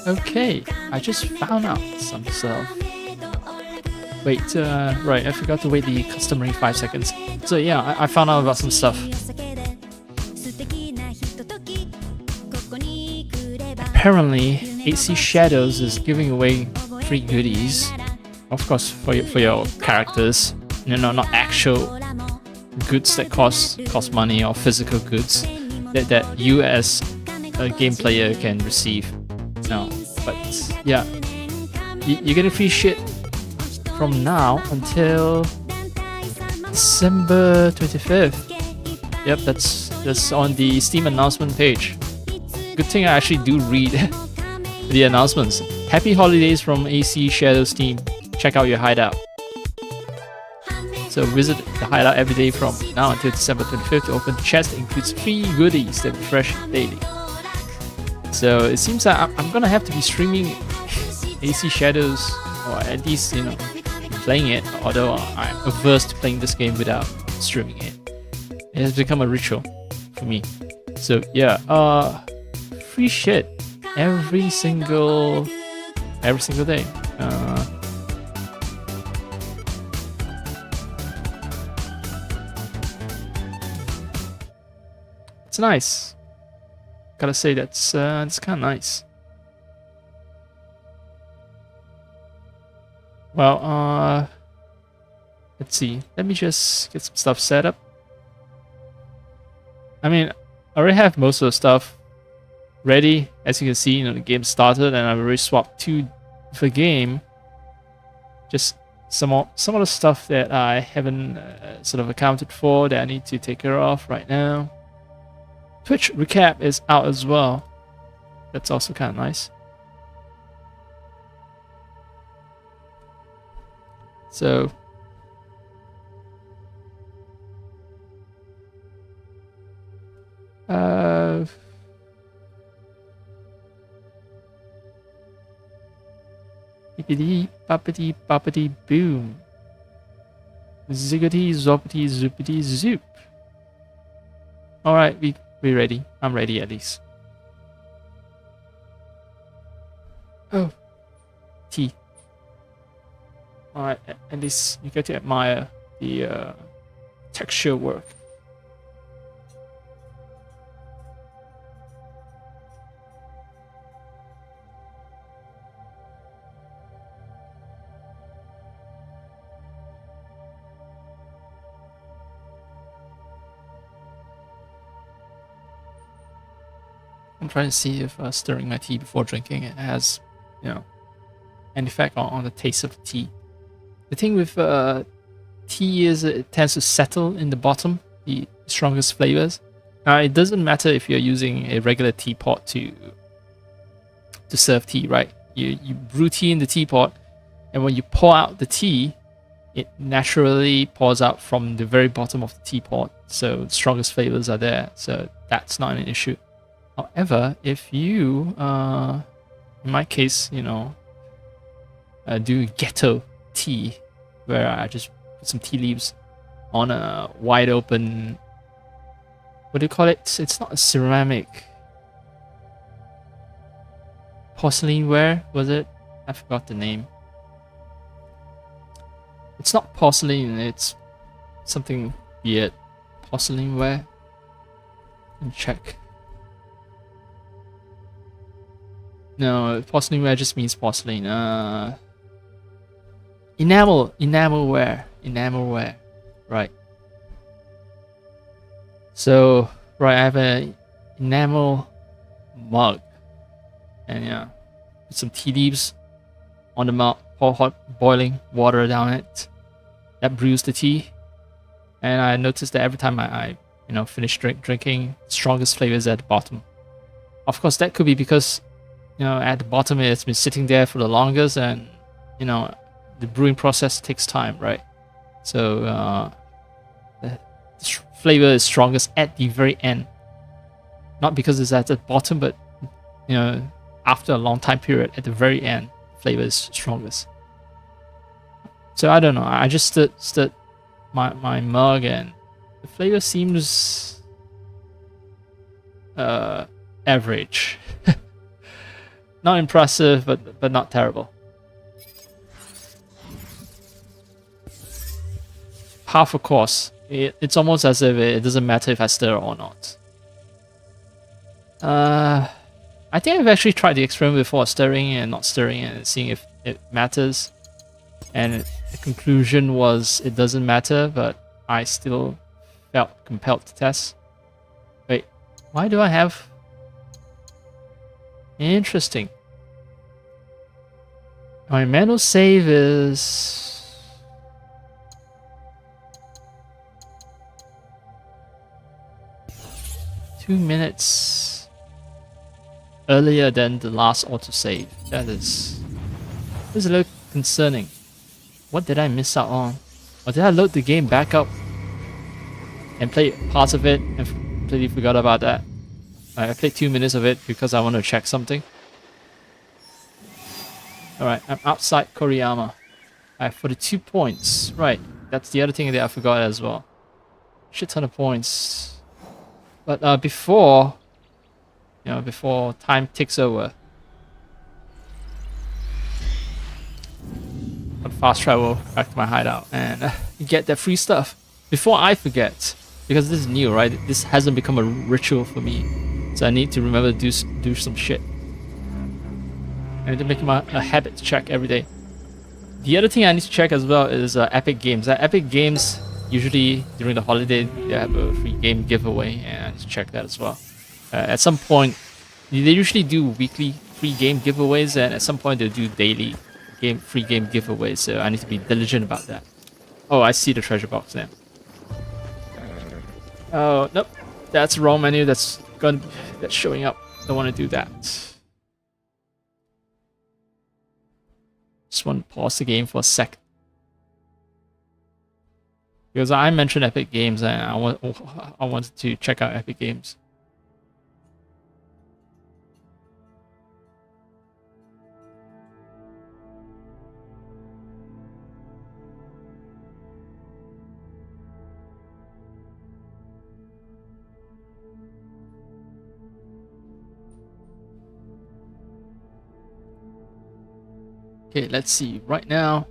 Okay, I just found out some stuff. Wait, right, I forgot to wait the customary 5 seconds. So yeah, I found out about some stuff. Apparently, AC Shadows is giving away free goodies. Of course, for your characters. Not actual goods that cost money or physical goods that you as a game player can receive. No, but yeah, you get a free shit from now until December 25th. Yep, that's on the Steam announcement page. Good thing I actually do read the announcements. Happy holidays from AC Shadows team. Check out your hideout. So visit the hideout every day from now until December 25th to open the chest that includes free goodies that refresh daily. So it seems like I'm gonna have to be streaming AC Shadows, or at least playing it. Although I'm averse to playing this game without streaming it. It has become a ritual for me. So yeah, free shit every single day. It's nice. Gotta say that's kind of nice. Well, let's see. Let me just get some stuff set up. I mean, I already have most of the stuff ready. As you can see, the game started, and I've already swapped to the game. Just some of the stuff that I haven't sort of accounted for that I need to take care of right now. Twitch recap is out as well. That's also kind of nice. So Bippity boppity boppity boom. Ziggity zoppity zoopity zoop. Alright, we're ready. I'm ready at least. Oh, tea. Alright, at least you get to admire the texture work. I'm trying to see if stirring my tea before drinking it has, an effect on the taste of the tea. The thing with tea is it tends to settle in the bottom, the strongest flavors. Now, it doesn't matter if you're using a regular teapot to serve tea, right? You brew tea in the teapot, and when you pour out the tea, it naturally pours out from the very bottom of the teapot, so the strongest flavors are there. So that's not an issue. However, if you, in my case, do ghetto tea, where I just put some tea leaves on a wide open, what do you call it? It's not a ceramic. Porcelainware, was it? I forgot the name. It's not porcelain, it's something weird. Porcelainware. Let me check. No, porcelainware just means porcelain. Enamelware, right? So, right, I have a enamel mug, and yeah, put some tea leaves on the mug, pour hot boiling water down it. That brews the tea, and I noticed that every time I finish drinking, strongest flavor is at the bottom. Of course, that could be because at the bottom it's been sitting there for the longest, and the brewing process takes time, right? So the flavor is strongest at the very end, not because it's at the bottom, but after a long time period, at the very end, flavor is strongest. So I don't know. I just stirred my mug, and the flavor seems average. Not impressive, but not terrible. Half a course. It's almost as if it doesn't matter if I stir or not. I think I've actually tried the experiment before, stirring and not stirring and seeing if it matters. And the conclusion was it doesn't matter, but I still felt compelled to test. Wait, why do I have... Interesting. My manual save is... 2 minutes earlier than the last autosave. That is a little concerning. What did I miss out on? Or did I load the game back up and play parts of it and completely forgot about that? I played 2 minutes of it because I want to check something. Alright, I'm outside Koriyama. I have 42 points. Right, that's the other thing that I forgot as well. Shit ton of points. But before time ticks over, I'll fast travel back to my hideout and get that free stuff before I forget, because this is new, right? This hasn't become a ritual for me, so I need to remember to do some shit. I need to make it a habit to check every day. The other thing I need to check as well is Epic Games. Epic Games usually during the holiday they have a free game giveaway, and I need to check that as well. At some point, they usually do weekly free game giveaways, and at some point they'll do daily free game giveaways. So I need to be diligent about that. Oh, I see the treasure box now. Oh nope, that's the wrong menu. That's showing up. Don't want to do that. Just want to pause the game for a sec. Because I mentioned Epic Games and I wanted to check out Epic Games. Okay, let's see. Right now,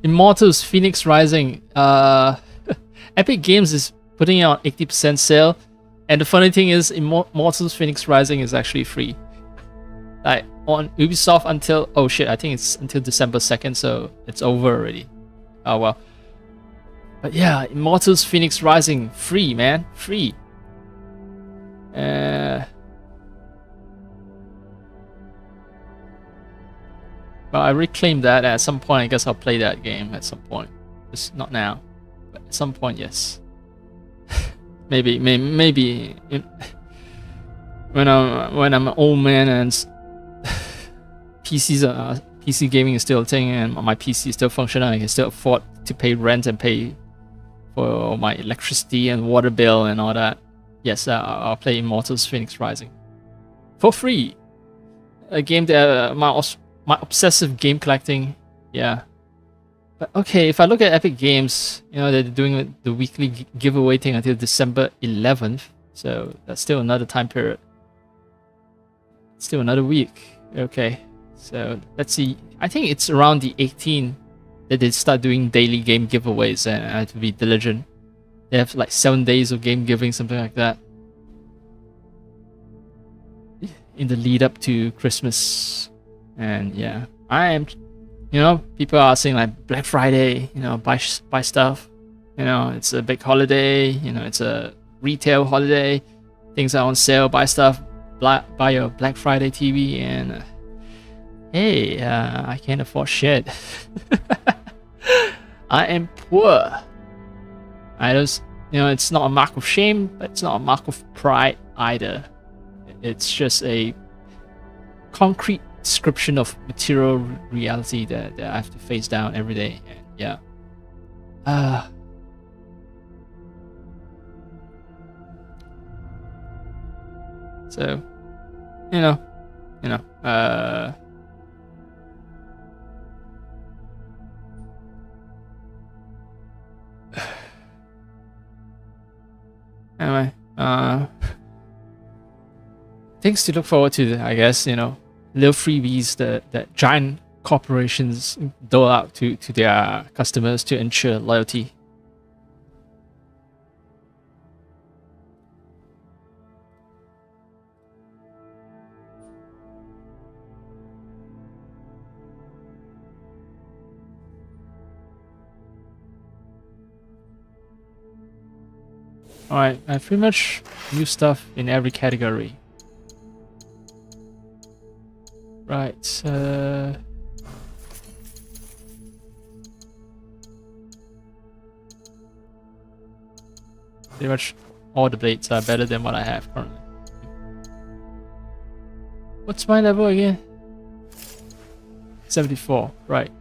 Immortals Phoenix Rising. Epic Games is putting it on 80% sale, and the funny thing is, Immortals Phoenix Rising is actually free. Like on Ubisoft until I think it's until December 2nd, so it's over already. Oh well. But yeah, Immortals Phoenix Rising free, man, free. Well, I reclaimed that. At some point, I guess I'll play that game at some point. Just not now, but at some point, yes. maybe when I'm an old man and PC gaming is still a thing, and my PC is still functional, I can still afford to pay rent and pay for my electricity and water bill and all that. Yes, I'll play Immortals Phoenix Rising for free. A game that my obsessive game collecting, yeah. But okay, if I look at Epic Games, you know, they're doing the weekly giveaway thing until December 11th, so that's still another time period. Still another week. Okay, so let's see. I think it's around the 18th that they start doing daily game giveaways, and I have to be diligent. They have like 7 days of game giving, something like that, in the lead up to Christmas. And yeah, I am, you know, people are saying like Black Friday, you know, buy stuff, you know, it's a big holiday, you know, it's a retail holiday, things are on sale, buy stuff, buy your Black Friday TV, and hey, I can't afford shit. I am poor. I just, you know, it's not a mark of shame, but it's not a mark of pride either. It's just a concrete description of material reality that I have to face down every day. And yeah, so you know, anyway, I things to look forward to, I guess, little freebies that giant corporations dole out to their customers to ensure loyalty. Alright, I have pretty much new stuff in every category. Right, pretty much all the blades are better than what I have currently. What's my level again? 74, right.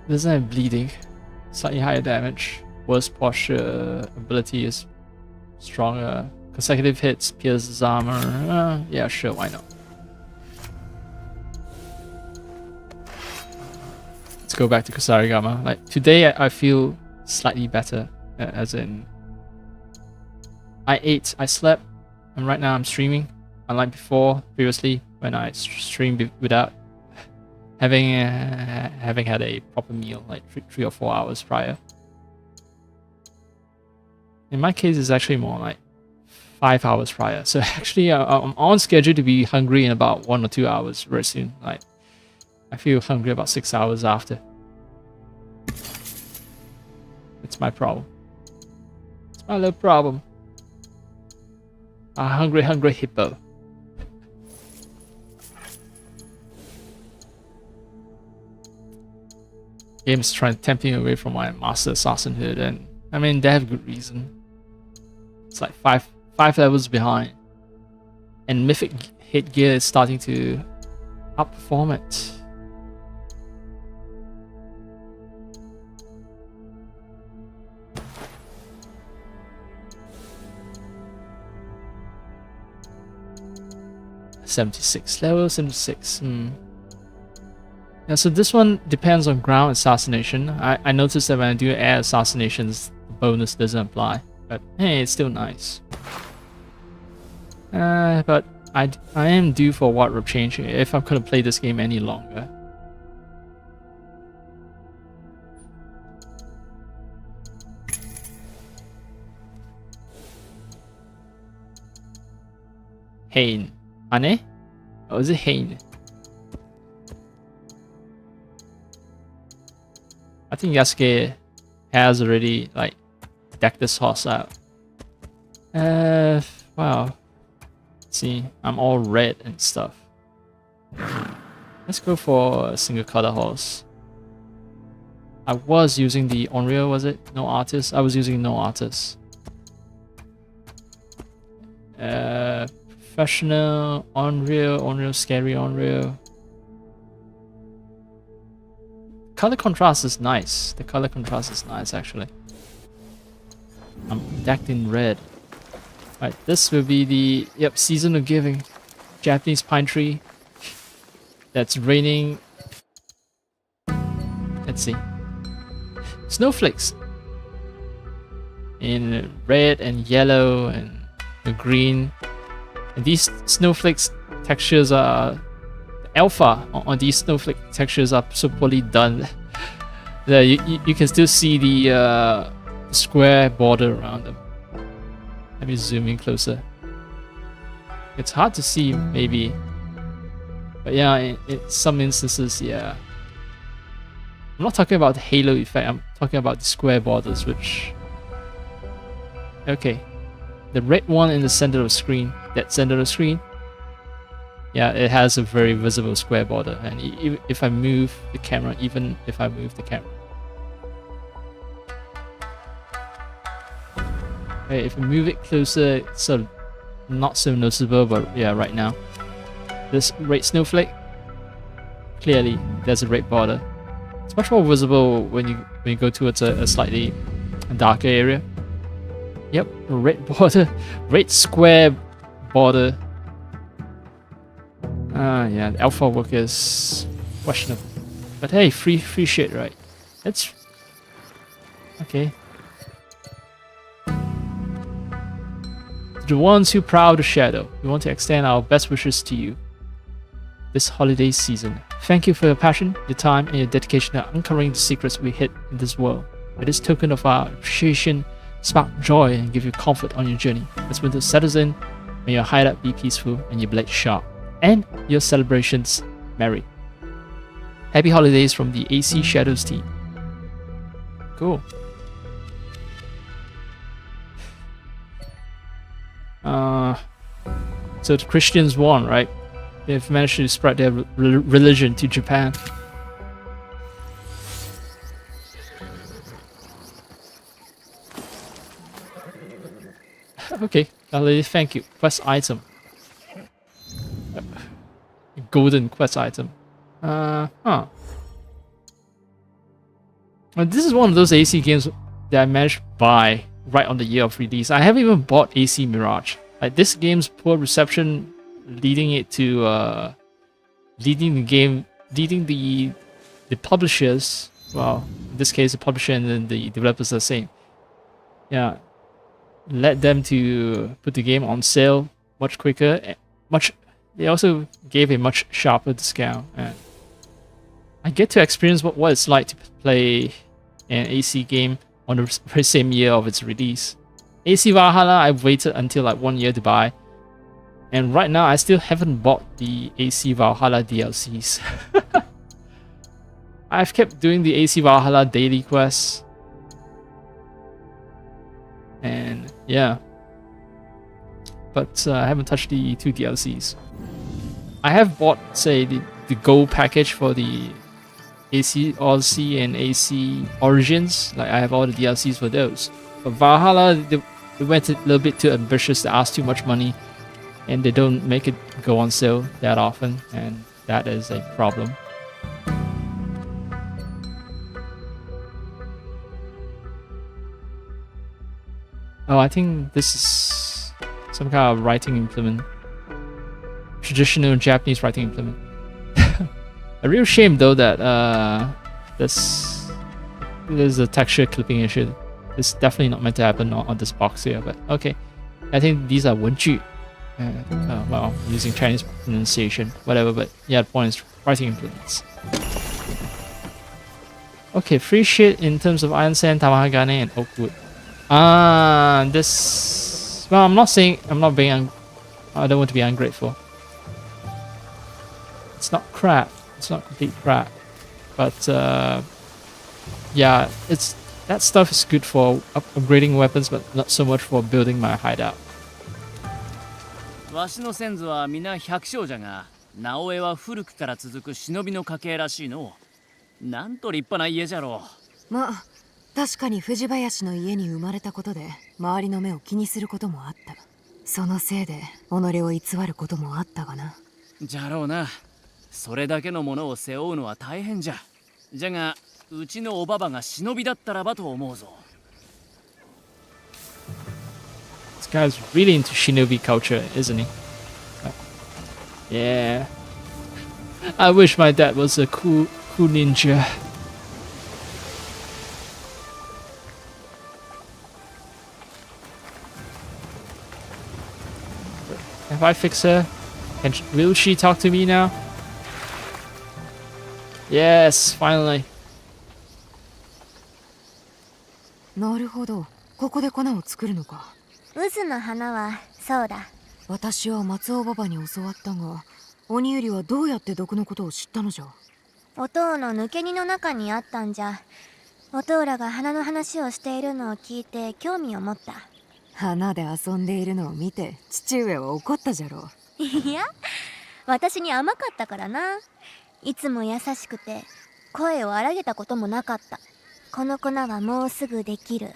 Doesn't have bleeding, slightly higher damage, worse posture, ability is stronger, consecutive hits, pierces armor, yeah sure, why not. Let's go back to Kusarigama. Like today I feel slightly better, as in I ate, I slept, and right now I'm streaming, unlike previously when I streamed without having had a proper meal like 3 or 4 hours prior. In my case, it's actually more like 5 hours prior. So actually, I'm on schedule to be hungry in about 1 or 2 hours very soon. Like, I feel hungry about 6 hours after. It's my problem. It's my little problem. A hungry hippo. Game's trying to tempt me away from my master assassinhood, and I mean they have good reason. It's like five levels behind, and mythic headgear is starting to outperform it. Level 76. Yeah, so this one depends on ground assassination. I noticed that when I do air assassinations, the bonus doesn't apply. But hey, it's still nice. But I am due for a wardrobe change if I'm gonna play this game any longer. Hain. Ane? Or is it Hain? I think Yasuke has already like decked this horse out. Wow. Let's see, I'm all red and stuff. Let's go for a single color horse. I was using the Onryo, was it? No artist? I was using no artist. Professional, Onryo, scary Onryo. Color contrast is nice. The color contrast is nice actually. I'm decked in red. Right, this will be the Season of Giving. Japanese pine tree that's raining. Let's see. Snowflakes in red and yellow and green. And these snowflakes textures are alpha on these snowflake textures are so poorly done. You can still see the square border around them. Let me zoom in closer. It's hard to see maybe, but yeah, in some instances, yeah. I'm not talking about the halo effect, I'm talking about the square borders, which... Okay, the red one in the center of the screen, that center of the screen, yeah, it has a very visible square border, and if I move the camera, even if I move the camera. Okay, if I move it closer, it's sort of not so noticeable, but yeah, right now. This red snowflake, clearly there's a red border. It's much more visible when you go towards a slightly darker area. Yep, a red border, red square border. Yeah, the alpha work is questionable. But hey, free shit, right? That's okay. To the ones who proud the shadow, we want to extend our best wishes to you this holiday season. Thank you for your passion, your time, and your dedication to uncovering the secrets we hid in this world. With this token of our appreciation, spark joy and give you comfort on your journey. As winter settles in, may your hideout be peaceful and your blade sharp, and your celebrations merry. Happy holidays from the AC Shadows team. Cool. So the Christians won, right? They've managed to spread their religion to Japan. Okay, thank you. Quest item. Golden quest item. Well, this is one of those AC games that I managed to buy right on the year of release. I haven't even bought AC Mirage. Like, this game's poor reception leading it to leading the publishers, well, in this case the publisher and then the developers are the same, yeah, led them to put the game on sale much quicker. They also gave a much sharper discount, and I get to experience what it's like to play an AC game on the very same year of its release. AC Valhalla, I've waited until like 1 year to buy, and right now I still haven't bought the AC Valhalla DLCs. I've kept doing the AC Valhalla daily quests, and yeah, but I haven't touched the 2 DLCs. I have bought, say, the gold package for the AC Odyssey and AC Origins. Like, I have all the DLCs for those. But Valhalla, they went a little bit too ambitious. They asked too much money, and they don't make it go on sale that often, and that is a problem. Oh, I think this is some kind of writing implement. Traditional Japanese writing implement. A real shame though that there's a texture clipping issue. It's definitely not meant to happen on this box here, but okay. I think these are 文具. Well, using Chinese pronunciation, whatever, but yeah, the point is writing implements. Okay, free shit in terms of iron sand, tamahagane, and oak wood. This... Well, I don't want to be ungrateful. It's not crap. It's not complete crap. But, yeah, that stuff is good for upgrading weapons, but not so much for building my hideout. わしの先祖は皆百姓じゃが、直江は古くから続く忍びの家系らしいの。なんと立派な家じゃろう。まあ、確かに藤林の家に生まれたことで周りの目を気にすることもあった。そのせいで己を偽ることもあったがな。じゃろうな。それだけのものを背負うのは大変じゃ。じゃが、うちのおばばが忍びだったらばと思うぞ。This guy's really into shinobi culture, isn't he? Yeah. I wish my dad was a cool ninja. If I fix her, will she talk to me now? Yes, finally. なるほど、ここで粉を作るのか。渦の花はそうだ。私は松尾馬場に教わったが、鬼百合はどうやって毒のことを知ったのじゃ。おとうの抜け荷の中にあったんじゃ。おとうらが花の話をしているのを聞いて興味を持った。花で遊んでいるのを見て父上は怒ったじゃろう。いや、私に甘かったからな。いつも優しくて声を荒げたこともなかった。この粉はもうすぐできる。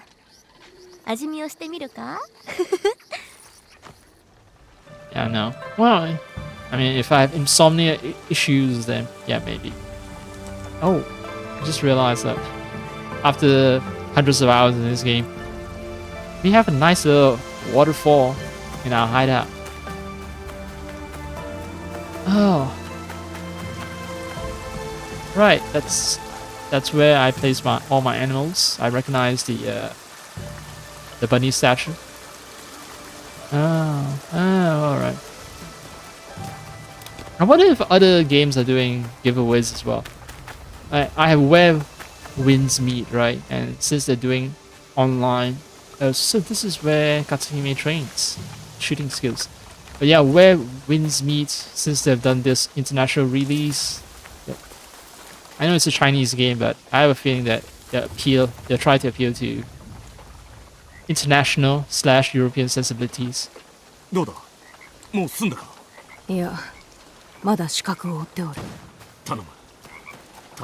味見をしてみるか？ Yeah, no. Well, I mean, if I have insomnia issues, then yeah, maybe. Oh, I just realized that after hundreds of hours in this game, we have a nice little waterfall in our hideout. Oh. Right, that's where I place all my animals. I recognize the bunny statue. Oh, all right. I wonder if other games are doing giveaways as well. I have Where Winds Meet, right? And since they're doing online, so this is where Katsuhime trains shooting skills. But yeah, Where Winds Meet, since they've done this international release, yeah, I know it's a Chinese game, but I have a feeling that they'll try to appeal to international/European sensibilities. どうだもう済んだかいやまだ資格を追っておる頼む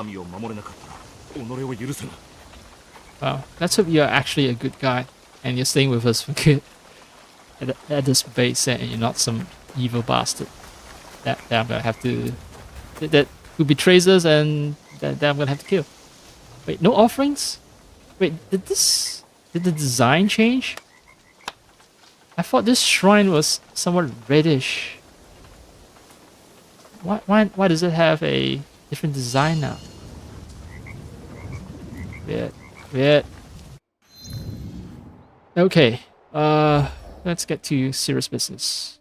民を守れなかったら己を許せな Wow, let's hope you're actually a good guy and you're staying with us for good at this base and you're not some evil bastard that I'm gonna have to that who betrays us and that I'm gonna have to kill. Wait, no offerings? Wait, did the design change? I thought this shrine was somewhat reddish. Why does it have a different design now? Weird. Okay, let's get to serious business.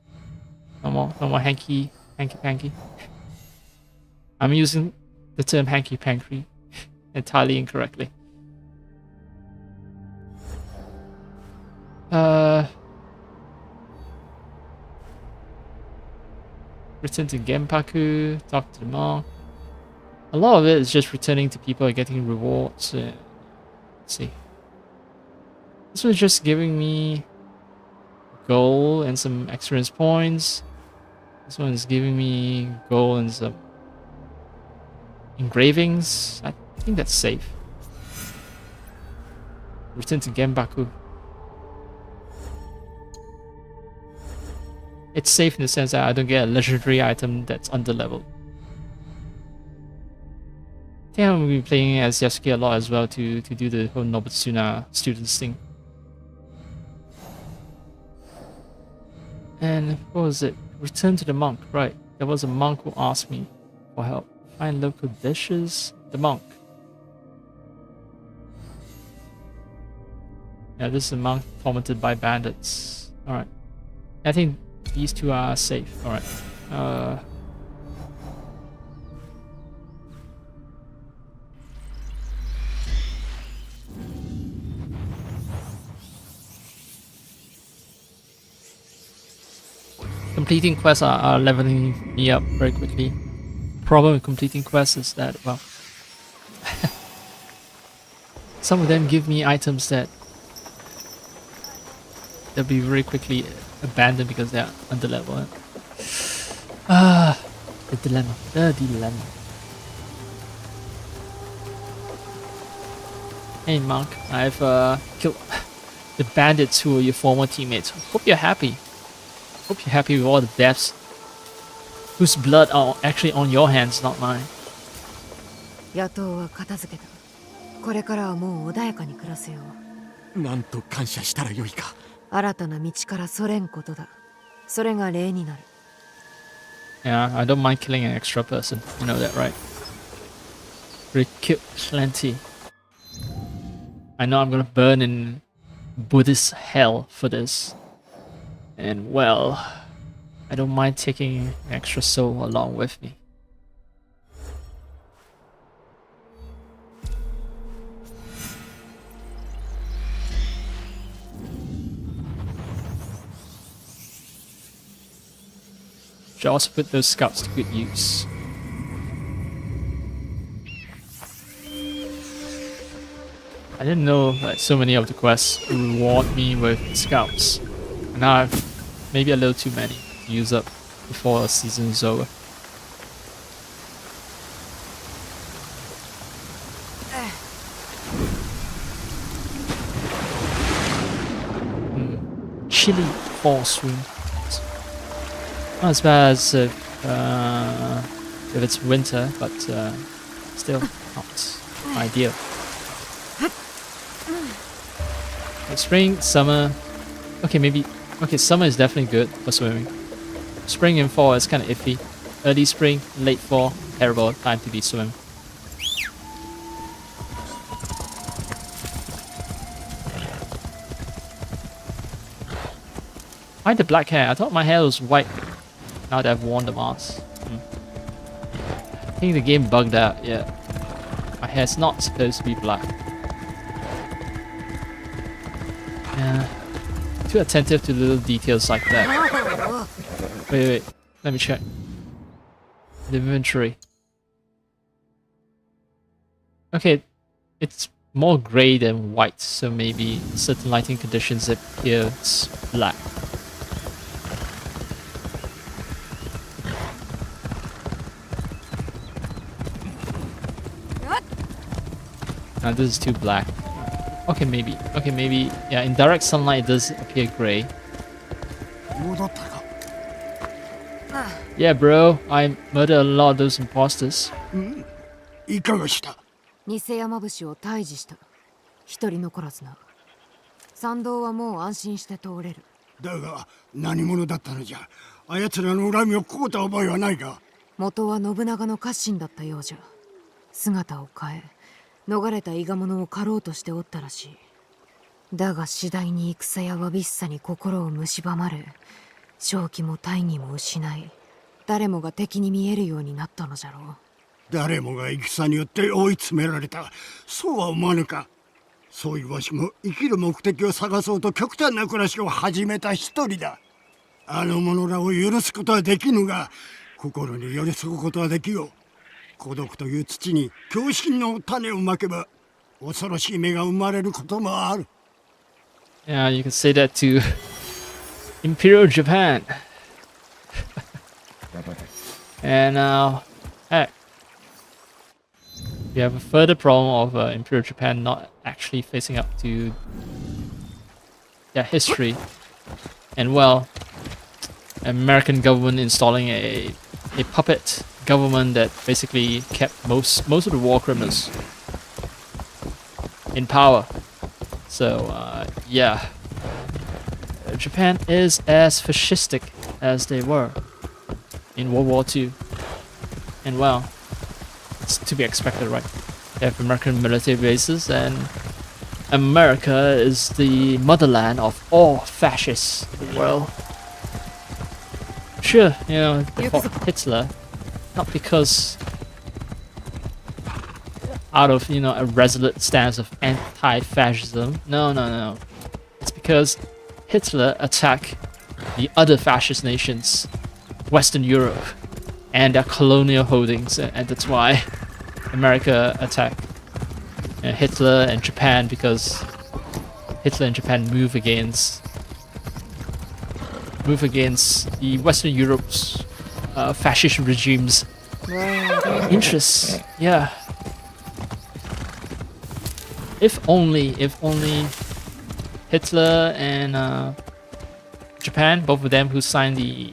No more hanky panky. I'm using the term hanky panky entirely incorrectly. Return to Genpaku, talk to the monk. A lot of it is just returning to people and getting rewards. Let's see. This one's just giving me gold and some experience points. This one is giving me gold and some engravings. I think that's safe. Return to Genpaku. It's safe in the sense that I don't get a legendary item that's underleveled. I think I'm going to be playing as Yasuke a lot as well to do the whole Nobutsuna students thing. And what was it? Return to the monk, right. There was a monk who asked me for help. Find local dishes. The monk. Yeah, this is a monk tormented by bandits. Alright. I think these two are safe. Alright. Completing quests are leveling me up very quickly. Problem with completing quests is that, well, some of them give me items that they'll be very quickly abandoned because they're under level. The dilemma. Hey monk, I've killed the bandits who were your former teammates. Hope you're happy. Hope you're happy with all the deaths whose blood are actually on your hands, not mine. 野党は片付けた。これからはもう穏やかに暮らせよう。なんと感謝したらよいか新たな道からそれんことだ。それが礼になる。Yeah, I don't mind killing an extra person. You know that, right? We killed plenty. I know I'm gonna burn in Buddhist hell for this. And well, I don't mind taking an extra soul along with me. Should also put those scouts to good use. I didn't know that so many of the quests reward me with scouts. And now I've maybe a little too many to use up before a season is over. Chilly fall swing. Not as bad as if it's winter, but still not ideal. Like spring, summer. Okay, maybe. Okay, summer is definitely good for swimming. Spring and fall is kind of iffy. Early spring, late fall, terrible time to be swimming. Why the black hair? I thought my hair was white. Now that I've worn the mask. I think the game bugged out, yeah. My hair's not supposed to be black. Yeah. Too attentive to little details like that. Wait. Let me check. The inventory. Okay, it's more grey than white, so maybe certain lighting conditions appears black. Now this is too black. Okay, maybe. Yeah, in direct sunlight it does appear grey. Yeah, bro, I murdered a lot of those imposters. いかがした？偽山伏を退治した。一人残らずな。参道はもう安心して通れる。だが何者だったのじゃ。あやつらの恨みを買うた覚えはないか。元は信長の家臣だったようじゃ。姿を変え、逃れた伊賀者を狩ろうとしておったらしい。だが次第に戦やわびしさに心を蝕まれ、正気も大義も失い、誰もが敵に見えるようになったのじゃろう。誰もが戦によって追い詰められた。そうは思わぬか。そういうわしも生きる目的を探そうと極端な暮らしを始めた一人だ。あの者らを許すことはできぬが、心に寄り添うことはできよう。孤独という土に狂信の種をまけば、恐ろしい芽が生まれることもある。Yeah, you can say that to Imperial Japan. And heck, we have a further problem of Imperial Japan not actually facing up to their history, and well, American government installing a puppet government that basically kept most of the war criminals in power. So yeah, Japan is as fascistic as they were in World War II, and well, it's to be expected, right? They have American military bases, and America is the motherland of all fascists in the world. Sure, you know, they fought Hitler, not because out of, you know, a resolute stance of anti-fascism. No. It's because Hitler attacked the other fascist nations, Western Europe, and their colonial holdings, and that's why America attacked Hitler and Japan, because Hitler and Japan move against the Western Europe's fascist regimes' interests. Yeah. If only Hitler and Japan, both of them who signed the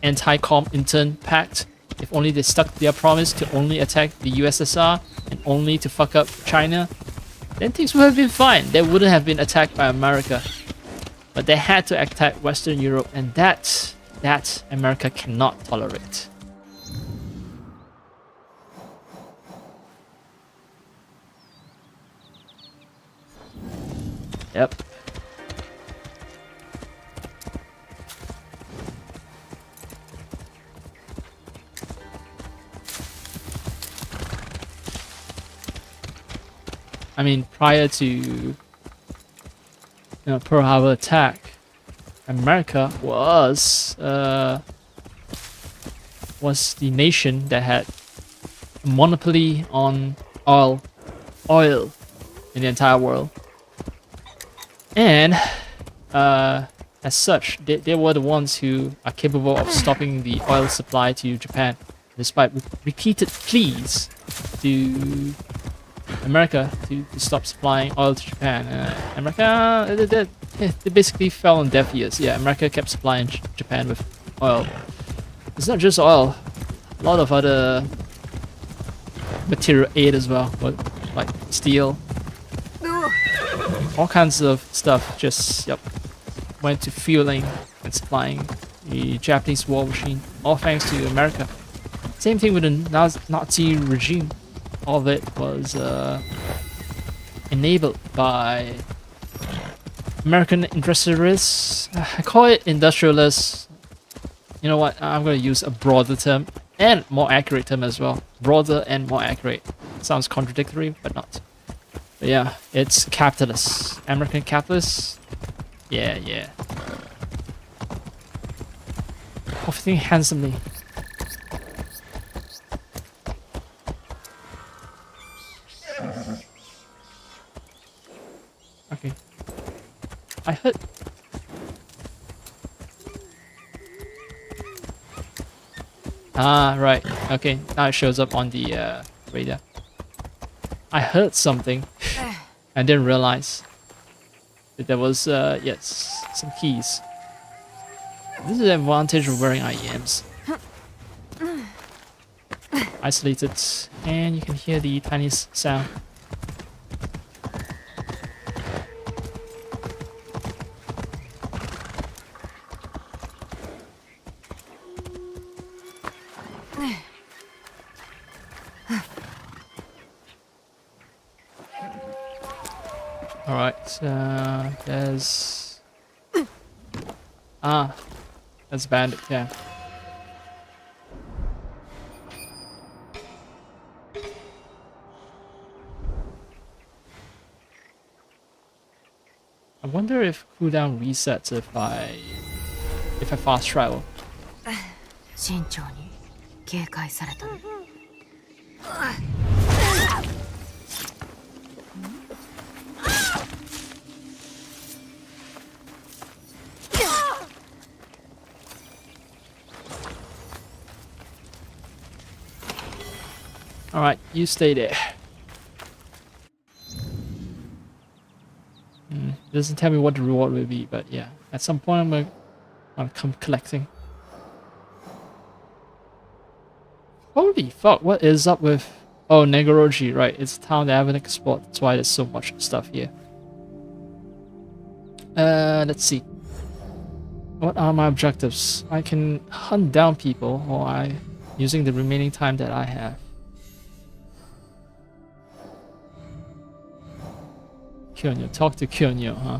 anti-Comintern pact, if only they stuck to their promise to only attack the USSR and only to fuck up China, then things would have been fine. They wouldn't have been attacked by America. But they had to attack Western Europe, and that America cannot tolerate. Yep. I mean, prior to Pearl Harbor attack, America was the nation that had a monopoly on oil in the entire world. And as such, they were the ones who are capable of stopping the oil supply to Japan, despite repeated pleas to America to stop supplying oil to Japan. America, they basically fell on deaf ears. Yeah, America kept supplying Japan with oil. It's not just oil, a lot of other material aid as well, like steel. All kinds of stuff just went to fueling and supplying the Japanese war machine, all thanks to America. Same thing with the Nazi regime. All of it was enabled by American industrialists. I call it industrialists. You know what? I'm going to use a broader term and more accurate term as well. Broader and more accurate. Sounds contradictory, but not. But yeah, it's capitalists. American capitalists. Yeah, yeah. Profiting handsomely. Okay. I heard. Ah, right. Okay, now it shows up on the radar. I heard something. I didn't realize that there was, yes, some keys. This is the advantage of wearing IEMs. Isolated, and you can hear the tiniest sound. Alright, there's... Ah, that's a bandit, yeah. I wonder if cooldown resets if I fast travel. 慎重に警戒されたね。Alright, you stay there. Doesn't tell me what the reward will be, but yeah, at some point I'm gonna come collecting. Holy fuck, what is up with... Oh, Negoroji, right, it's a town that I haven't explored, that's why there's so much stuff here. Let's see. What are my objectives? I can hunt down people, or using the remaining time that I have. Kyonyo, talk to Kyonyo, huh?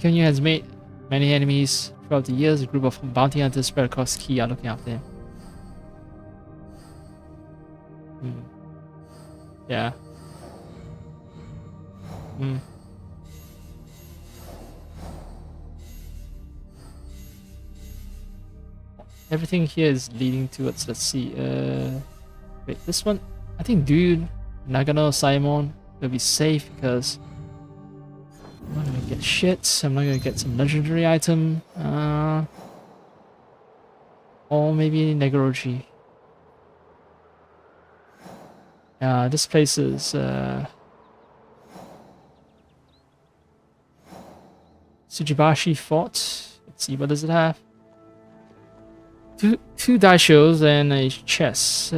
Kyonyo has made many enemies throughout the years. A group of bounty hunters spread across Key are looking after him. Yeah. Everything here is leading towards, let's see, wait, this one? I think Dude, Nagano, Simon will be safe because I'm not gonna get shit. I'm not gonna get some legendary item. Or maybe Negoroji. Yeah, this place is Tsujibashi Fort. Let's see, what does it have? Two daishos and a chest.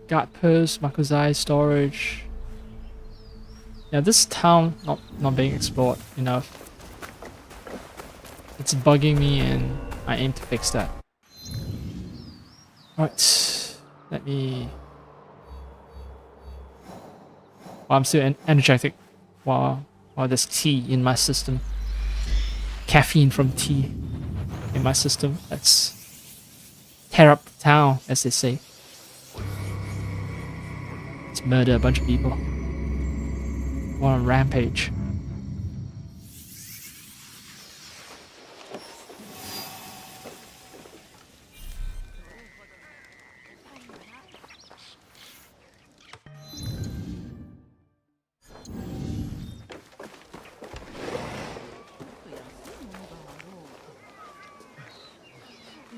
Guard purse, Makuzai storage. Yeah, this town not being explored enough. It's bugging me and I aim to fix that. Alright, let me... Well, I'm still energetic while there's tea in my system. Caffeine from tea in my system. Let's tear up the town, as they say. Let's murder a bunch of people. On a rampage.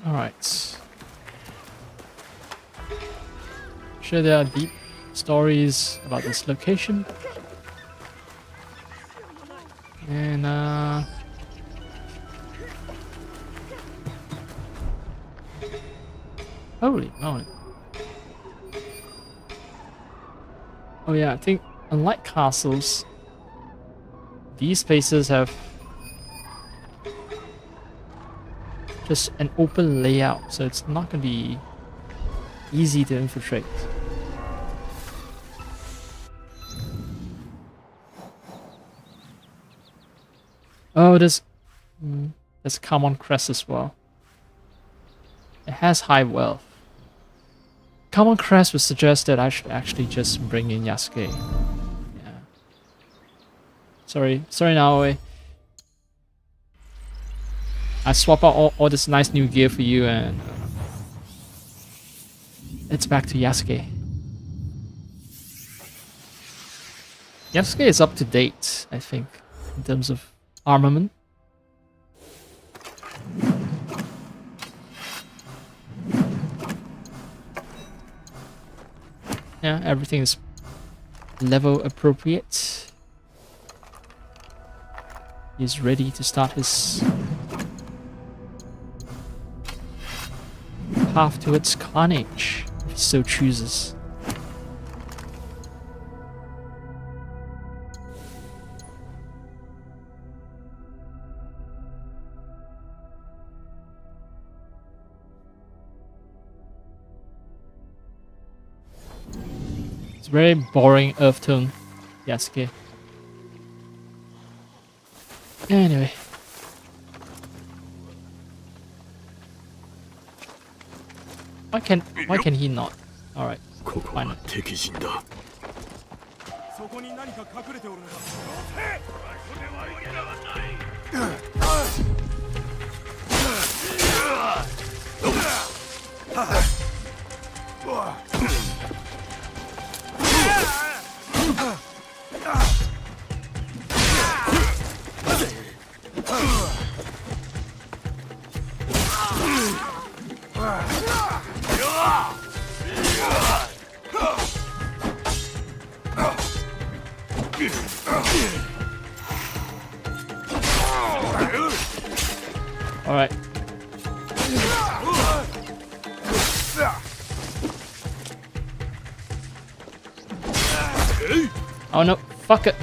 Alright. Sure, there are deep stories about this location. And holy moly. Oh yeah, I think unlike castles, these places have just an open layout, so it's not gonna be easy to infiltrate. Oh, there's common crest as well. It has high wealth. Common crest would suggest that I should actually just bring in Yasuke. Yeah. Sorry, Naoe. I swap out all this nice new gear for you, and it's back to Yasuke. Yasuke is up to date, I think, in terms of armament. Yeah, everything is level appropriate. He's ready to start his path towards carnage, if he so chooses. It's very boring earth tone, Yasuke. Anyway. Why can he not? Alright. ここは敵陣だ。そこに何か隠れておるのだ。Alright. Oh no, fuck it.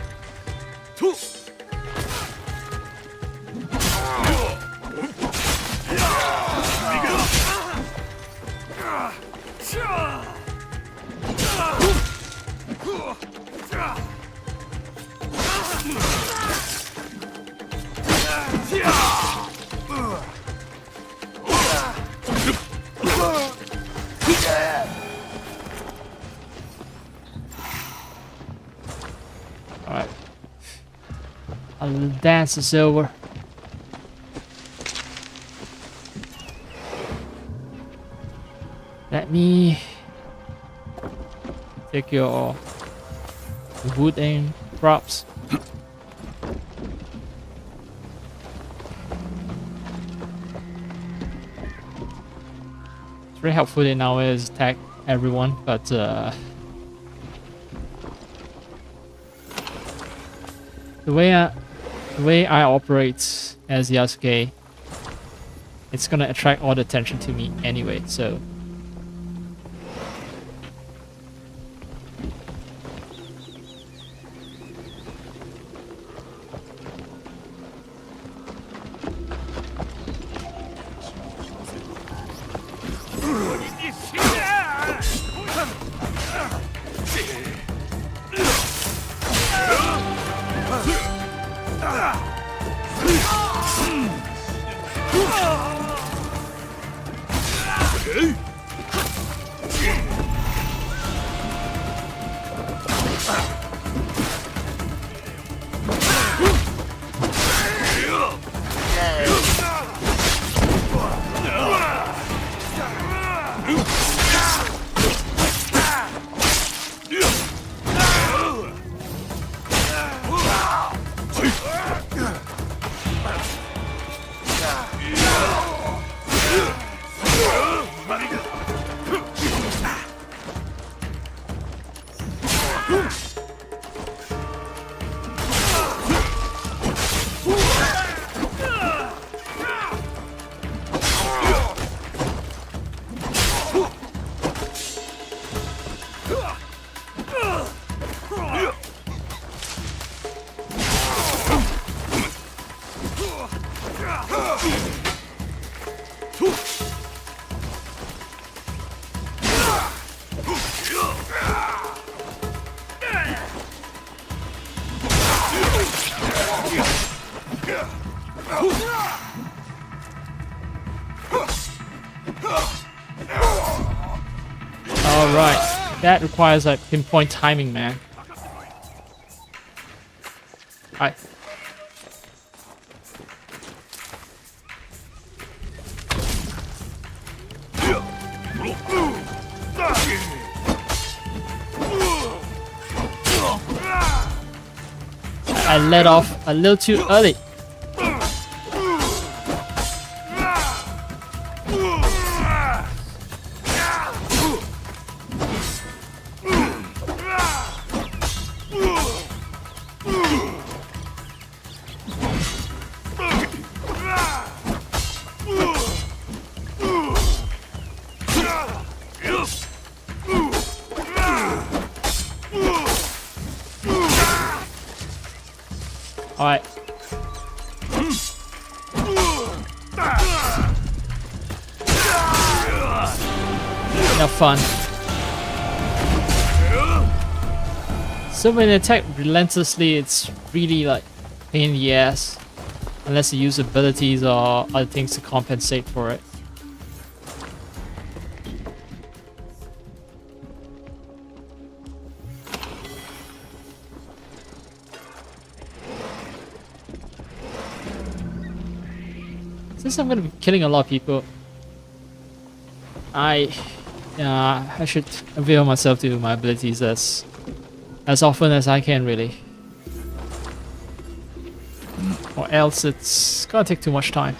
Alright. Our dance is over. Let me take your wood and props. It's very helpful that now is attack everyone, but the way I operate as Yasuke, it's gonna attract all the attention to me anyway, so Alright. That requires like pinpoint timing, man. Alright. I let off a little too early. Alright. Enough fun. So when you attack relentlessly, it's really like pain in the ass. Unless you use abilities or other things to compensate for it. Since I'm gonna be killing a lot of people, I should avail myself to my abilities as often as I can, really. Or else it's gonna take too much time.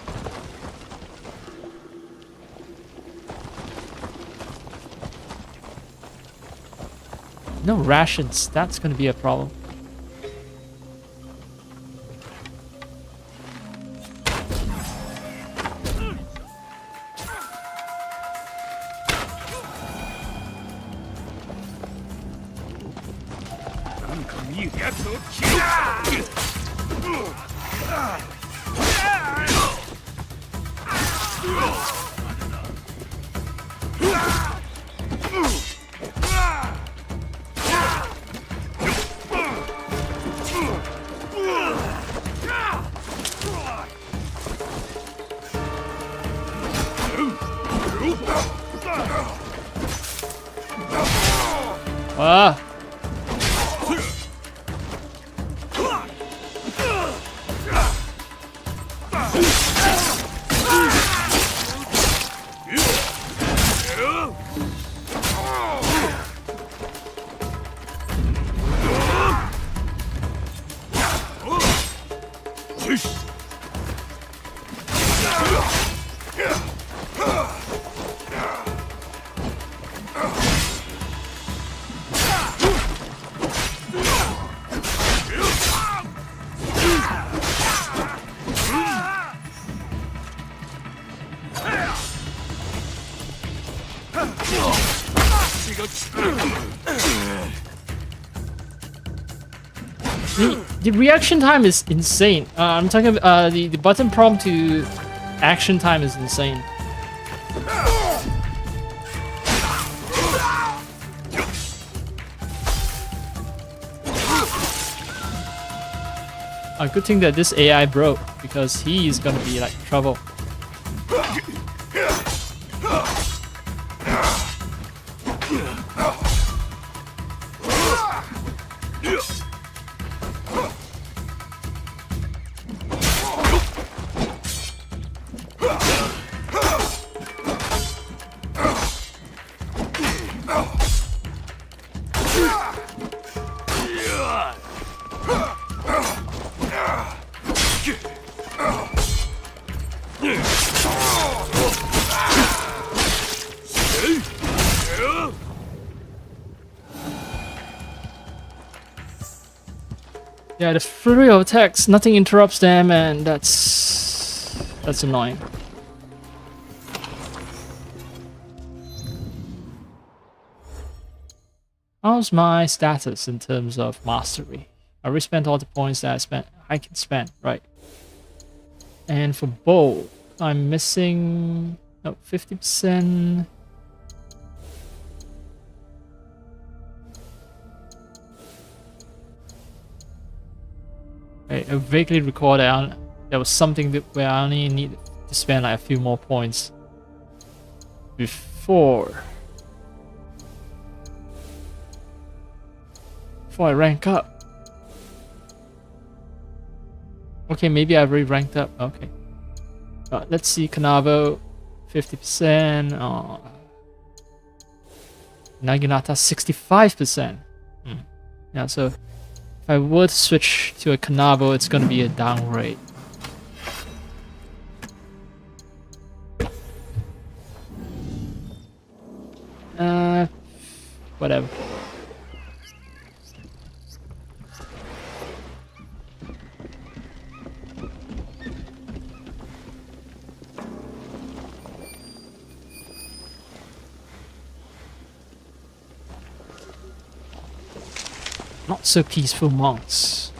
No rations, that's gonna be a problem. Ah! The reaction time is insane. I'm talking about the button prompt to action time is insane. A good thing that this AI broke, because he is gonna be like trouble. Yeah, the flurry of attacks, nothing interrupts them, and that's annoying. How's my status in terms of mastery? I already spent all the points that I can spend, right? And for bow, I'm missing No, 50%. I vaguely recall that there was something where I only need to spend like a few more points before I rank up. Okay, maybe I've already ranked up. Okay. Let's see, Kanabo, 50%. Naginata, 65%. Yeah, so if I were to switch to a Kanabo, it's gonna be a downgrade. Whatever. Not so peaceful monks.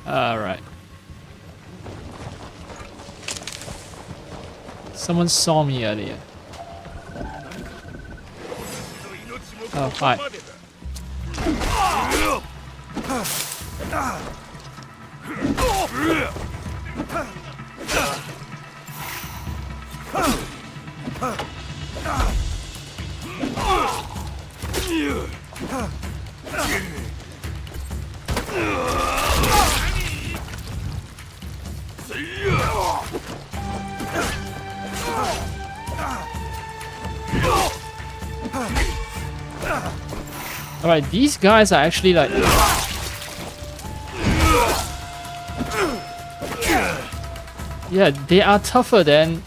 Alright. Someone saw me earlier. Oh, hi. Alright, these guys are actually like... Yeah, they are tougher than...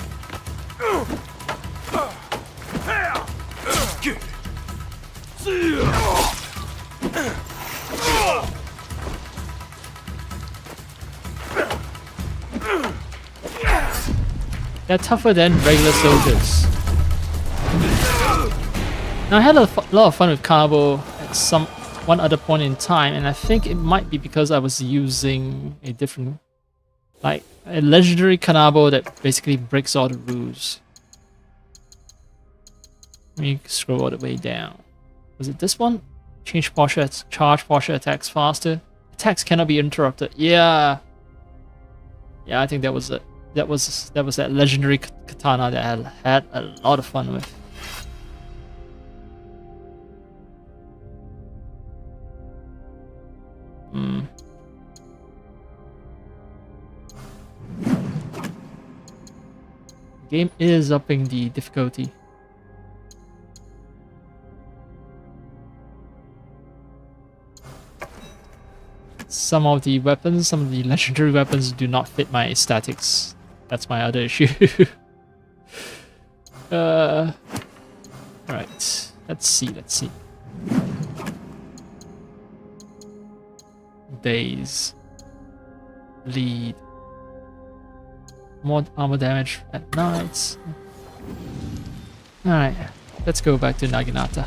They're tougher than regular soldiers. Now, I had a lot of fun with Kanabo at one other point in time, and I think it might be because I was using a different, like a legendary Kanabo that basically breaks all the rules. Let me scroll all the way down. Was it this one? Charge posture attacks faster. Attacks cannot be interrupted. Yeah. Yeah, I think that was it. That was that legendary katana that I had a lot of fun with. Game is upping the difficulty. Some of the legendary weapons do not fit my aesthetics. That's my other issue. Alright, let's see. Days. Lead. More armor damage at nights. Alright, let's go back to Naginata.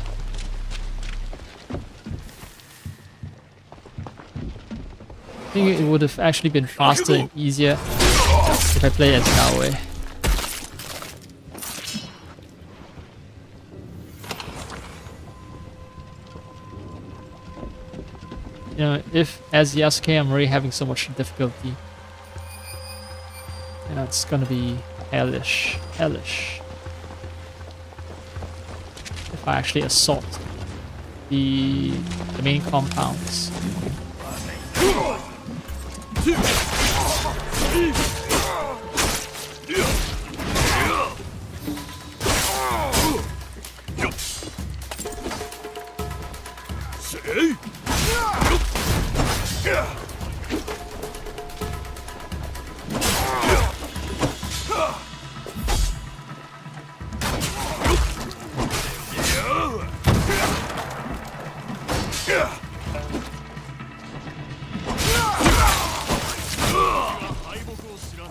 I think it would have actually been faster and easier if I played as Naoe. You know, if as Yasuke I'm already having so much difficulty, you know, it's gonna be hellish. If I actually assault the main compounds.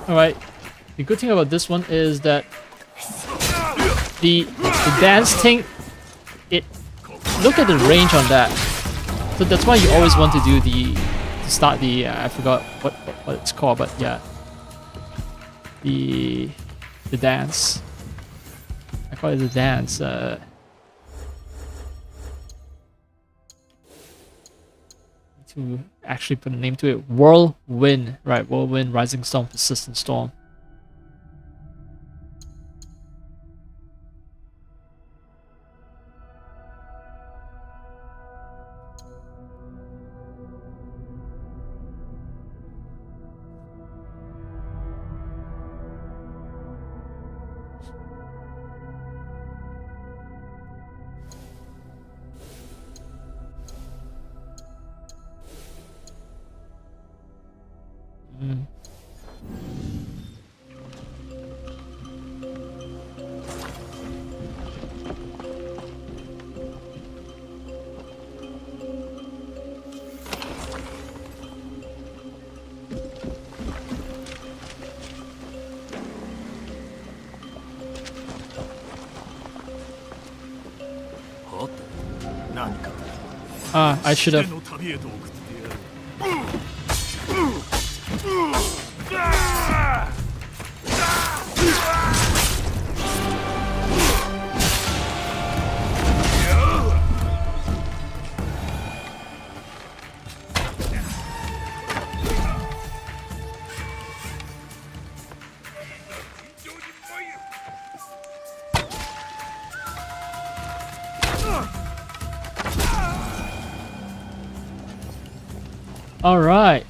Alright, the good thing about this one is that the dance thing, look at the range on that. So that's why you always want to do to start the I forgot what it's called, but yeah, the dance. I call it the dance. To actually put a name to it, whirlwind, right? Whirlwind, rising storm, persistent storm. Mm. I should have. Alright.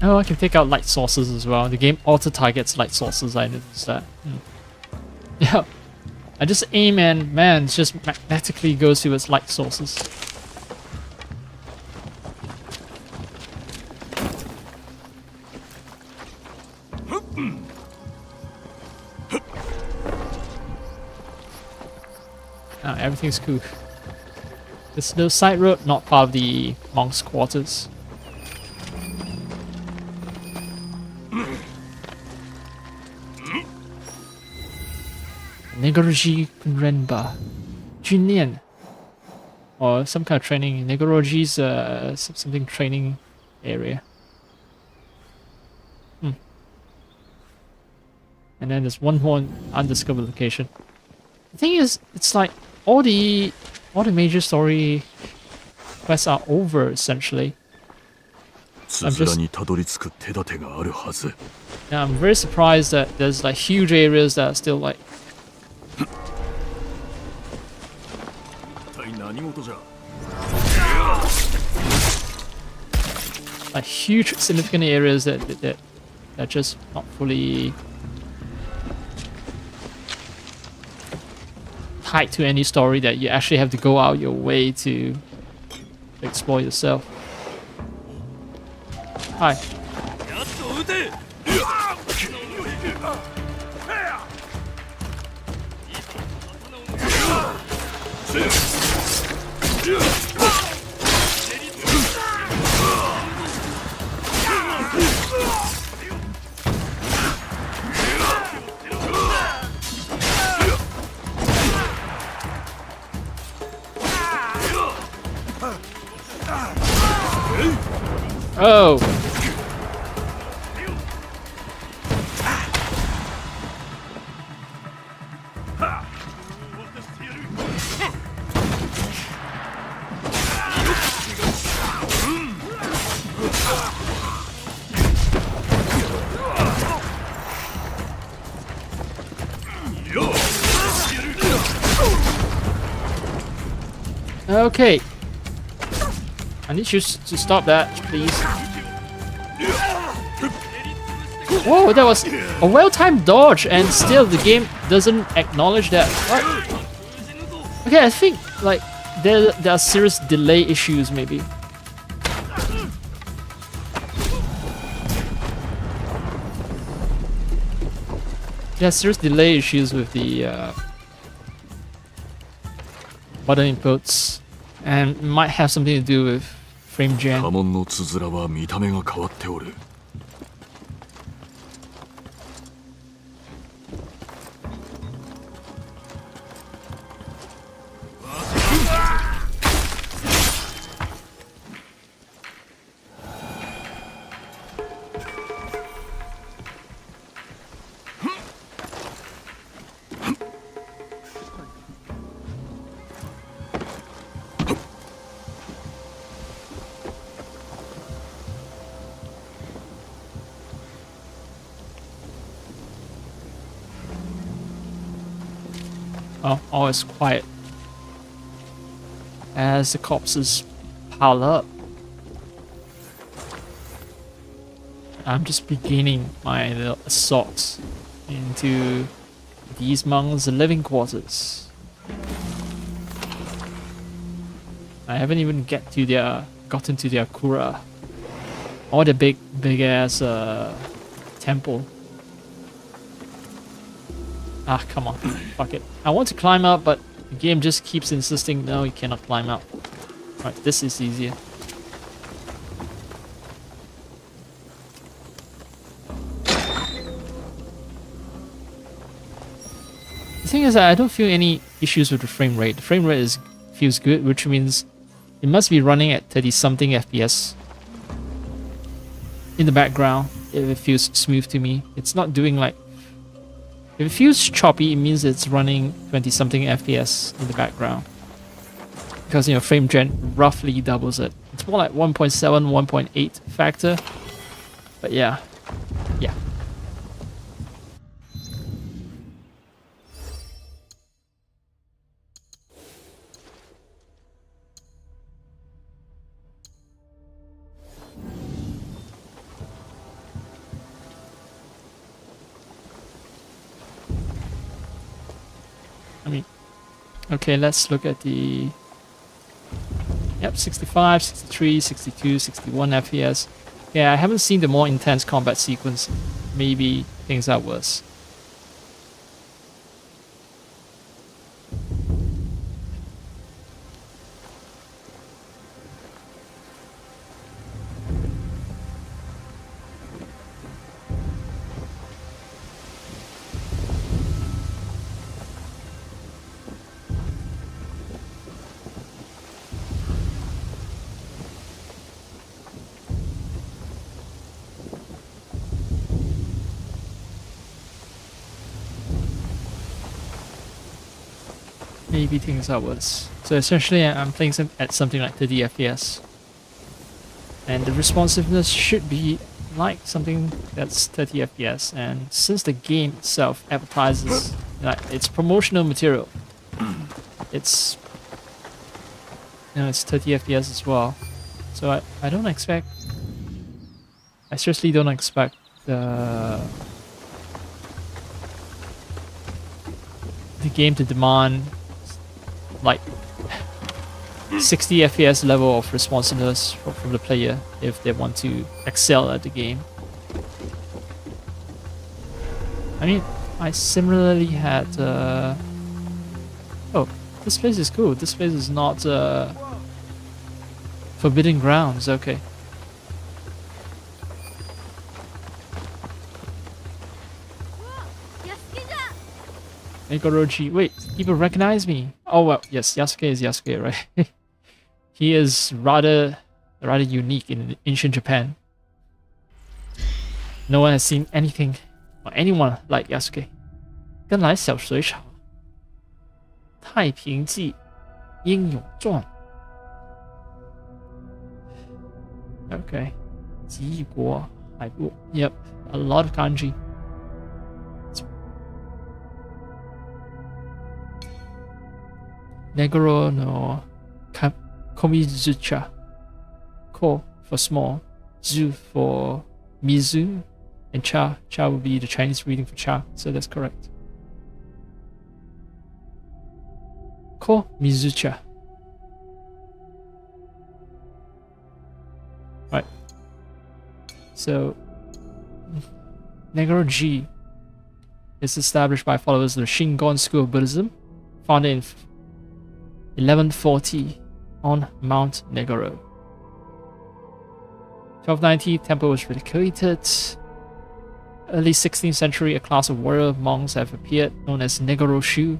Oh, I can take out light sources as well. The game auto targets light sources, I noticed that. Yeah. I just aim and man, it just magnetically goes towards light sources. Everything's cool. There's no side road, not part of the monk's quarters. Negoroji Kunrenba. Junlian. Or some kind of training. Negoroji's something training area. And then there's one more undiscovered location. The thing is, it's like all the major story quests are over essentially. I'm very surprised that there's like huge areas that are still like huge significant areas that are just not fully tied to any story, that you actually have to go out your way to explore yourself. Hi. Oh. Okay. I need you to stop that, please. Whoa, that was a well-timed dodge, and still the game doesn't acknowledge that. What? Okay, I think like there are serious delay issues, maybe. There are serious delay issues with the button inputs, and it might have something to do with frame gen. Oh, all is quiet as the corpses pile up. I'm just beginning my little assault into these monks' living quarters. I haven't even gotten to their kura or the big ass temple. Ah, come on, fuck it. I want to climb up, but the game just keeps insisting no, you cannot climb up. Alright, this is easier. The thing is that I don't feel any issues with the frame rate. The frame rate feels good, which means it must be running at 30 something FPS in the background if it feels smooth to me. It's not doing like... If it feels choppy, it means it's running 20 something FPS in the background. Because, you know, frame gen roughly doubles it. It's more like 1.7, 1.8 factor. But yeah. Yeah. I mean, okay, let's look at the... Yep, 65, 63, 62, 61 FPS. Yeah, I haven't seen the more intense combat sequence. Maybe things are worse. Maybe things are worse. So essentially I'm playing at something like 30 FPS. And the responsiveness should be like something that's 30 FPS. And since the game itself advertises like it's promotional material, it's, you know, it's 30 FPS as well. So I don't expect, I seriously don't expect the game to demand like 60 FPS level of responsiveness from the player if they want to excel at the game. I mean, I similarly had oh, this place is cool. This place is not Forbidden Grounds, okay. Megoroji. Wait, people recognize me. Oh well, yes, Yasuke is Yasuke, right? He is rather unique in ancient Japan. No one has seen anything or anyone like Yasuke. 跟来小水草，太平记，英勇传。Okay, 极异国海部. Yep, a lot of kanji. Negoro no Komizucha. Ko for small, Zu for Mizu, and Cha. Cha will be the Chinese reading for Cha, so that's correct. Ko Mizucha. Right. So, Negoro-ji is established by followers of the Shingon school of Buddhism, founded in 1140 on Mount Negoro. 1290, temple was relocated. Early 16th century, a class of warrior monks have appeared, known as Negoro-shu.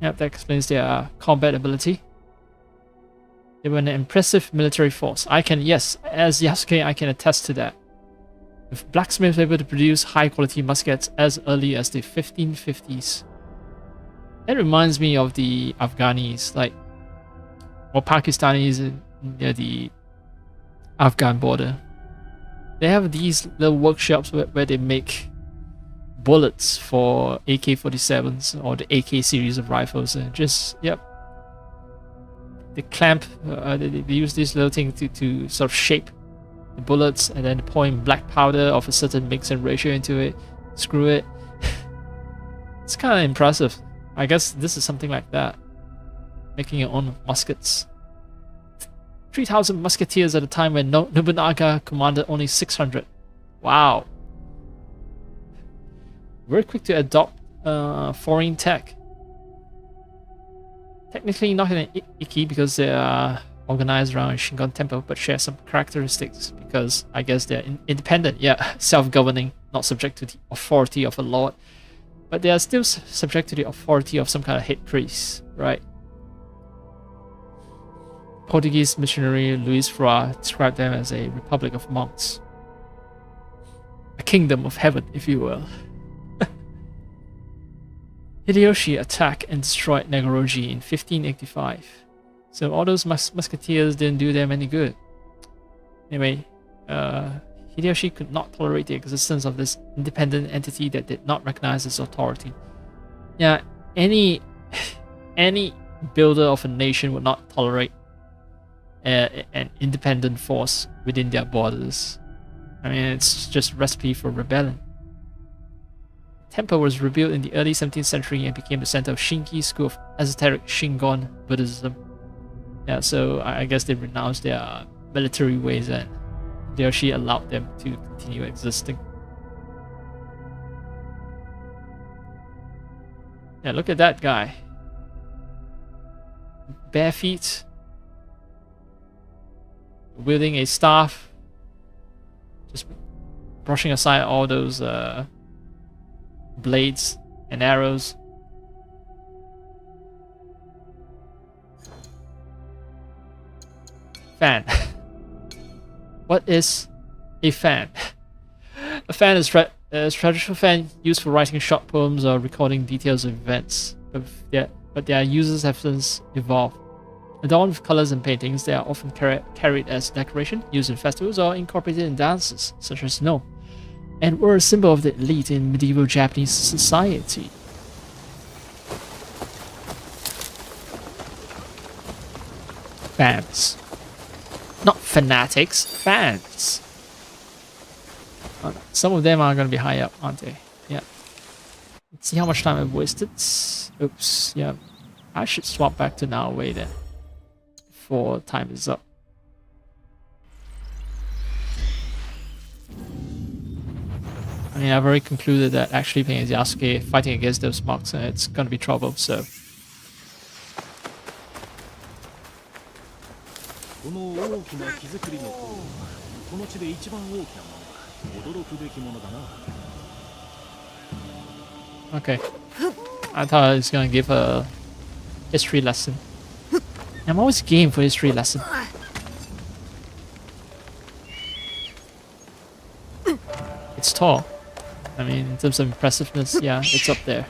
Yep, that explains their combat ability. They were an impressive military force. Yes, as Yasuke, I can attest to that. With blacksmiths able to produce high-quality muskets as early as the 1550s. That reminds me of the Afghanis, like, or Pakistanis near the Afghan border. They have these little workshops where they make bullets for AK-47s or the AK series of rifles, and just the clamp. They use this little thing to sort of shape the bullets, and then pouring black powder of a certain mix and ratio into it, screw it. It's kind of impressive. I guess this is something like that, making your own muskets. 3,000 musketeers at a time when Nobunaga commanded only 600. Wow. Very quick to adopt foreign tech. Technically not an Ikki because they are organized around a Shingon temple, but share some characteristics because I guess they're independent, self-governing, not subject to the authority of a lord. But they are still subject to the authority of some kind of head priest, right? Portuguese missionary Luis Ferreira described them as a republic of monks. A kingdom of heaven, if you will. Hideyoshi attacked and destroyed Nagoroji in 1585. So all those musketeers didn't do them any good. Anyway, Hideyoshi could not tolerate the existence of this independent entity that did not recognize his authority. Yeah, any builder of a nation would not tolerate an independent force within their borders. I mean, it's just a recipe for rebellion. Temple was rebuilt in the early 17th century and became the center of Shinki school of esoteric Shingon Buddhism. Yeah, so I guess they renounced their military ways and Hideyoshi allowed them to continue existing. Yeah, look at that guy. Bare feet. Wielding a staff. Just brushing aside all those blades and arrows. Fan. What is a fan? A fan is a traditional fan used for writing short poems or recording details of events. But their uses have since evolved. Adorned with colors and paintings, they are often carried as decoration, used in festivals, or incorporated in dances, such as no, and were a symbol of the elite in medieval Japanese society. Fans. Not fanatics, fans. Some of them are going to be high up, aren't they? Yeah. Let's see how much time I've wasted. Oops, yeah. I should swap back to Norway then. Before time is up. I mean, I've already concluded that actually playing as Yasuke, fighting against those monks, it's going to be trouble, so. この大きな木造りの塔はこの地で一番大きなものだ。驚くべきものだな。 Okay. I thought I was going to give a history lesson. I'm always game for history lesson. It's tall. I mean, in terms of impressiveness, yeah, it's up there.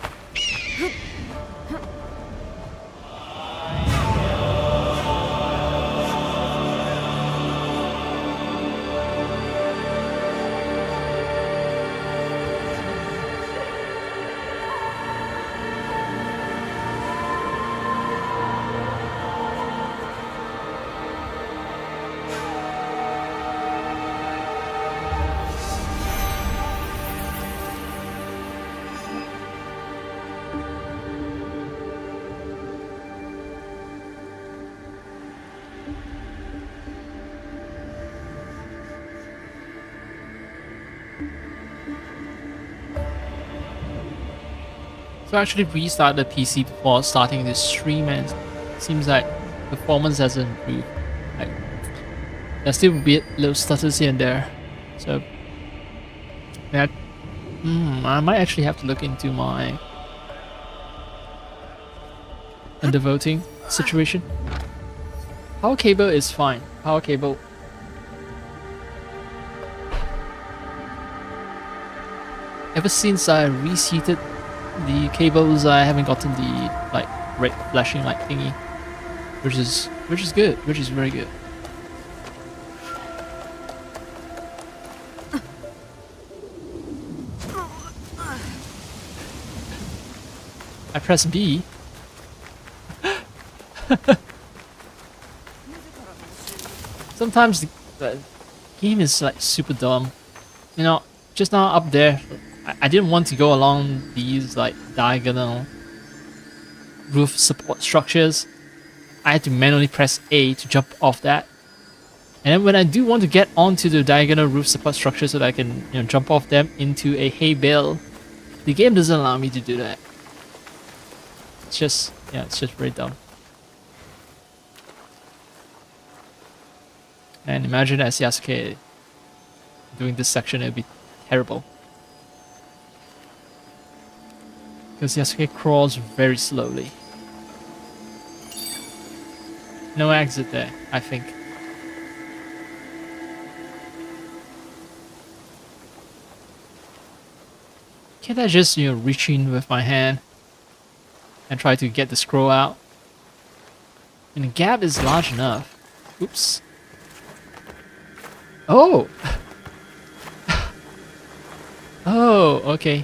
So I actually restarted the PC before starting this stream, and it seems like performance hasn't improved. Like, there's still weird little stutters here and there. So yeah, I might actually have to look into my undervoting situation. Power cable is fine. Power cable. Ever since I reseated the cables, I haven't gotten the like red flashing light thingy, which is good, which is very good. I press B. Sometimes the game is like super dumb. You know, just now up there, I didn't want to go along these like diagonal roof support structures. I had to manually press A to jump off that. And then when I do want to get onto the diagonal roof support structure so that I can, you know, jump off them into a hay bale, the game doesn't allow me to do that. It's just, yeah, it's just very dumb. And imagine as Yasuke doing this section, it would be terrible. Because Yasuke crawls very slowly. No exit there, I think. Can't I just, you know, reach in with my hand and try to get the scroll out? And the gap is large enough. Oops. Oh! Oh, okay.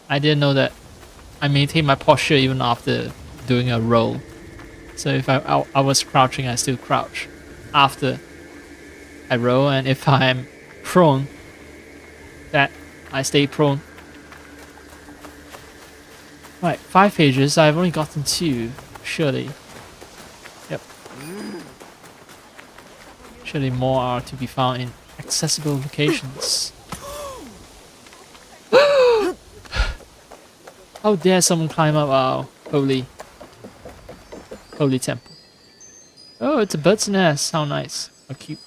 I didn't know that I maintain my posture even after doing a roll. So if I was crouching, I still crouch after I roll, and if I'm prone, that I stay prone. Right, 5 pages. I've only gotten 2, surely. Yep. Surely more are to be found in accessible locations. How dare someone climb up our holy temple? Oh, it's a bird's nest. How nice. How cute.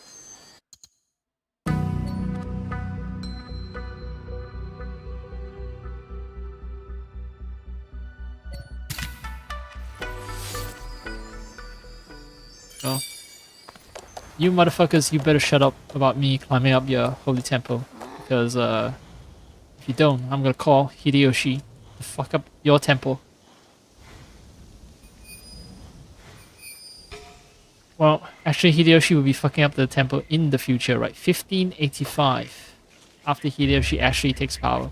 Oh. You motherfuckers, you better shut up about me climbing up your holy temple. Because, if you don't, I'm gonna call Hideyoshi to fuck up your temple. Well, actually Hideyoshi will be fucking up the temple in the future, right? 1585. After Hideyoshi actually takes power.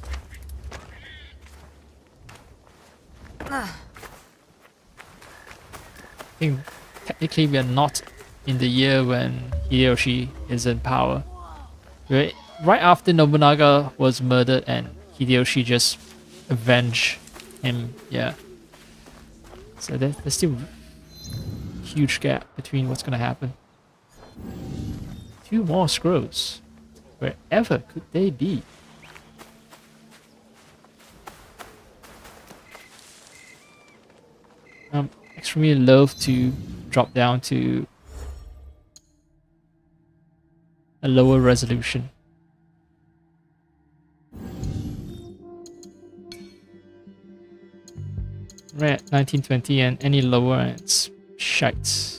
I think technically we are not in the year when Hideyoshi is in power. Right after Nobunaga was murdered and Hideyoshi just avenged him, yeah. So there's still a huge gap between what's gonna happen. 2 more scrolls. Wherever could they be? Extremely loath to drop down to a lower resolution. We're at 1920 and any lower and it's shite.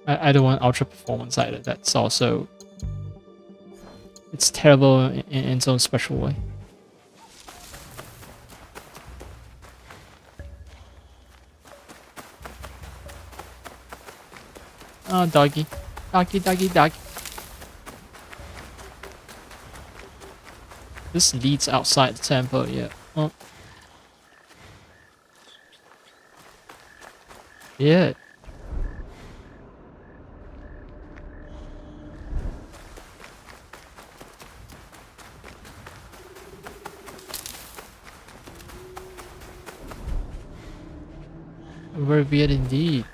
I don't want ultra performance either. That's also... it's terrible in its own special way. Oh, doggy. Doggy, doggy, doggy. This leads outside the temple, yeah. Oh. Yeah. Very weird indeed.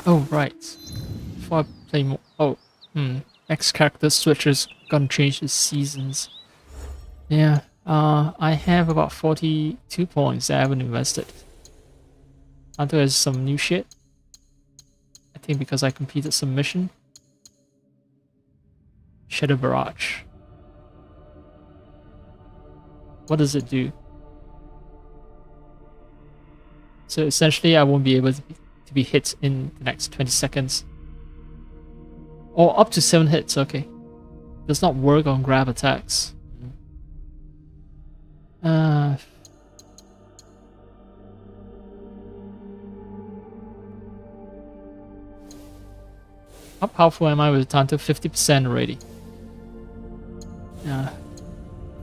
Oh, right. Before I play more... oh, X character switches gonna change the seasons. Yeah, I have about 42 points that I haven't invested. Until there's some new shit. I think because I completed some mission. Shadow Barrage. What does it do? So essentially I won't be able to be hit in the next 20 seconds. Or up to 7 hits, okay. does not work on grab attacks. How powerful am I with Tanto? 50% already.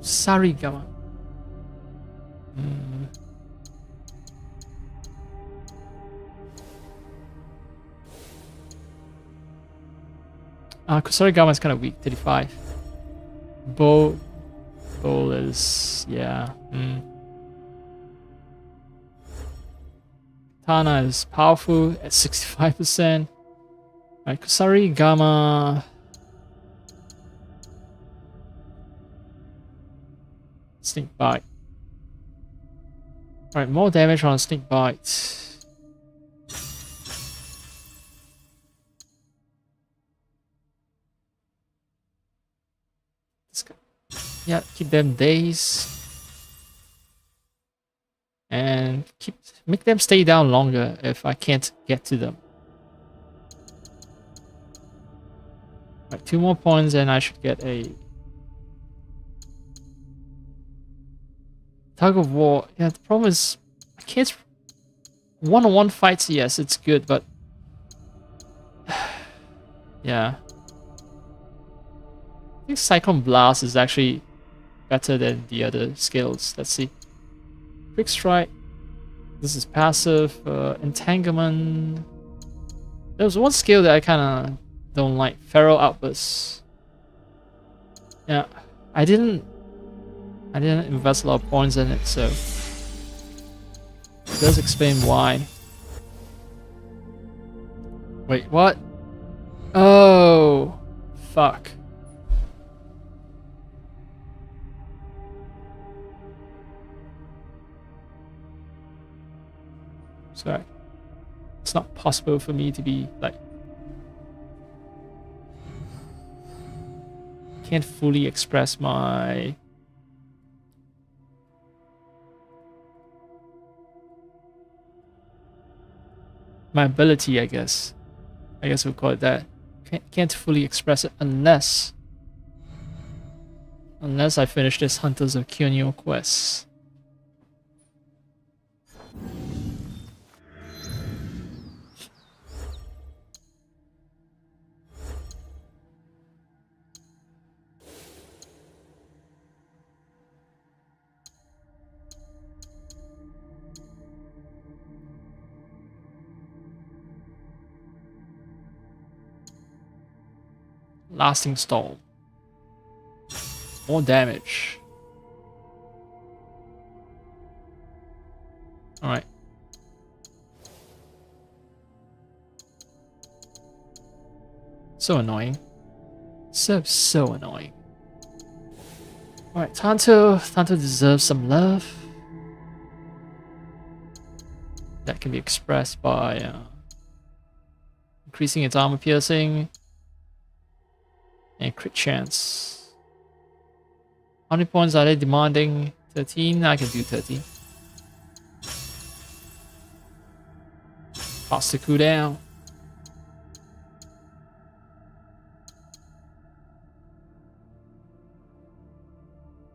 Sarigama. Kusarigama is kind of weak, 35. Bow is, yeah. Tana is powerful at 65%. Alright, Kusarigama. Snake bite. Alright, more damage on snake bite. Yeah, keep them dazed. And make them stay down longer if I can't get to them. Right, 2 more points and I should get a tug of war. Yeah, the problem is I can't. One-on-one fights, yes, it's good, but yeah. I think Cyclone Blast is actually better than the other skills. Let's see. Quick Strike. This is passive. Entanglement. There's one skill that I kind of don't like. Feral Outburst. Yeah, I didn't invest a lot of points in it, so it does explain why. Wait, what? Oh, fuck. Sorry. It's not possible for me to be like... Can't fully express my... my ability, I guess. I guess we'll call it that. Can't fully express it unless I finish this Hunters of Kyonyo quest. Lasting Storm. More damage. Alright. So annoying. So annoying. Alright, Tanto deserves some love. That can be expressed by increasing its armor piercing. And crit chance. How many points are they demanding? 13? I can do 13. Faster cooldown.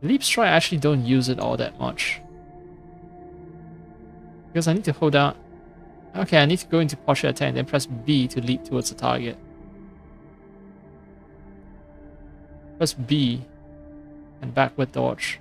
Leap Strike, I actually don't use it all that much. Because I need to hold down. Okay, I need to go into posture attack and then press B to leap towards the target. Press B and backward dodge.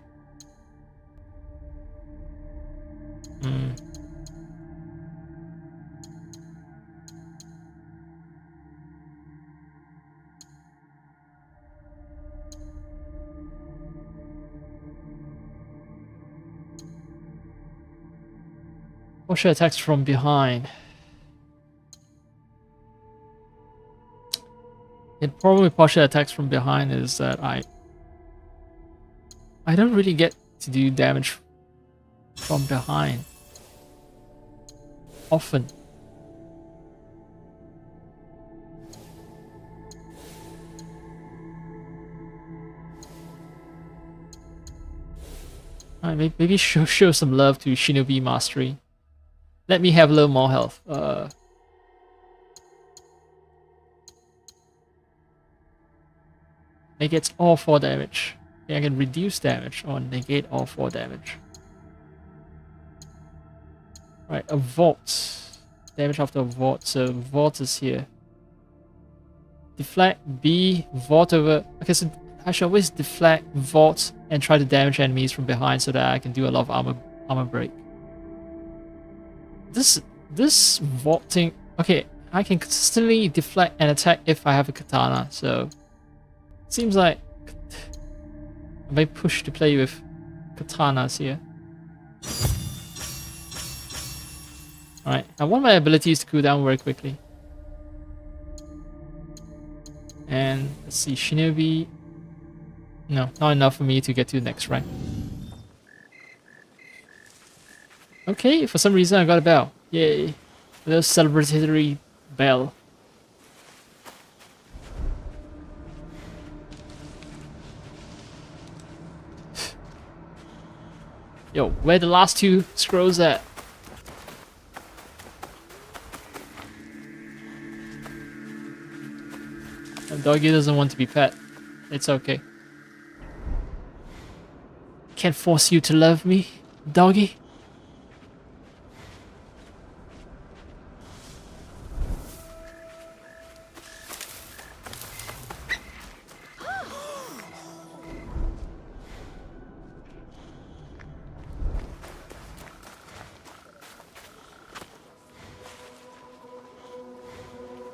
Posture attacks from behind. The problem with posture attacks from behind is that I don't really get to do damage from behind often. Alright, maybe show some love to Shinobi Mastery. Let me have a little more health. negates all 4 damage. Okay, I can reduce damage or negate all 4 damage. Right, a vault. Damage after a vault. So vault is here. Deflect B, vault over. Okay, so I should always deflect, vault, and try to damage enemies from behind so that I can do a lot of armor break. This vaulting. Okay, I can consistently deflect and attack if I have a katana. So seems like I'm very pushed to play with katanas here. Alright, I want my abilities to cool down very quickly. And let's see, Shinobi. No, not enough for me to get to the next rank. Okay, for some reason I got a bell. Yay. A little celebratory bell. Yo, where the last 2 scrolls at? The doggy doesn't want to be pet. It's okay. Can't force you to love me, doggy.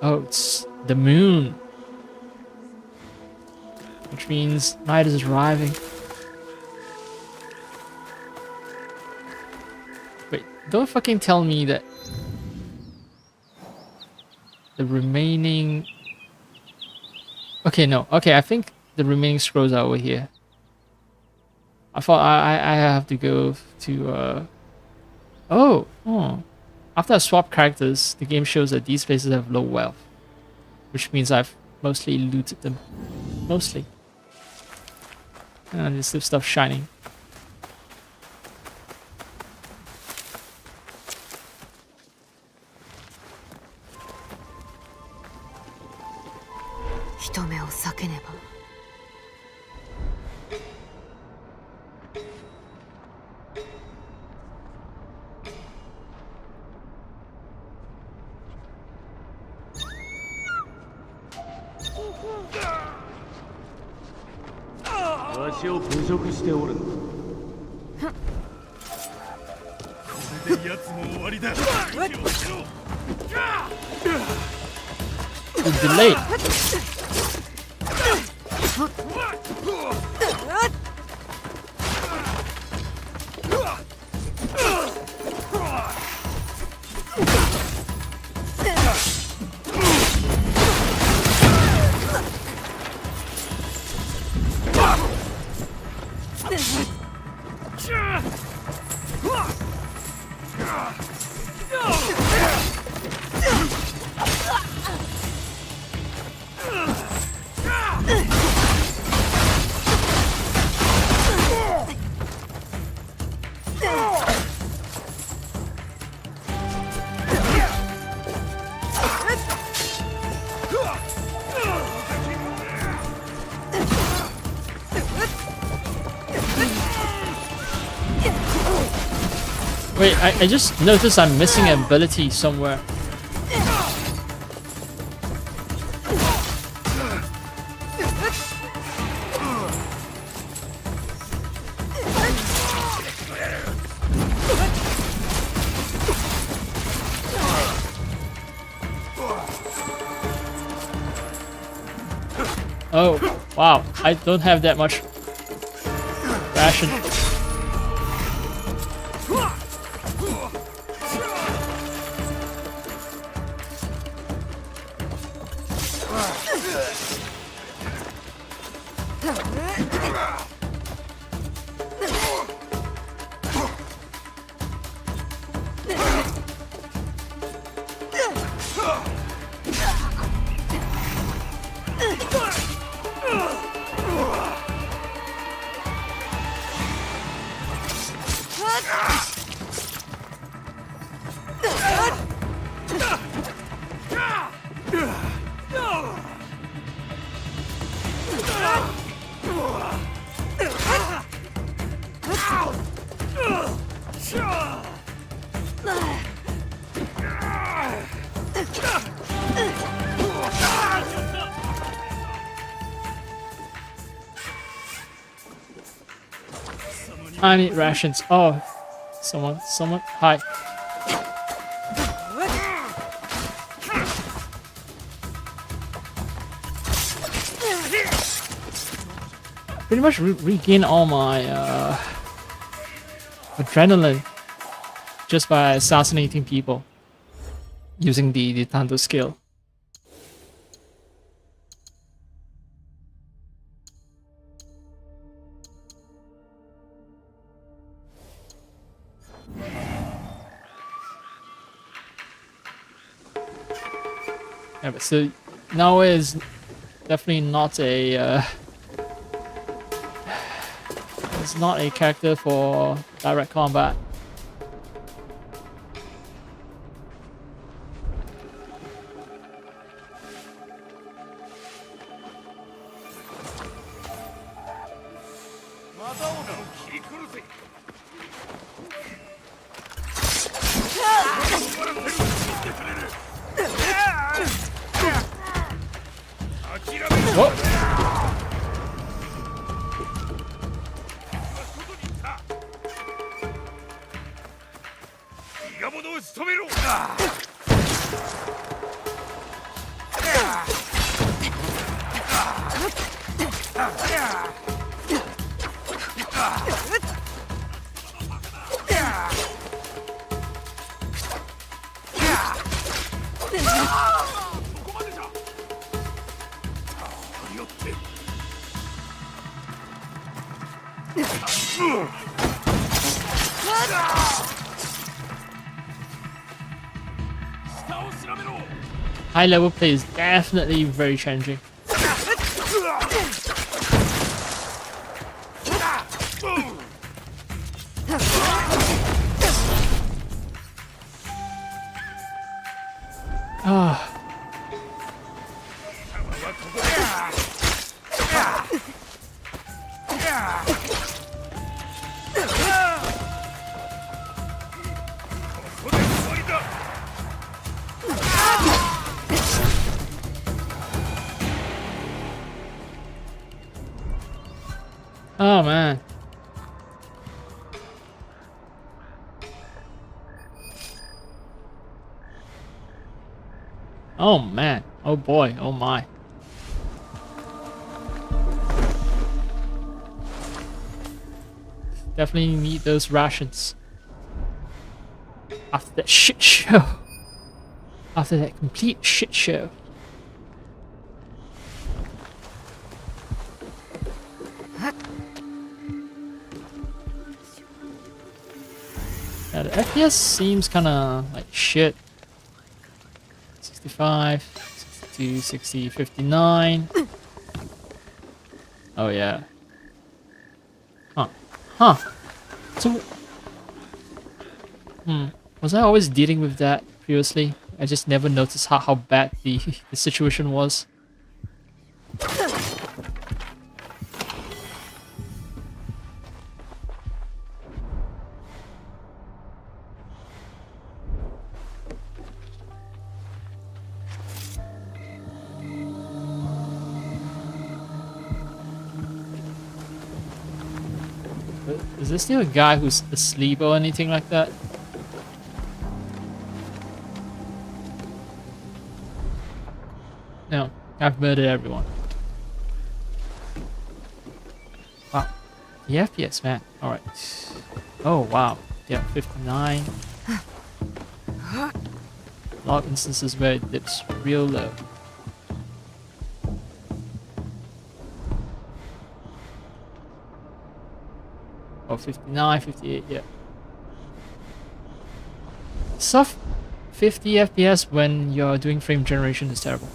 Oh, it's the moon. Which means night is arriving. Wait, don't fucking tell me that the remaining... Okay, no. Okay, I think the remaining scrolls are over here. I thought I have to go to... Oh! After I swap characters, the game shows that these places have low wealth. Which means I've mostly looted them. Mostly. And there's still stuff shining. It's delayed. Wait, I just noticed I'm missing an ability somewhere. Oh, wow. I don't have that much ration. I need rations. Oh, someone. Hi. Pretty much regain all my adrenaline just by assassinating people using the Tando skill. Yeah, but so now is definitely not a it's not a character for direct combat. Whoa. High level play is definitely very challenging. Ah. Oh man. Oh man. Oh boy. Oh my. Definitely need those rations. After that shit show. After that complete shit show. Yeah, the FPS seems kinda like shit. 65, 62, 60, 59. Oh yeah. Huh. So... Was I always dealing with that previously? I just never noticed how bad the situation was. Is there still a guy who's asleep or anything like that? No, I've murdered everyone. Wow. The FPS, man. Alright. Oh, wow. Yeah, 59. A lot of instances where it dips real low. Oh, 59, 58, yeah. Soft 50 FPS when you're doing frame generation is terrible.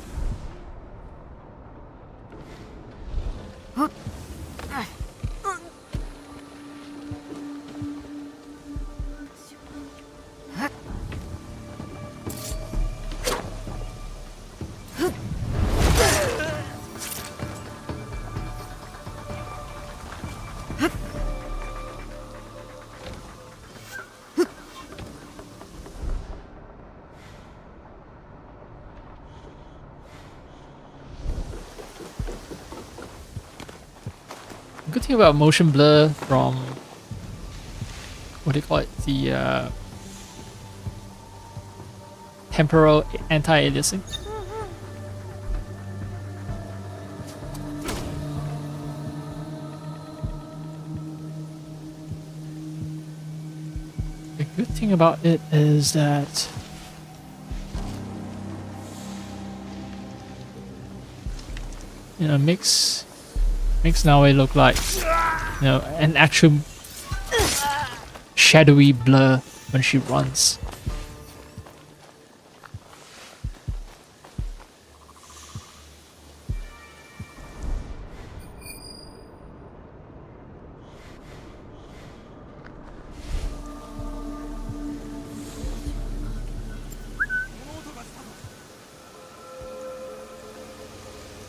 Good thing about motion blur from what do you call it? The temporal anti-aliasing. The good thing about it is that makes Naoe look like an actual shadowy blur when she runs.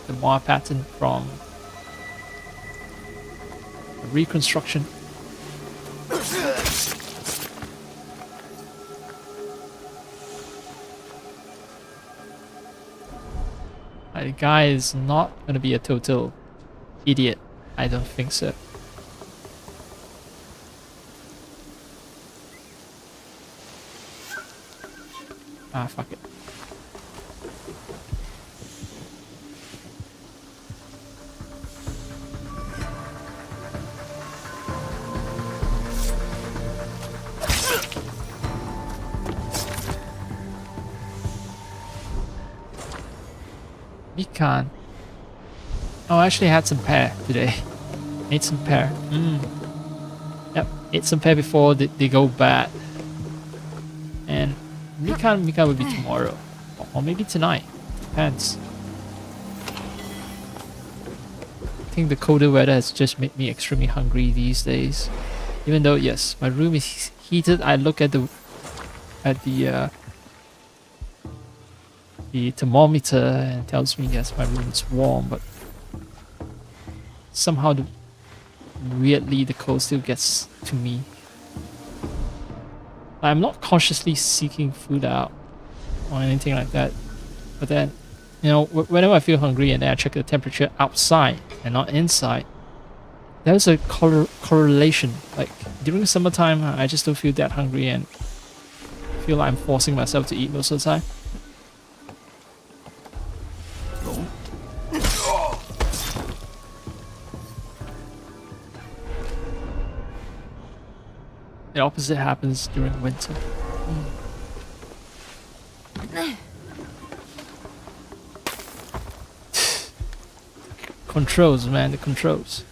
The Moa pattern from the reconstruction. The guy is not gonna be a total idiot. I don't think so. Ah, fuck it. Mikan. Oh, I actually had some pear today. Ate some pear. Yep, ate some pear before they go bad. And Mikan will be tomorrow. Or maybe tonight. Depends. I think the colder weather has just made me extremely hungry these days. Even though, yes, my room is heated, I look at the thermometer and it tells me yes, my room is warm, but somehow weirdly the cold still gets to me. I'm not consciously seeking food out or anything like that, but then whenever I feel hungry and then I check the temperature outside and not inside, there's a correlation. Like during summertime I just don't feel that hungry and feel like I'm forcing myself to eat most of the time. The opposite happens during winter. Controls, man, the controls.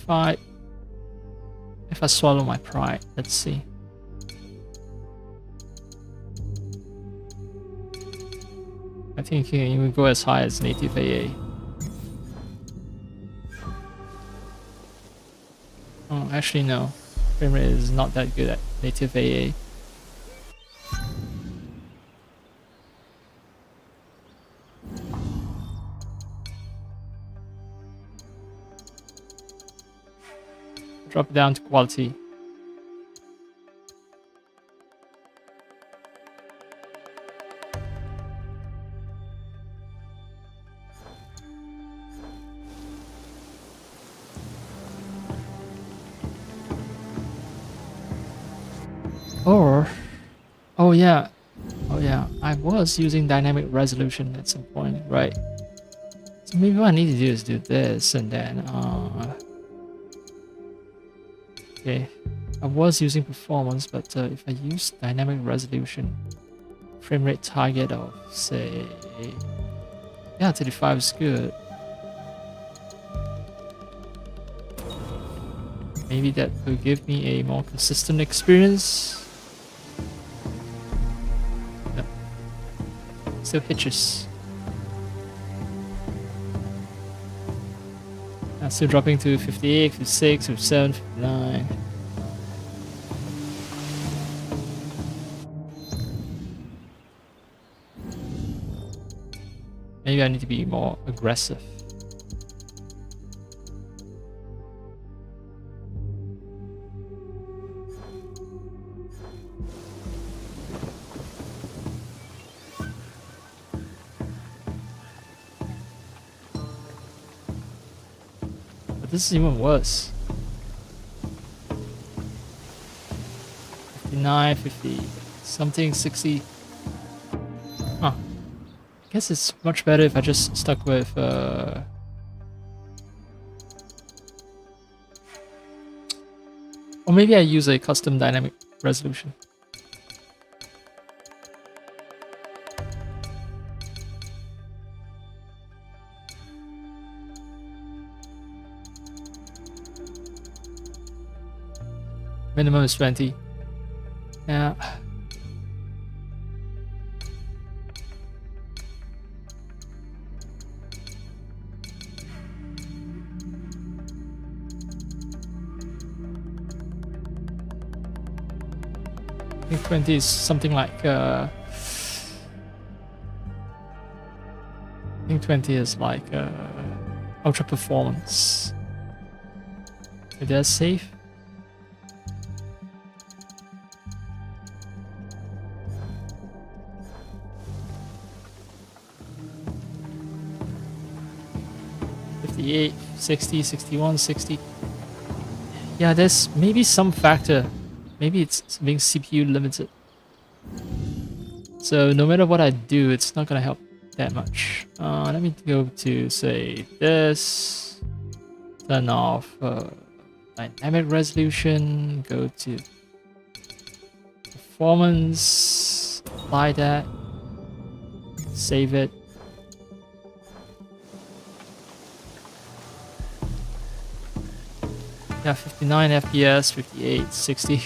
Right, if I swallow my pride, let's see. I think you can even go as high as native AA. Oh, actually no. Frame rate is not that good at native AA. Drop it down to quality. Or, oh yeah, I was using dynamic resolution at some point, right? So maybe what I need to do is do this and then, okay, I was using performance, but if I use dynamic resolution, frame rate target of say, yeah, 35 is good. Maybe that will give me a more consistent experience. No. Still hitches. Still dropping to 58, 56, 57, 59. Maybe I need to be more aggressive. this is even worse. 59, 50, something, 60. Huh. Guess it's much better if I just stuck with or maybe I use a custom dynamic resolution. Minimum is 20. Yeah. I think 20 is something like I think 20 is like ultra performance. Is that safe? $58, $60, $61, $60. Yeah, there's maybe some factor. Maybe it's being CPU limited. So no matter what I do, it's not gonna help that much. Let me go to say this. Turn off dynamic resolution. Go to performance. Apply that. Save it. Yeah, 59 FPS, 58, 60.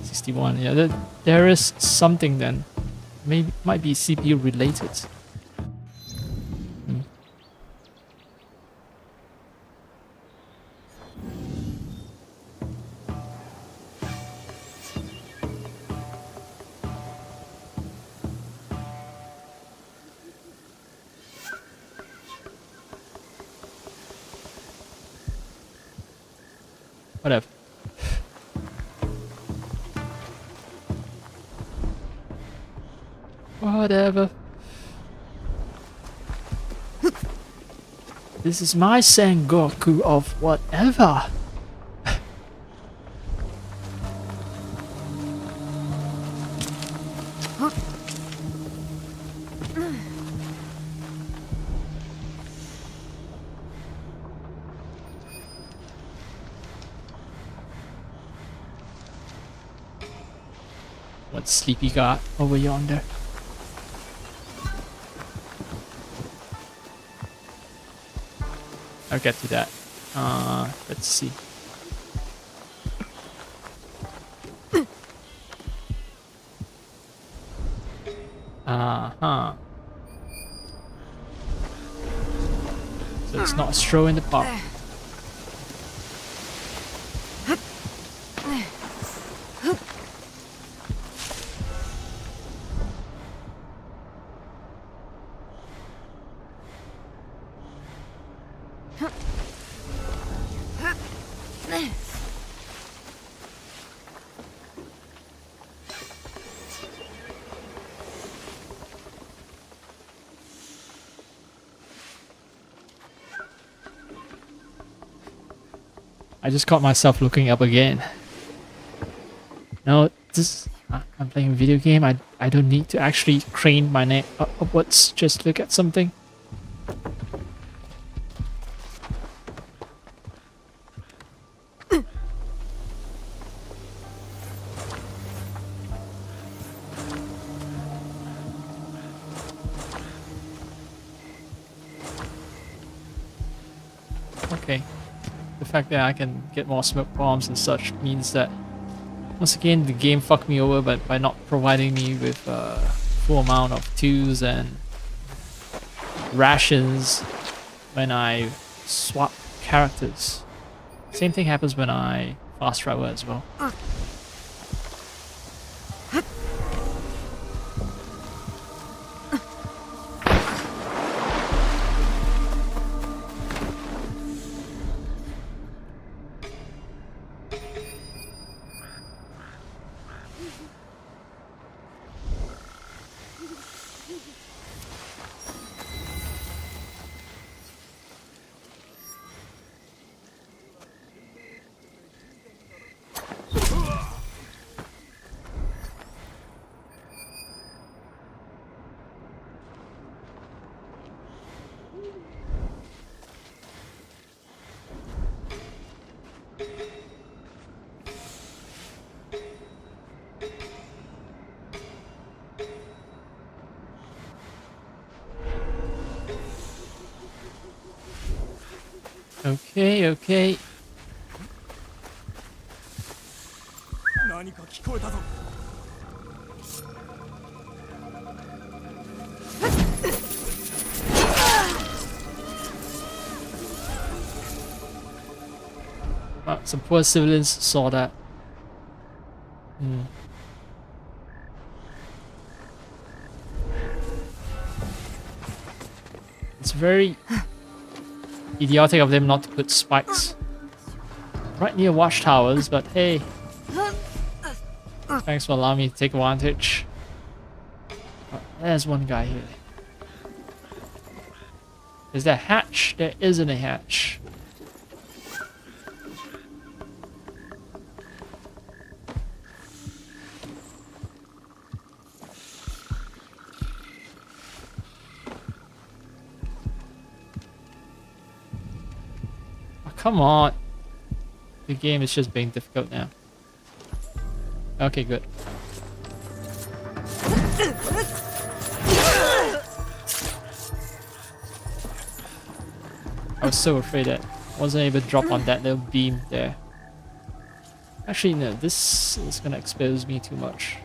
61. Yeah, there is something then. Maybe might be CPU related. Whatever. Whatever. This is my Sengoku of whatever. What sleepy got over yonder? I'll get to that. Let's see. Uh-huh. So it's not a stroll in the park. I just caught myself looking up again. No, I'm playing a video game. I don't need to actually crane my neck upwards. Just look at something. Okay. The fact that I can get more smoke bombs and such means that once again the game fucked me over by not providing me with full amount of tools and rations when I swap characters. Same thing happens when I fast travel as well. Okay, okay. 何か聞こえたぞ。 Some poor civilians saw that. Hmm. It's very idiotic of them not to put spikes right near watchtowers, but hey, thanks for allowing me to take advantage. Oh, there's one guy here. Is there a hatch? There isn't a hatch. Oh, come on. The game is just being difficult now. Okay, good. I was so afraid that I wasn't able to drop on that little beam there. Actually, no, this is gonna expose me too much.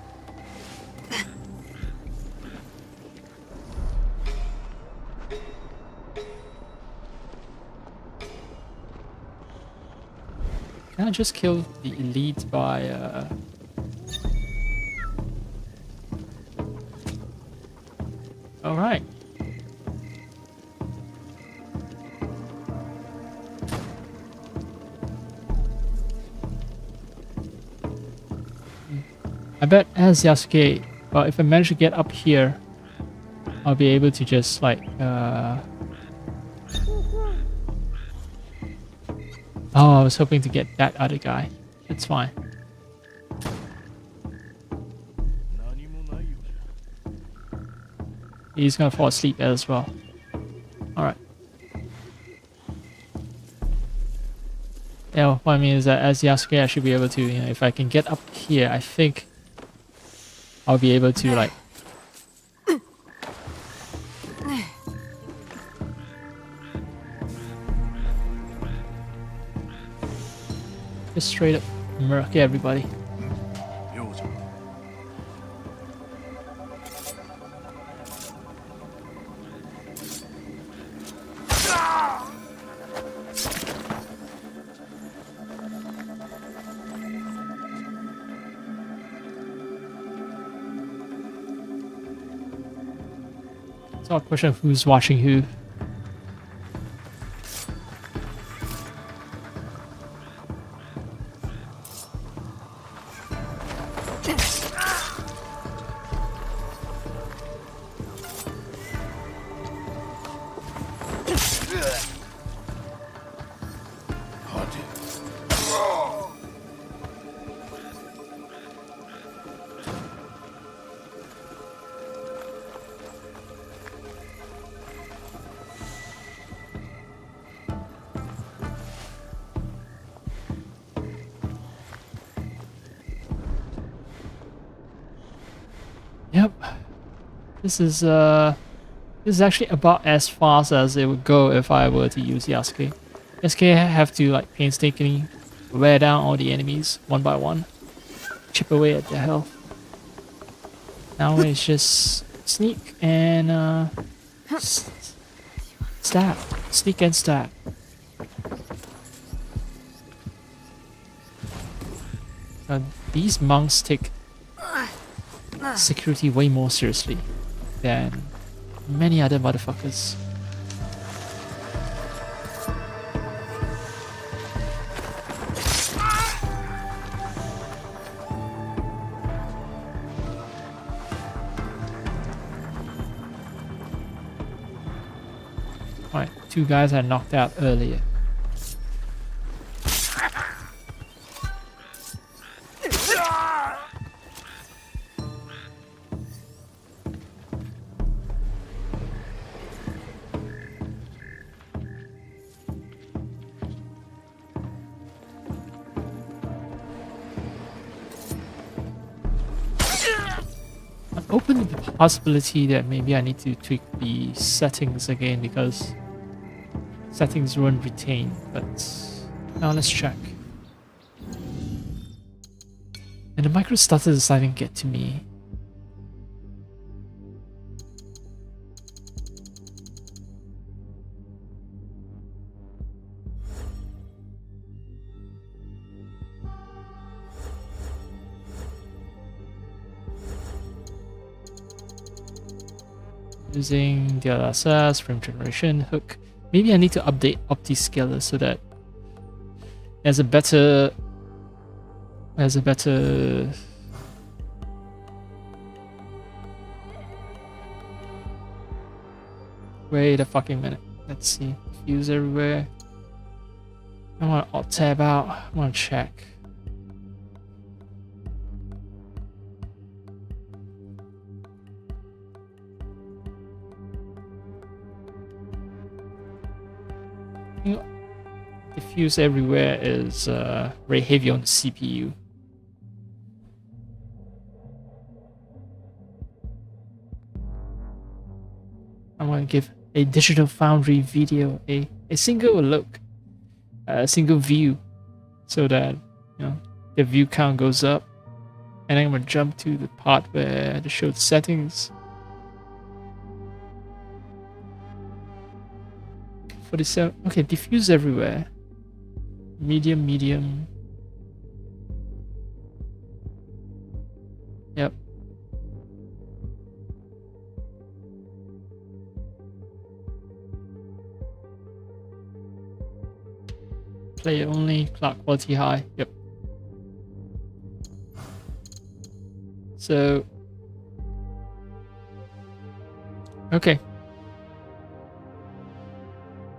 Can I just kill the elite by Alright. I bet as Yasuke, well, if I manage to get up here, I'll be able to just like Oh, I was hoping to get that other guy. It's fine. 何もないようじゃ。 He's gonna fall asleep as well. Alright. Yeah, what I mean is that as Yasuke, I should be able to, you know, if I can get up here, I think I'll be able to, like... just straight up murk everybody. ようじゃ。 It's all a question of who's watching who. Yep. This is actually about as fast as it would go if I were to use Yasuke. Yasuke have to like painstakingly wear down all the enemies one by one, chip away at their health. Now it's just sneak and stab, sneak and stab. These monks take security way more seriously than many other motherfuckers. Alright, two guys I knocked out earlier. Open the possibility that maybe I need to tweak the settings again because settings weren't retained, but now let's check. And the micro starter deciding to get to me. Using DLSS, frame generation, hook. Maybe I need to update OptiScaler so that there's a better wait a fucking minute. Let's see. Views everywhere. I want to alt tab out. I want to check. Diffuse everywhere is very heavy on the CPU. I want to give a Digital Foundry video a single look, a single view, so that the view count goes up. And I'm gonna jump to the part where they show the settings. 47. Okay, diffuse everywhere. Medium. Yep. Play only, clock quality high. Yep. So, okay.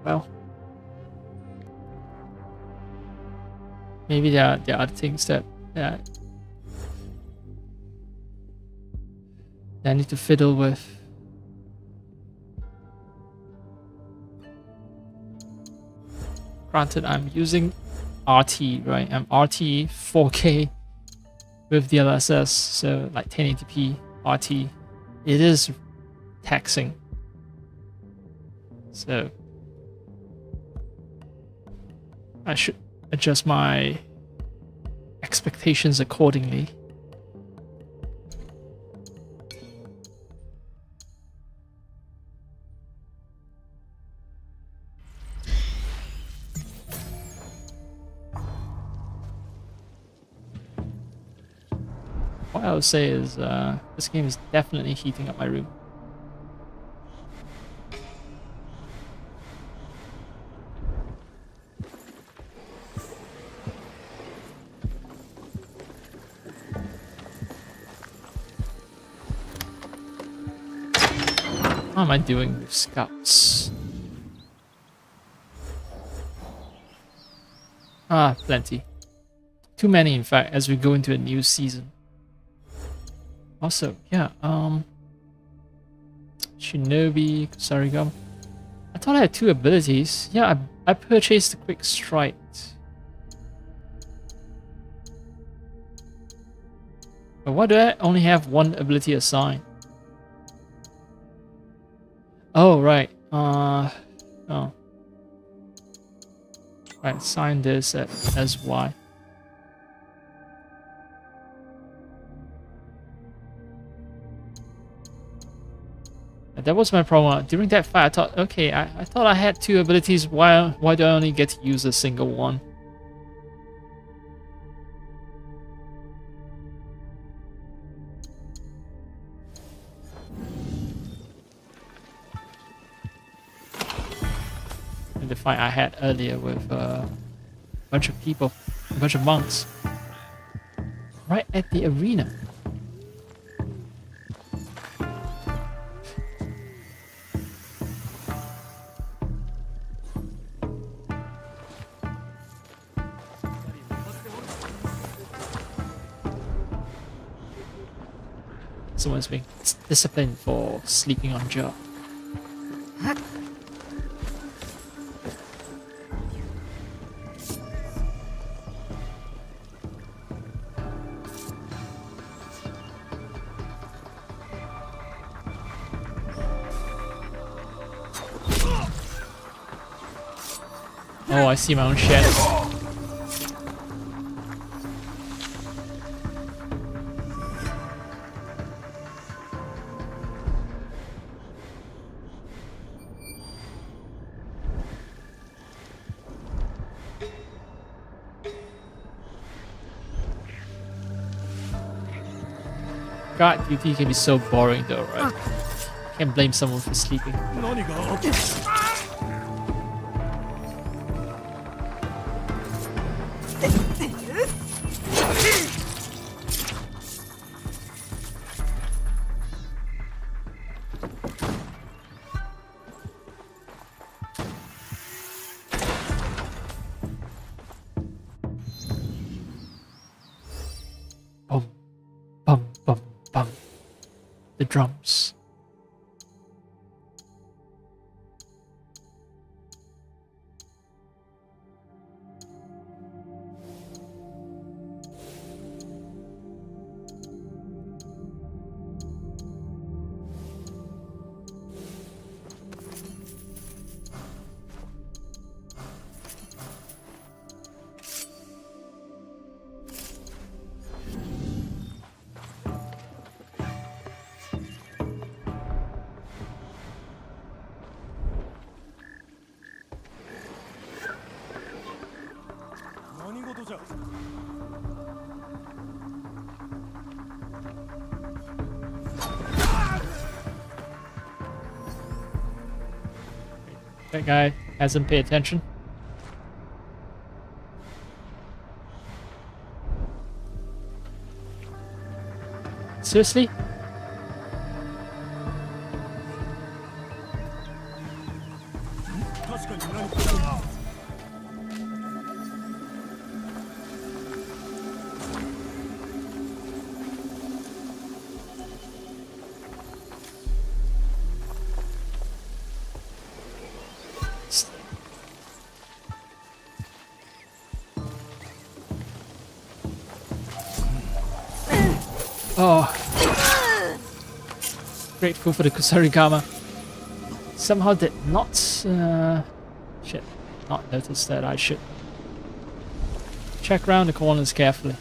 Well, maybe there are other things that I need to fiddle with. Granted, I'm using RT, right? I'm RT 4K with DLSS, so like 1080p RT. It is taxing. So I should adjust my expectations accordingly. What I would say is this game is definitely heating up my room. How am I doing with scouts? Ah, plenty. Too many, in fact, as we go into a new season. Also, yeah, Shinobi, Kusarigama. I thought I had 2 abilities. Yeah, I purchased the Quick Strike. But why do I only have 1 ability assigned? Oh, right. Oh. Right, assign this as Y. That was my problem. During that fight, I thought, okay, I thought I had 2 abilities. Why do I only get to use a single one? In the fight I had earlier with a bunch of people, a bunch of monks, right at the arena. Someone's being disciplined for sleeping on job. Oh, I see my own shadow. Guard duty can be so boring though, right? Can't blame someone for sleeping. 何が起き Bum, bum, bum, bum. The drums. That guy hasn't paid attention. Seriously? Oh, grateful for the Kusarigama. Somehow did not, not notice that I should check around the corners carefully.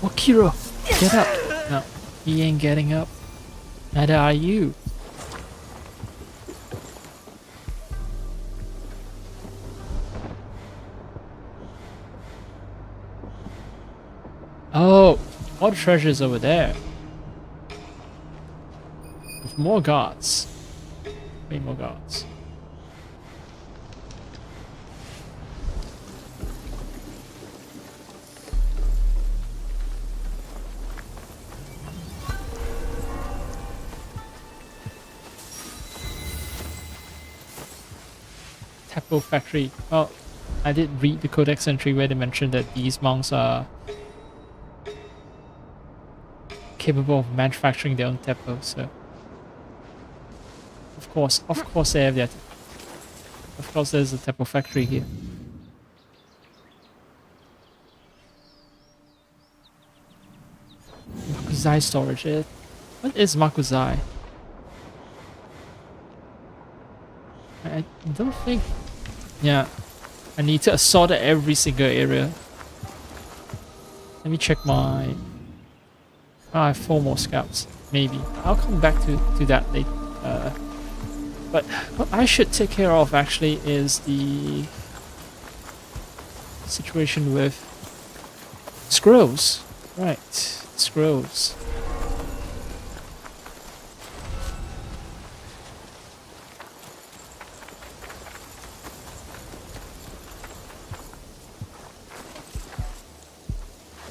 Wakiro, get up! No, he ain't getting up. Neither are you. Oh, all the treasures over there. With more guards. Way more guards. Tapple factory. Well, I did read the codex entry where they mentioned that these monks are capable of manufacturing their own tapple, so of course they have that. Of course there's a tapple factory here. Makuzai storage. What is Makuzai? I don't think... Yeah, I need to assort every single area. Let me check my... Oh, I have 4 more scouts. Maybe. I'll come back to that later. But what I should take care of actually is the situation with scrolls. Right, scrolls.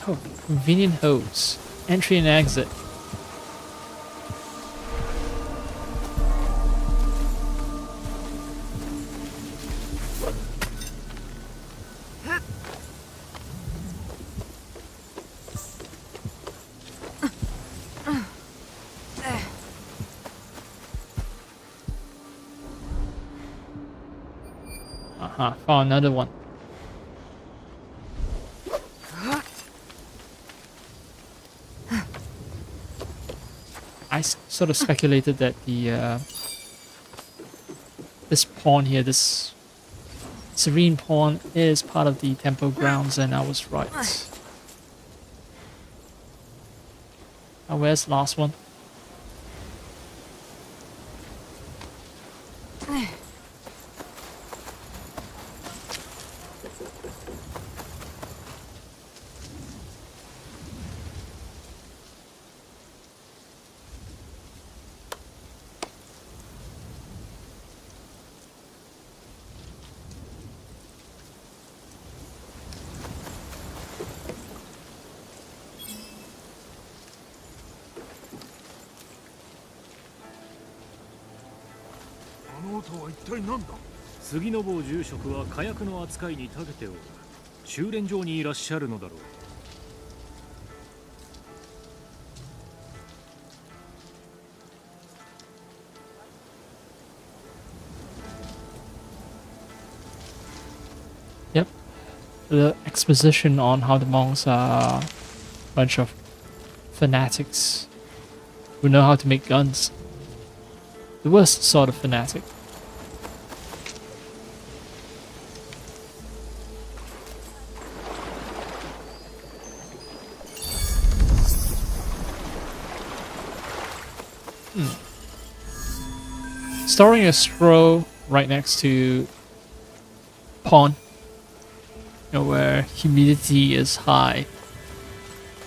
Oh, convenient holes. Entry and exit. Found another one. Sort of speculated that the this pond here, this serene pond, is part of the temple grounds, and I was right. Where's the last one?杉の坊住職は火薬の扱いに長けておる。修練場にいらっしゃるのだろう。Yep. The exposition on how the monks are a bunch of fanatics who know how to make guns. The worst sort of fanatic. Storing a scroll right next to pond, where humidity is high.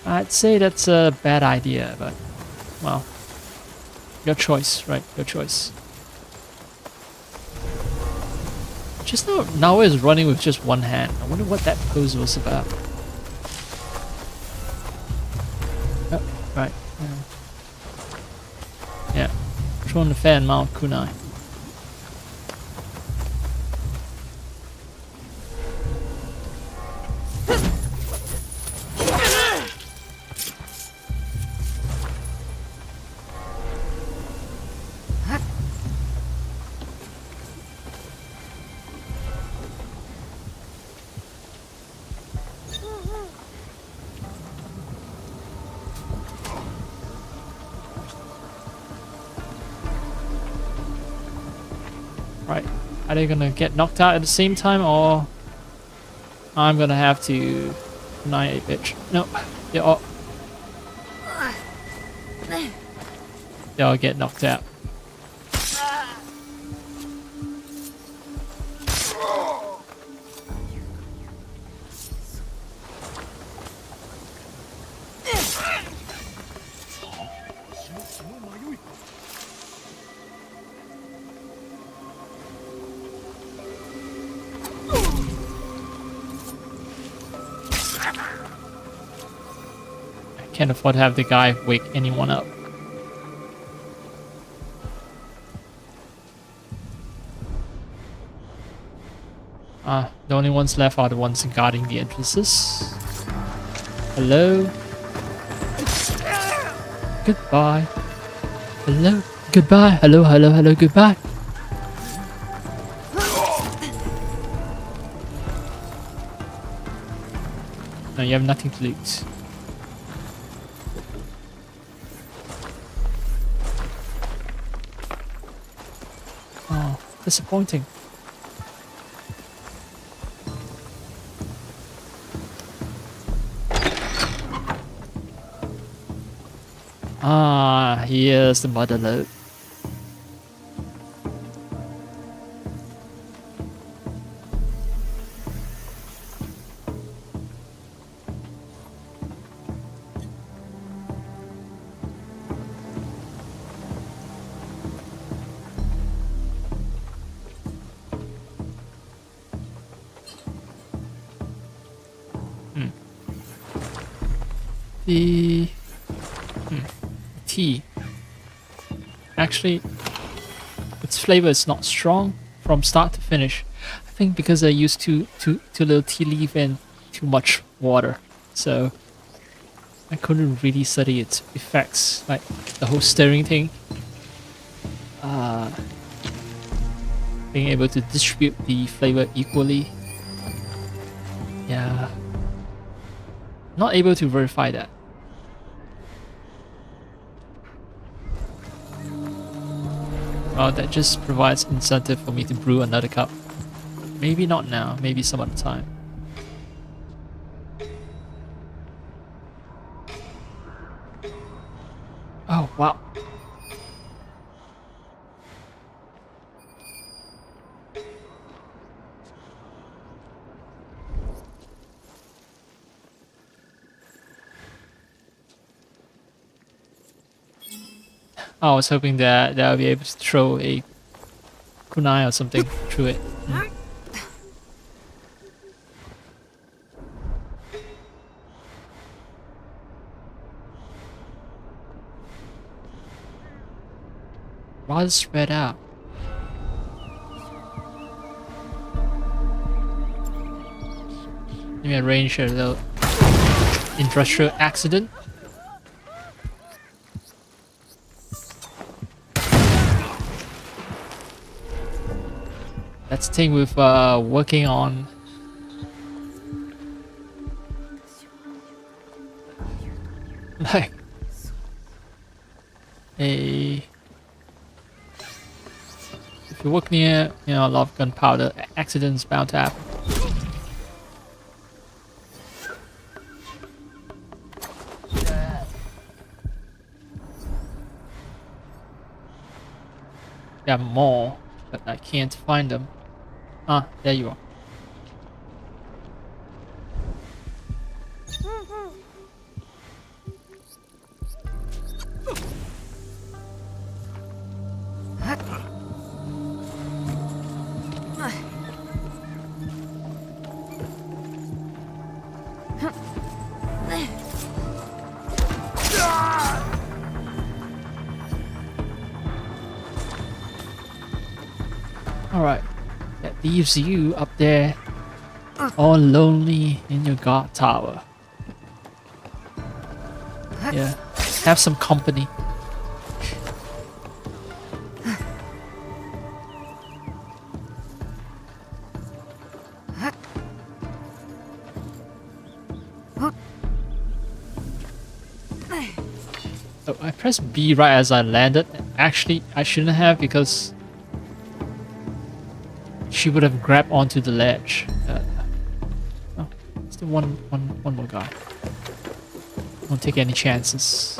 I'd say that's a bad idea, but well, your choice, right? Your choice. Just now is running with just one hand. I wonder what that pose was about. Oh, right. Yeah. Throwing the fan mount kunai. Right, are they gonna get knocked out at the same time, or I'm gonna have to annihilate bitch? No, they'll get knocked out. Can't afford to have the guy wake anyone up. The only ones left are the ones guarding the entrances. Hello? Goodbye. Hello? Goodbye. Hello, hello, hello, goodbye. No, you have nothing to lose. Oh, disappointing. Ah, here's the mother lode. The tea. Actually, its flavor is not strong from start to finish. I think because I used too little tea leaf and too much water. So I couldn't really study its effects, like the whole stirring thing. Being able to distribute the flavor equally. Yeah. Not able to verify that. Well, that just provides incentive for me to brew another cup. Maybe not now, maybe some other time. Oh, wow. I was hoping that I'll be able to throw a kunai or something through it. Rather spread out. Let me arrange a little industrial accident. That's the thing with working on like if you work near, you know, a lot of gunpowder, accidents bound to happen. There are more, but I can't find them. Ah, there you are. Alright, that leaves you up there all lonely in your guard tower. Yeah, have some company. Oh, I pressed B right as I landed. Actually, I shouldn't have because she would have grabbed onto the ledge. Oh, still one more guy. Won't take any chances.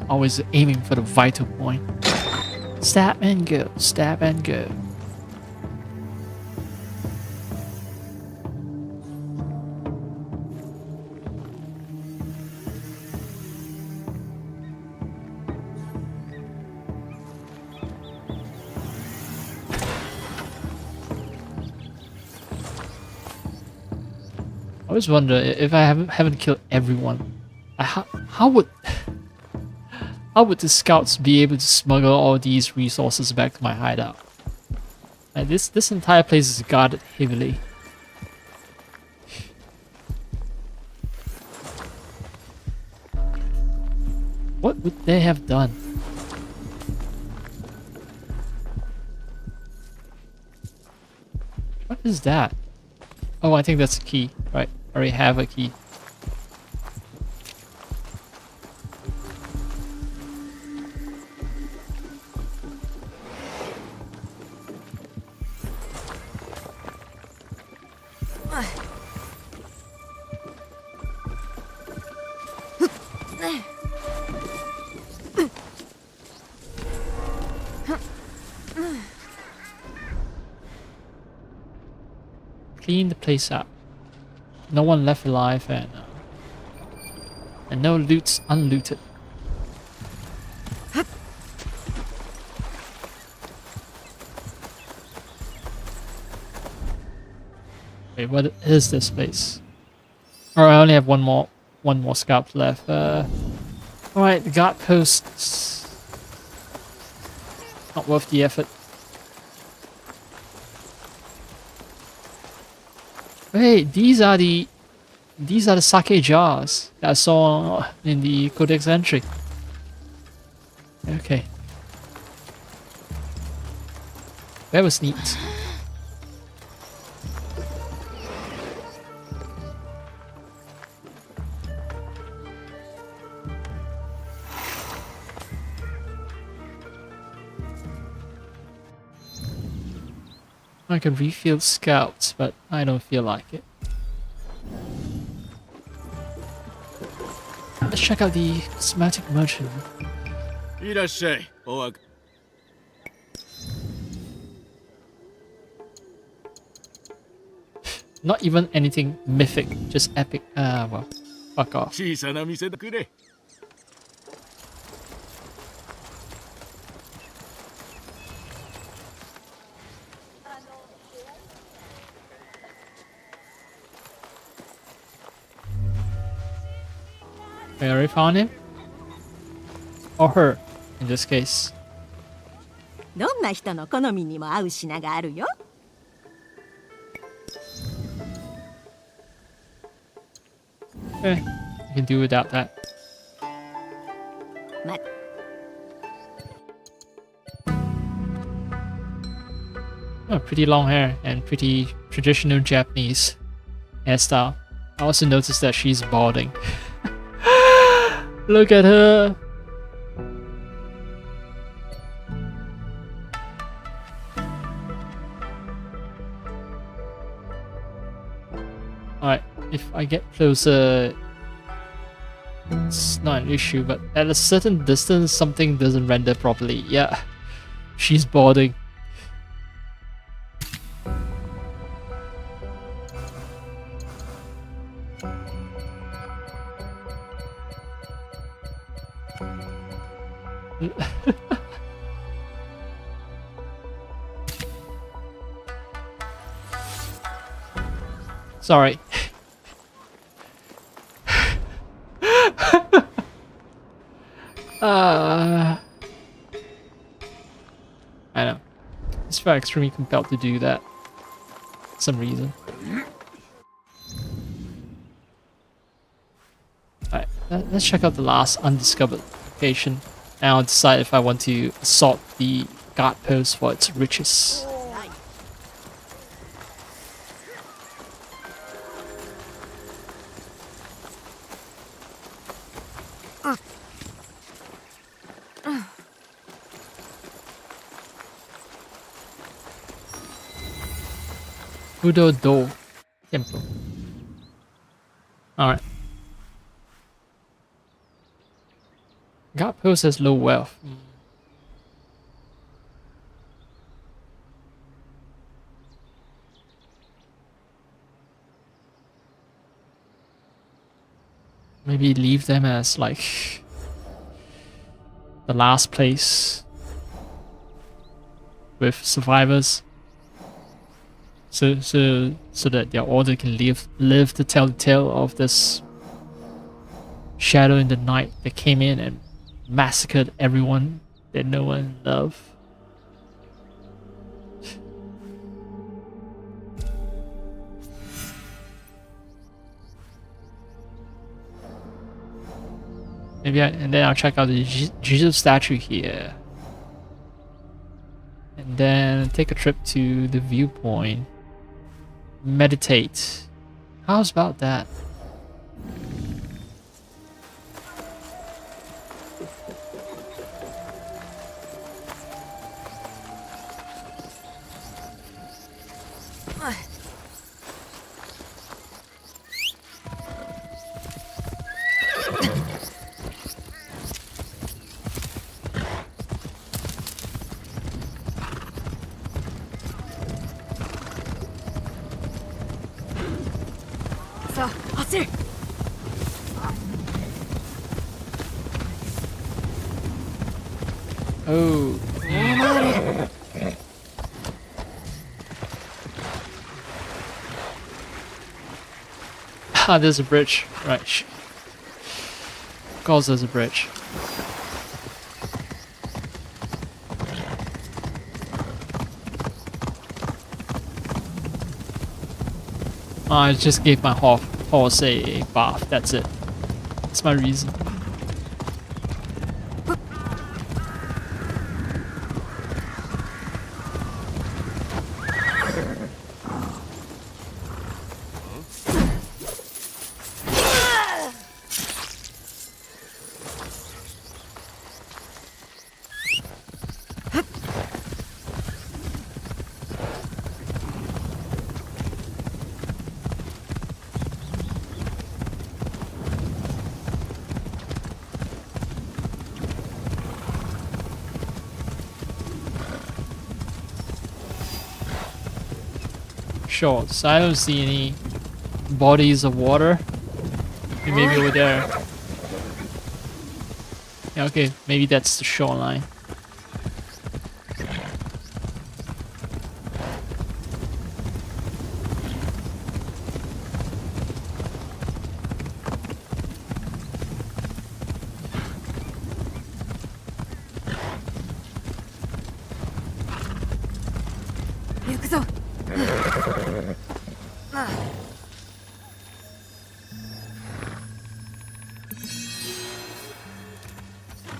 Always aiming for the vital point. Stab and go, stab and go. I always wonder if I haven't killed everyone. How would the scouts be able to smuggle all these resources back to my hideout? Like this entire place is guarded heavily. What would they have done? What is that? Oh, I think that's a key. Right, I already have a key. Clean the place up. No one left alive and no loot's unlooted. Wait, what is this place? Oh, I only have one more scout left. Alright, the guard posts. Not worth the effort. Wait, these are the sake jars that I saw in the codex entry. Okay. That was neat. I can refill scouts, but I don't feel like it. Let's check out the cosmetic merchant. いらっしゃい、おわ。Not even anything mythic, just epic. Well, fuck off. 小さな店でくれ。I already found him? Or her, in this case. どんな人の好みにも合う品があるよ。Eh, you can do without that. ま Oh, pretty long hair and pretty traditional Japanese hairstyle. I also noticed that she's balding. Look at her. Alright, if I get closer, it's not an issue, but at a certain distance, something doesn't render properly. Yeah, she's balding. Sorry. I know. I just felt extremely compelled to do that. For some reason. Alright, let's check out the last undiscovered location. And I'll decide if I want to assault the guard post for its riches. Udo-do Temple. Alright. God post has low wealth. Maybe leave them as like the last place with survivors. So that their order can live to tell the tale of this shadow in the night that came in and massacred everyone they know and love. And then I'll check out the Jesus statue here. And then take a trip to the viewpoint. Meditate. How's about that? Oh. Ah, there's a bridge. Right. Of course there's a bridge. I just gave my horse a bath. That's it. That's my reason. Sure, so I don't see any bodies of water. Okay, maybe over there. Yeah, okay, maybe that's the shoreline.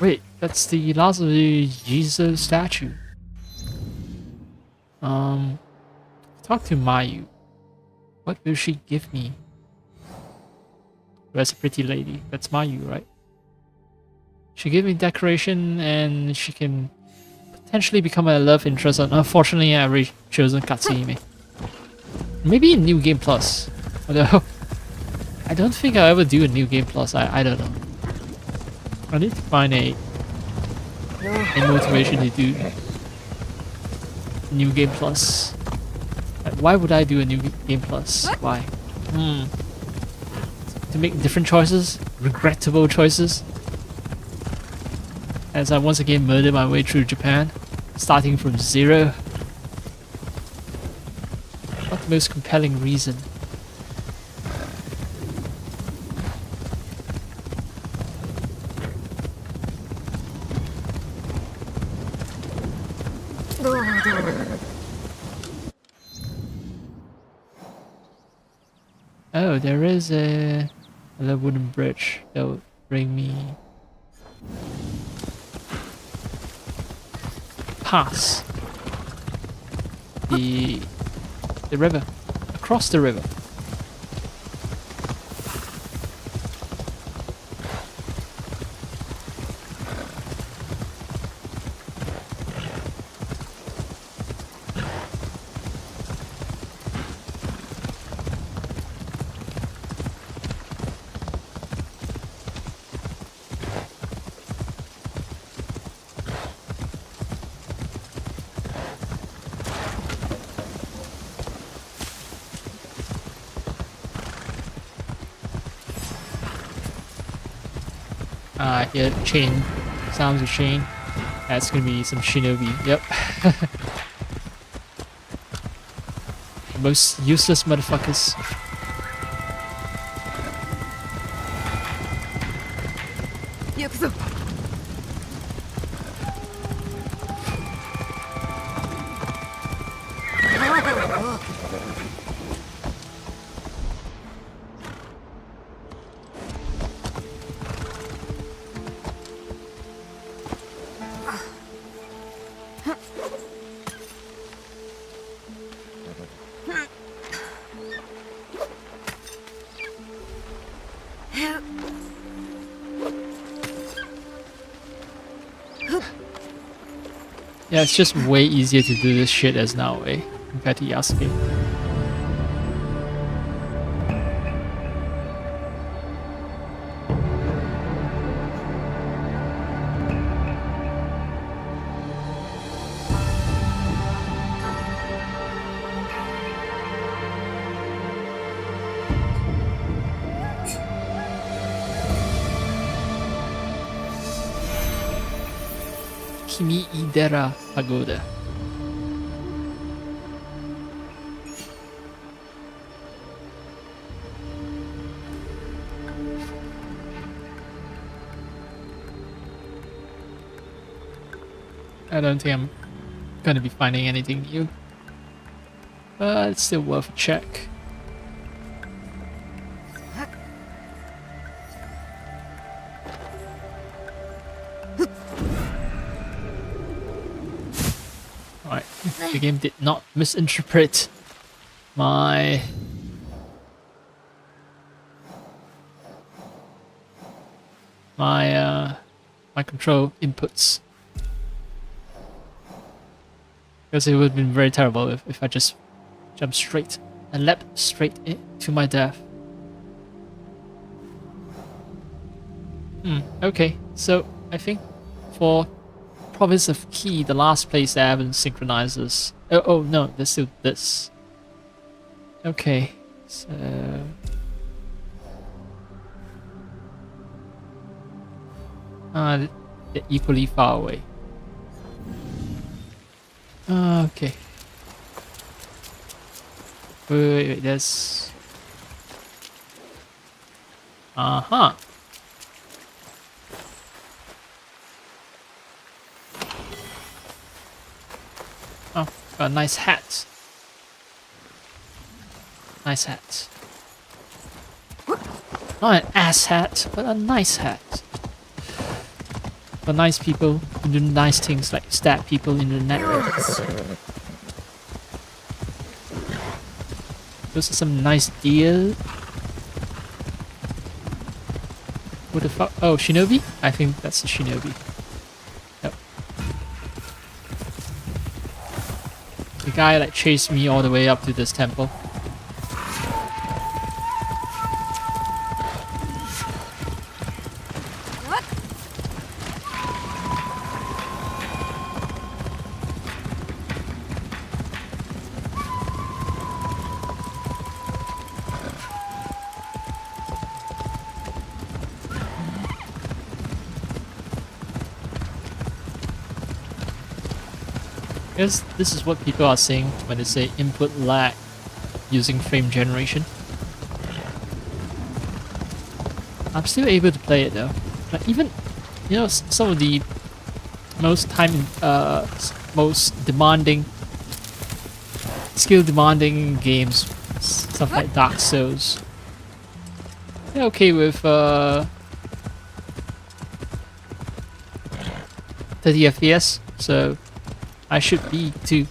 Wait, that's the last of the Jesus statue. Talk to Mayu. What will she give me? That's a pretty lady. That's Mayu, right? She gave me decoration and she can potentially become a love interest. Unfortunately, I already chosen Katsumi. Maybe in New Game Plus. Although, I don't think I'll ever do a New Game Plus. I don't know. I need to find a motivation to do New Game Plus. Why would I do a New Game Plus? Why? To make different choices? Regrettable choices? As I once again murder my way through Japan, starting from zero. Not the most compelling reason. Oh, there is a little wooden bridge that would bring me past the river, across the river. I hear chain, sounds of chain. That's gonna be some shinobi. Yep. Most useless motherfuckers. Yeah, it's just way easier to do this shit as Naoe compared to Yasuke. Kimi Idera Pagoda. I don't think I'm gonna be finding anything new. But it's still worth a check. Alright, the game did not misinterpret my my control inputs. Because it would have been very terrible if I just jumped straight and leapt straight into my death. Okay, so I think for Province of Key, the last place that I haven't synchronized is... Oh no, there's still this. Okay, so... they're equally far away. Okay. Wait, there's... Uh-huh. Oh, got a nice hat. Nice hat. Not an ass hat, but a nice hat. For nice people who do nice things like stab people in the networks. Those are some nice deer. What the fuck? Oh, shinobi? I think that's a shinobi. Yep. The guy like chased me all the way up to this temple. I guess this is what people are saying when they say input lag using frame generation. I'm still able to play it though. But even, you know, some of the most most demanding, skill demanding games, stuff like Dark Souls, they're okay with 30 FPS, so I should be too.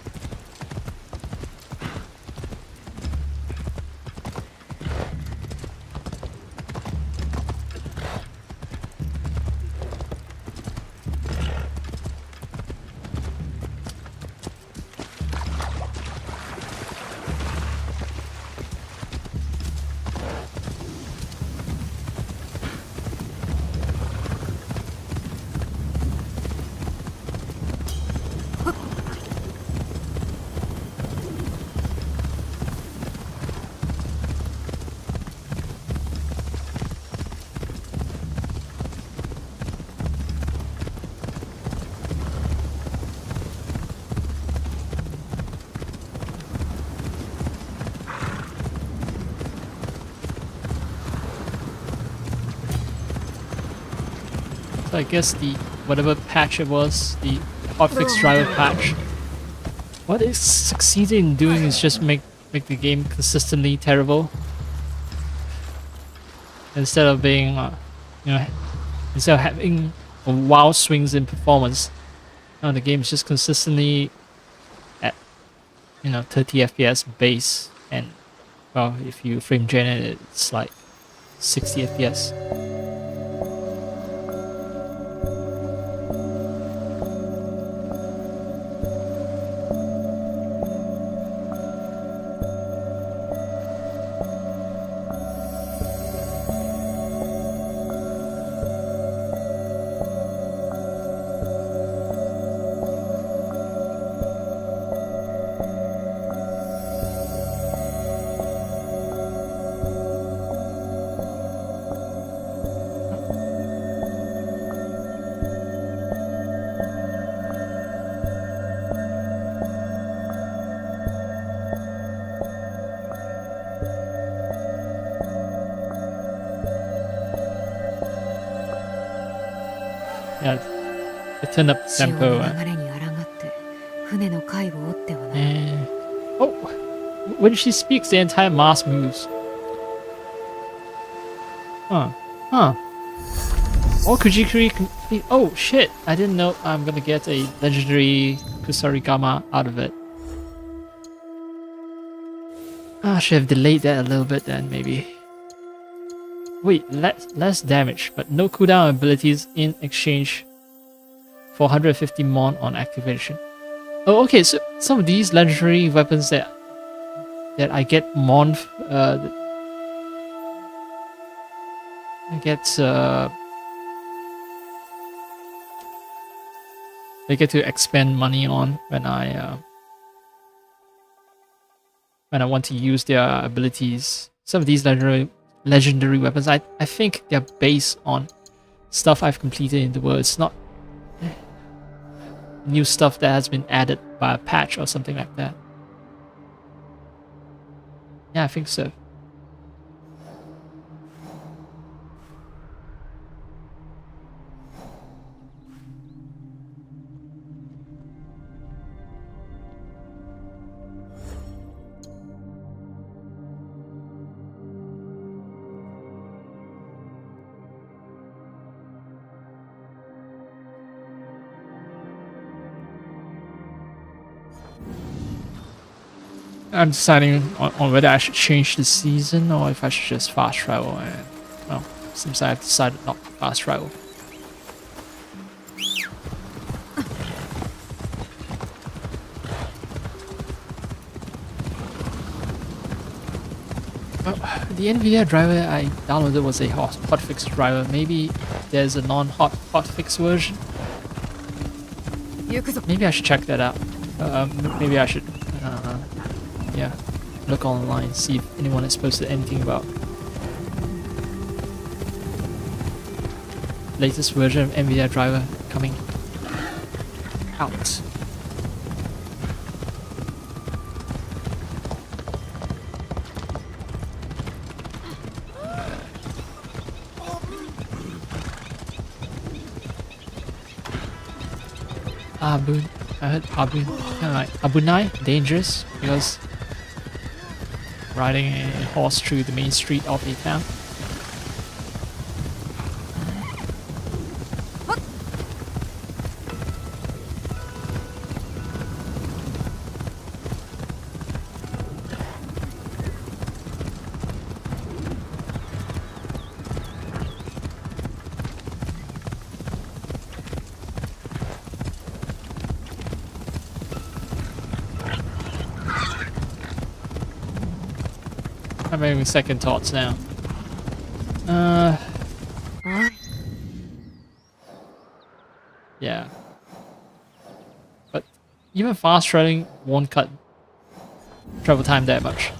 So I guess the whatever patch it was, the hotfix driver patch, what it's succeeded in doing is just make the game consistently terrible. Instead of being, you know, instead of having wild swings in performance, now the game is just consistently at, you know, 30 FPS base, and well, if you frame gen it, it's like 60 FPS. Yeah, it turned up tempo. 潮の流れに抗貝を折ってはな。 And oh, when she speaks, the entire mask moves. Huh. Or Kujikuri complete. Oh shit! I didn't know I'm gonna get a legendary Kusarigama out of it. I should have delayed that a little bit then, maybe. Wait, less damage, but no cooldown abilities in exchange for 150 mon on activation. Oh, okay. So some of these legendary weapons that I get mon, I get they get to expend money on when I want to use their abilities. Some of these legendary weapons, I think they're based on stuff I've completed in the world. It's not new stuff that has been added by a patch or something like that. Yeah, I think so. I'm deciding on whether I should change the season or if I should just fast travel, and well, since I've decided not to fast travel. Well, the NVIDIA driver I downloaded was a hotfix driver. Maybe there's a non-hotfix version. Maybe I should check that out. Maybe I should yeah, look online, see if anyone has posted anything about latest version of NVIDIA driver coming out. Abun. I heard Abun. Kind of like Abunai, dangerous because riding a horse through the main street of a town. I'm having second thoughts now. Yeah. But even fast traveling won't cut travel time that much.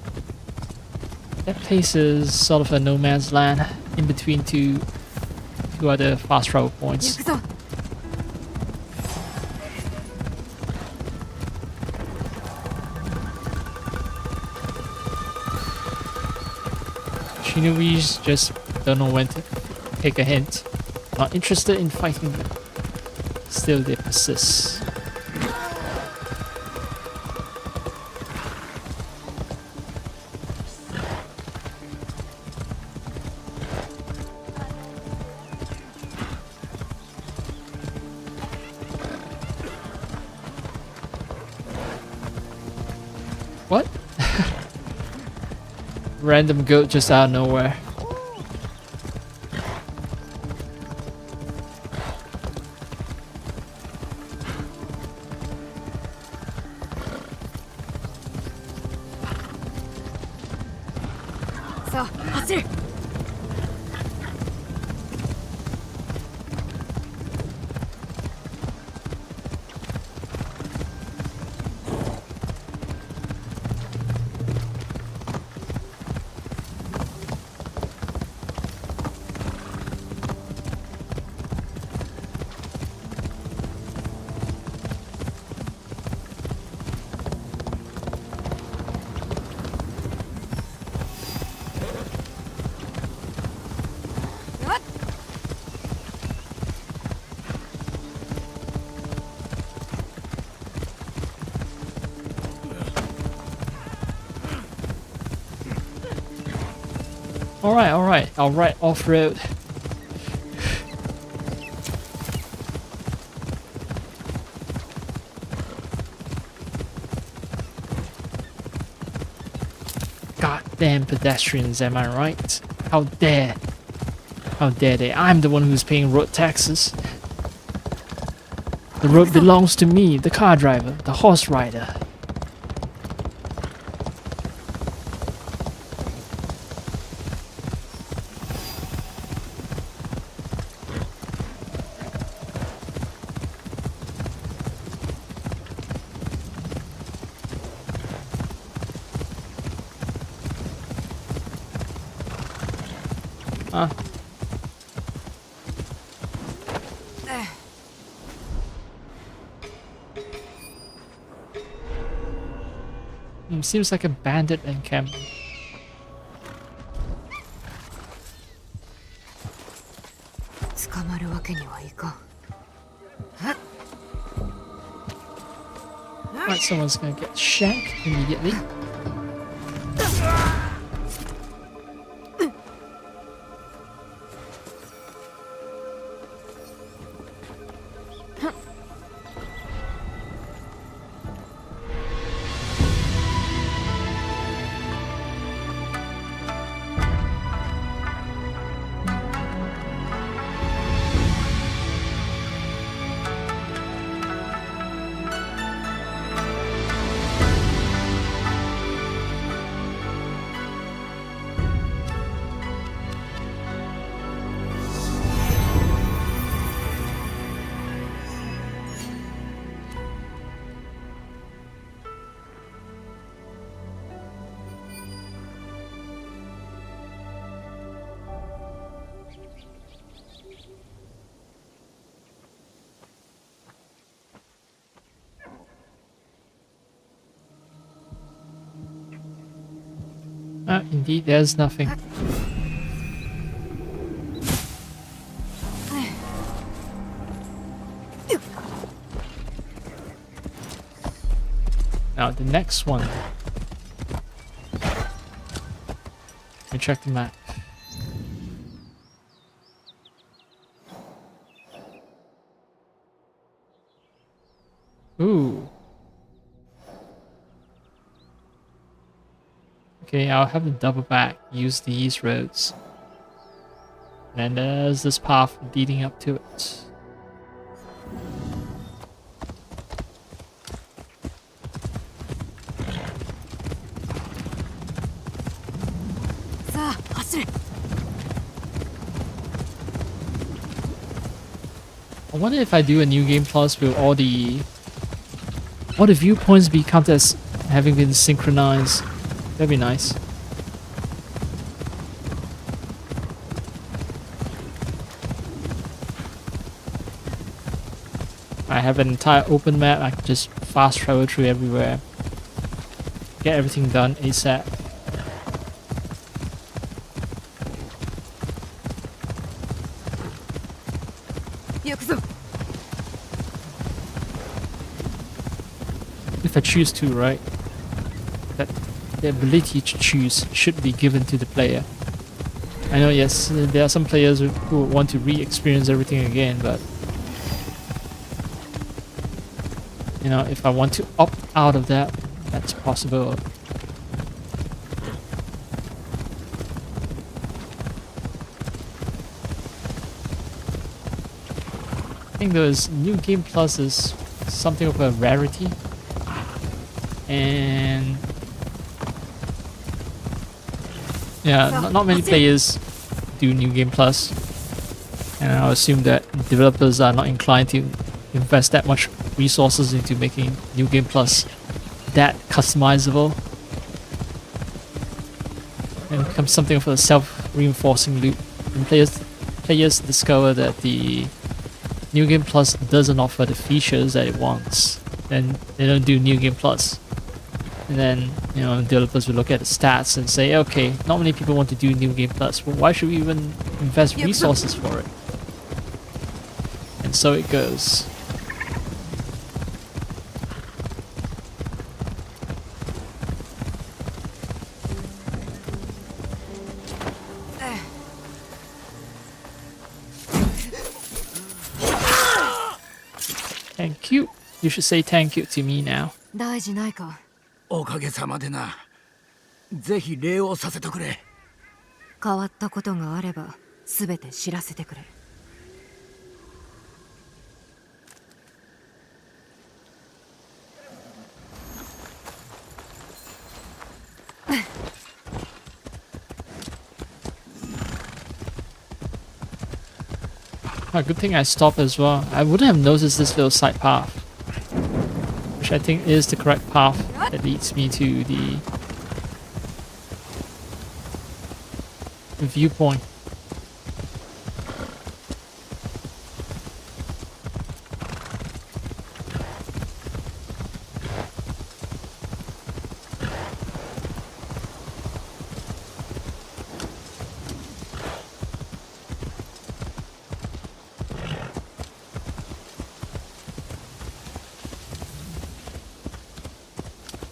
That place is sort of a no man's land in between two other fast travel points. Shinobis just don't know when to take a hint. Not interested in fighting them. Still they persist. What? Random goat just out of nowhere. Alright, off-road. Goddamn pedestrians, am I right? How dare they? I'm the one who's paying road taxes. The road belongs to me, the car driver, the horse rider. Seems like a bandit encampment. Right, someone's gonna get shanked immediately. Indeed, there's nothing. Now the next one. Let me check the map. Ooh. Okay, I'll have to double back, use these roads. And there's this path leading up to it. I wonder if I do a new game plus, will all the viewpoints be counted as having been synchronized? That'd be nice. I have an entire open map. I can just fast travel through everywhere. Get everything done ASAP. If I choose to, right? That the ability to choose should be given to the player. I know, yes, there are some players who want to re-experience everything again, but you know, if I want to opt out of that, that's possible. I think those new game plus is something of a rarity, and yeah, not many players do New Game Plus, and I assume that developers are not inclined to invest that much resources into making New Game Plus that customizable, and it becomes something of a self-reinforcing loop. When players discover that the New Game Plus doesn't offer the features that it wants, then they don't do New Game Plus. And then, you know, developers will look at the stats and say, okay, not many people want to do New Game Plus, well, why should we even invest resources for it? And so it goes. You should say thank you to me now. 大事ないか。おかげさまでな。ぜひ礼をさせてくれ。変わったことがあれば全て知らせてくれ。Good thing I stopped as well. I wouldn't have noticed this little side path, which I think is the correct path that leads me to the viewpoint.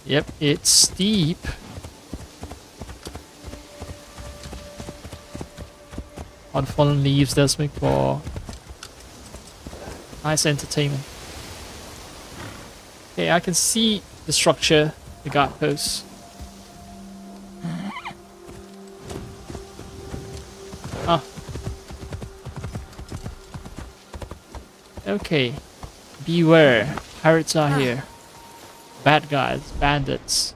Yep, it's steep. On fallen leaves does make for nice entertainment. Okay, I can see the structure, the guard posts. Ah. Okay. Beware, pirates are here. Bad guys, bandits.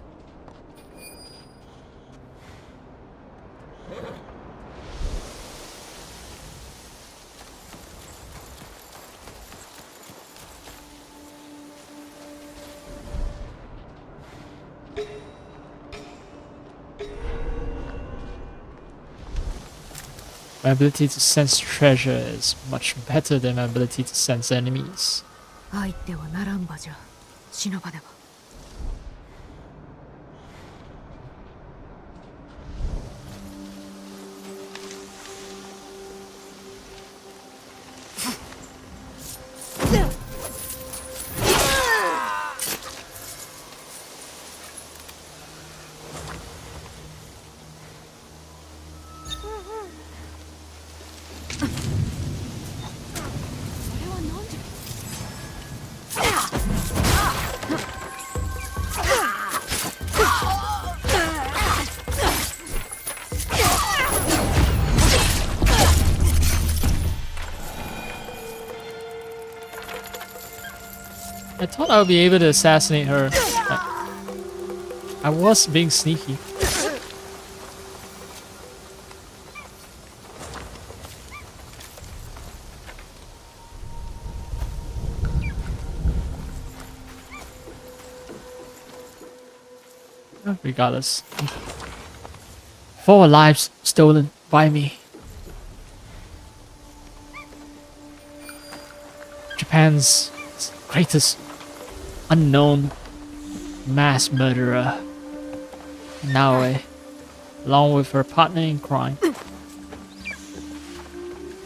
My ability to sense treasure is much better than my ability to sense enemies. 入ってはならんばじゃ、忍ばでは。I thought I would be able to assassinate her. Like, I was being sneaky. Regardless. 4 lives stolen by me. Japan's greatest unknown mass murderer, Naoe, along with her partner in crime,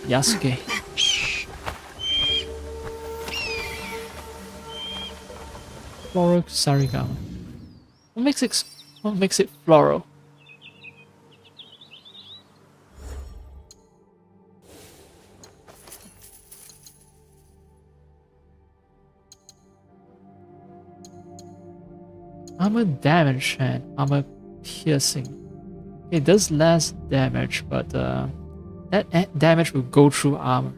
Yasuke. Floral Sarigama. What makes it floral? Armor damage and armor piercing. It does less damage, but that damage will go through armor.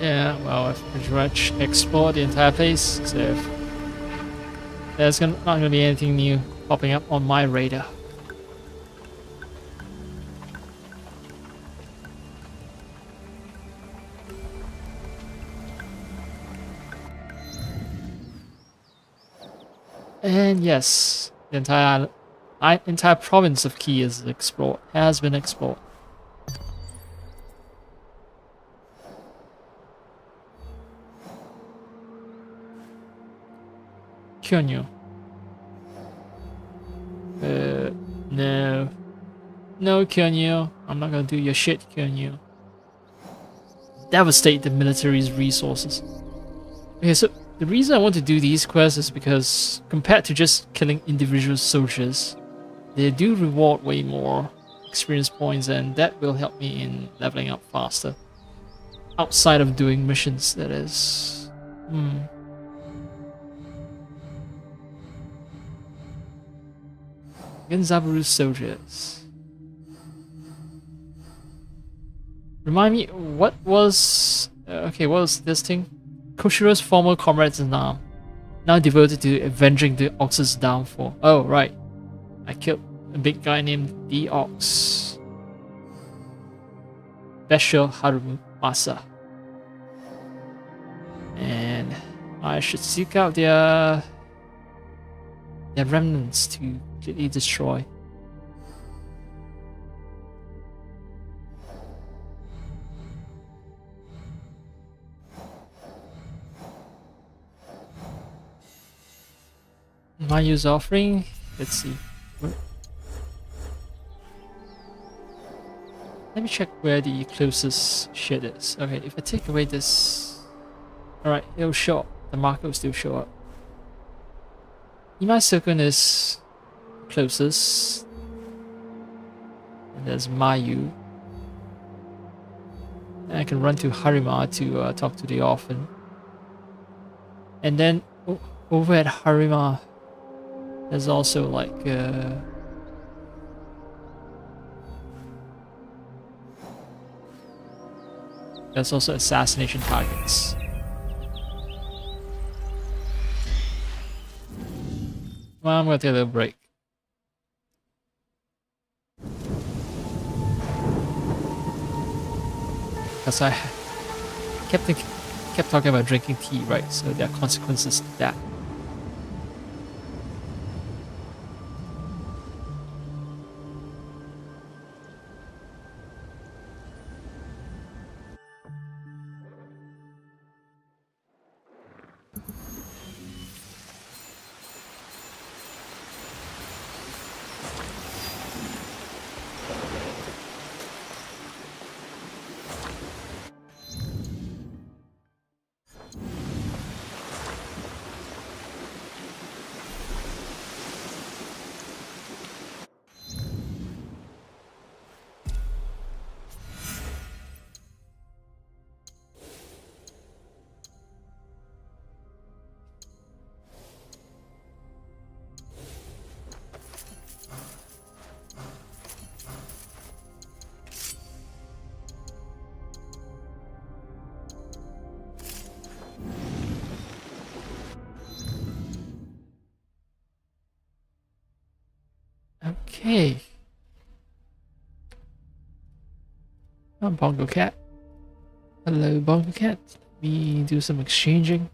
Yeah, well, I've pretty much explored the entire place, so there's not going to be anything new popping up on my radar. And yes, the entire province of Key is explored, has been explored. Kyonyu. No. No, Kyonyu. I'm not gonna do your shit, Kyonyu. Devastate the military's resources. Okay, so the reason I want to do these quests is because compared to just killing individual soldiers, they do reward way more experience points, and that will help me in leveling up faster. Outside of doing missions, that is. Genzaburu's soldiers. Remind me, what was... okay, what was this thing? Koshiro's former comrades in arm, now devoted to avenging the Ox's downfall. Oh, right. I killed a big guy named the Ox. Besho Harumasa. And I should seek out their remnants to completely destroy. Mayu's offering. Let's see. Let me check where the closest shit is. Okay, if I take away this... Alright, it'll show up. The marker will still show up. Imai Circle is closest. And there's Mayu. And I can run to Harima to talk to the orphan. And then over at Harima, there's also like... there's also assassination targets. Well, I'm gonna take a little break. Because I kept talking about drinking tea, right? So there are consequences to that. Okay. I'm Bongo Cat. Hello, Bongo Cat. Let me do some exchanging.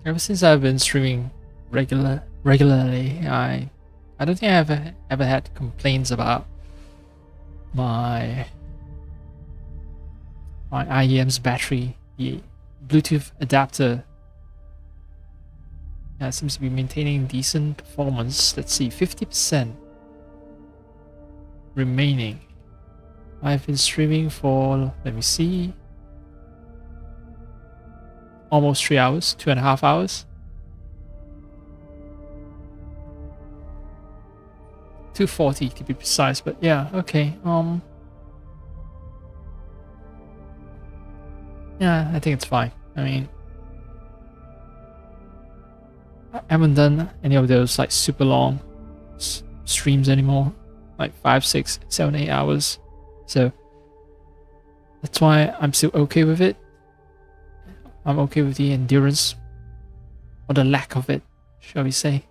Ever since I've been streaming regularly, I don't think I've ever had complaints about my IEM's battery. The Bluetooth adapter seems to be maintaining decent performance. Let's see, 50% remaining. I've been streaming for, let me see, almost 3 hours, 2.5 hours. 240 to be precise, but yeah, okay. Yeah, I think it's fine. I mean, I haven't done any of those like super long streams anymore, like 5, 6, 7, 8 hours. So that's why I'm still okay with it. I'm okay with the endurance, or the lack of it, shall we say.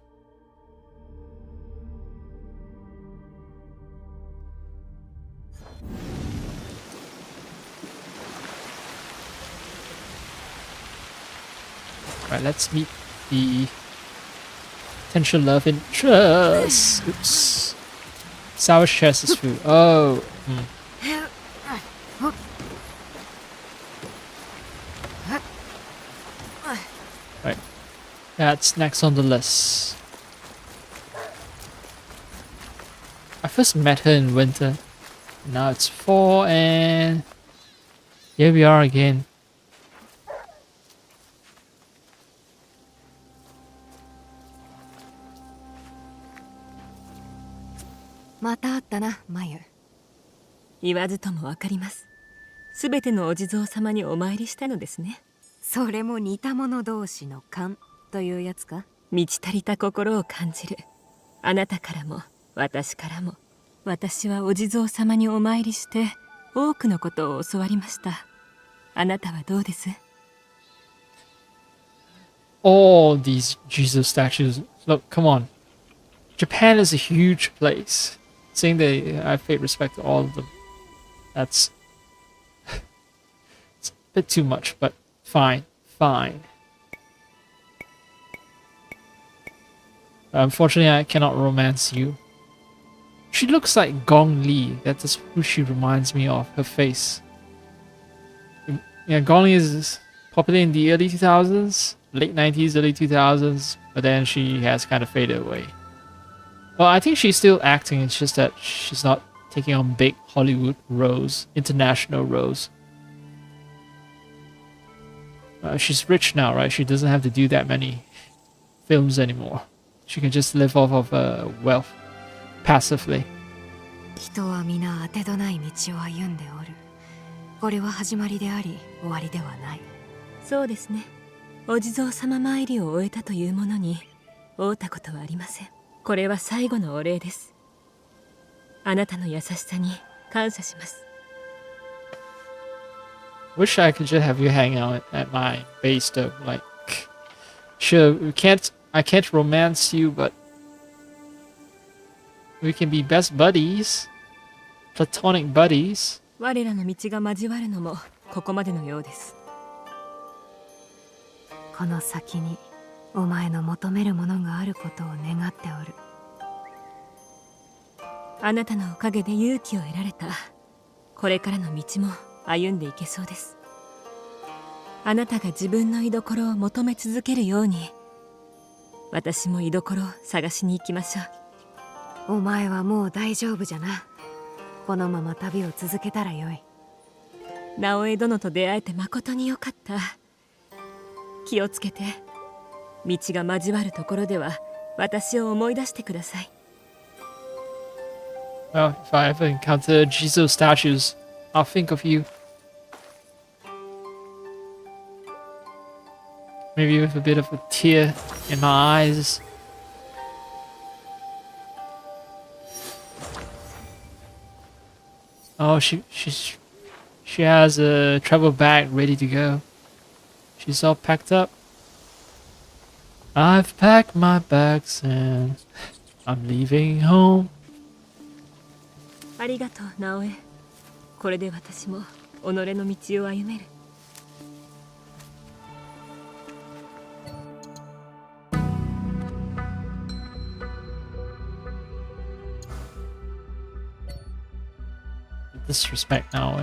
Alright, let's meet the potential love interest. Oops. Sour chest is food. Oh. Right. That's next on the list. I first met her in winter. Now it's fall and here we are again. Mata atta na, Mayu. 言わずともわかります。すべてのお地蔵様にお参りしたのですね。それも似た者同士の勘というやつか？満ち足りた心を感じる。あなたからも私からも。私はお地蔵様にお参りして多くのことを教わりました。あなたはどうです？ All these Jesus statues. Look, come on. Japan is a huge place. Saying that I pay respect to all of them. That's it's a bit too much, but fine, fine. Unfortunately, I cannot romance you. She looks like Gong Li. That's who she reminds me of. Her face. Yeah, Gong Li is popular in the early 2000s, late 90s, early 2000s, but then she has kind of faded away. Well, I think she's still acting. It's just that she's not taking on big Hollywood roles, international roles. She's rich now, right? She doesn't have to do that many films anymore. She can just live off of wealth passively. 人は皆当てどない道を歩んでおる。これは始まりであり、終わりではない。そうですね。お地蔵様参りを終えたというものに会うたことはありません。これは最後のお礼です。あなたの優しさに感謝します。Wish I could just have you hang out at my base though. Like, sure, I can't romance you, but we can be best buddies. Platonic buddies. 我らの道が交わるのもここまでのようです。この先にお前の求めるものがあることを願っておる。あなたのおかげで勇気を得られた。これからの道も歩んでいけそうです。あなたが自分の居所を求め続けるように、私も居所を探しに行きましょう。お前はもう大丈夫じゃな。このまま旅を続けたらよい。直江殿と出会えて誠によかった。気をつけて。道が交わるところでは私を思い出してください。Well, if I ever encounter Jesus statues, I'll think of you. Maybe with a bit of a tear in my eyes. Oh, she has a travel bag ready to go. She's all packed up. I've packed my bags and I'm leaving home. ありがとう直江。これで私も己の道を歩める。Disrespect now.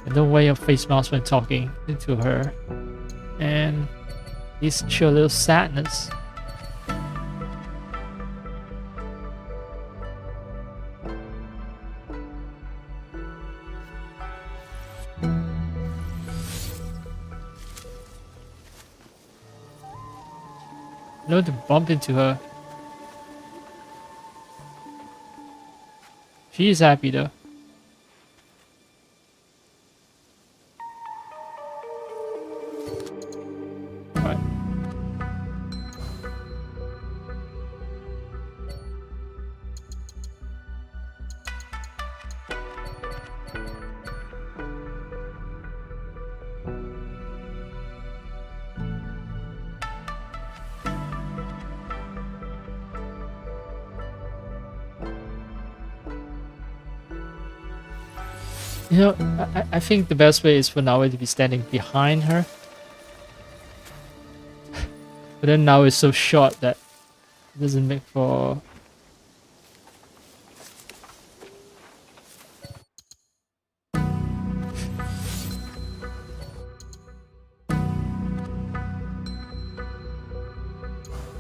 And don't wear your face mask when talking to her. And this show a little sadness. No, to bump into her. She is happy though. Right. You know, I think the best way is for Naoe to be standing behind her. But then Naoe is so short that it doesn't make for...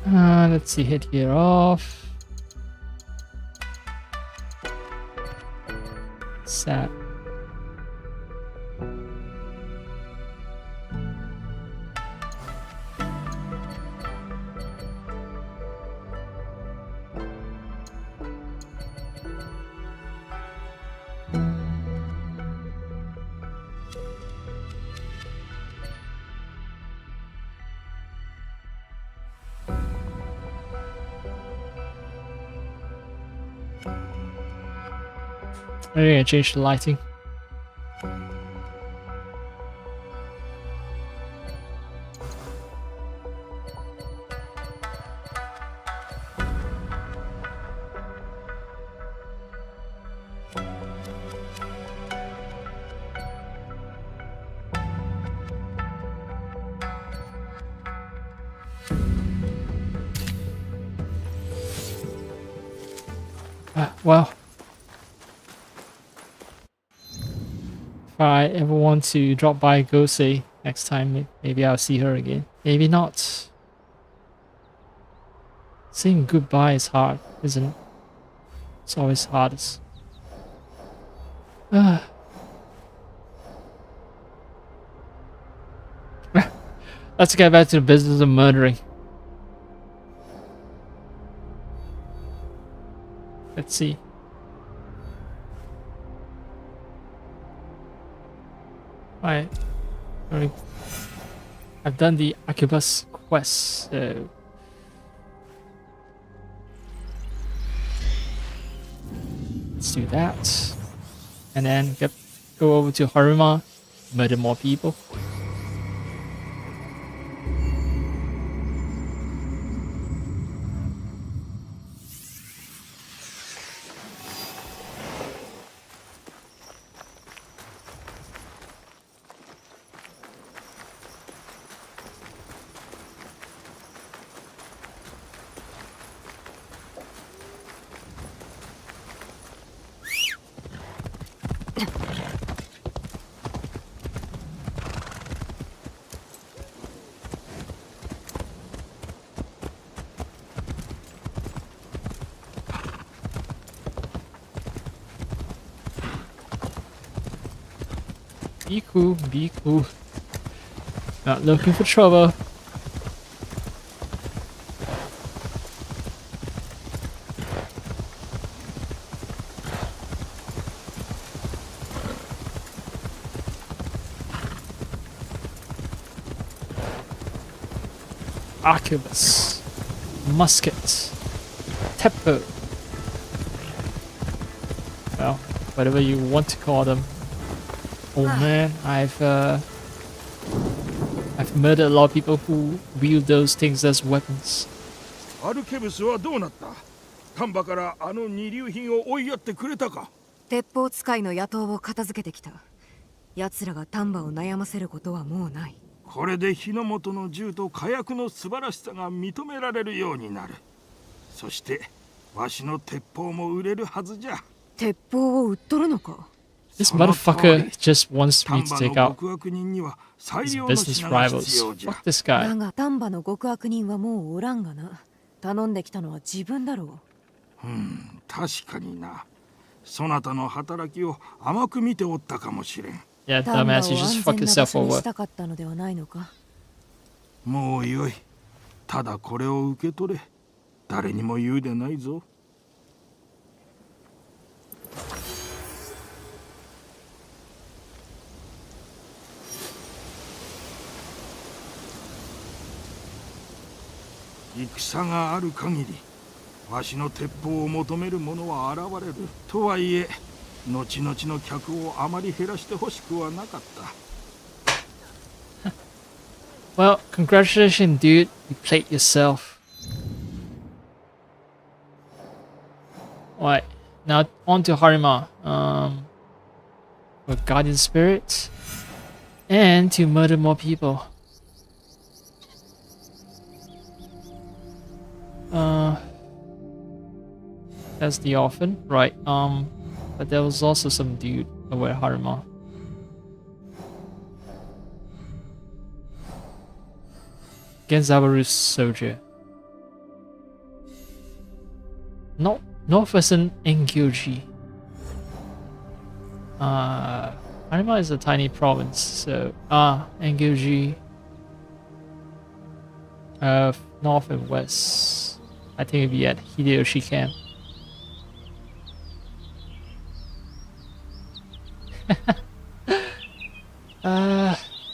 let's see, head here off. Sad. Maybe I can change the lighting. Well, if I ever want to drop by Gosei next time, maybe I'll see her again. Maybe not. Saying goodbye is hard, isn't it? It's always hardest. Let's get back to the business of murdering. Let's see. Right. I've done the Arquebus quest, so... Let's do that. And then go over to Haruma, murder more people. Be cool, be cool. Not looking for trouble. Arquebus, musket, teppo. Well, whatever you want to call them. Oh man, I've murdered a lot of people who wield those things as weapons. アルケブスはどうなった？丹波からあの二流品を追いやってくれたか？鉄砲使いの野党を片付けてきた。奴らが丹波を悩ませることはもうない。これで日の本の銃と火薬の素晴らしさが認められるようになる。そしてわしの鉄砲も売れるはずじゃ。鉄砲を売っとるのか？ This motherfucker just wants me to take out 極悪人には最 his 良の business 品が必要 rivals. じゃ。 Fuck this だ guy. が丹波の極悪人はもうおらんがな。頼んできたのは自分だろう。確かにな。そなたの働きを甘く見ておったかもしれん。Yeah, 丹波を dumbass, you 安 just fuck 全な場 yourself 所にし over. たかったのではないのか？もうよい。ただこれを受け取れ。誰にも言うでないぞ。戦がある限り、わしの鉄砲を求める者は現れる。とはいえ、後々の客をあまり減らしてほしくはなかった。Well, congratulations, dude. You played yourself. Alright, now on to Harima. For Guardian Spirit. And to murder more people. That's the orphan, right? But there was also some dude over at Harima. Genzabaru's soldier. No, Northwestern Engyoji. Harima is a tiny province, so Engyoji. North and west. I think it'd be at Hideyoshi camp.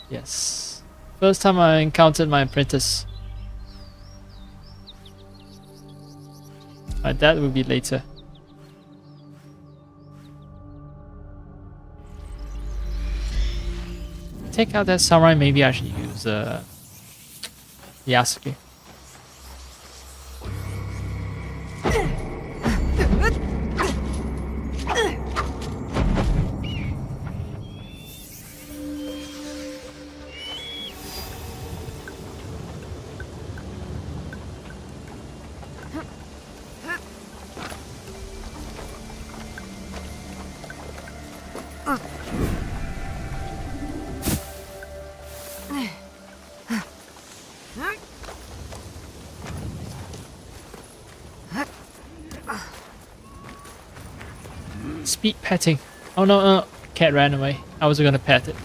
Yes. First time I encountered my apprentice. That will be later. Take out that samurai, maybe I should use Yasuke. Speed petting. Oh no, cat ran away. I was gonna pet it.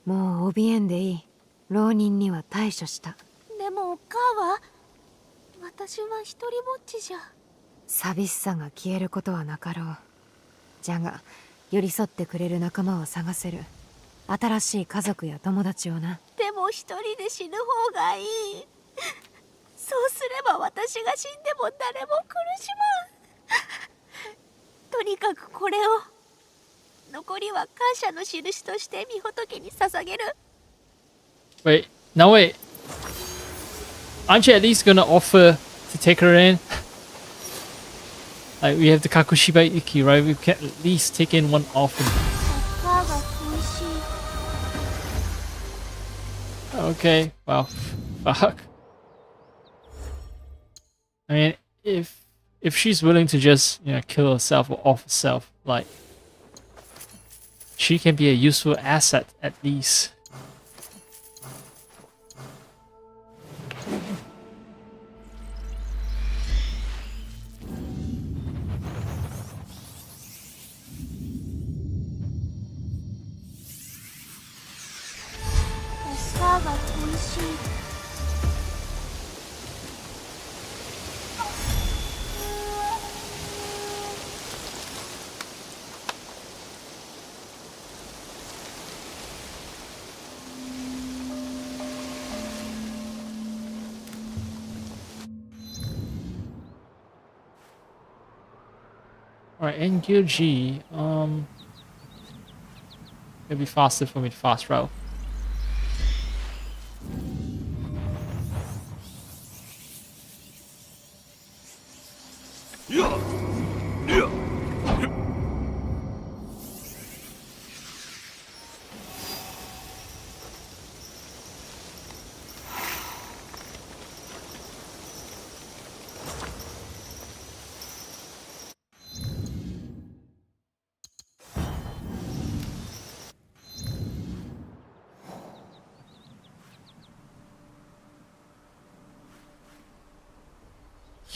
もう怯えんでいい。浪人には対処した。でもお母は私は一人ぼっちじゃ。寂しさが消えることはなかろう。じゃが寄り添ってくれる仲間を探せる。新しい家族や友達をな。でも一人で死ぬ方がいい。そうすれば私が死んでも誰も苦しまん。とにかくこれを、残りは感謝の印として御仏に捧げる。 Wait, now wait. Aren't you at least gonna offer to take her in? Like, we have the Kakushiba Iki, right? We can at least take in one orphan. 歯が恋しい。 Okay, well, fuck. I mean, if she's willing to just, you know, kill herself or off herself, like, she can be a useful asset at least. Alright, in Gear G, it'll be faster for me to fast route.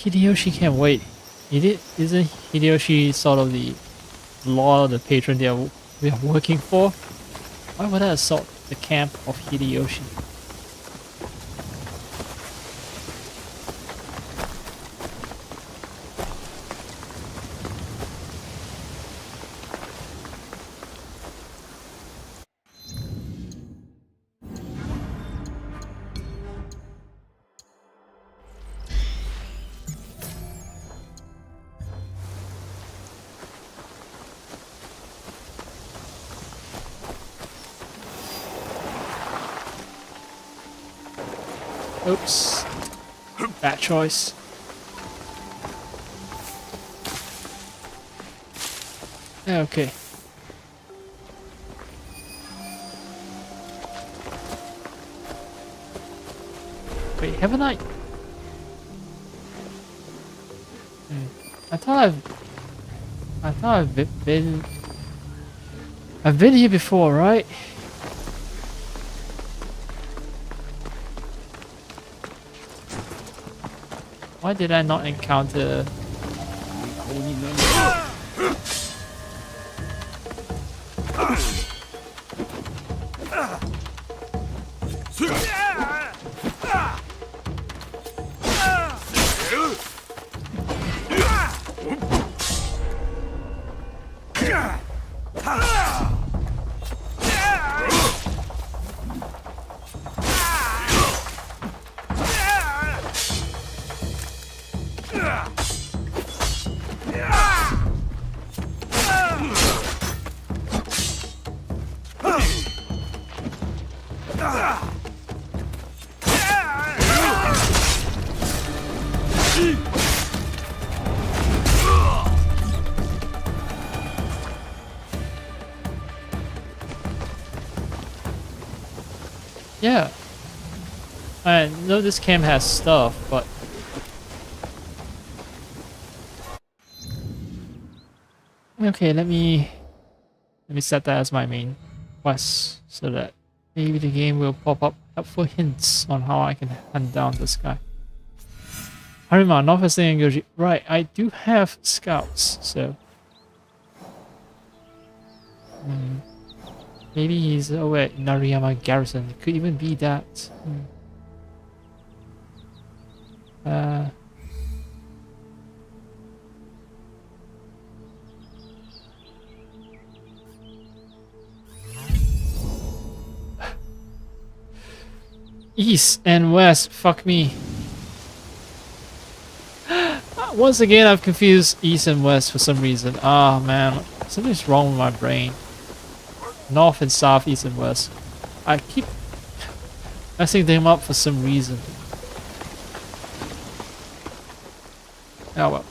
Hideyoshi can't wait. Isn't Hideyoshi sort of the lord, the patron we are working for? Why would I assault the camp of Hideyoshi? Oops. Bad choice. Okay. Wait, haven't I? I thought I've been here before, right? Why did I not encounter? Yeah. I know this camp has stuff, but okay, let me set that as my main quest so that maybe the game will pop up helpful hints on how I can hunt down this guy. Harima, North Engoji. Right, I do have scouts, so maybe he's over at Nariyama Garrison. It could even be that. East and west. Fuck me. Once again, I've confused east and west for some reason. Oh man, something's wrong with my brain. North and south, east and west. I keep messing them up for some reason. Oh well.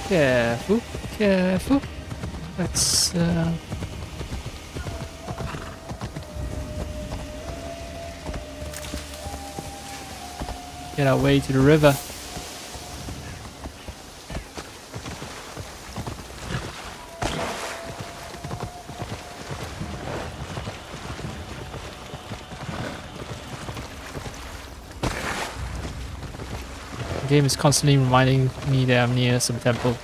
Careful, careful. Let's get our way to the river. The game is constantly reminding me that I'm near some temple.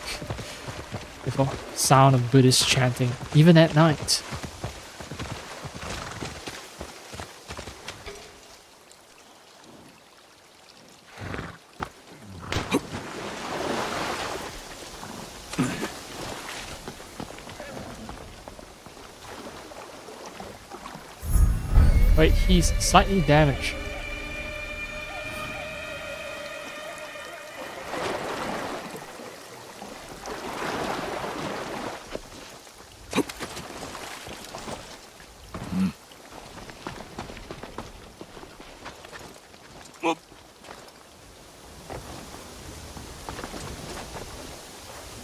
With a sound of Buddhist chanting, even at night. Wait, he's slightly damaged.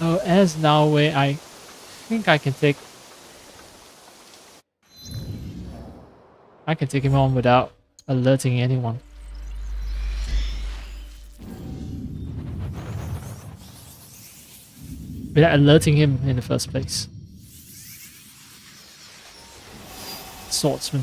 Oh, as now way I think I can take him on without alerting anyone. Without alerting him in the first place. Swordsman.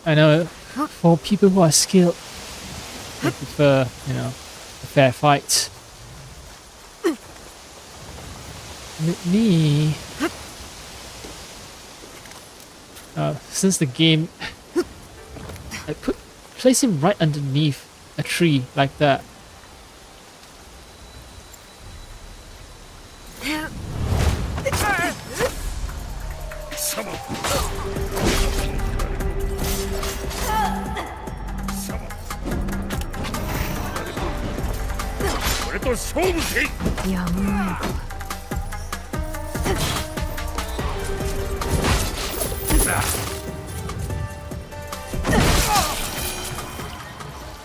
I know for people who are skilled, they prefer, you know, a fair fight. Me, since the game, I place him right underneath a tree like that.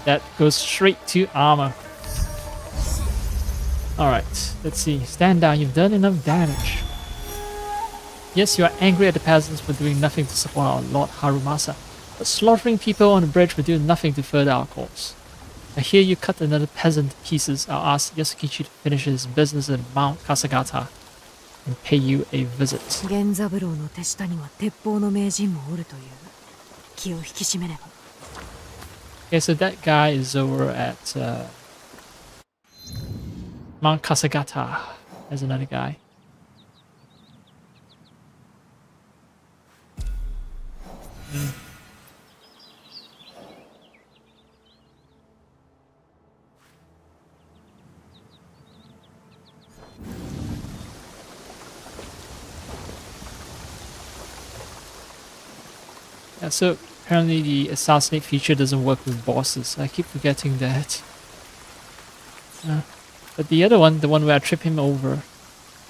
That goes straight to armor. Alright, let's see. Stand down, you've done enough damage. Yes, you are angry at the peasants for doing nothing to support our Lord Harumasa, but slaughtering people on the bridge will do nothing to further our cause. I hear you cut another peasant to pieces. I'll ask Yasukichi to finish his business in Mount Kasagata and pay you a visit. 源三郎の手下には鉄砲の名人もおるという。気を引き締めねば。 Okay, so that guy is over at Mount Kasagata. There's another guy. Yeah, so apparently the assassinate feature doesn't work with bosses. I keep forgetting that. But the other one, the one where I trip him over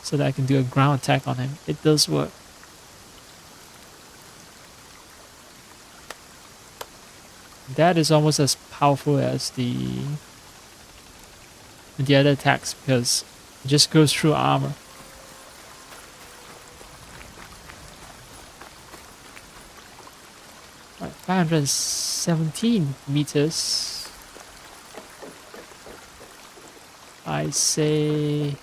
so that I can do a ground attack on him, it does work. That is almost as powerful as the other attacks because it just goes through armor. Right, 517 meters. I say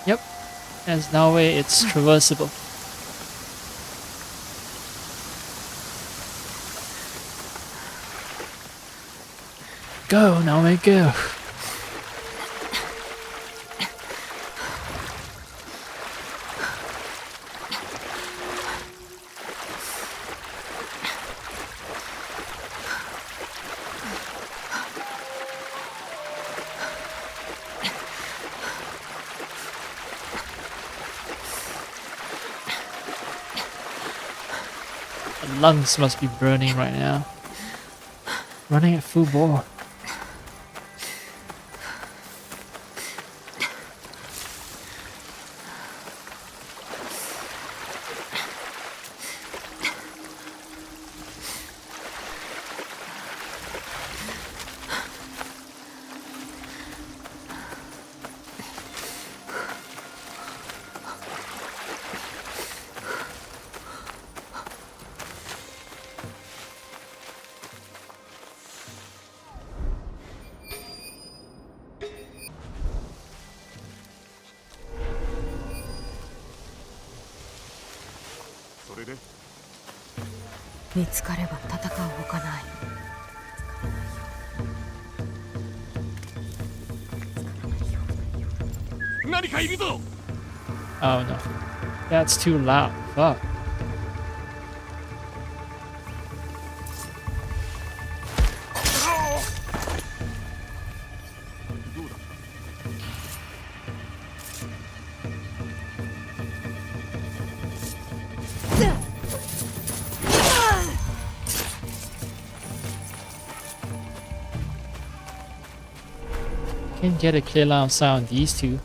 yep. There's no way it's traversable. Go, now go. The lungs must be burning right now. Running at full bore.それで見つかれば戦うほかない。何かいるぞ。 Oh no. That's too loud. Fuck. Can't get a clear line of sight on these two.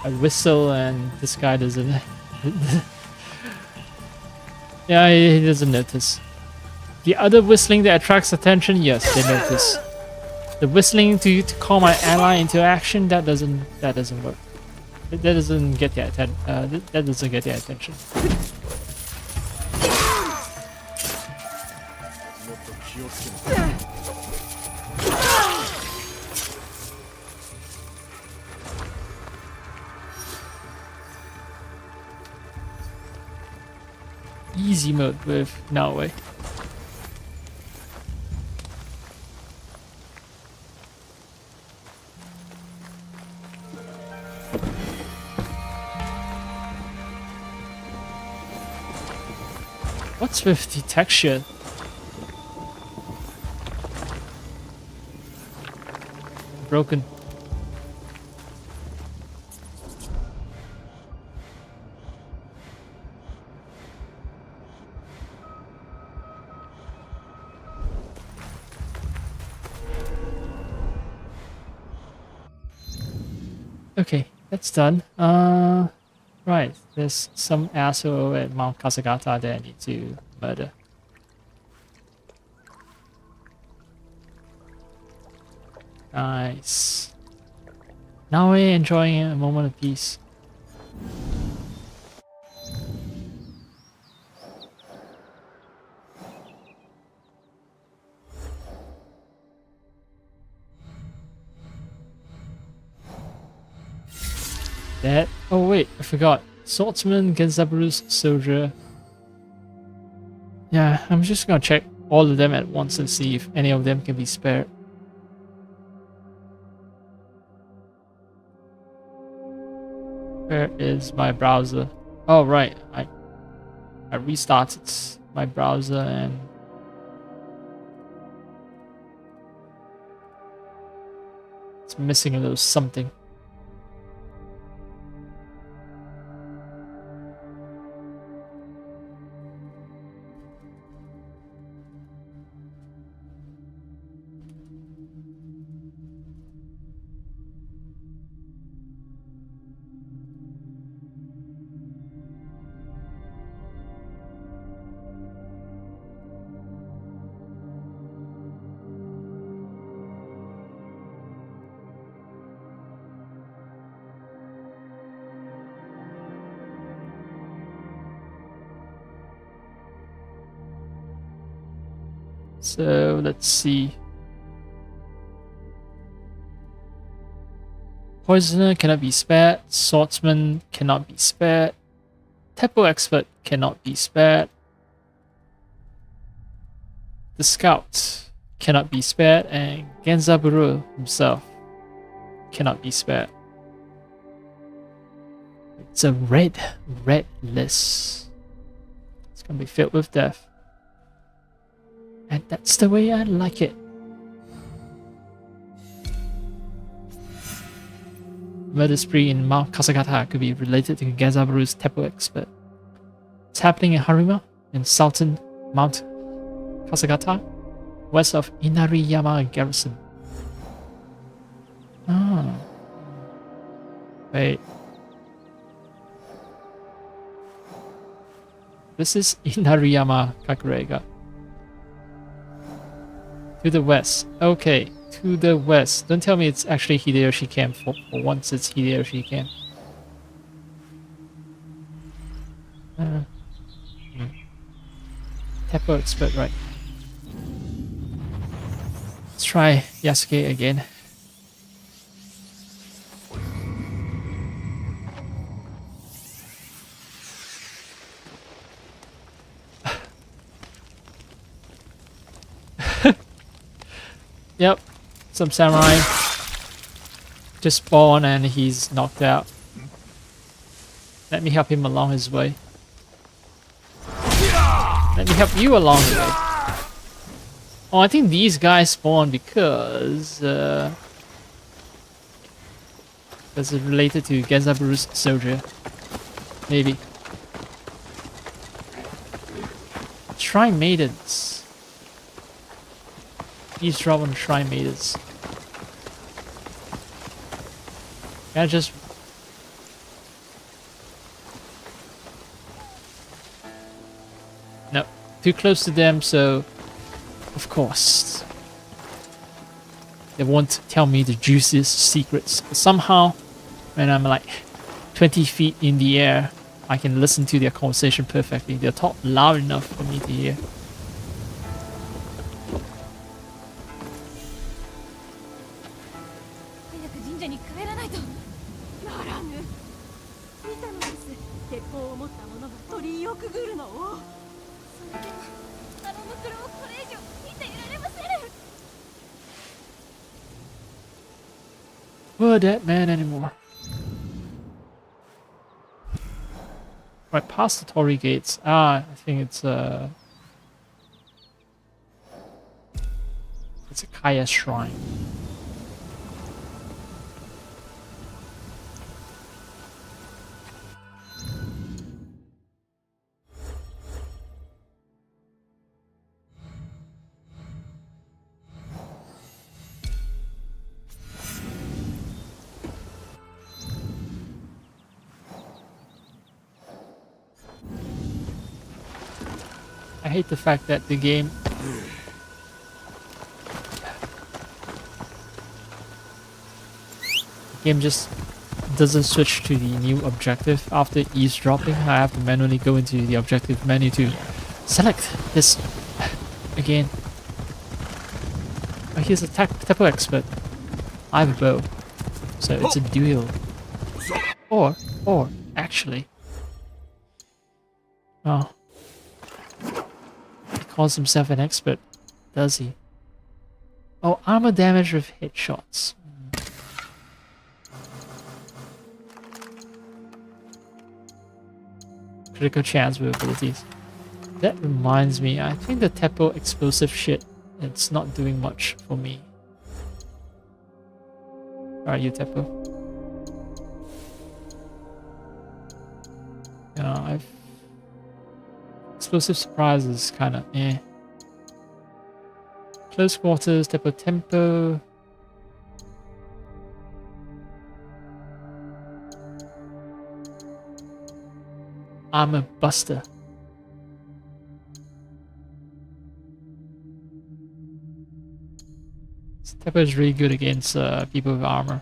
I whistle and this guy doesn't. Yeah, he doesn't notice. The other whistling that attracts attention, yes, they notice. The whistling to call my ally into action, that doesn't work. That doesn't get their that doesn't get their attention. Easy mode with Naoe. What's with the texture? Broken. Okay, that's done. Right, there's some asshole at Mount Kasagata that I need to murder. Nice. Now we're enjoying a moment of peace. That. Oh wait, I forgot. Swordsman, Genzaburu's soldier. Yeah, I'm just gonna check all of them at once and see if any of them can be spared. Where is my browser? Oh right, I restarted my browser and it's missing a little something. So let's see. Poisoner cannot be spared. Swordsman cannot be spared. Teppo expert cannot be spared. The scout cannot be spared, and Genzaburo himself cannot be spared. It's a red list. It's gonna be filled with death. And that's the way I like it. Murder spree in Mount Kasagata could be related to Genzaburu's Teppo expert. It's happening in Harima, in southern Mount Kasagata, west of Inariyama Garrison. Ah. Wait. This is Inariyama Kakurega. To the west. Okay, to the west. Don't tell me it's actually Hideyoshi Camp. For once it's Hideyoshi Camp. Teppo expert, right. Let's try Yasuke again. Yep, some samurai just spawned and he's knocked out. Let me help him along his way. Let me help you along the way. Oh, I think these guys spawned because it's related to Genzaburu's soldier. Maybe. Shrine maidens. Eavesdrop on the shrine maidens. Can I just... No, too close to them, so of course they won't tell me the juiciest secrets. But somehow, when I'm like 20 feet in the air, I can listen to their conversation perfectly. They'll talk loud enough for me to hear. That man anymore. Right, past the Torii gates. Ah, I think it's a Kaya shrine. I hate the fact that the game just doesn't switch to the new objective after eavesdropping. I have to manually go into the objective menu to select this again. Oh, here's a Teppo expert. I have a bow, so it's a duel. Or, actually. Oh. He calls himself an expert, does he? Oh, armor damage with headshots. Critical chance with abilities. That reminds me, I think the Teppo explosive shit, it's not doing much for me. Alright, you Teppo. Yeah, I've... Explosive surprise is kinda eh. Close quarters, Teppo tempo. Armor buster. Teppo is really good against people with armor.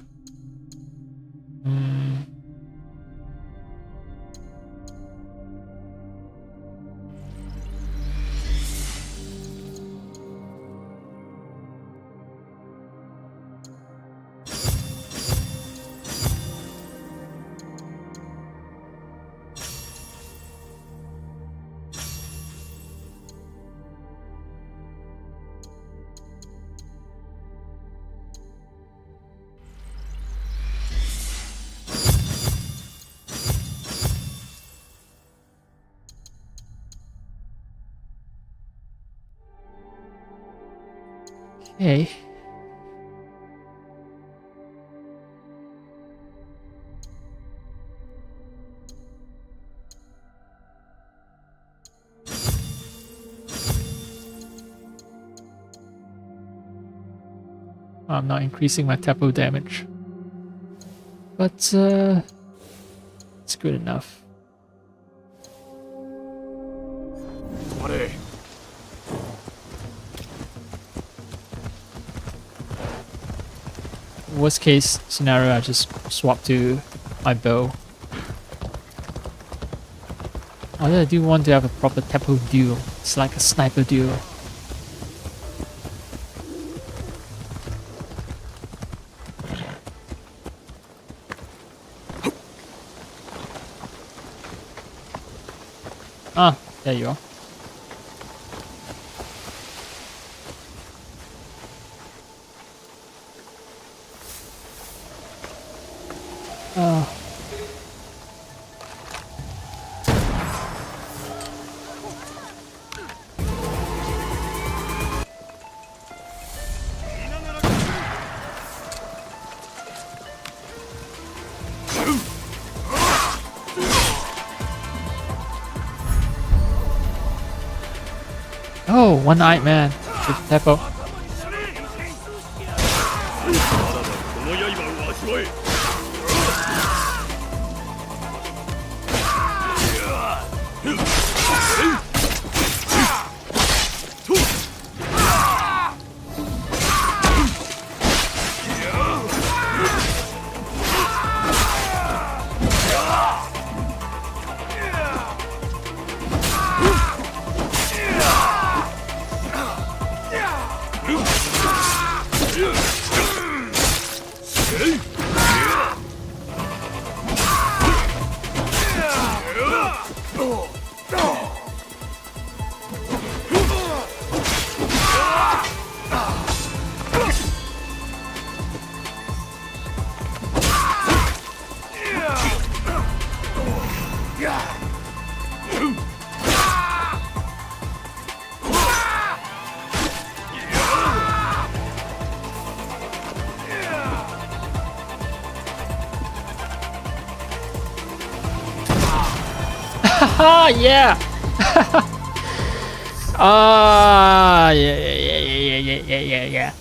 Okay. I'm not increasing my Teppo damage. But it's good enough. Worst case scenario, I just swap to my bow. Although I do want to have a proper Teppo duel. It's like a sniper duel. Ah, there you are. Oh, one-eyed man with Teppo. Haha, yeah! Ah, yeah.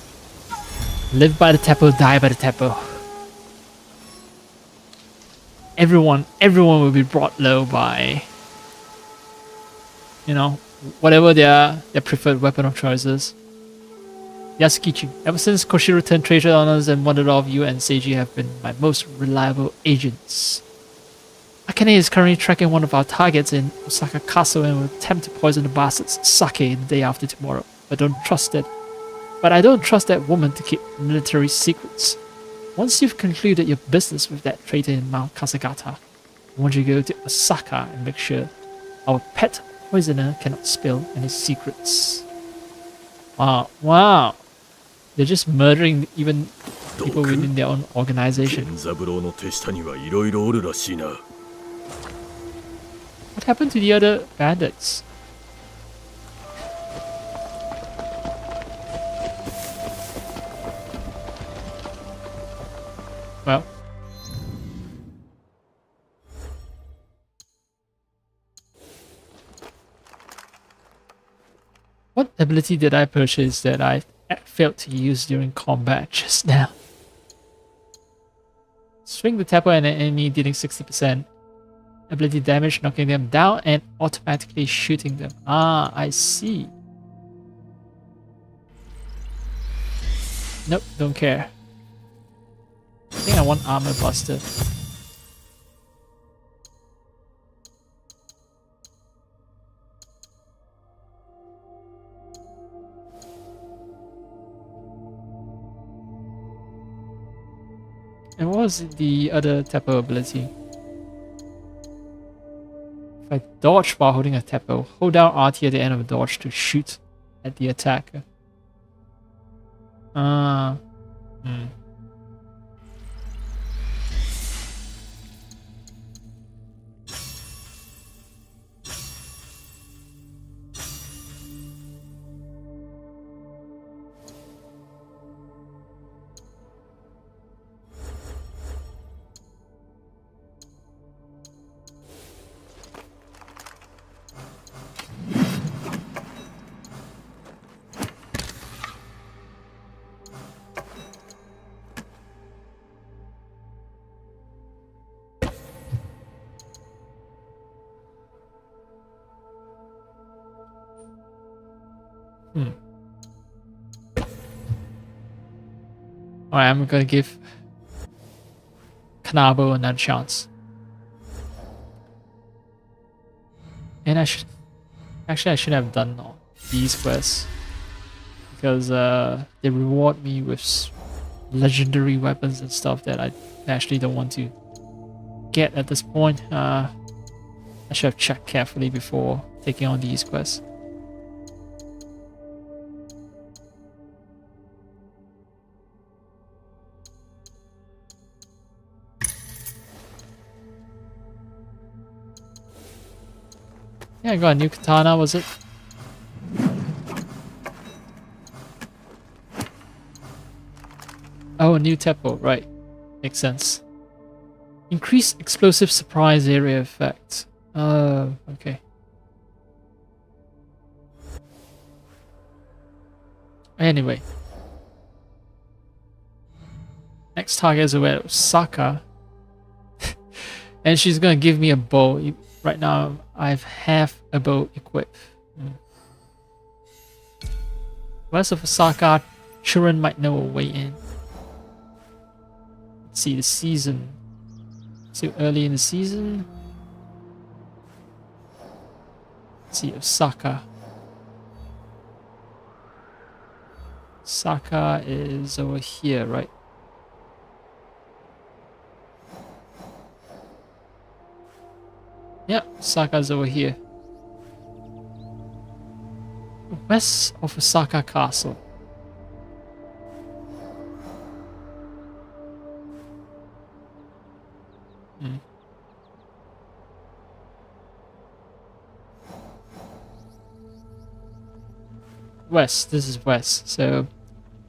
Live by the Teppo, die by the Teppo. Everyone will be brought low by, you know, whatever their preferred weapon of choice is. Yasukichi, ever since Koshiro turned traitor honors and wanted all of you and Seiji have been my most reliable agents. Akane is currently tracking one of our targets in Osaka Castle and will attempt to poison the bastard's sake the day after tomorrow. But I don't trust that woman to keep military secrets. Once you've concluded your business with that traitor in Mount Kasagata, I want you to go to Osaka and make sure our pet poisoner cannot spill any secrets. Wow, wow. They're just murdering even people within their own organization. 源三郎の手下にはいろいろおるらしいな。 What happened to the other bandits? Well, what ability did I purchase that I failed to use during combat just now? Swing the tapper at an enemy dealing 60%. Ability damage, knocking them down and automatically shooting them. Ah, I see. Nope, don't care. I think I want Armor Buster. And what was the other tapper ability? If I dodge while holding a tapper, hold down RT at the end of a dodge to shoot at the attacker. Alright, I'm gonna give Kanabo another chance. And I should have done all these quests because they reward me with legendary weapons and stuff that I actually don't want to get at this point. I should have checked carefully before taking on these quests. Yeah, I got a new katana, was it? Oh, a new tempo, right. Makes sense. Increased explosive surprise area effect. Oh, okay. Anyway. Next target is aware of Saka. And she's gonna give me a bow. Right now, I have half a bow equipped. West of Osaka, children might know a way in. Let's see the season. Still early in the season. Let's see Osaka. Osaka is over here, right? Yep, Osaka's over here. West of Osaka Castle. West, this is west, so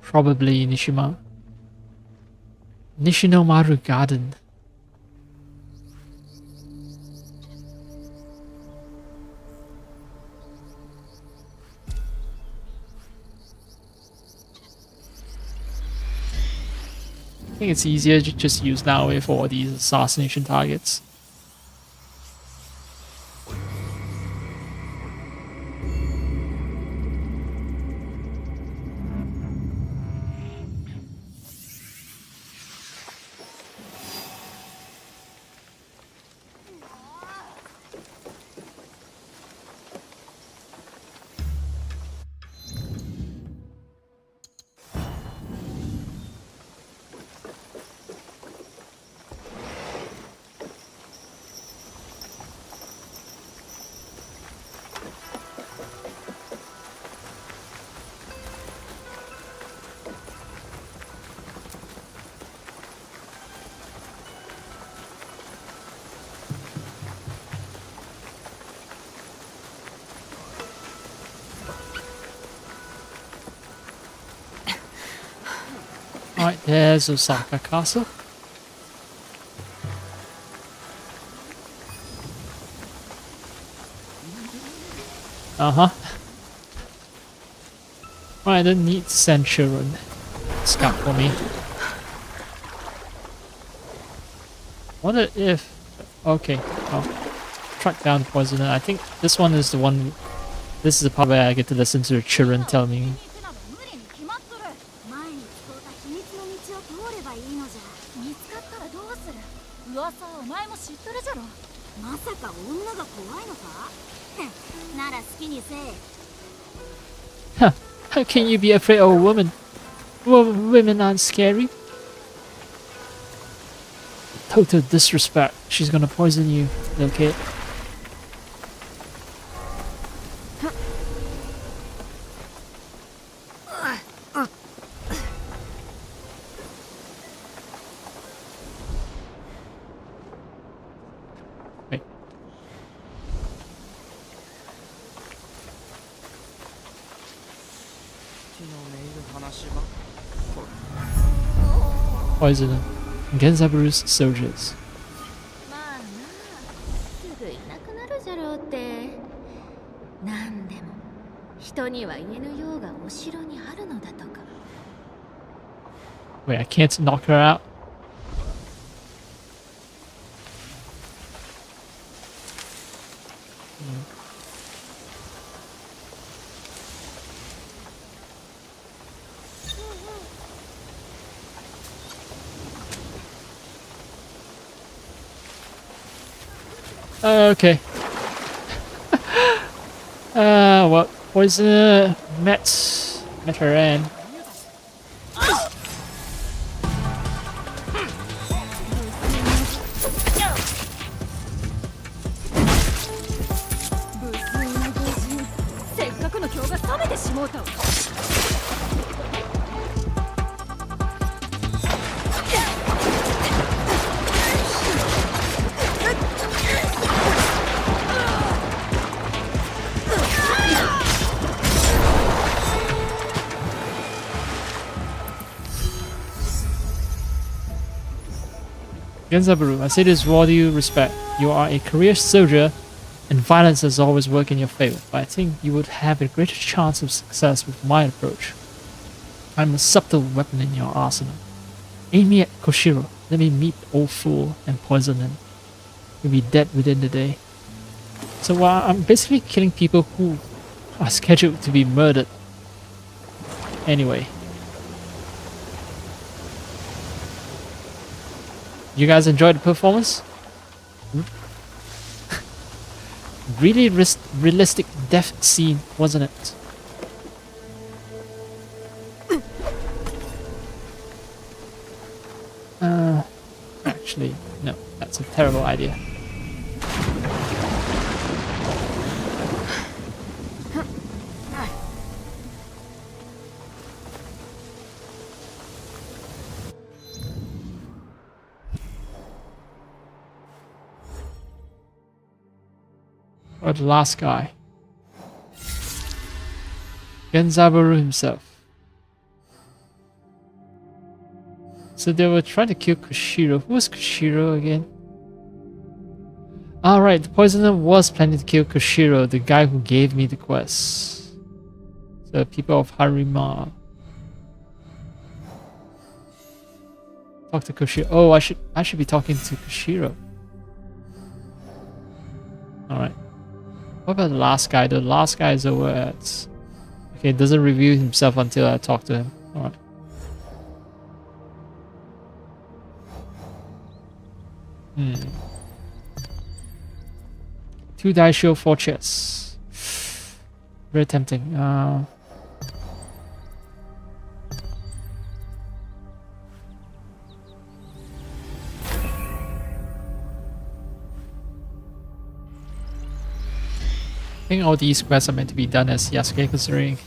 probably Nishinomaru Garden. I think it's easier to just use Naoe for these assassination targets. there's Osaka Castle. Well, I don't need to send children. Scout for me. Wonder if... Okay, I'll track down the poisoner. I think this one is the one... This is the part where I get to listen to the children tell me. Huh, how can you be afraid of a woman? Women aren't scary. Total disrespect. She's gonna poison you, little kid. Wait. Poisoner. Genzaburu's soldiers. まあなあ、すぐいなくなるじゃろうって。なんでも人には言えぬ用がお城にあるのだとか。 Wait, I can't knock her out? Okay. Well, poisoner met her end. Genzaburo, I say this with all due respect. You are a career soldier, and violence has always worked in your favor, but I think you would have a greater chance of success with my approach. I'm a subtle weapon in your arsenal. Aim me at Koshiro, let me meet the old fool and poison him. He'll be dead within the day. So I'm basically killing people who are scheduled to be murdered. Anyway. You guys enjoyed the performance? Really realistic death scene, wasn't it? Actually, no, that's a terrible idea. Or the last guy. Genzaburou himself. So they were trying to kill Koshiro. Who was Koshiro again? Alright, the poisoner was planning to kill Koshiro, the guy who gave me the quest. The people of Harima. Talk to Koshiro. Oh, I should be talking to Koshiro. Alright. What about the last guy? The last guy is over at... Okay, it doesn't reveal himself until I talk to him. Alright. Two daisho, 4 chests. Very tempting. I think all these quests are meant to be done as Yasuke, considering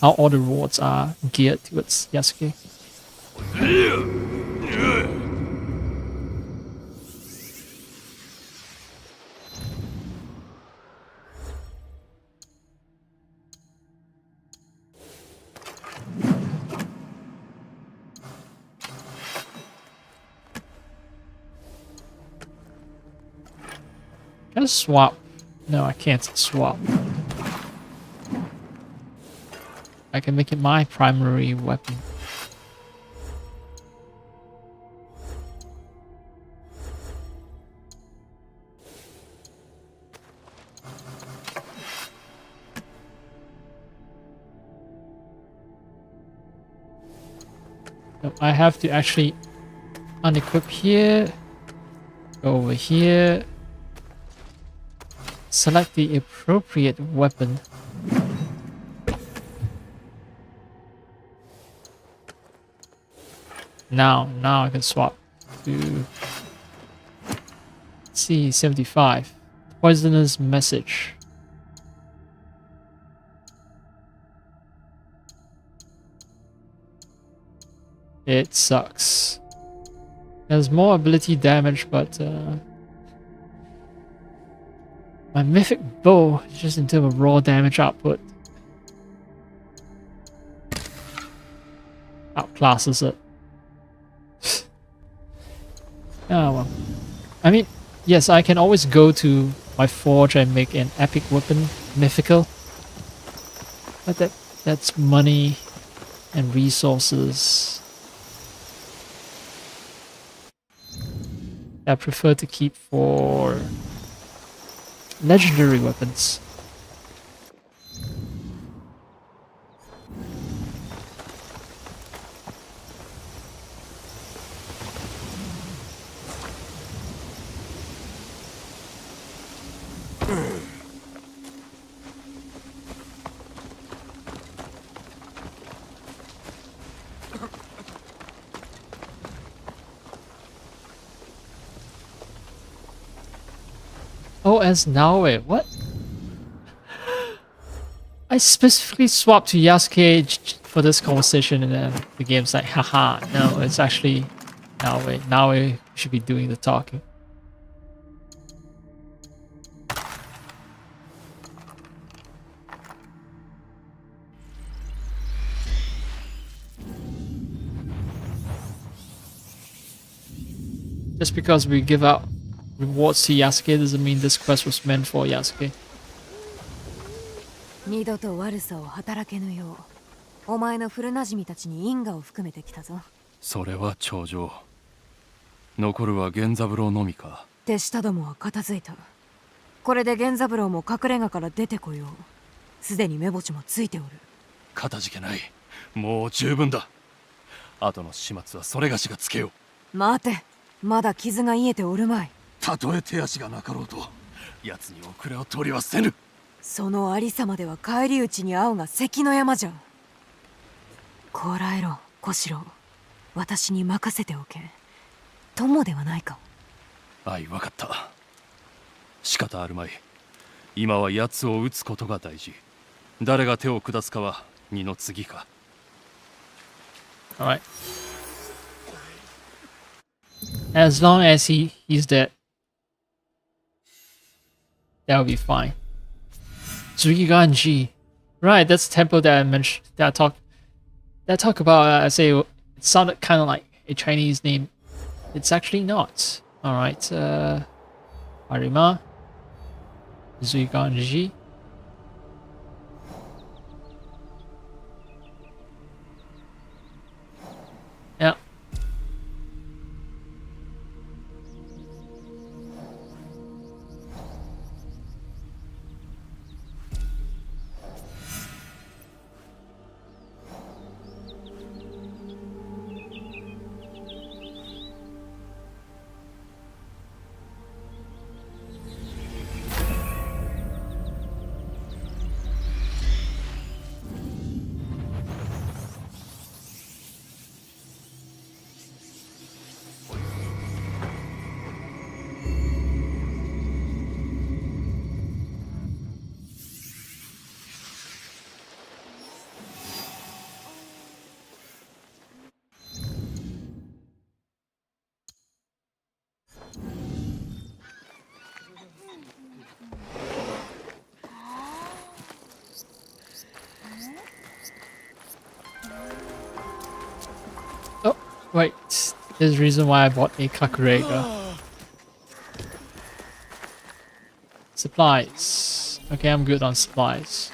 how all the rewards are geared towards Yasuke. Can I swap? No, I can't swap. I can make it my primary weapon. So I have to actually unequip here, go over here, select the appropriate weapon. Now I can swap to C75. Poisonous message. It sucks. There's more ability damage, but my mythic bow is just in terms of raw damage output. Outclasses it. Oh well. I mean, yes, I can always go to my forge and make an epic weapon, mythical. But that's money and resources I prefer to keep for legendary weapons. Oh, as Naoe, what? I specifically swapped to Yasuke for this conversation and then the game's like, haha, no, it's actually Naoe. Naoe should be doing the talking. Just because we give out rewards to Yasuke doesn't mean this quest was meant for Yasuke. 二度と悪さを働けぬようお前の古馴染みたちに因果を含めてきたぞ。それは頂上。残るは源三郎のみか。手下どもは片付いた。これで源三郎も隠れ家から出てこよう。すでに目星もついておる。かたじけない。もう十分だ。後の始末はそれがしがつけよう。待て、まだ傷が癒えておるまい。たとえ手足がなかろうと、奴に遅れを取りはせぬ。そのありさまでは返り討ちに遭うが関の山じゃ。こらえろ、小四郎。私に任せておけ。友ではないか。あい、わかった。仕方あるまい。今は奴を撃つことが大事。誰が手を下すかは二の次か。Alright. As long as he's dead, that'll be fine. Zuiganji. Right, that's the temple that I mentioned, that I talk about. I say it sounded kind of like a Chinese name. It's actually not. Alright, Arima. Zuiganji. Yeah. Oh, wait. There's a reason why I bought a Kakurega. Supplies. Okay, I'm good on supplies.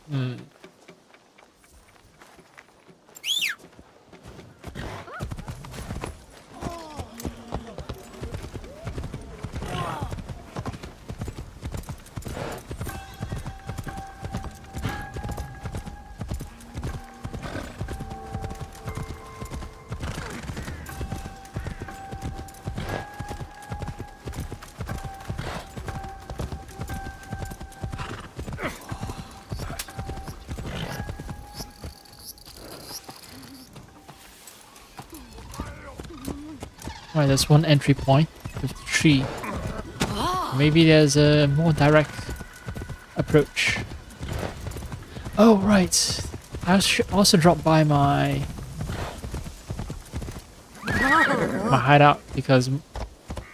Hmm. Right, there's one entry point with the tree. Maybe there's a more direct approach. Oh, right. I should also drop by my hideout because my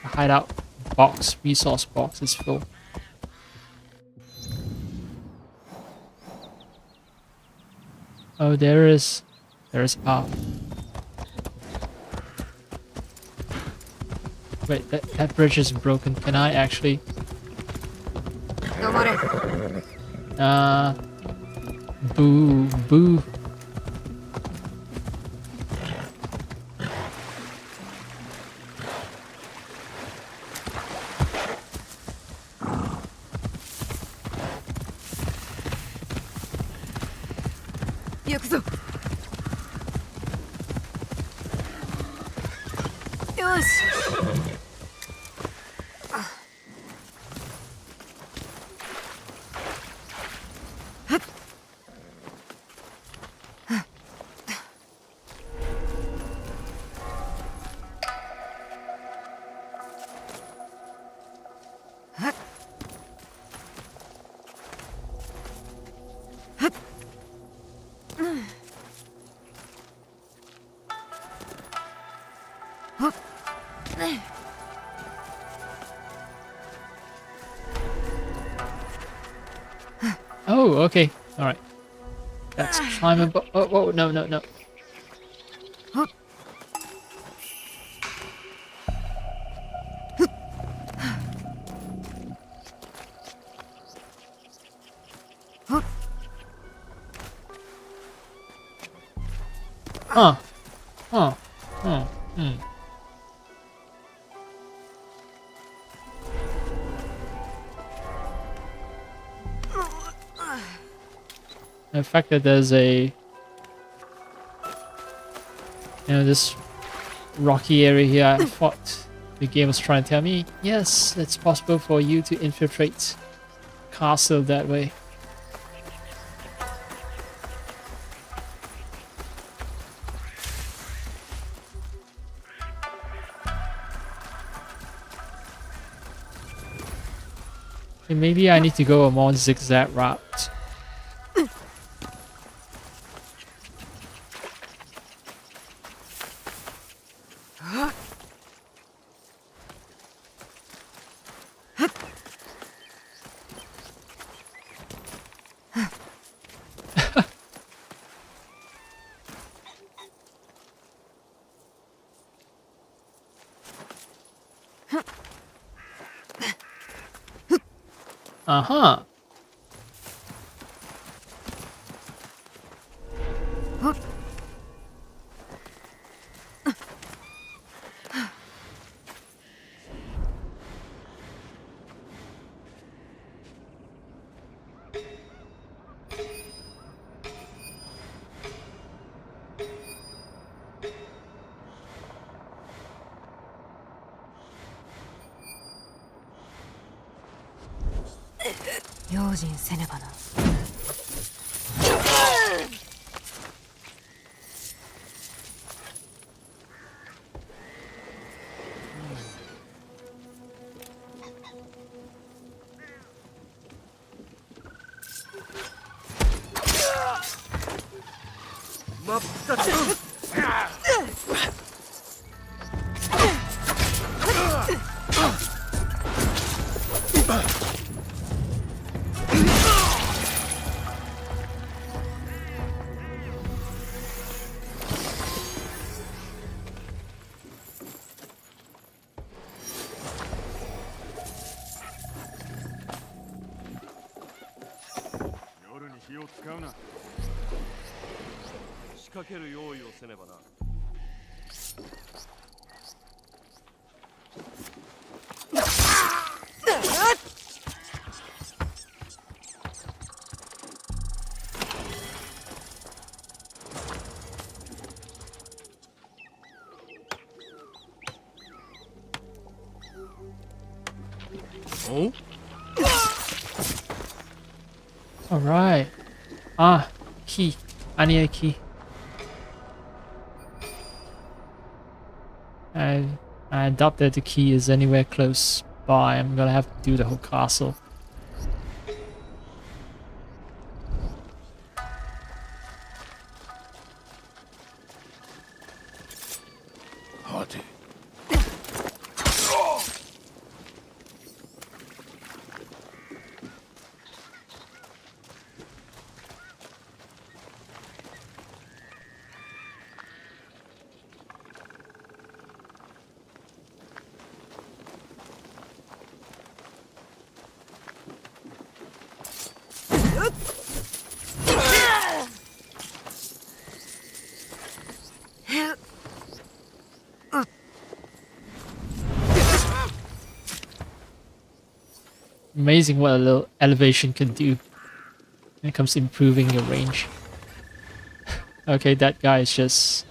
hideout box, resource box, is full. Oh, there is a path. Wait, that bridge is broken. Can I actually? Boo, boo. Oh, okay. All right. That's climbable. Oh, whoa, no, no, no. Huh. Huh. Huh. Hmm. The fact that there's a, this rocky area here, I thought the game was trying to tell me, yes, it's possible for you to infiltrate castle that way. Okay, maybe I need to go a more zigzag route. Uh-huh. 仕掛ける用意をせねばな。お Alright. Ah, key. I need a key. I doubt that the key is anywhere close by. I'm gonna have to do the whole castle. はて Amazing what a little elevation can do when it comes to improving your range. Okay, that guy is just...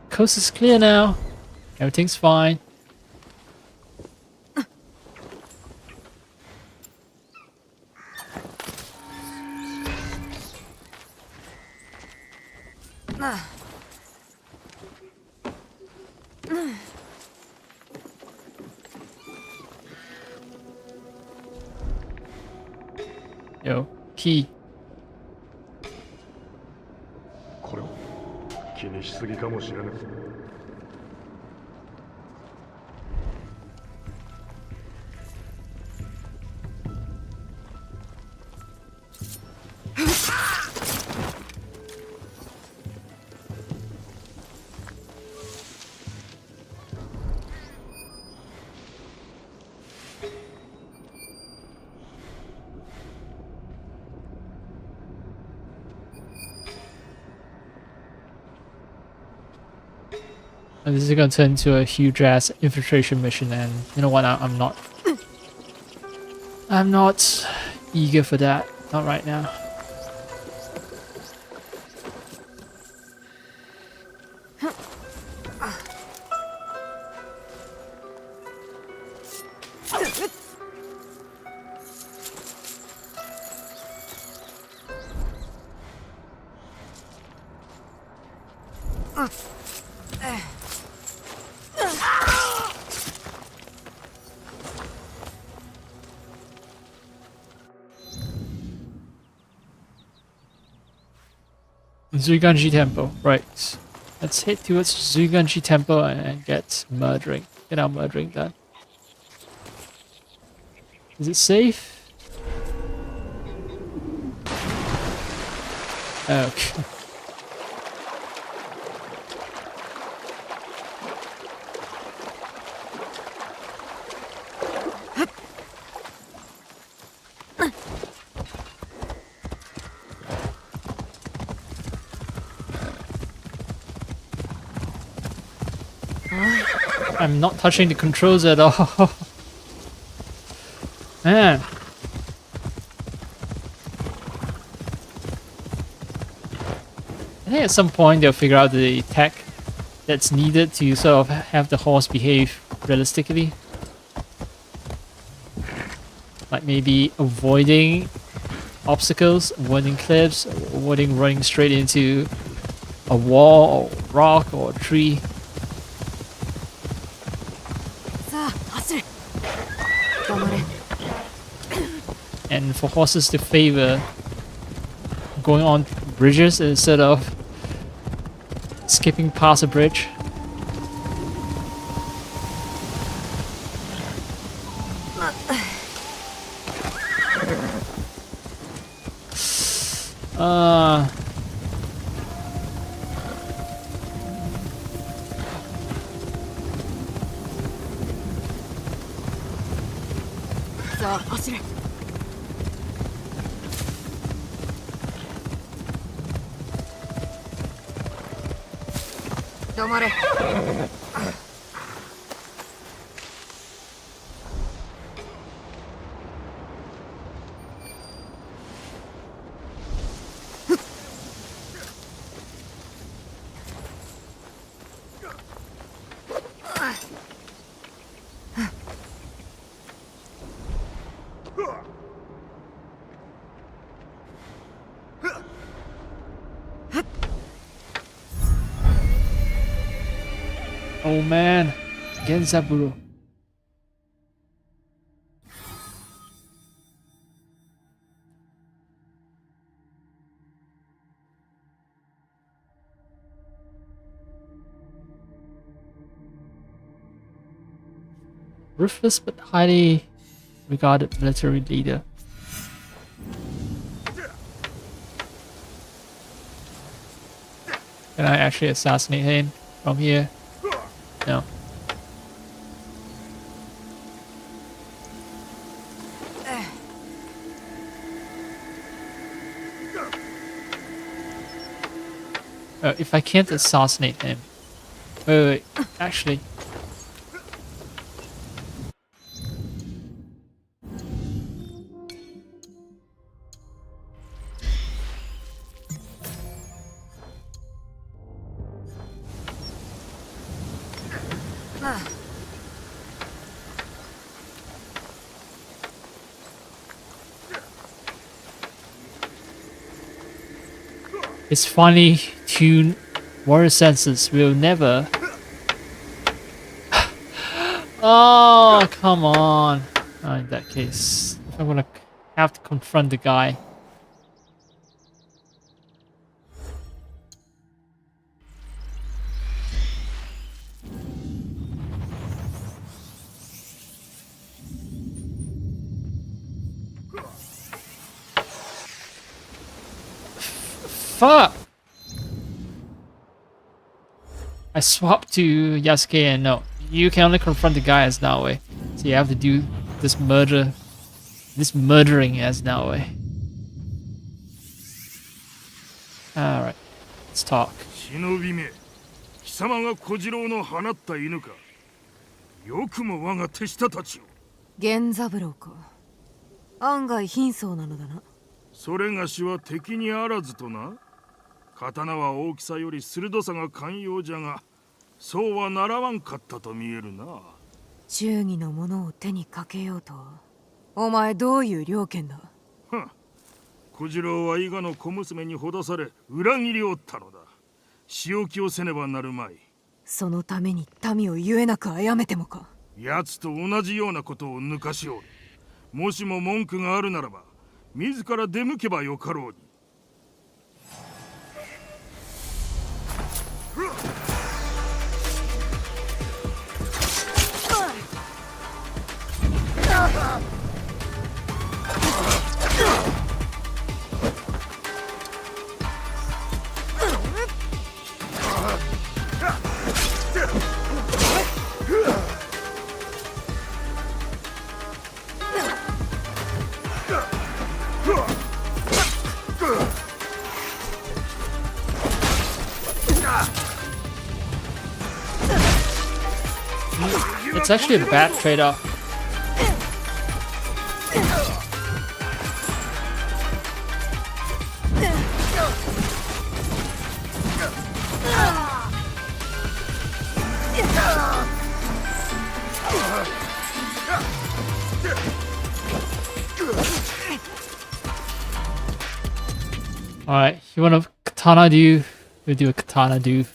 Coast is clear now. Everything's fine. Yo, key. これ気にしすぎかもしれない。And this is gonna turn into a huge ass infiltration mission, and you know what? I'm not. I'm not eager for that. Not right now. Zuiganji Temple, right. Let's head towards Zuiganji Temple and get murdering. Get our murdering done. Is it safe? Okay. I'm not touching the controls at all. Man. I think at some point they'll figure out the tech that's needed to sort of have the horse behave realistically. Like maybe avoiding obstacles, avoiding cliffs, avoiding running straight into a wall or rock or a tree. And for horses to favor going on bridges instead of skipping past a bridge. 止まれ。Oh man, Genzaburo. Ruthless but highly regarded military leader. Can I actually assassinate him from here? No. If I can't assassinate him. Wait, actually. Its finely tuned warrior senses will never... Oh, come on. In that case, if I'm gonna have to confront the guy. Fuck! I swapped to Yasuke and no. You can only confront the guy as Naoe. So you have to do this murdering as Naoe. Alright, let's talk. 忍びめ、貴様が小次郎の放った犬か。よくも我が手下たちを。源三郎か。案外貧相なのだな。それがしは敵にあらずとな。刀は大きさより鋭さが寛容じゃが、そうはならわんかったと見えるな。忠義のものを手にかけようとは。お前どういう了見だ。小次郎は伊賀の小娘にほだされ裏切りおったのだ。仕置きをせねばなるまい。そのために民をゆえなく殺めてもか。奴と同じようなことを抜かしおる。もしも文句があるならば自ら出向けばよかろうに。It's actually a bad trade-off. Alright, you want a katana do? We'll do a katana do.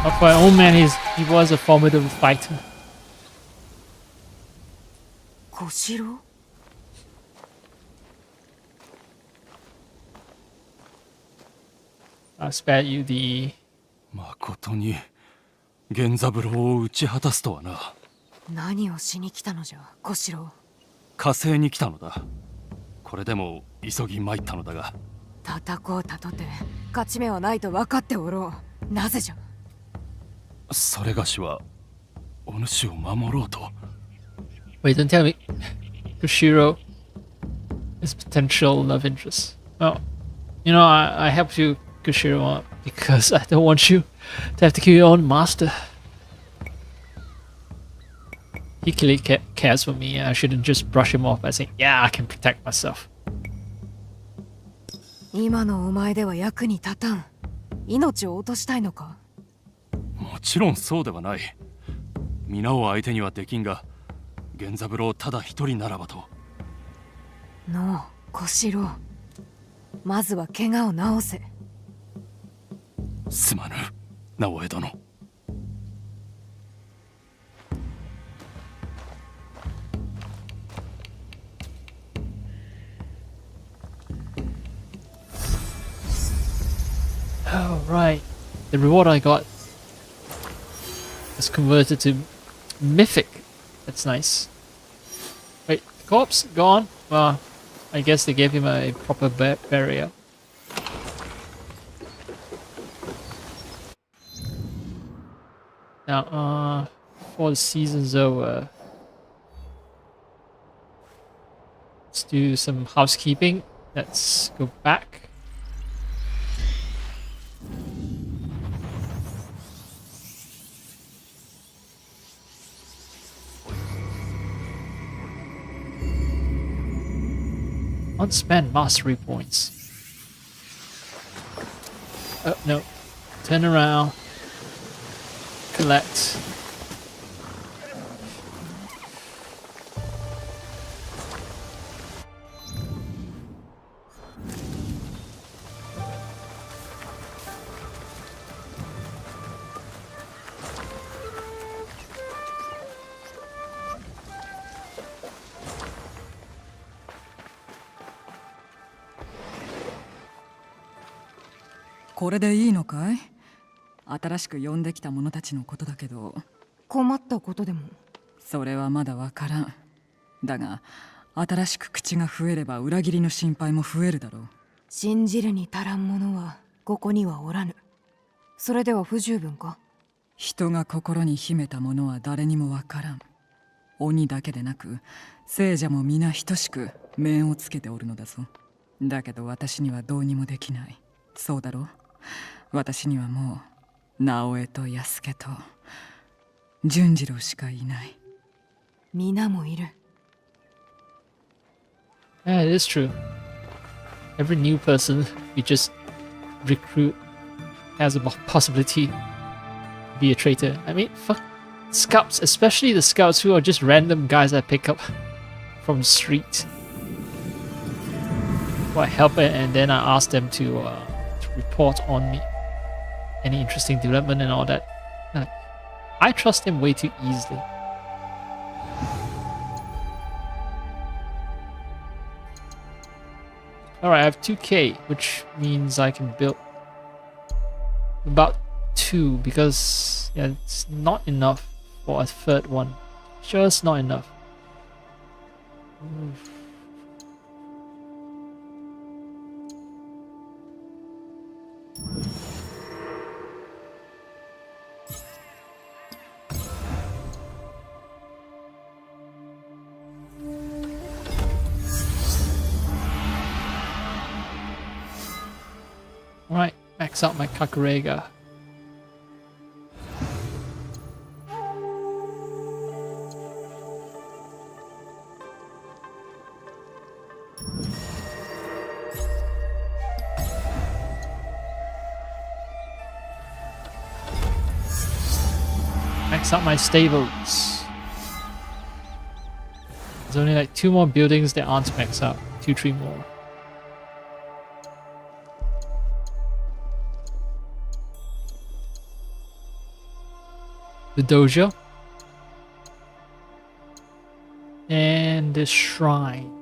But for an old man, he was a formidable fighter. 小四郎 I'll spare you the... まことに源三郎を打ち果たすとはな。何をしに来たのじゃ小四郎。火星に来たのだ。これでも急ぎ参ったのだが。叩こうたとて勝ち目はないと分かっておろう。なぜじゃ。それがしはお主を守ろうと。Wait, don't tell me Kushiro is potential love interest. Well, you know, I helped you, Kushiro, because I don't want you to have to kill your own master. He clearly cares for me, and I shouldn't just brush him off by saying, yeah, I can protect myself. 今のお前では役に立たん。命を落としたいのか。もちろんそうではない。皆を相手にはできんが、源三郎ただ一人ならばと。のう、小四郎。まずは怪我を治せ。すまぬ、直江殿。Oh, right. The reward I got was converted to mythic. That's nice. Wait, the corpse gone? Well, I guess they gave him a proper burial. Now, before the season's over, let's do some housekeeping. Let's go back. Unspent mastery points. Oh, no. Turn around. Collect.「これでいいのかい？新しく呼んできた者たちのことだけど。困ったことでも。それはまだわからん。だが新しく口が増えれば裏切りの心配も増えるだろう。信じるに足らん者はここにはおらぬ。それでは不十分か？人が心に秘めたものは誰にもわからん。鬼だけでなく聖者も皆等しく面をつけておるのだぞ。だけど私にはどうにもできない。そうだろう。私にはもう直江と安助と純次郎しかいない。皆もいる。Yeah, it is true. Every new person we just recruit has a possibility to be a traitor. I mean, fuck scouts, especially the scouts who are just random guys I pick up from the street. Well, I help it, and then I ask them to report on me, any interesting development and all that. I trust them way too easily. Alright, I have 2k, which means I can build about 2, because yeah, it's not enough for a third one. Just not enough. Right, max out my Kakurega. Max out my stables. There's only like 2 more buildings that aren't maxed out. 2, 3 more. The dojo. And the shrine.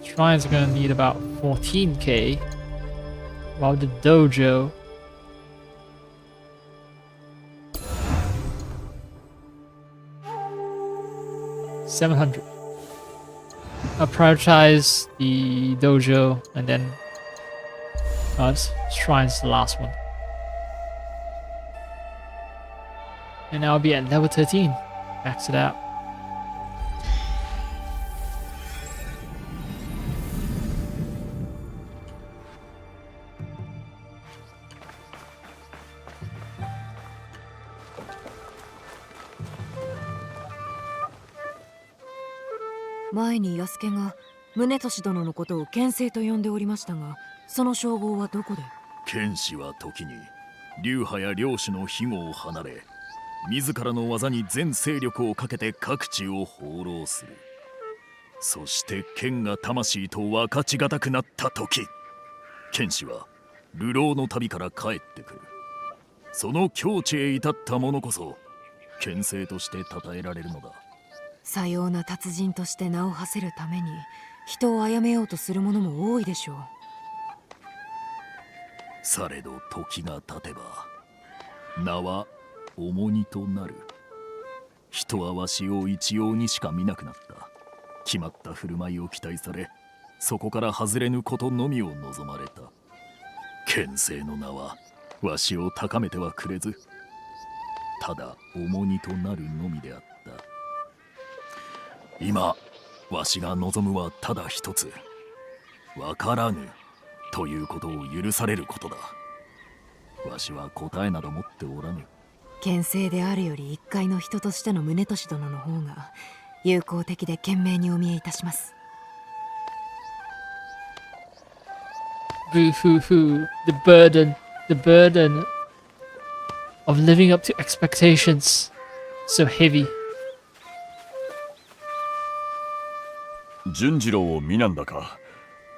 Shrines are gonna need about 14k, while the dojo $700. I'll prioritize the dojo and then shrine's the last one. And I'll be at level 13. Max it out.前に安家が宗俊殿のことを剣聖と呼んでおりましたが、その称号はどこで？剣士は時に流派や領主の庇護を離れ、自らの技に全勢力をかけて各地を放浪する。そして剣が魂と分かちがたくなった時、剣士は流浪の旅から帰ってくる。その境地へ至った者こそ剣聖として称えられるのだ。さような達人として名を馳せるために人を殺めようとする者も多いでしょう。されど時が経てば名は重荷となる。人はわしを一様にしか見なくなった。決まった振る舞いを期待され、そこから外れぬことのみを望まれた。剣聖の名はわしを高めてはくれず、ただ重荷となるのみであった。今わしが望むはただ一つ、わからぬということを許されることだ。わしは答えなど持っておらぬ。剣聖であるより一介の人としての宗俊殿の方が友好的で賢明にお見えいたします。Boo hoo hoo. The burden of living up to expectations. So heavy. 純次郎を見なんだか。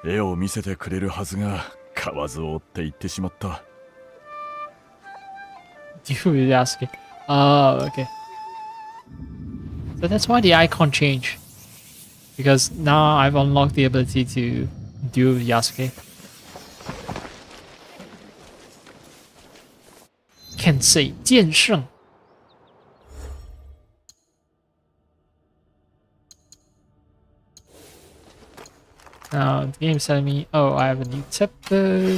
絵を見せてくれるはずが買わずを追って行ってしまった。You were asking. Oh, okay. So that's why the icon changed. Because now I've unlocked the ability to do Yasuke. Kensei 剑圣. Now the game's telling me, oh, I have a new tempo.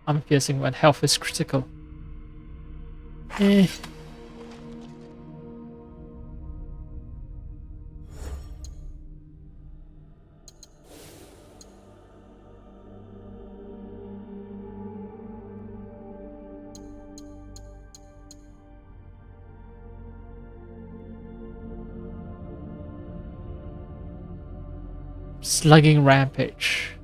I'm piercing when health is critical. Slugging Rampage.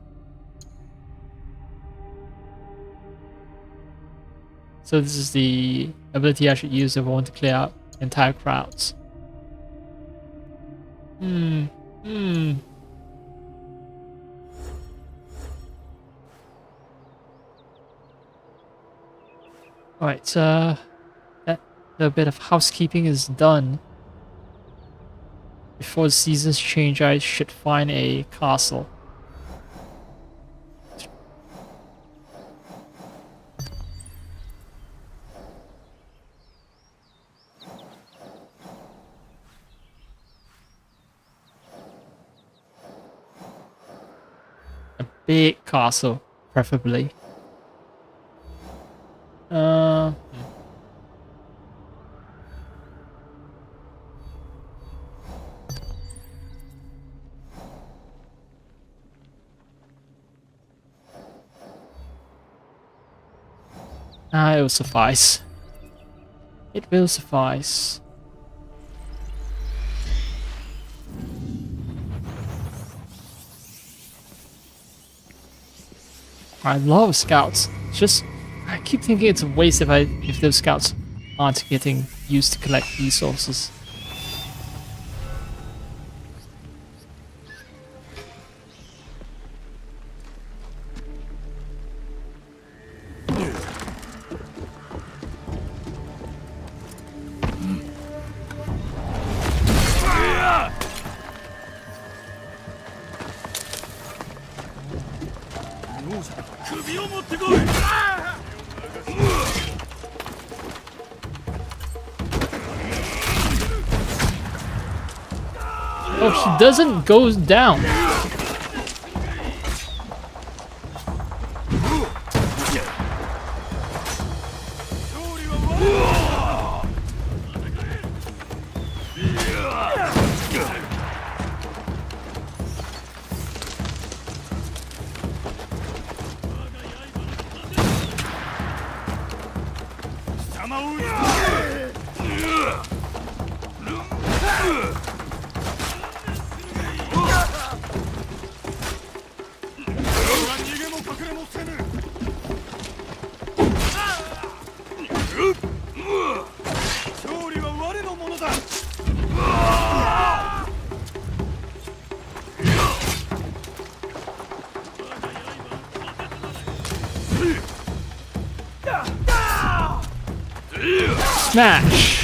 So this is the ability I should use if I want to clear out entire crowds. Alright, that little bit of housekeeping is done. Before the seasons change, I should find a castle. A big castle, preferably. It will suffice. It will suffice. I love scouts. It's just I keep thinking it's a waste if those scouts aren't getting used to collect resources. Oh, she doesn't go down. Smash!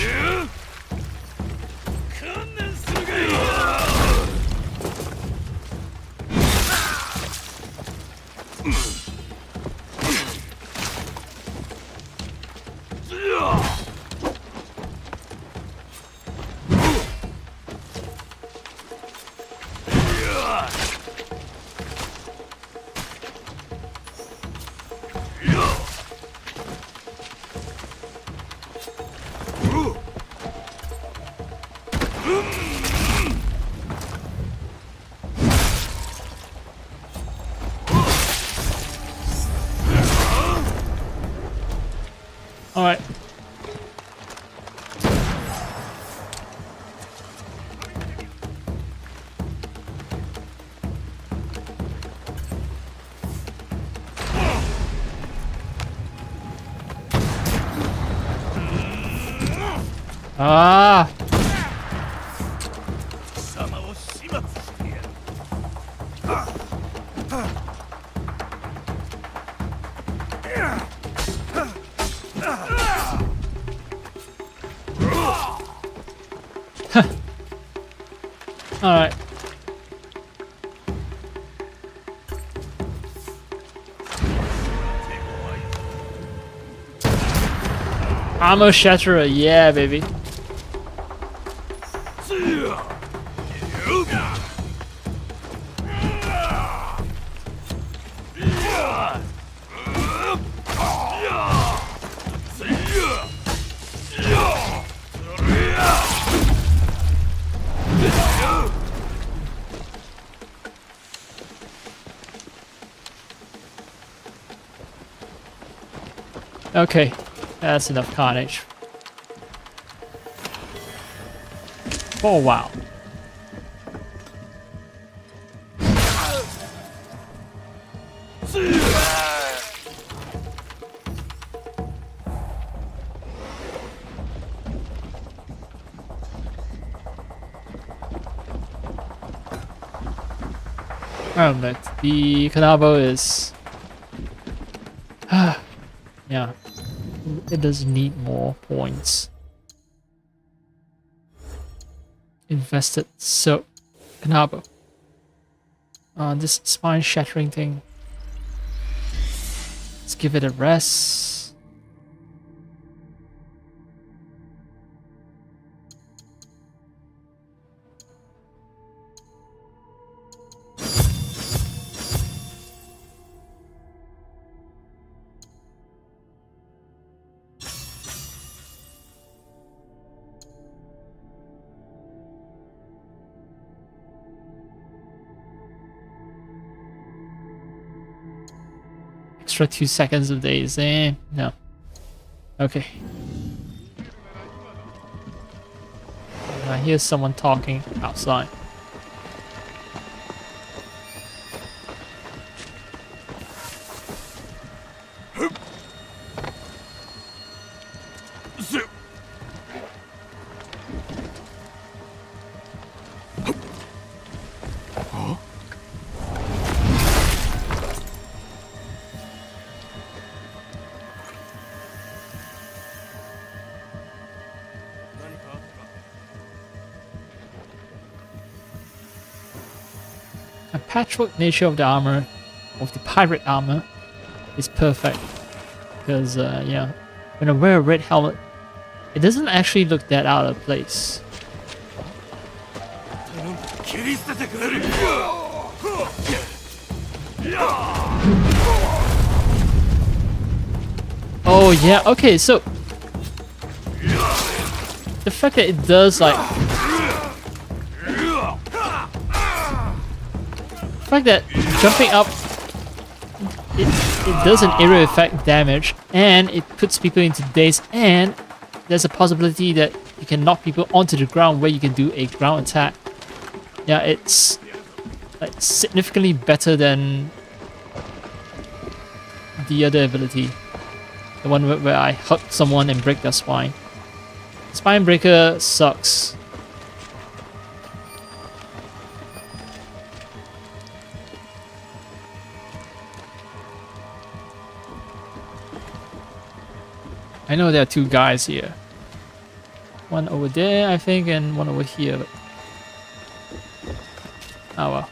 Alright. Ah! Alright. Armor Shatterer, yeah, baby. Okay, that's enough carnage. For a while. Oh, but the Kanabo is... yeah, it does need more points. Invested, so... Kanabo. This spine-shattering thing. Let's give it a rest. Extra 2 seconds of days, no. Okay. I hear someone talking outside. A patchwork nature of the armor, of the pirate armor, is perfect. Because, yeah, when I wear a red helmet, it doesn't actually look that out of place. Oh yeah, okay, so the fact that it does like the fact that jumping up it does an area effect damage and it puts people into daze, and there's a possibility that you can knock people onto the ground where you can do a ground attack. Yeah, it's like significantly better than the other ability. The one where I hug someone and break their spine. Spine breaker sucks. I know there are two guys here. One over there, I think, and one over here. But... oh well.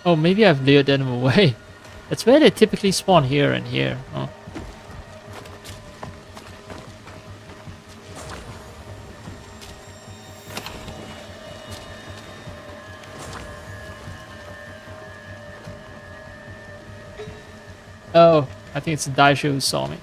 Oh, maybe I've lured them away. That's where they typically spawn, here and here. Oh. Oh, I think it's the Daisho who saw me.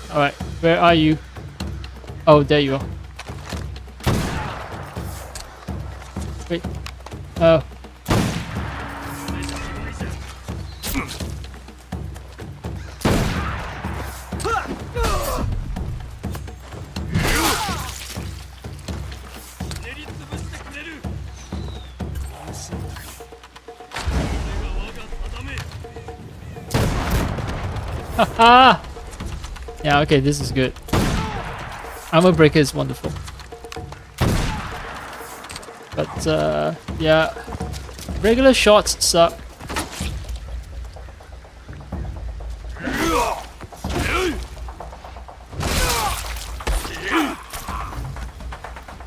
Alright, where are you? Oh, there you are. Wait. Oh. Haha! Yeah, okay, this is good. Armor breaker is wonderful. But, yeah. Regular shots suck.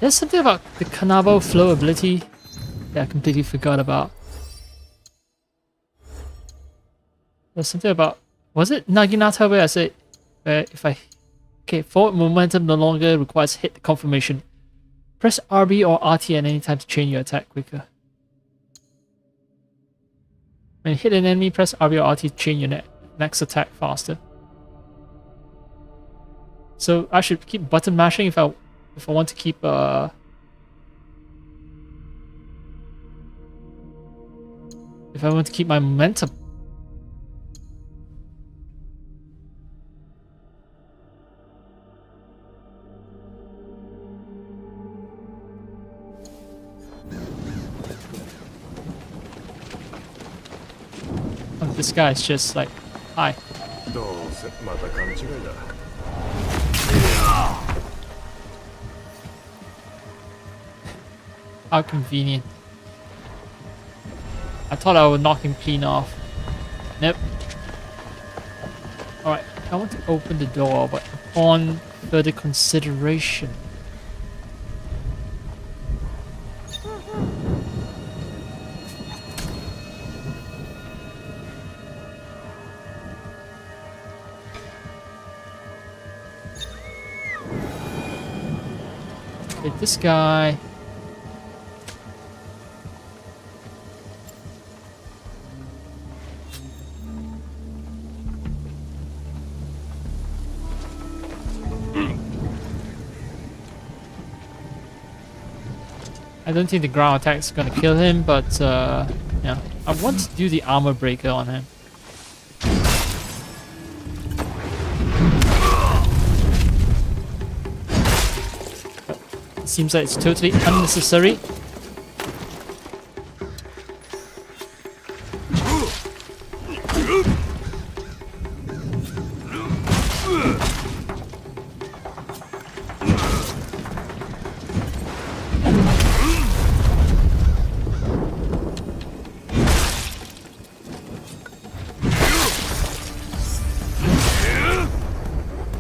There's something about the Kanabo flow ability that I completely forgot about. There's something about... was it Naginata where I said... if I... okay, forward momentum no longer requires hit confirmation. Press RB or RT at any time to change your attack quicker. When you hit an enemy, press RB or RT to change your next attack faster. So I should keep button mashing if I want to keep if I want to keep my momentum. this guy is just like, hi. どうせまた勘違いだ。 How convenient. I thought I would knock him clean off. Nope. Alright, I want to open the door, but upon further consideration. Okay, this guy. I don't think the ground attack is gonna kill him, but yeah, I want to do the armor breaker on him. But it seems like it's totally unnecessary.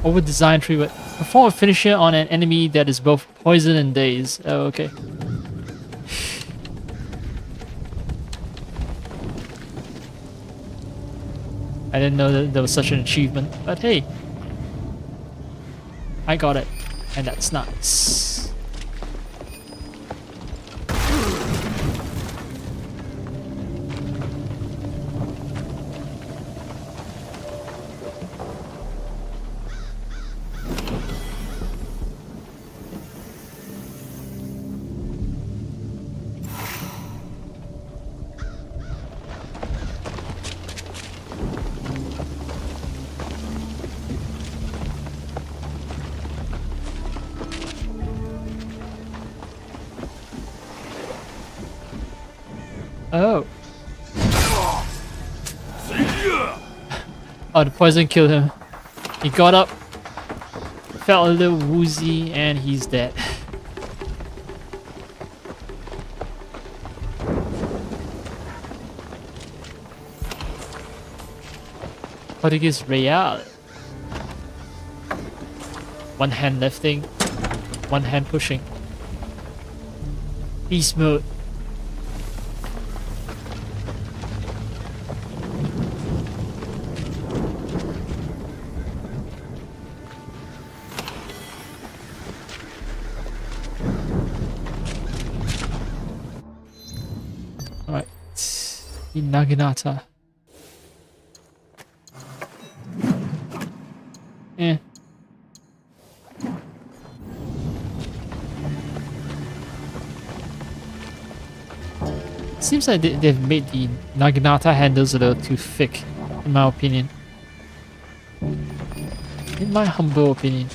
Over design tree, but perform a finisher on an enemy that is both poison and daze. Oh, okay. I didn't know that there was such an achievement, but hey, I got it, and that's nice. Oh. Oh, the poison killed him. He got up, felt a little woozy, and he's dead. Portuguese Real. One hand lifting, one hand pushing. Beast mode. Alright. Naginata. Eh. Seems like they've made the Naginata handles a little too thick, in my opinion. In my humble opinion.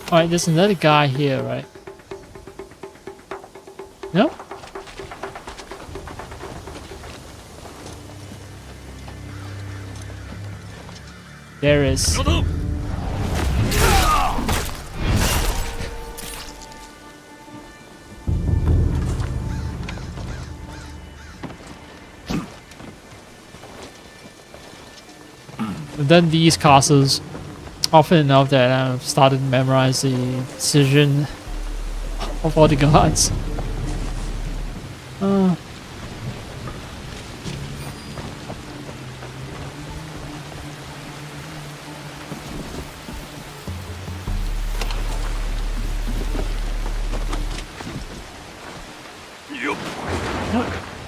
Alright, there's another guy here, right? No? There is. We've done these castles. often enough that I've started to memorize the decision of all the gods.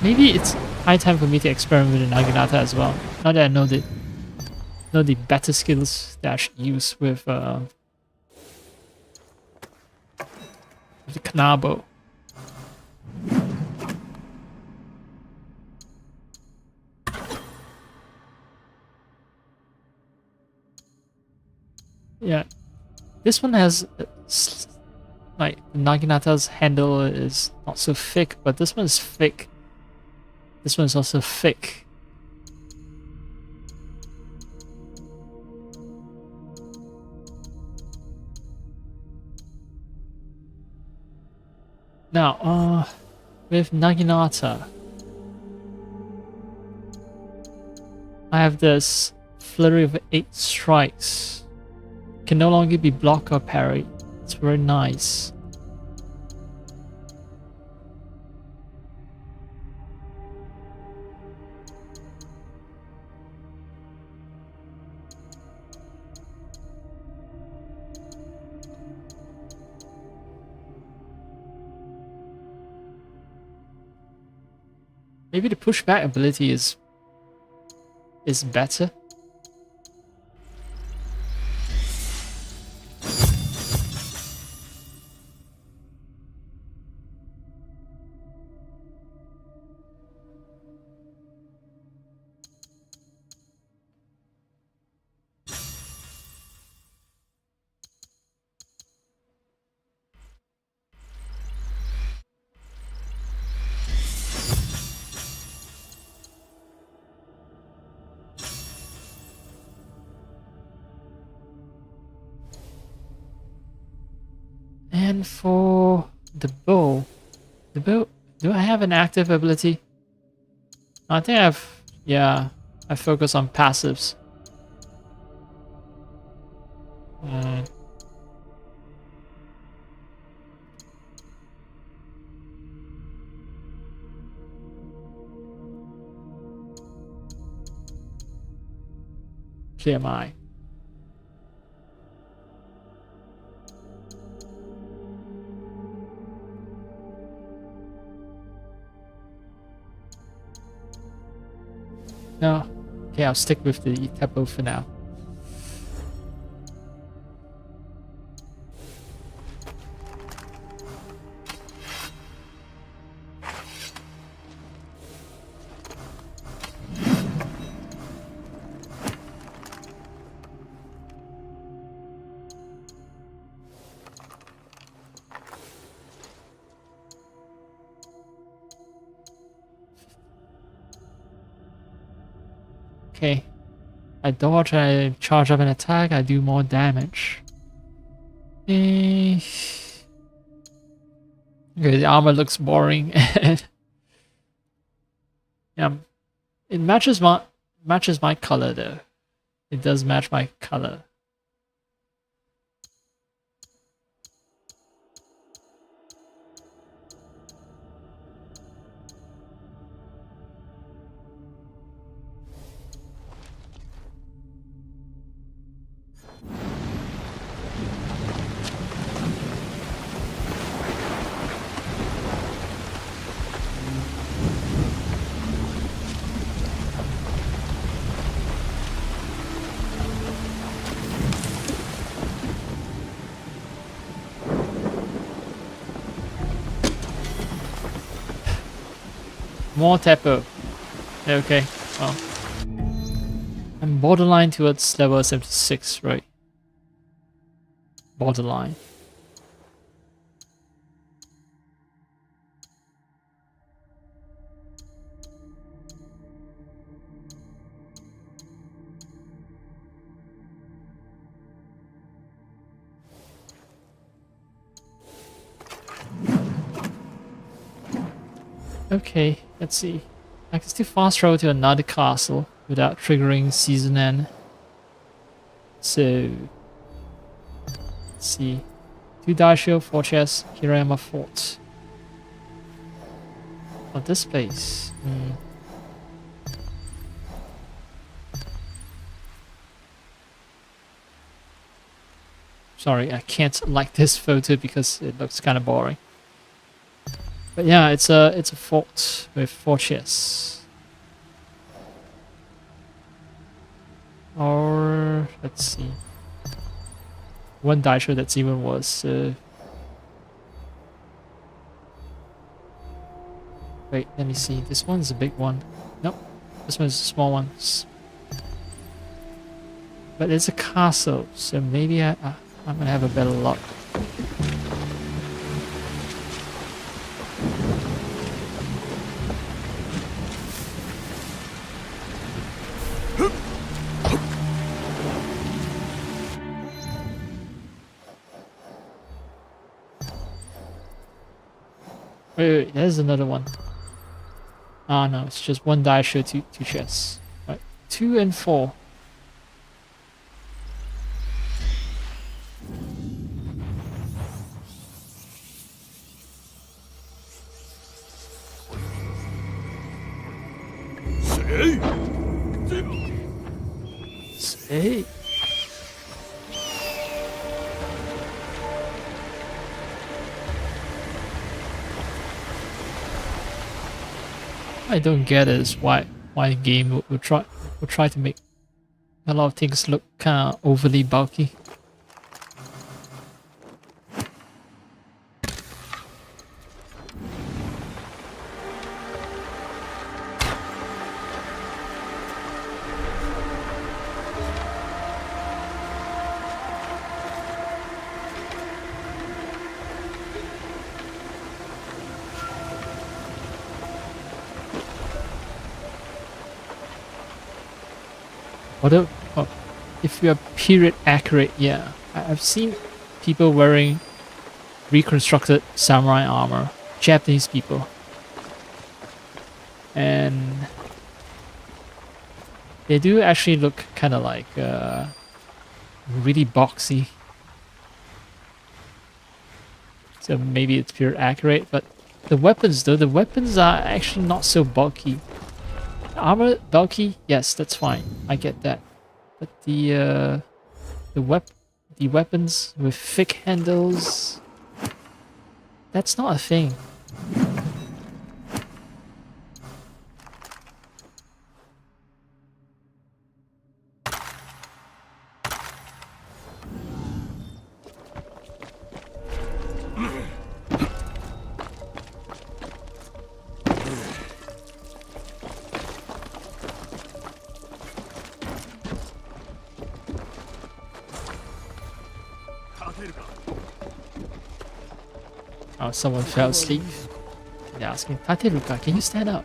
Maybe it's high time for me to experiment with the Naginata as well. Now that I know the better skills that I should use with the Kanabo. Yeah, this one has like Naginata's handle is not so thick, but this one is thick. This one is also thick. Now, with Naginata, I have this flurry of 8 strikes. Can no longer be blocked or parried. It's very nice. Maybe the pushback ability is better. And for the bow, do I have an active ability? I think I focus on passives. Clear my. No. Okay, I'll stick with the Teppo for now. Okay. I dodge, I charge up an attack, I do more damage. Okay, the armor looks boring. Yeah, it matches my color though. It does match my color. More Teppo. Okay, well. I'm borderline towards level 76, right? Borderline. Okay, let's see. I can still fast travel to another castle without triggering season end. So Let's see. 2 daisho, 4 chests, Hirayama Fort. Oh, this place. Sorry, I can't like this photo because it looks kind of boring. But yeah, it's a fort with 4 chests. Or let's see. 1 daisho that's even worse. Wait, let me see. This one's a big one. Nope, this one's a small one. But it's a castle, so maybe I'm gonna have a better luck. Wait, there's another one. Oh no, it's just 1 daisho, 2 chests. Right, 2 and 4. Say. I don't get is why the game will try to make a lot of things look kind of overly bulky. Although, if we are period accurate, yeah, I've seen people wearing reconstructed samurai armor, Japanese people, and they do actually look kind of like really boxy. So maybe it's period accurate, but the weapons though, the weapons are actually not so bulky. Armor bulky, yes, that's fine. I get that. But the weapons with thick handles, that's not a thing. Oh, someone fell asleep. They're asking, Tateruka, can you stand up?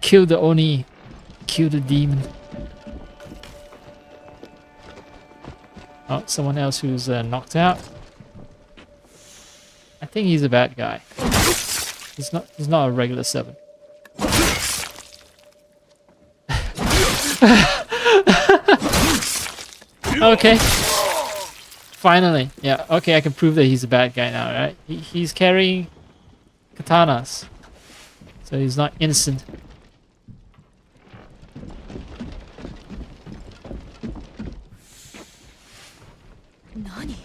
Kill the Oni. Kill the demon. Oh, someone else who's knocked out. I think he's a bad guy. He's not a regular 7. Okay. Finally. Yeah, okay, I can prove that he's a bad guy now, right? He's carrying katanas. So he's not innocent. Nani?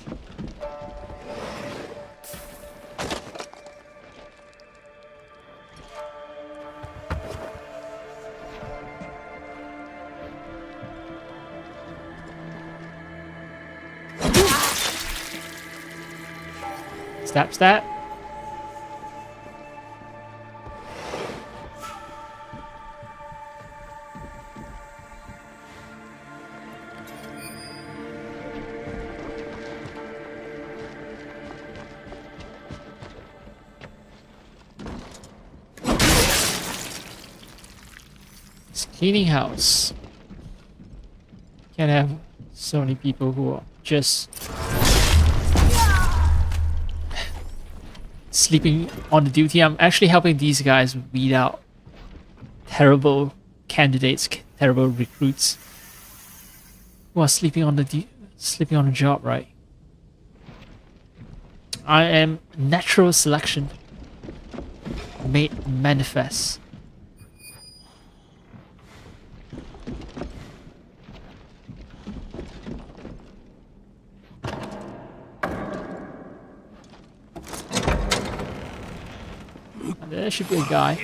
Stab, stab. It's cleaning house. Can't have So many people who are just sleeping on the duty. I'm actually helping these guys weed out terrible candidates, terrible recruits who are sleeping on the job, right? I am natural selection made manifest. There should be a guy.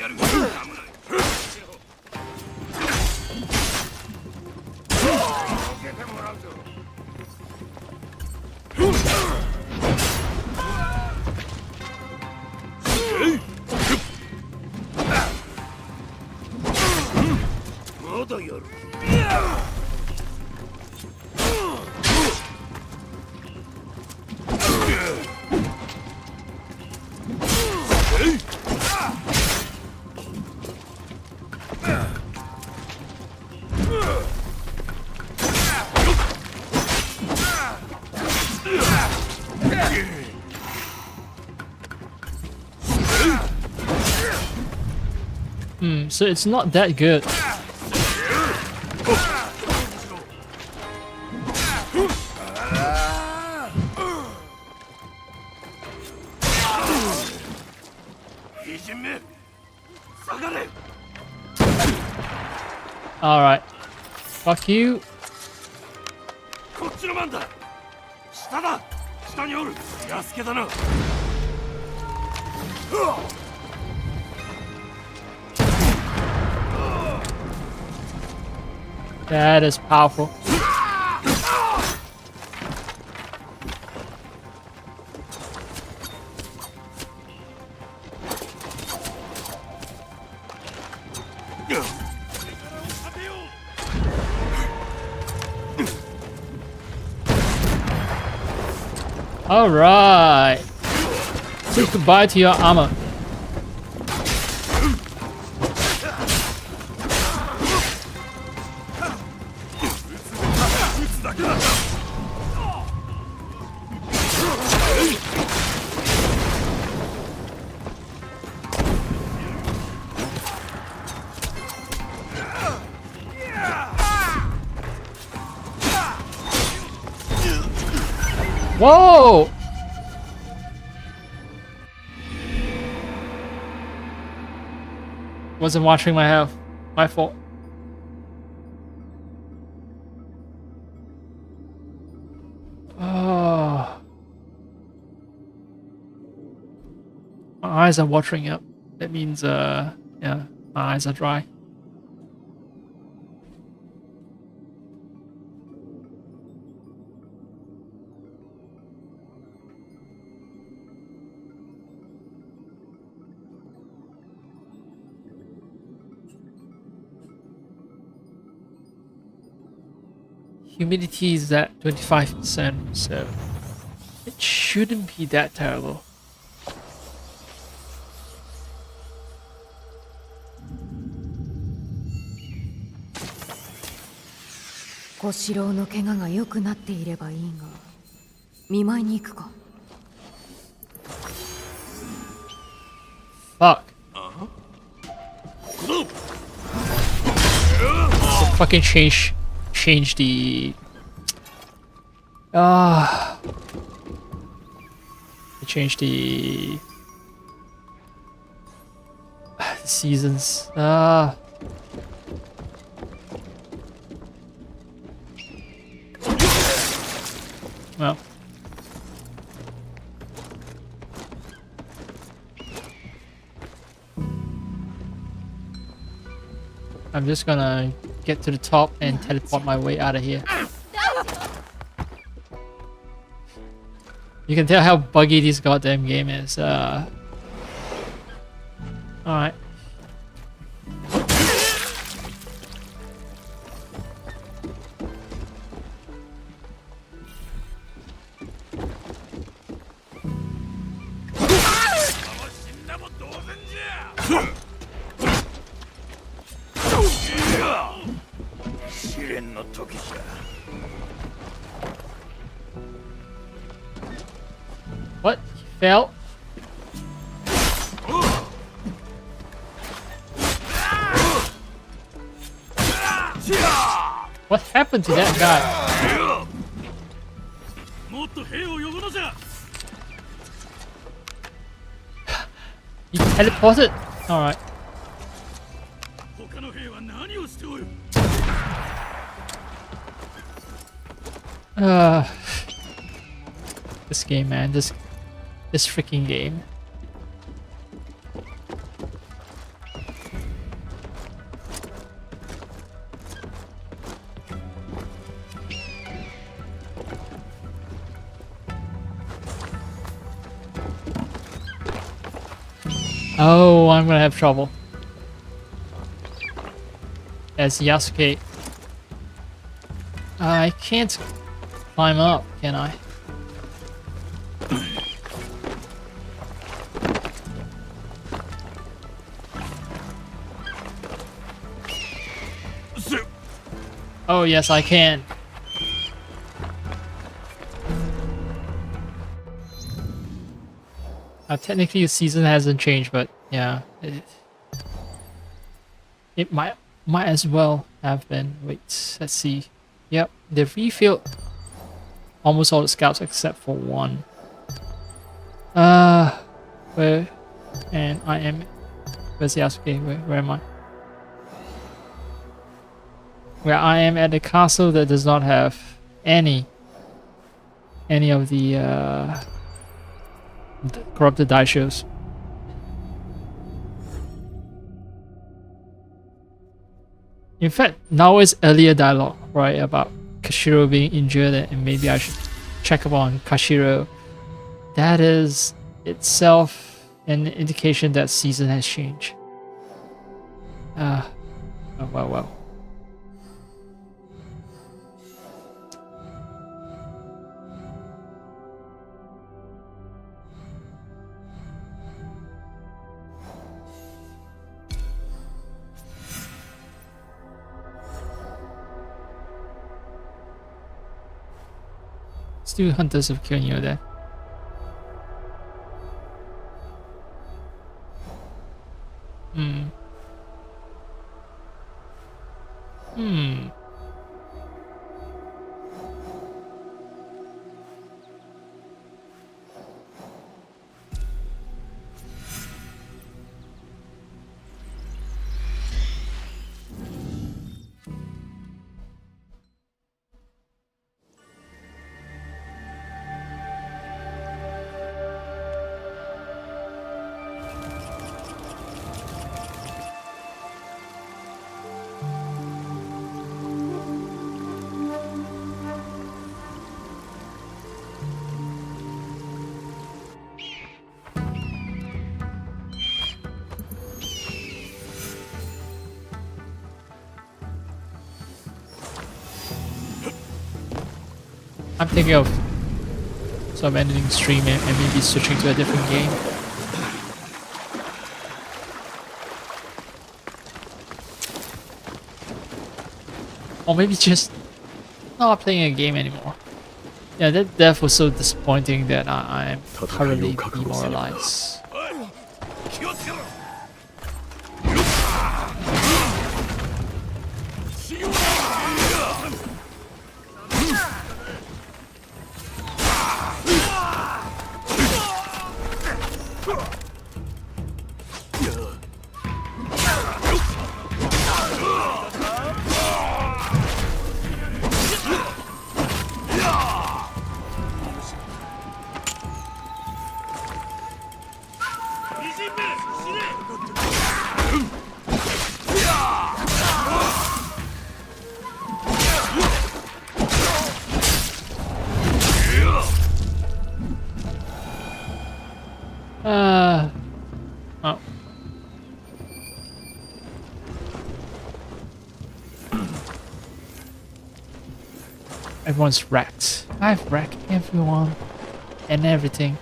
So it's not that good. Alright. Fuck you. That is powerful. All right. Say goodbye to your armor. Whoa! Wasn't watching my health. My fault. Oh. My eyes are watering up. That means, yeah, my eyes are dry. Humidity is at 25%, so it shouldn't be that terrible. Fuck. Fucking change the change the seasons. Well, I'm just gonna get to the top and teleport my way out of here. You can tell how buggy this goddamn game is. Alright. Fail. What happened to that guy? He teleported? Alright. This game, man. This freaking game. Oh, I'm gonna have trouble. As Yasuke. I can't climb up, can I? Oh yes, I can. Technically the season hasn't changed, but yeah, it might as well have been. Wait, let's see. Yep, they've refilled almost all the scouts except for one. Where? And I am. Where's Yasuke? Where am I? Where I am at a castle that does not have any of the corrupted daishos. In fact, now is earlier dialogue, right, about Kashiro being injured, and maybe I should check up on Kashiro. That is itself an indication that season has changed. Oh, well. Still Hunters of Kyonyo there. I'm thinking of some ending stream and maybe switching to a different game. Or maybe just not playing a game anymore. Yeah, that death was so disappointing that I'm thoroughly demoralized. Oh. Everyone's wrecked. I've wrecked everyone and everything.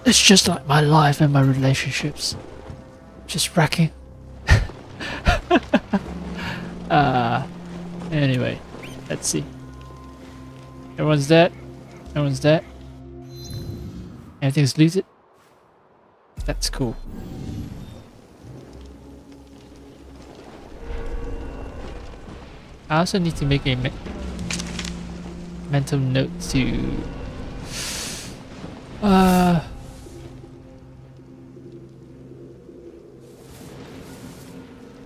It's just like my life and my relationships. Just wrecking. Anyway, let's see. Everyone's dead. Everyone's dead. Everything's looted. That's cool. I also need to make a mental note to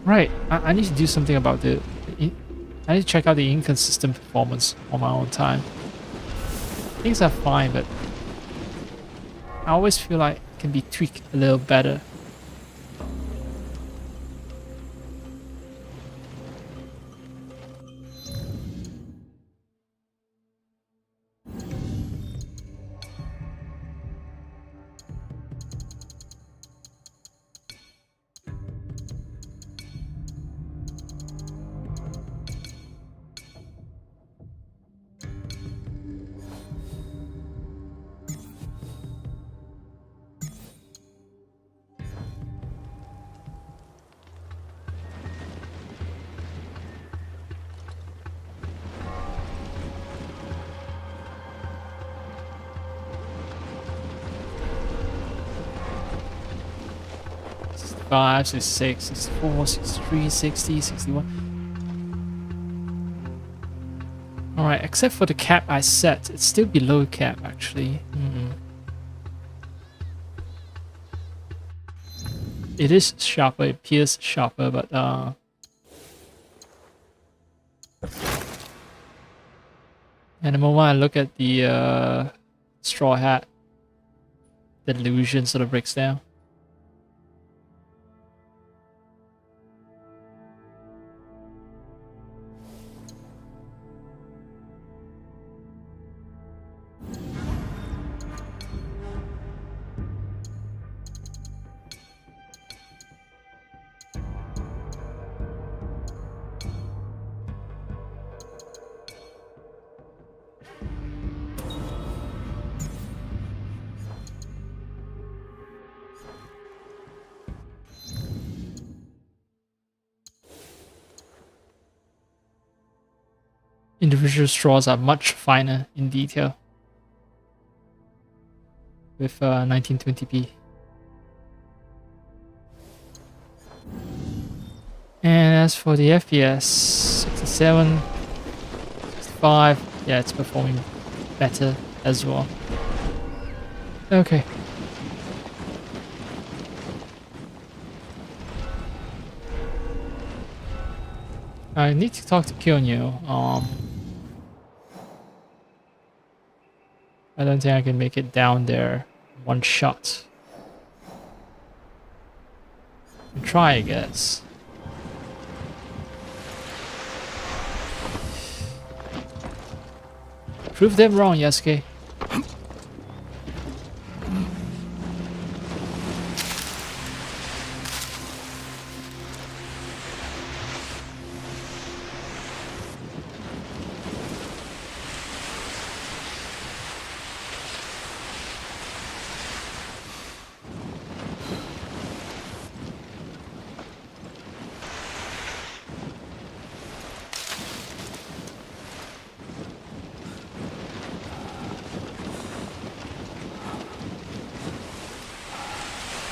right, I need to do something about I need to check out the inconsistent performance on my own time. Things are fine, but I always feel like it can be tweaked a little better. Five, 66, 64, 63, 60, 61. Alright, except for the cap I set, it's still below cap actually. It is sharper, it appears sharper, but and the moment I look at the straw hat, the illusion sort of breaks down. Individual straws are much finer in detail with 1920p. And as for the FPS, 67, 65, yeah, it's performing better as well. Okay. I need to talk to Kyonyo. I don't think I can make it down there one shot. I'll try, I guess. Prove them wrong, Yasuke.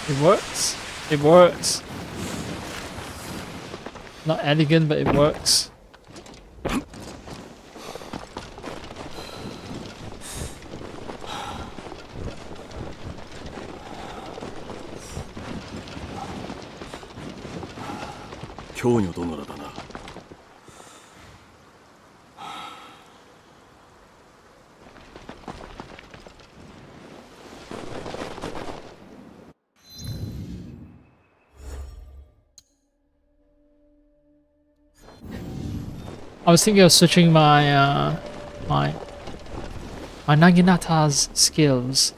It works. It works. Not elegant, but it works. I was thinking of switching my my Naginata's skills,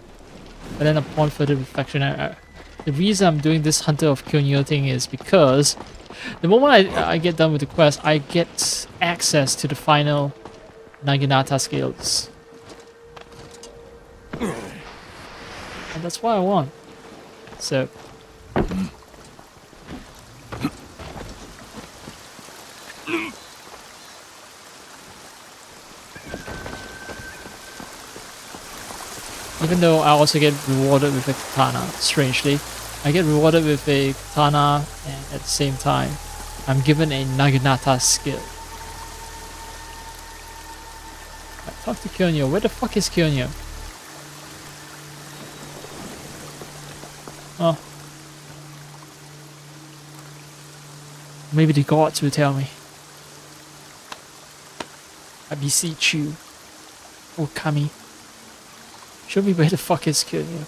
but then upon further reflection, the reason I'm doing this Hunter of Kyonyo thing is because the moment I get done with the quest, I get access to the final Naginata skills, and that's what I want. So. You Even though I also get rewarded with a katana, strangely. I get rewarded with a katana, and at the same time, I'm given a Naginata skill. Right, talk to Kyonyo. Where the fuck is Kyonyo? Oh. Maybe the gods will tell me. I beseech you, O Kami. Show me where the fuck is Kyonyo.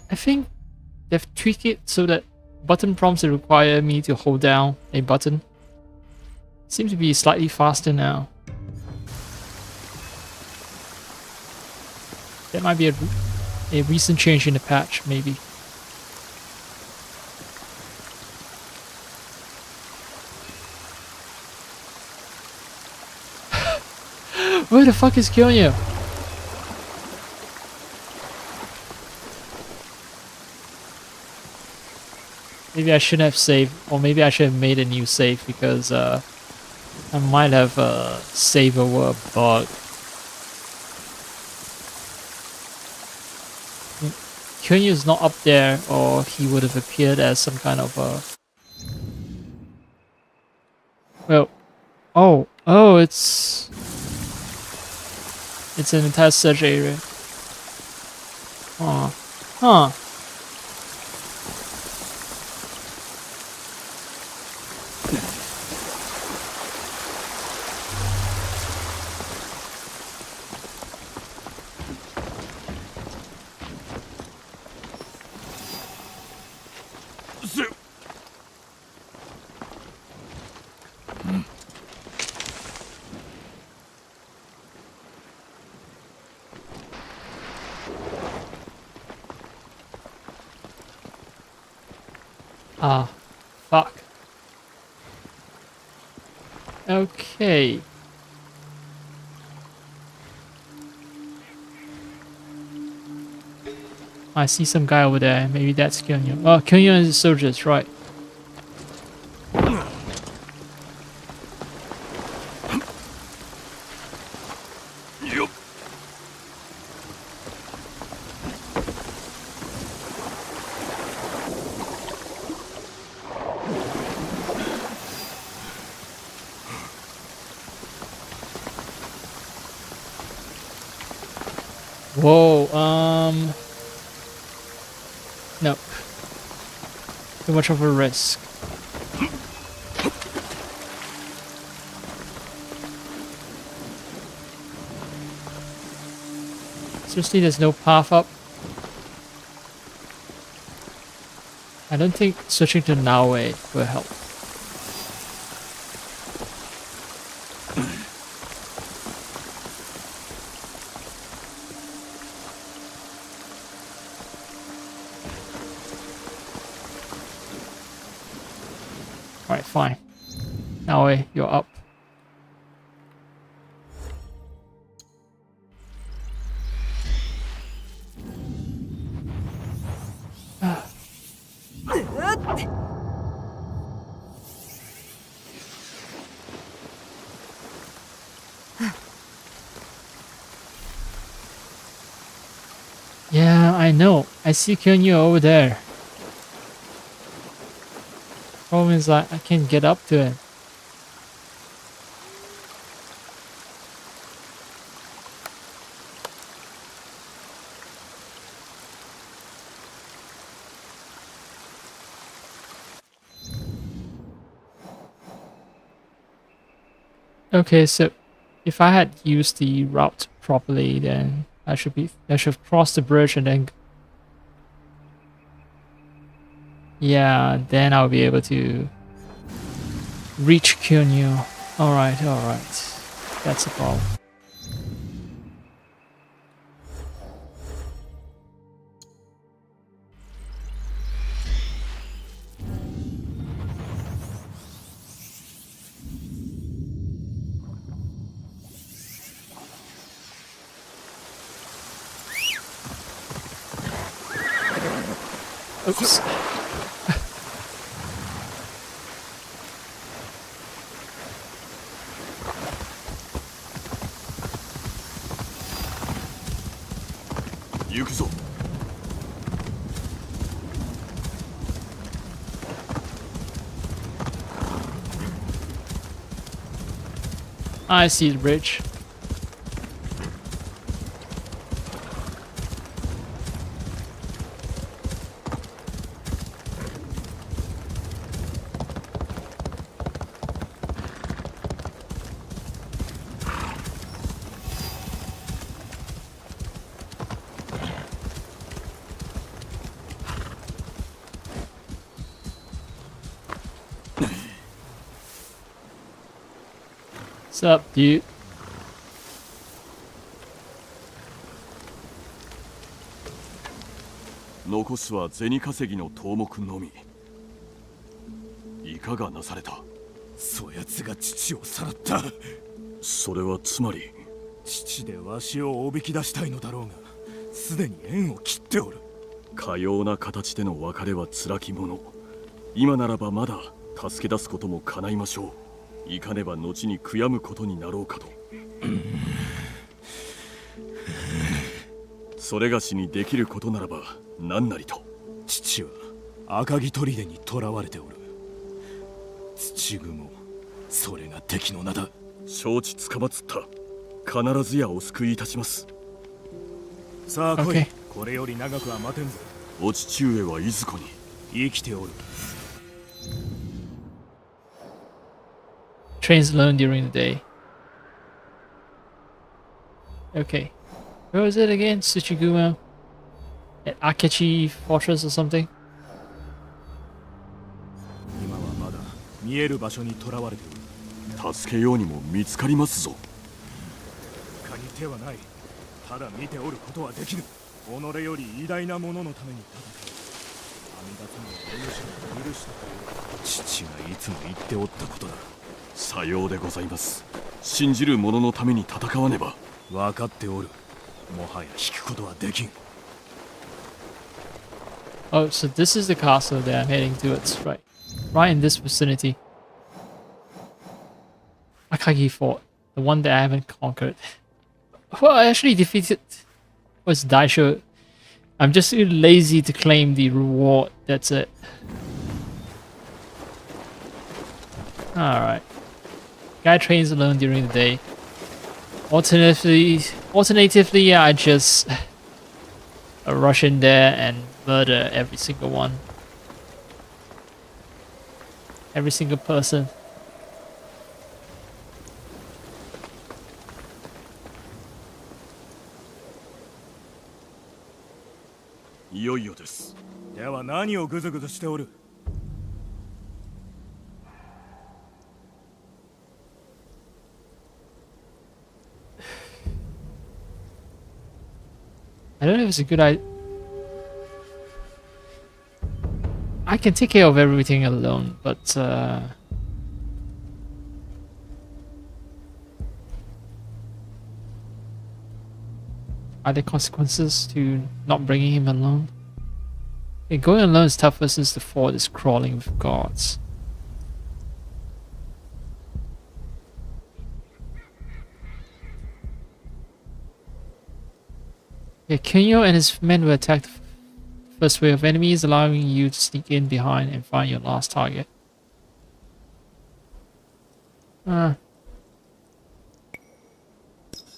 I think they've tweaked it so that button prompts require me to hold down a button. Seems to be slightly faster now. That might be a recent change in the patch, maybe. Where the fuck is Kyonyo? Maybe I shouldn't have saved, or maybe I should have made a new save because I might have saved over a bug. Kyonyo is not up there, or he would have appeared as some kind of well, oh, it's an entire search area. Huh. Ah, fuck. Okay. I see some guy over there. Maybe that's Kyonyo. Oh, Kyonyo is a soldier, right. Whoa, nope. Too much of a risk. Seriously, there's no path up? I don't think switching to Naue will help. Alright, fine. Naue, you're up. Yeah, I know. I see Kyonyo over there. Problem is I can't get up to him. Okay, so if I had used the route properly, then I should have crossed the bridge and then yeah, then I'll be able to reach Kyonyo. Alright. That's a problem. Oops. I see the bridge. What's up, dude?残すは銭稼ぎの頭目のみ。いかがなされた？そやつが父をさらった。それはつまり父でわしをおびき出したいのだろうが、すでに縁を切っておる。かような形での別れは辛きもの。今ならばまだ助け出すことも叶いましょう。いかねば後に悔やむことになろうかと。それがしにできることならば何なりと。父は赤城砦に囚われておる。土雲、それが敵の名だ。承知つかまつった。必ずやお救いいたします。さあ来い、Okay. これより長くは待てんぞ。お父上はいずこに？生きておる。Trains alone during the day. Okay. Where was it again? Tsuchiguma? At Akechi Fortress or something? 今はまだ見える場所に囚われておる。助けようにも見つかりますぞ。他に手はない。ただ見ておることはできぬ。己より偉大なもののために戦う。阿弥陀様のお主が許したという父がいつも言っておったことだ。さようでございます。信じる者のために戦わねば。分かっておる。もはや引くことはできん。Oh, so this is the castle that I'm heading towards, right? Right in this vicinity. Akagi Fort, the one that I haven't conquered. Well, I actually defeated was Daisho. I'm just too lazy to claim the reward, that's it. Alright. Guy trains alone during the day. Alternatively, yeah, I just rush in there and murder every single one. Every single person.いよいよです。では何をグズグズしておる？I don't know if it's a good idea. I can take care of everything alone, but are there consequences to not bringing him along? Okay, going alone is tougher since the fort is crawling with guards. Okay, Kenyo and his men will attack the first wave of enemies, allowing you to sneak in behind and find your last target. Ah.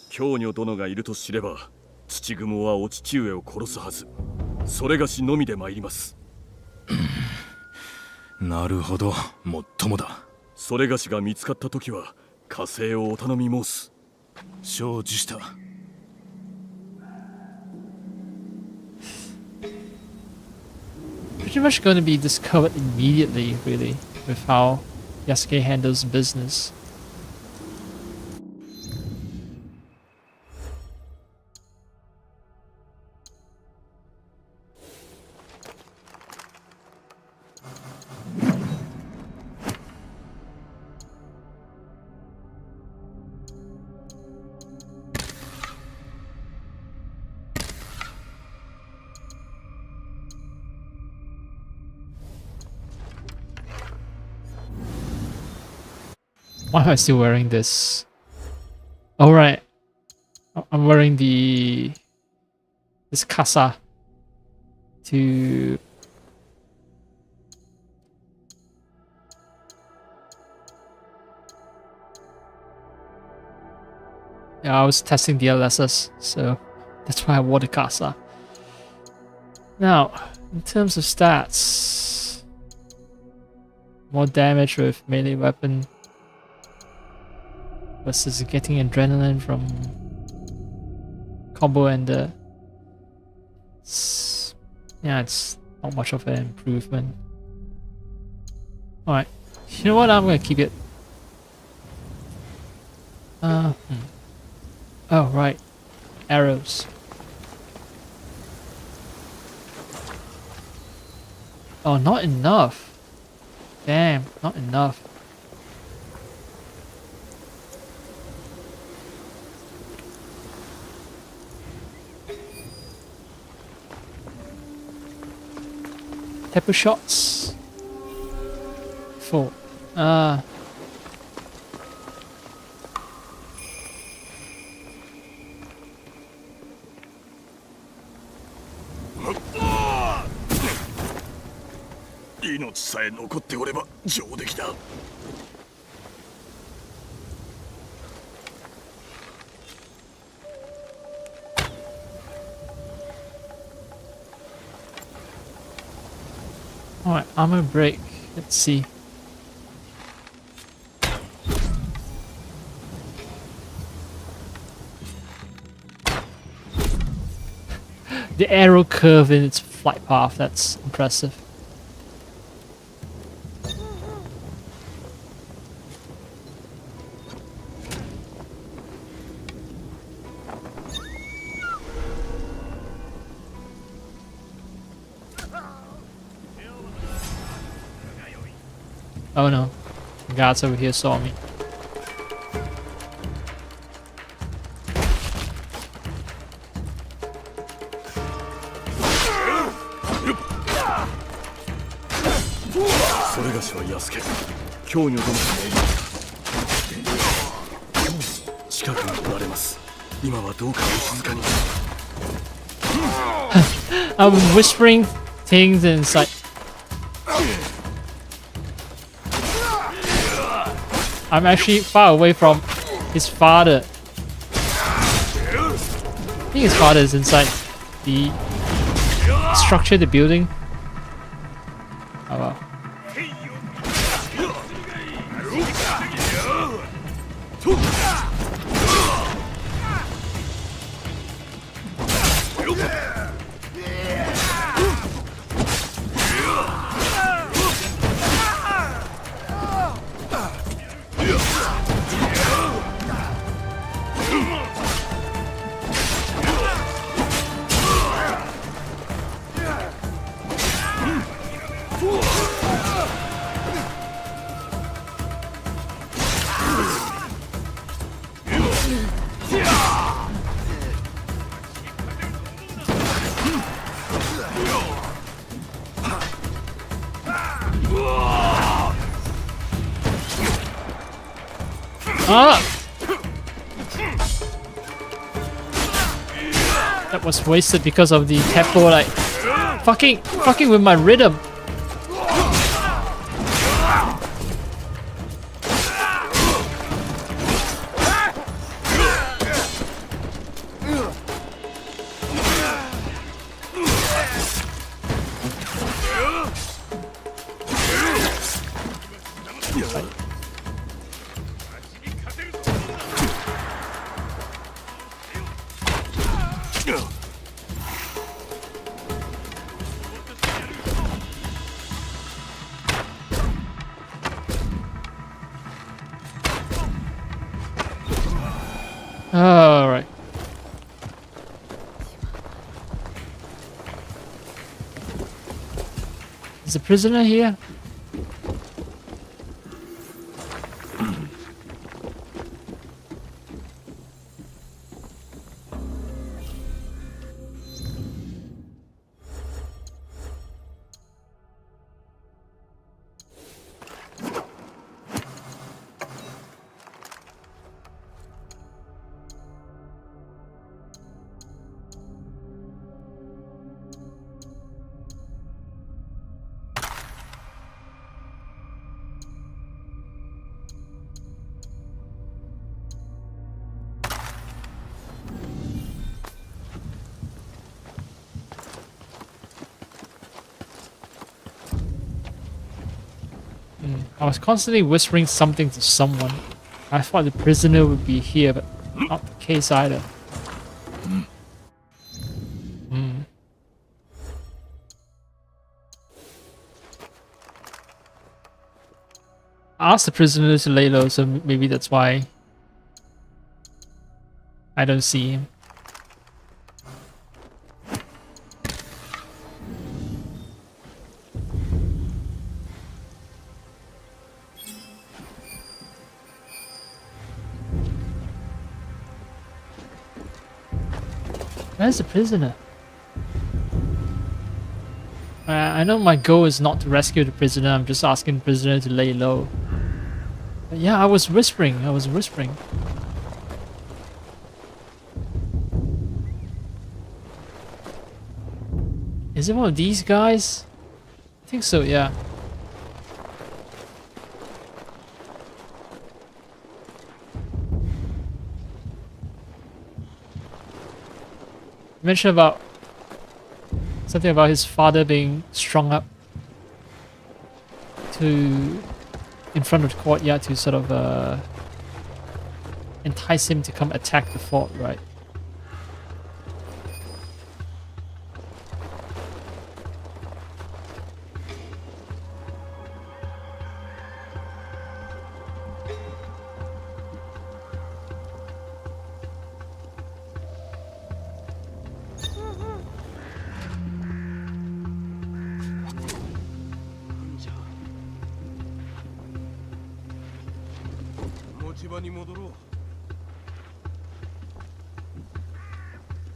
京女殿がいると知れば、土雲はお父上を殺すはず。それがしのみで参ります。なるほど、もっともだ。それがしが見つかった時は、加勢をお頼み申す。承知した。Pretty much going to be discovered immediately, really, with how Yasuke handles business. Why am I still wearing this? All right, I'm wearing this casa to. Yeah, I was testing the LSS, so that's why I wore the casa. Now, in terms of stats, more damage with melee weapon versus getting adrenaline from combo and yeah, it's not much of an improvement. Alright, you know what, I'm gonna keep it. Oh, right. Arrows. Oh, not enough. Damn, not enough. Pepper shots. 4.命さえ残っておれば上出来だ。Alright, armor break. Let's see. The arrow curve in its flight path, that's impressive. Oh no, the guards over here saw me. I'm whispering things inside. I'm actually far away from his father. I think his father is inside the structure, the building. Oh well. Ah! That was wasted because of the tempo, like fucking with my rhythm. Alright. Is a prisoner here? I was constantly whispering something to someone. I thought the prisoner would be here, but not the case either. I asked the prisoner to lay low, so maybe that's why I don't see him. Where's the prisoner? I know my goal is not to rescue the prisoner, I'm just asking the prisoner to lay low. But yeah, I was whispering. Is it one of these guys? I think so, yeah. You mentioned about something about his father being strung up in front of the courtyard to sort of entice him to come attack the fort, right?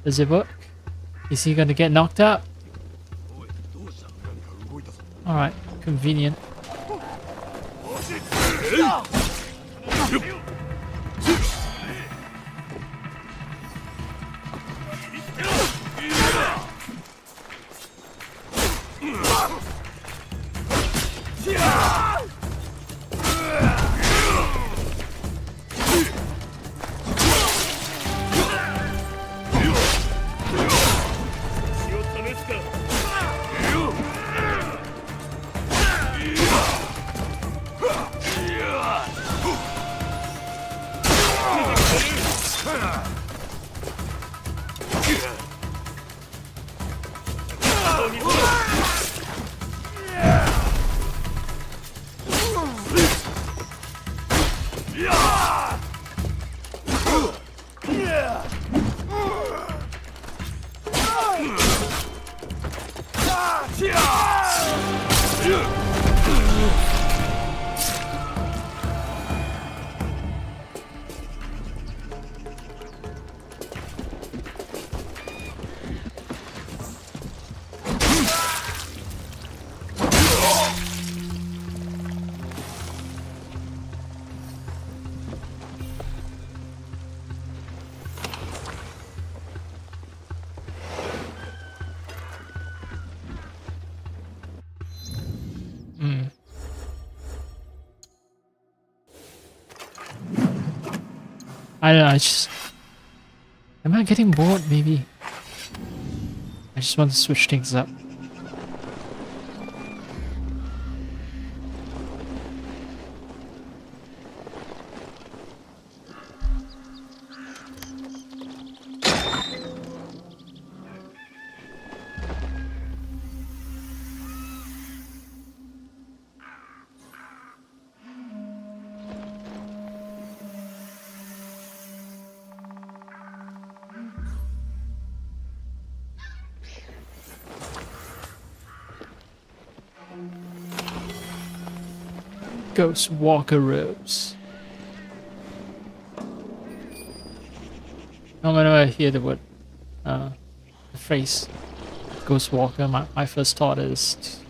Does it work? Is he gonna get knocked out? Alright, convenient. I don't know, am I getting bored maybe? I just want to switch things up. Ghost Walker robes. Whenever I hear the word, the phrase Ghost Walker, my first thought is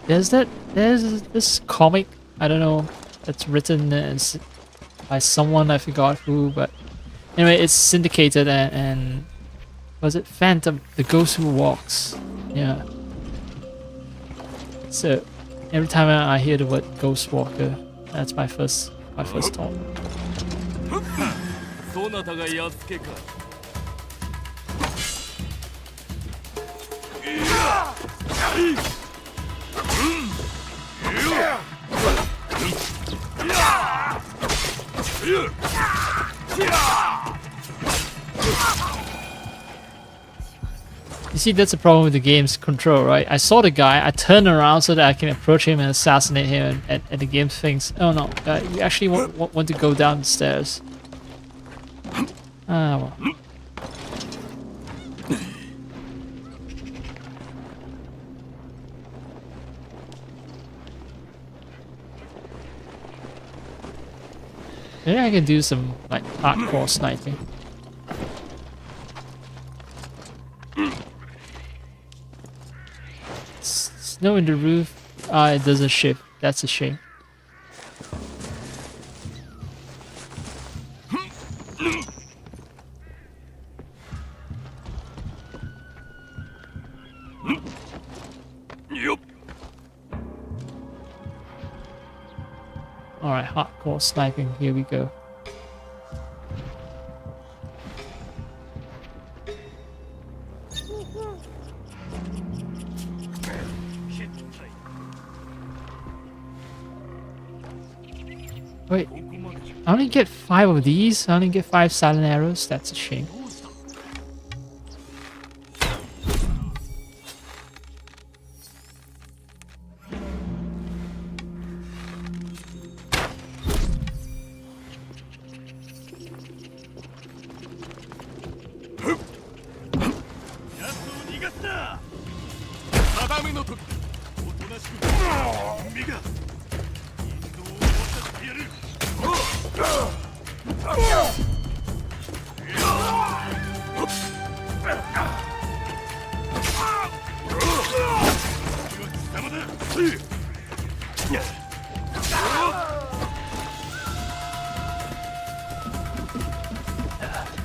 there's this comic, I don't know, that's written by someone, I forgot who, but anyway, it's syndicated and was it Phantom, the Ghost Who Walks? Yeah. So every time I hear the word Ghost Walker, that's my first thought. You see, that's the problem with the game's control, right? I saw the guy, I turned around so that I can approach him and assassinate him, and the game thinks, oh no, you actually want to go down the stairs. Ah, well. Maybe I can do some, like, hardcore sniping. Snow in the roof. Ah, it doesn't shift. That's a shame. Alright, hardcore sniping. Here we go. Wait, I only get 5 of these. I only get 5 silent arrows. That's a shame.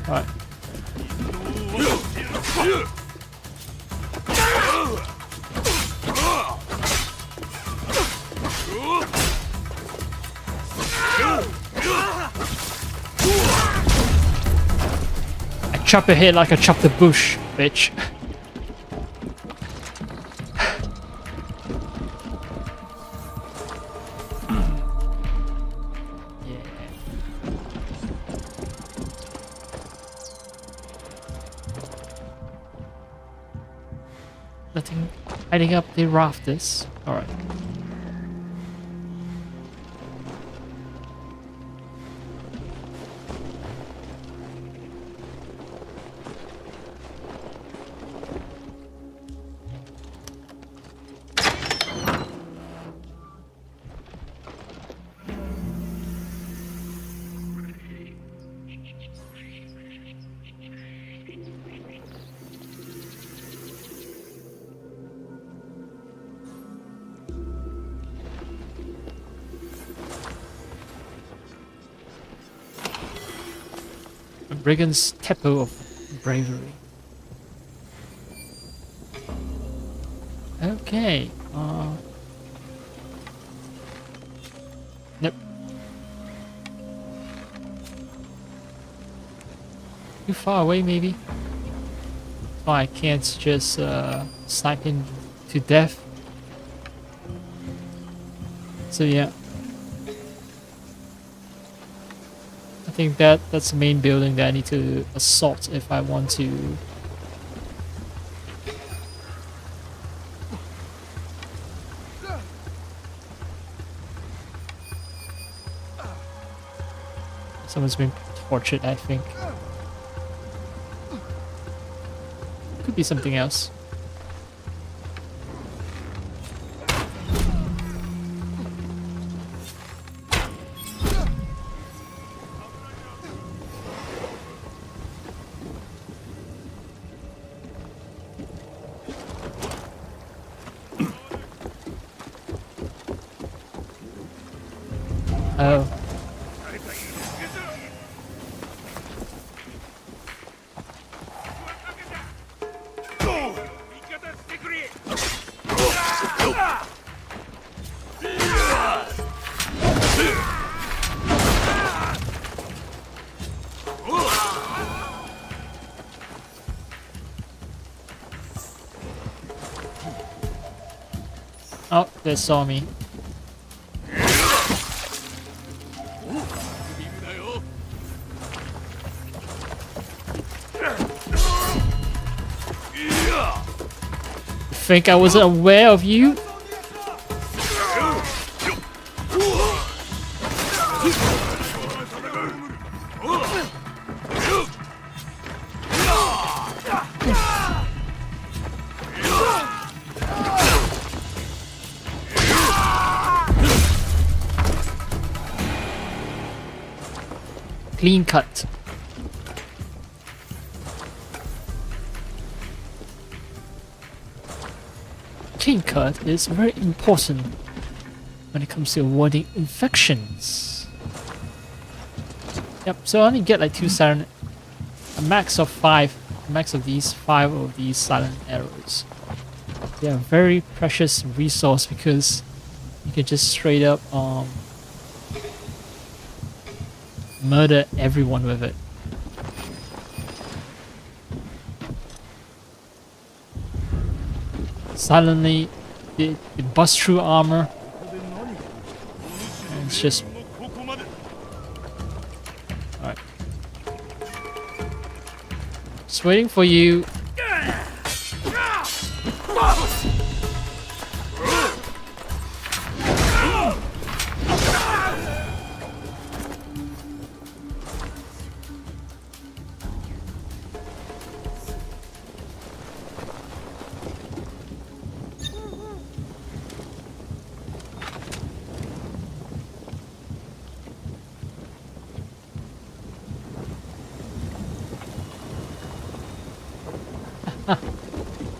Right. I chop your head like I chop the bush, bitch. Nothing hiding up the rafters. Alright. Brigand's Temple of Bravery. Okay. Nope. Too far away, maybe. Oh, I can't just snipe him to death. So yeah. I think that's the main building that I need to assault if I want to. Someone's been tortured, I think. Could be something else. Oh. Oh, they saw me. think I wasn't aware of you? Clean cut. Clean cut is very important when it comes to avoiding infections. Yep, so I only get like 2 silent, a max of 5, max of these 5 of these silent arrows. They are a very precious resource because you can just straight up murder everyone with it. Silently, it busts through armor. And it's just... Alright. Just waiting for you.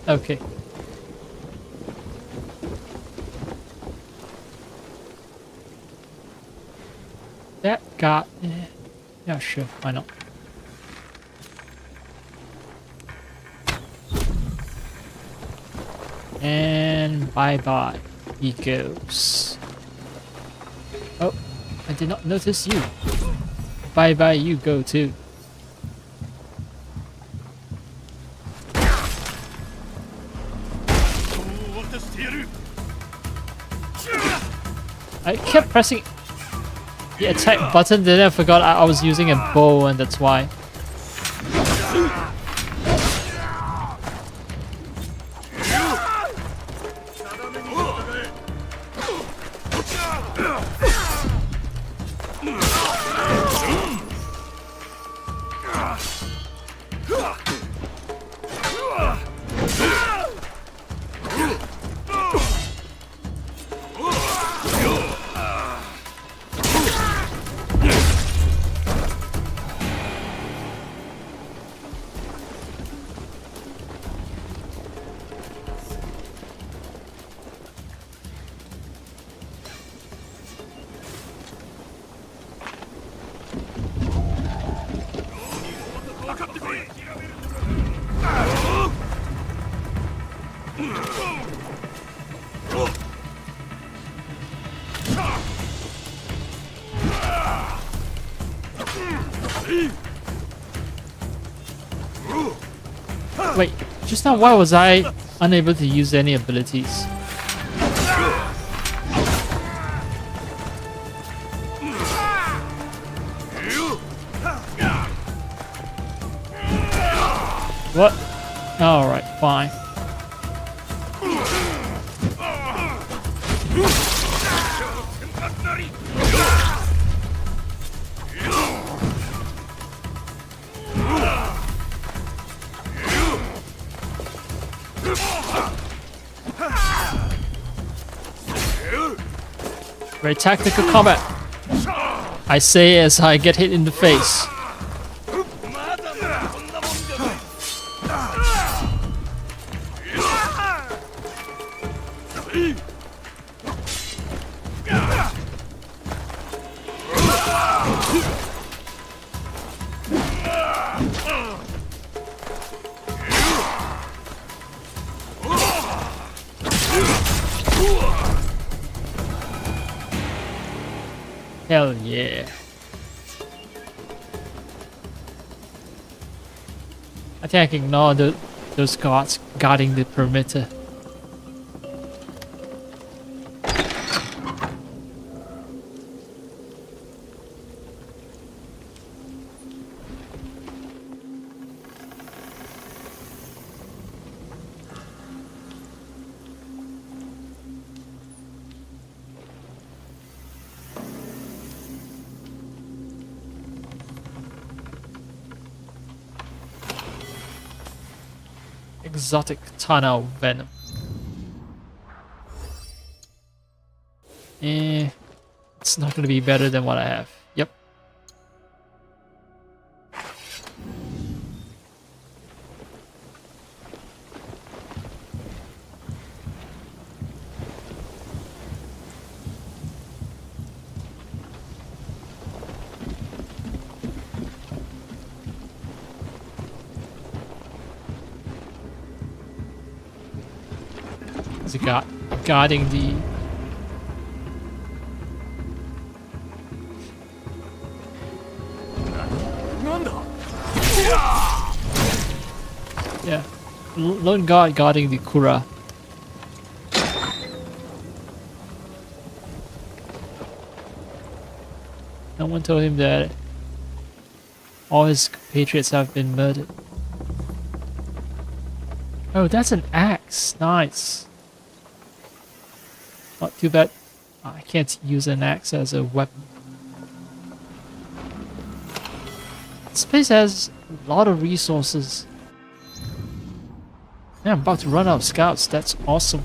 Okay. That got... yeah, sure, why not? And bye-bye. He goes. Oh, I did not notice you. Bye-bye, you go too. I kept pressing the attack button, then I forgot I was using a bow, and that's why. Wait, just now why was I unable to use any abilities? What? Alright, fine. Very tactical combat, I say as I get hit in the face. Hell yeah. I think I can ignore those guards guarding the perimeter. exotic tunnel venom. It's not gonna be better than what I have. Yep. Is it guarding the... Yeah, lone guard guarding the Kura. No one told him that all his compatriots have been murdered. Oh, that's an axe. Nice. Not too bad. I can't use an axe as a weapon. This place has a lot of resources. Yeah, I'm about to run out of scouts. That's awesome.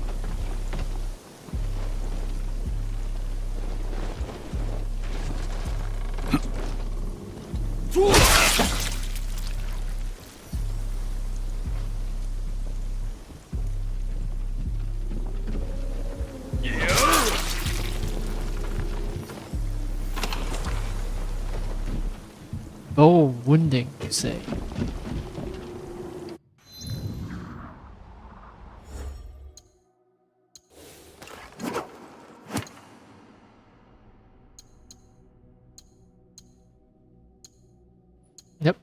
Bow wounding, you say? Yep.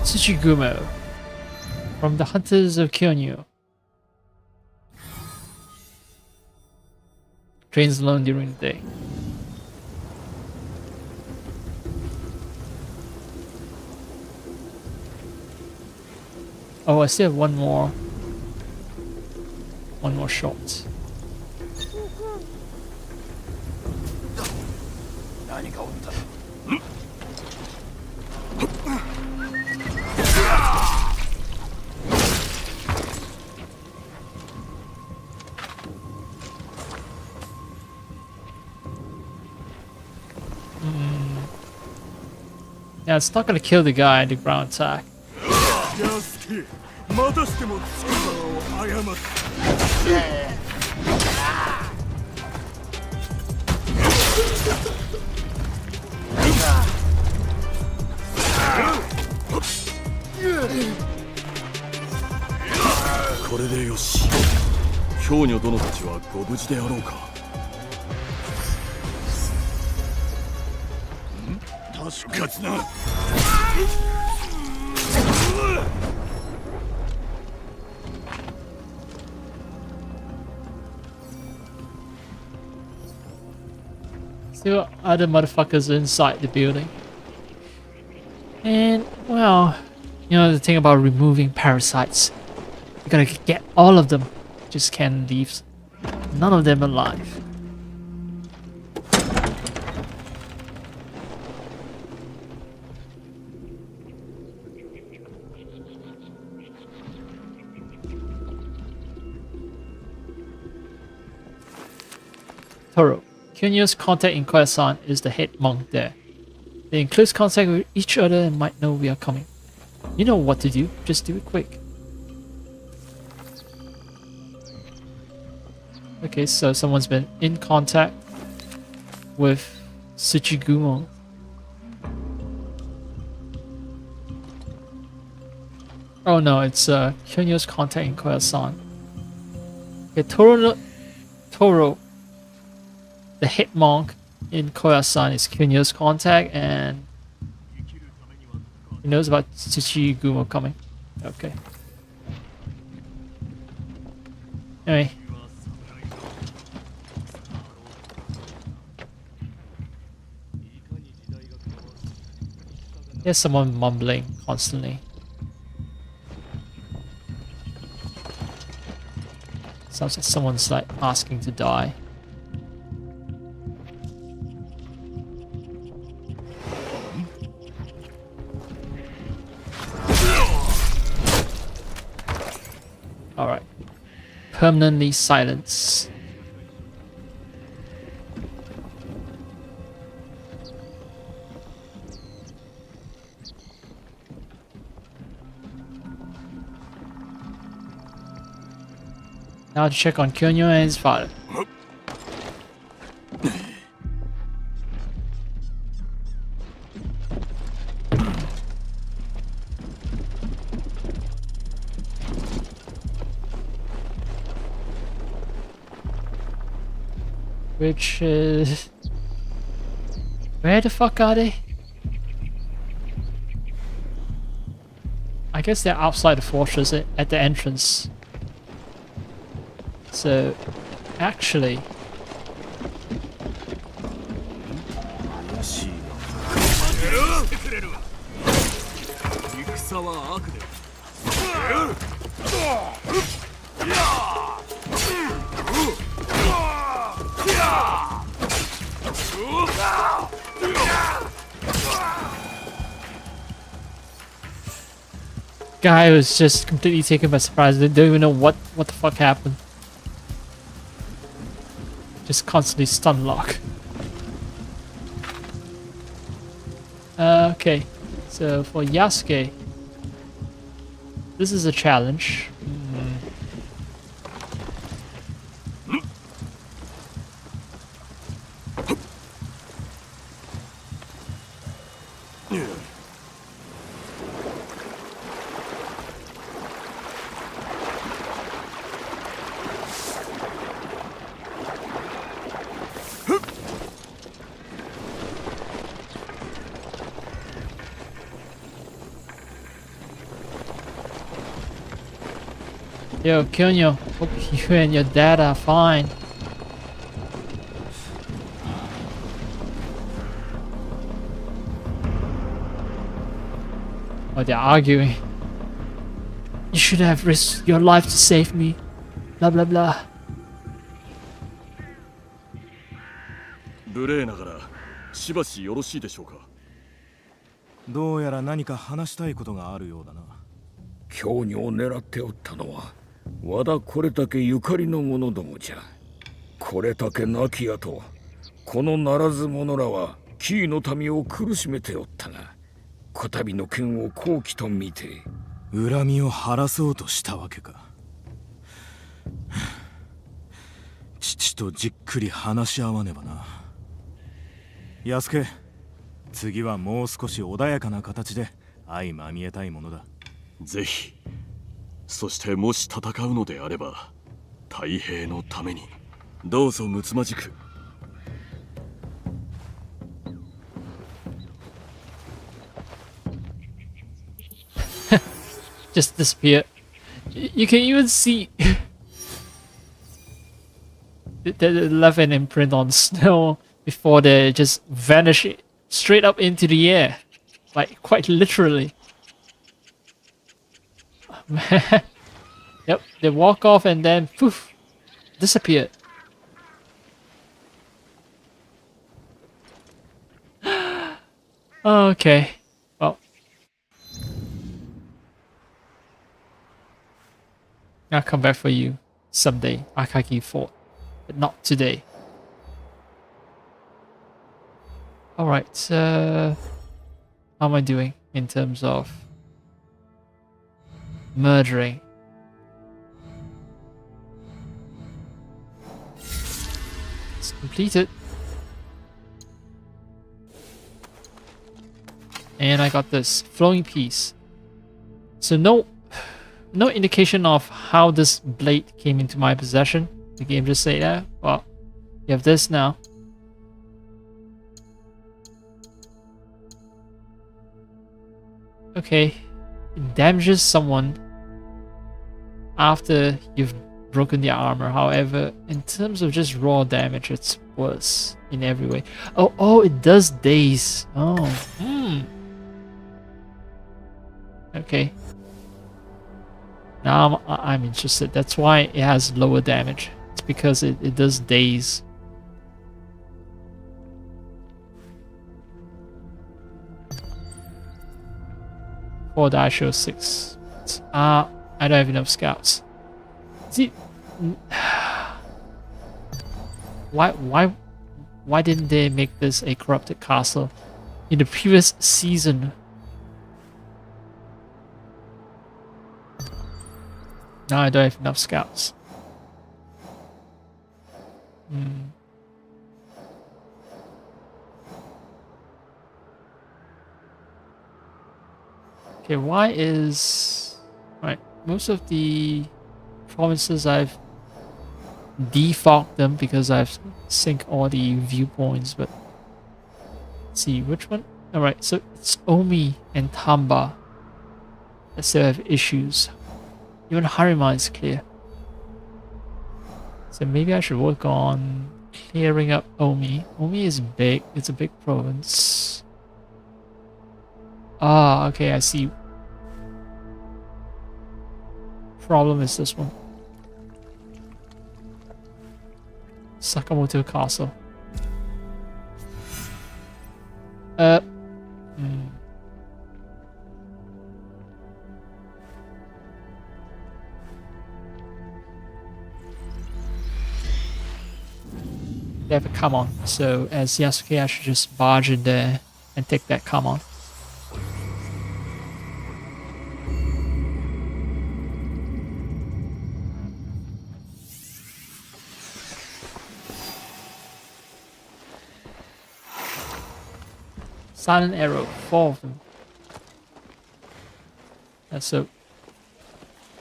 Tsuchigumo from the Hunters of Kyonyu. Trains alone during the day. Oh, I still have one more shot. Yeah, it's not gonna kill the guy in the ground attack. Still other motherfuckers inside the building. And, well, you know the thing about removing parasites. You gotta get all of them. Just can't leave none of them alive. Toro. Kyonyo's contact in Koyasan is the head monk there. They in close contact with each other and might know we are coming. You know what to do, just do it quick. Okay, so someone's been in contact with Tsuchigumo. Oh no, it's Kyonyo's contact in Koyasan. Okay, Toro, the head monk in Koyasan, is Kyonyo's contact, and he knows about Tsuchigumo coming. Okay. Anyway. There's someone mumbling constantly. Sounds like someone's like asking to die. Alright. Permanently silence. Now to check on Kyonyo and his father. Which is... Where the fuck are they? I guess they're outside the fortress at the entrance. So, actually... Guy was just completely taken by surprise. They don't even know what the fuck happened. Just constantly stun lock. Okay, so for Yasuke, this is a challenge. Yo, Kyonyo, hope you and your dad are fine. Oh, they're arguing. You should have risked your life to save me. Blah blah blah. 無礼ながらしばしよろしいでしょうか。どうやら何か話したいことがあるようだな。京女を狙っておったのは和田これだけゆかりの者どもじゃ。これだけ亡き後、このならず者らは紀伊の民を苦しめておったが、こたびの剣を好機と見て恨みを晴らそうとしたわけか。父とじっくり話し合わねばな。安助、次はもう少し穏やかな形で相まみえたいものだ。ぜひ。そしてもし戦うのであれば太平のためにどうぞむつまじく。Just disappear. You can even see the left an imprint on snow before they just vanish straight up into the air, like quite literally. Yep, they walk off and then poof, disappeared. Okay, well, I'll come back for you someday, Akagi Fort, but not today. Alright, how am I doing in terms of murdering? It's completed. And I got this flowing piece. So no indication of how this blade came into my possession. The game just say that. Well, you have this now. Okay. It damages someone after you've broken the armor. However, in terms of just raw damage, it's worse in every way. Oh, it does daze. Oh, okay. Now I'm interested. That's why it has lower damage. It's because it does daze. Four die show 6. I don't have enough scouts. See, why didn't they make this a corrupted castle in the previous season? Now I don't have enough scouts. Okay, why is... Right, most of the provinces I've defogged them because I've synced all the viewpoints, but... Let's see, which one? Alright, so it's Omi and Tamba that still have issues. Even Harima is clear. So maybe I should work on clearing up Omi. Omi is big, it's a big province. Ah, okay, I see. Problem is this one. Sakamoto Castle. They have a Kamon, so as Yasuke I should just barge in there and take that Kamon. Silent arrow, 4 of them. That's a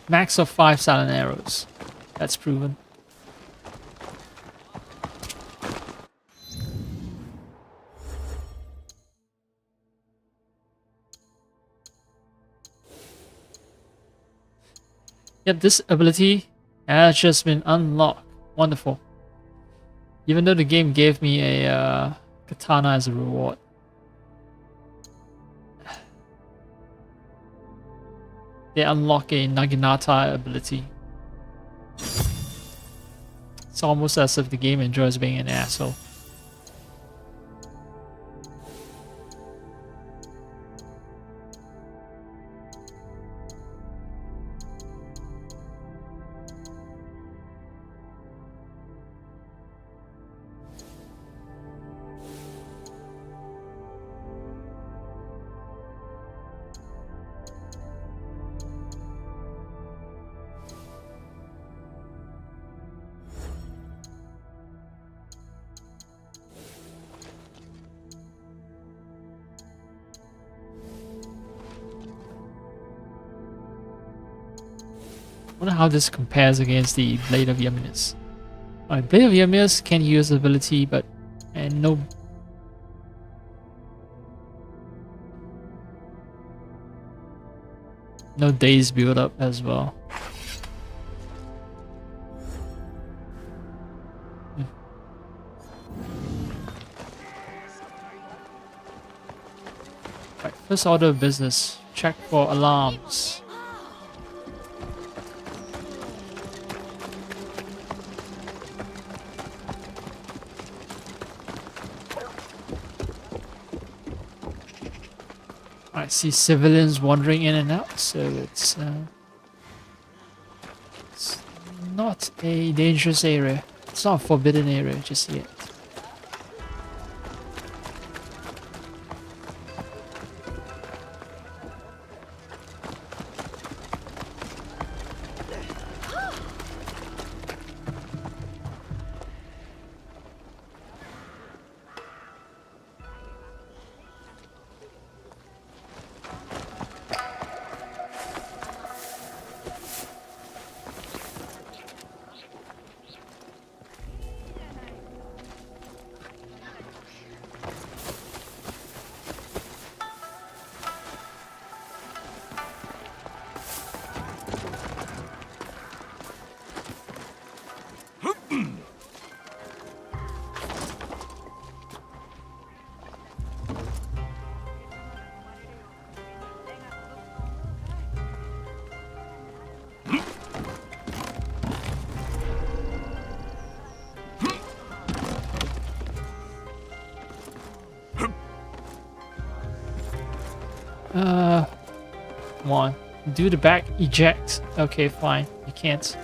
max of 5 silent arrows. That's proven. Yep, this ability has just been unlocked. Wonderful. Even though the game gave me a katana as a reward. They unlock a Naginata ability. It's almost as if the game enjoys being an asshole. I wonder how this compares against the Blade of Yeminis. Alright, Blade of Yeminis can use ability, but no days build up as well. Right, first order of business. Check for alarms. I see civilians wandering in and out, so it's not a dangerous area. It's not a forbidden area just yet. Come on. Do the back eject. Okay, fine. You can't.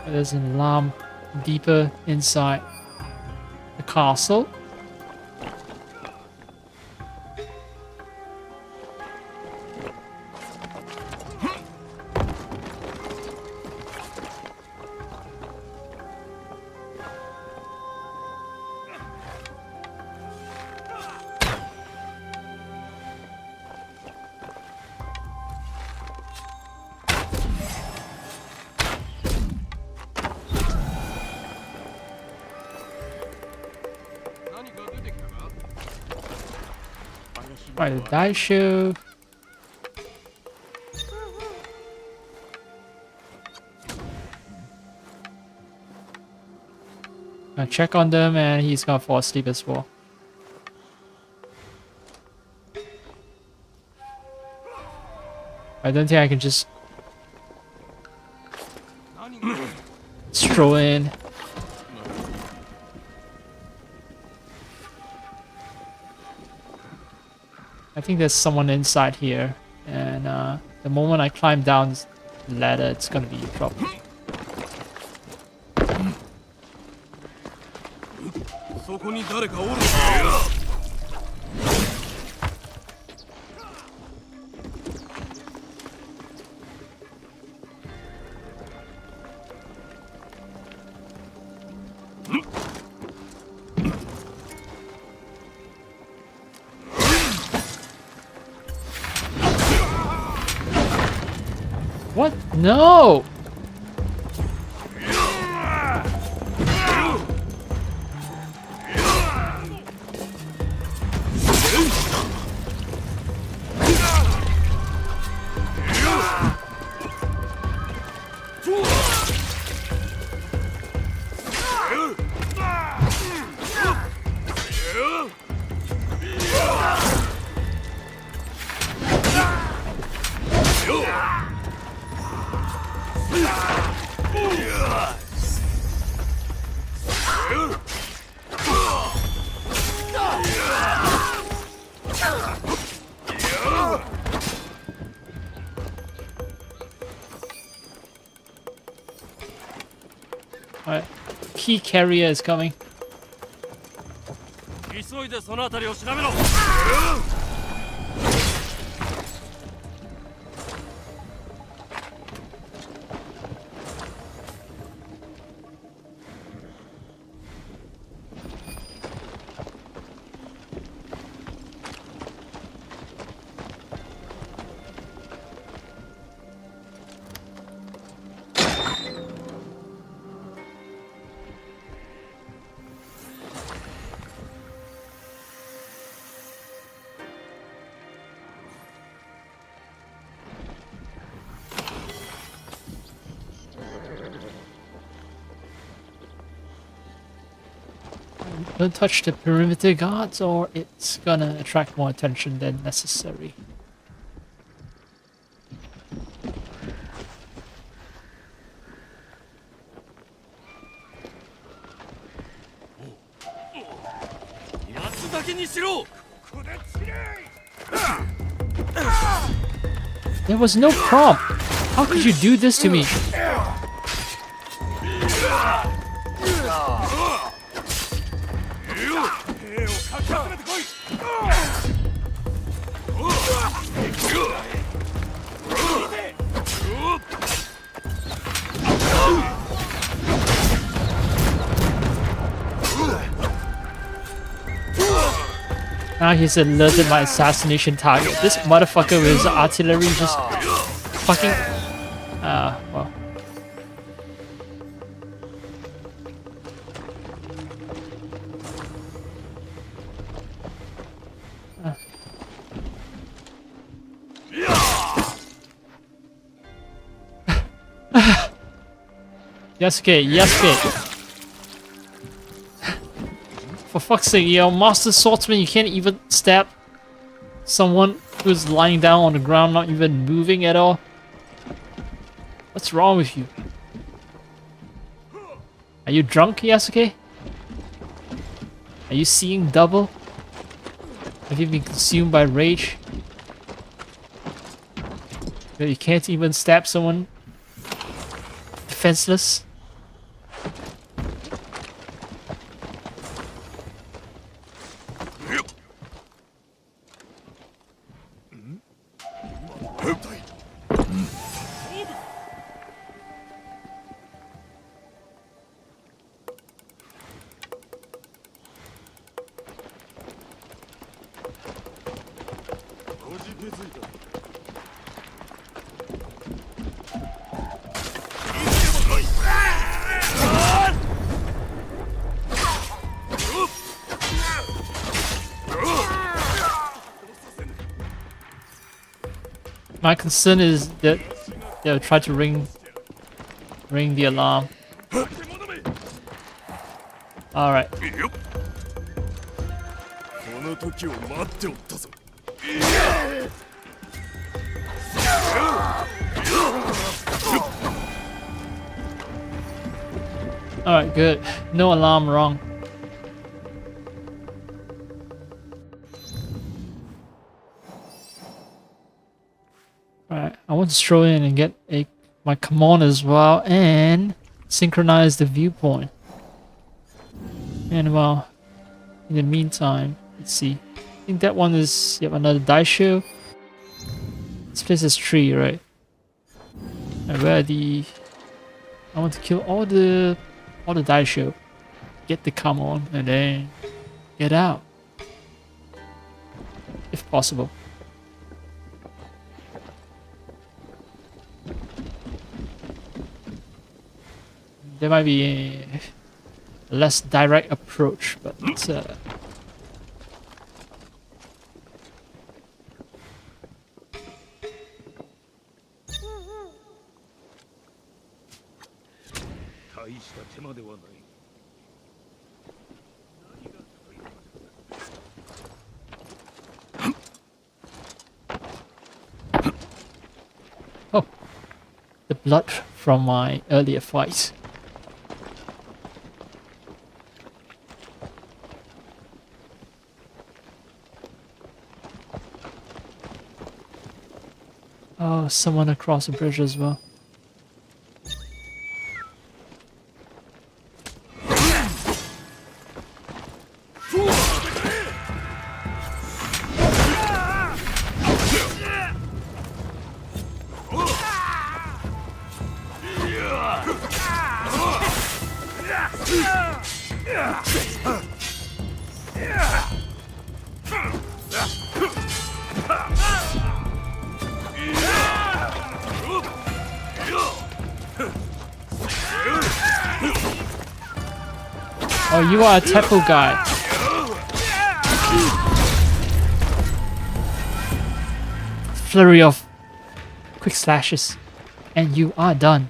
There's an alarm deeper inside the castle. Right, the dice show. I check on them and he's gonna fall asleep as well. I don't think I can just stroll in. I think there's someone inside here, and the moment I climb down the ladder, it's gonna be trouble. What? No! Alright, key carrier is coming. Don't touch the perimeter guards or it's gonna attract more attention than necessary. There was no prompt. How could you do this to me? Now he's alerted my assassination target. This motherfucker with his artillery just fucking... well. Yasuke, Yasuke. For fuck's sake, yo, master swordsman, you can't even stab someone who's lying down on the ground, not even moving at all. What's wrong with you? Are you drunk, Yasuke? Are you seeing double? Have you been consumed by rage? You can't even stab someone defenseless? My concern is that they'll try to ring the alarm. Alright. Alright, good. No alarm wrong. Alright, I want to stroll in and get my command as well and synchronize the viewpoint. And well, in the meantime, let's see. I think that one is another daisho. This place is 3, right? And where are the... I want to kill all the daisho. Get the command and then get out. If possible. There might be a less direct approach, but oh, the blood from my earlier fight. Oh, someone across the bridge as well. Oh, you are a Tepu guy. Flurry of quick slashes, and you are done.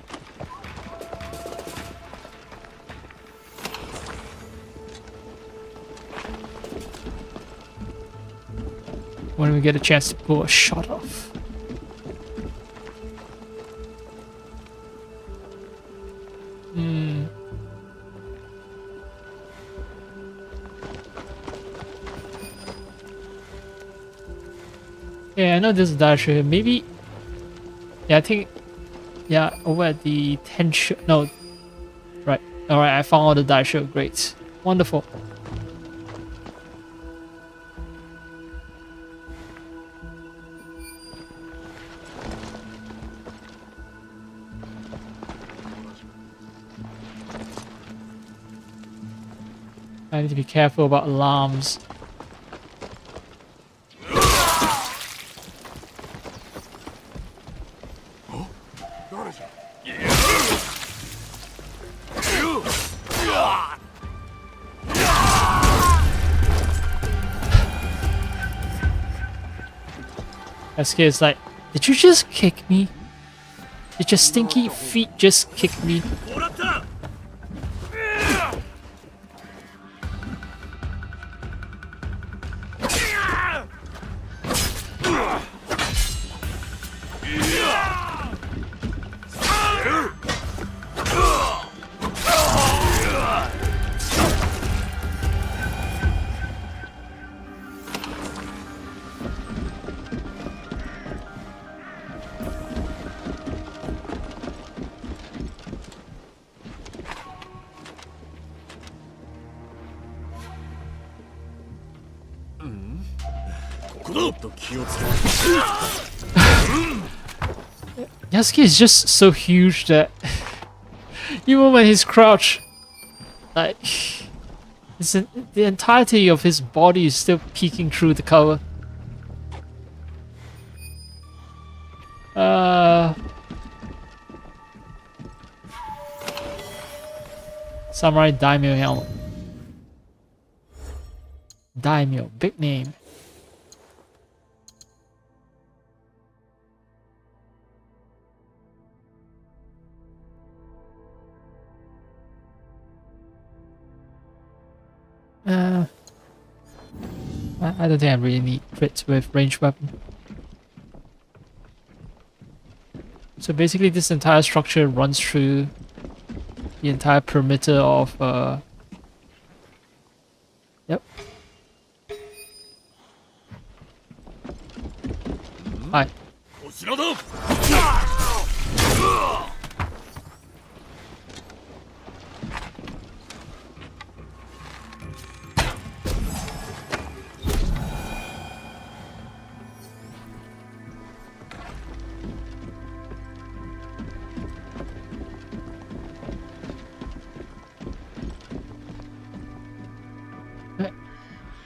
When we get a chance to pull a shot off. Yeah, I know there's a daisho here. Maybe... Yeah, I think... Yeah, over at the Tensho... No. Right. Alright, I found all the daisho. Great. Wonderful. I need to be careful about alarms. SK is like, did you just kick me? Did your stinky feet just kick me? Yasuke is just so huge that even when he's crouched, like the entirety of his body is still peeking through the cover. Samurai Daimyo helmet. Daimyo, big name. I don't think I really need crits with ranged weapon. So basically this entire structure runs through the entire perimeter of yep. Hi.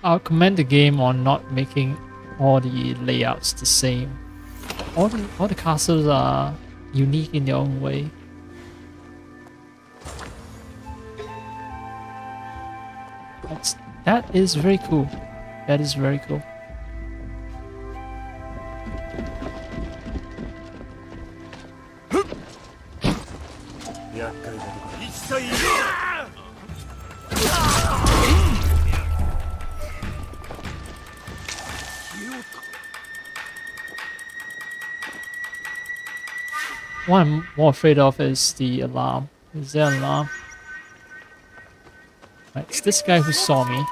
I'll commend the game on not making all the layouts the same. All the castles are unique in their own way. That is very cool. That is very cool. What I'm more afraid of is the alarm. Is there an alarm? Right, it's this guy who saw me.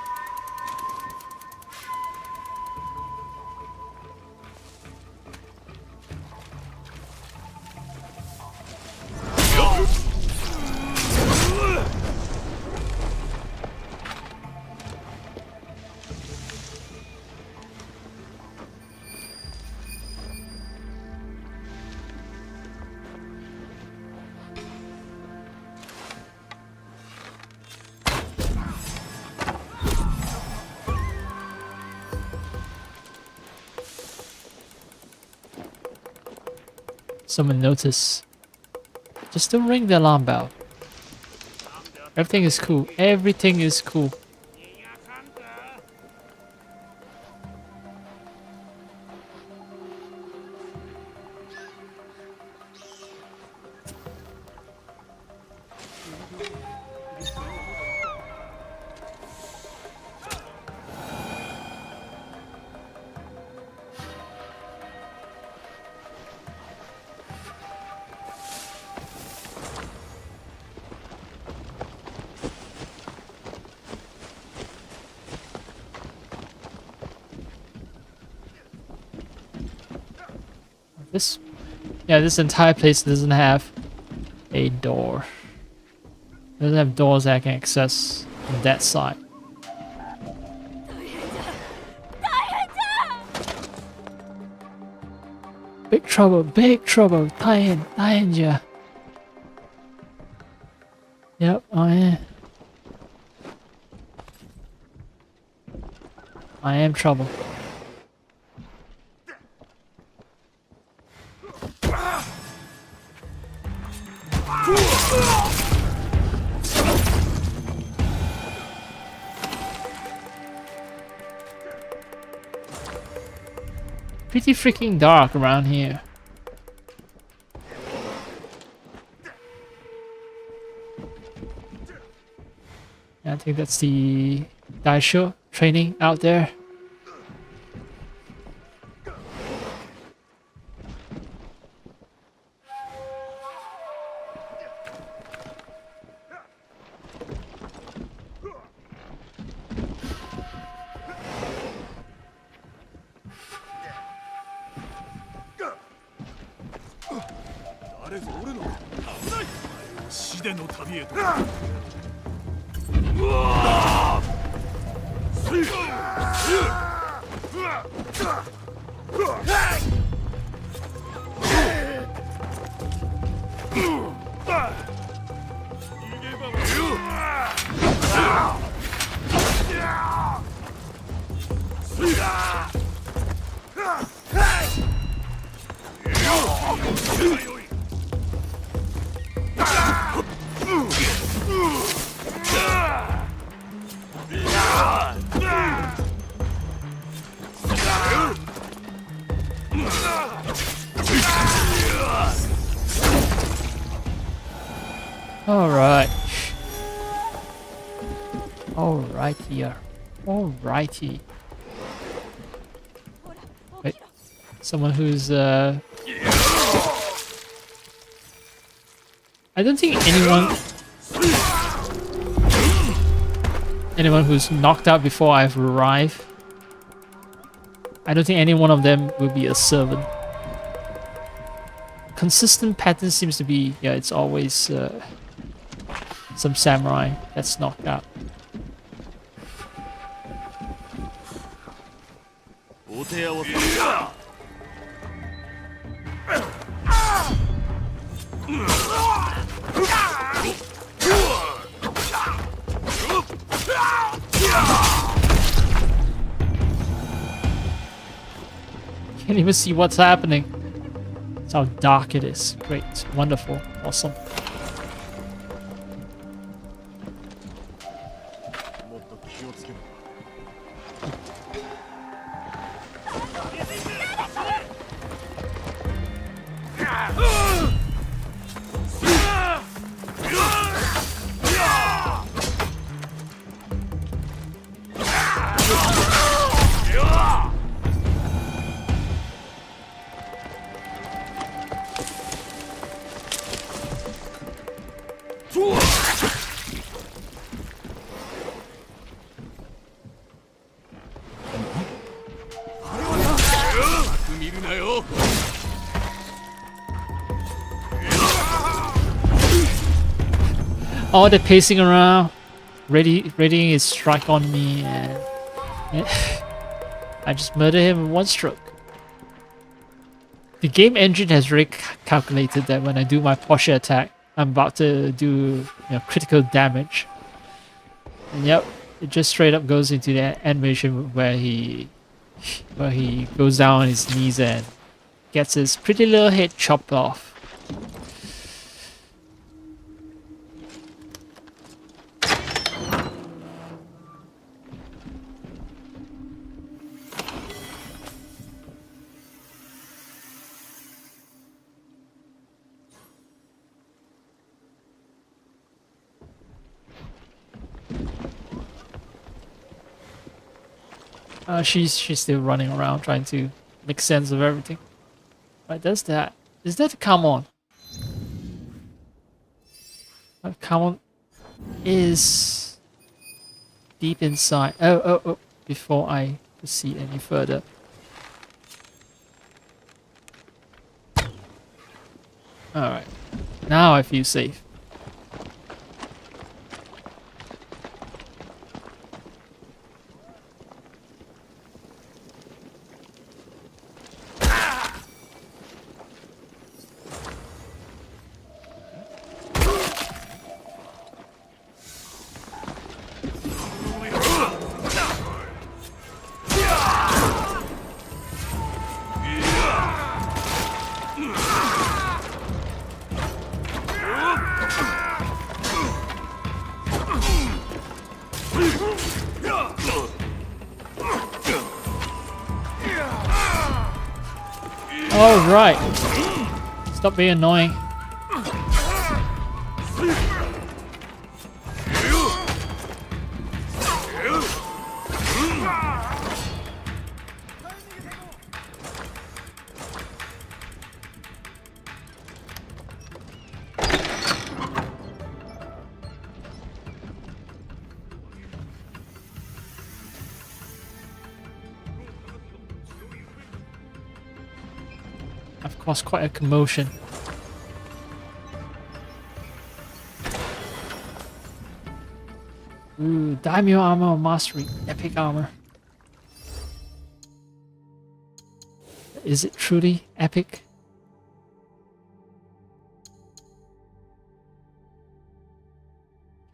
Someone notice. Just don't ring the alarm bell. Everything is cool. Everything is cool. This entire place doesn't have a door. It doesn't have doors that I can access from that side. Big trouble, big trouble. 大変じゃ. Yep, I am trouble. Pretty freaking dark around here. Yeah, I think that's the Daisho training out there. Alright. Alrighty. Alrighty. Wait. Someone who's I don't think anyone who's knocked out before I've arrived, I don't think any one of them will be a servant. Consistent pattern seems to be, yeah, it's always some samurai that's knocked out. Can't even see what's happening. That's how dark it is. Great, wonderful, awesome. Oh, they're pacing around, readying his strike on me, and I just murder him in one stroke. The game engine has really calculated that when I do my posture attack, I'm about to do critical damage. And yep, it just straight up goes into the animation where he goes down on his knees and gets his pretty little head chopped off. She's still running around trying to make sense of everything. Right, that's that. Is that the Kamon? Kamon is deep inside. Oh! Before I proceed any further. Alright. Now I feel safe. All right. Stop being annoying. I've caused quite a commotion. Ooh, Daimyo armor mastery, epic armor. Is it truly epic?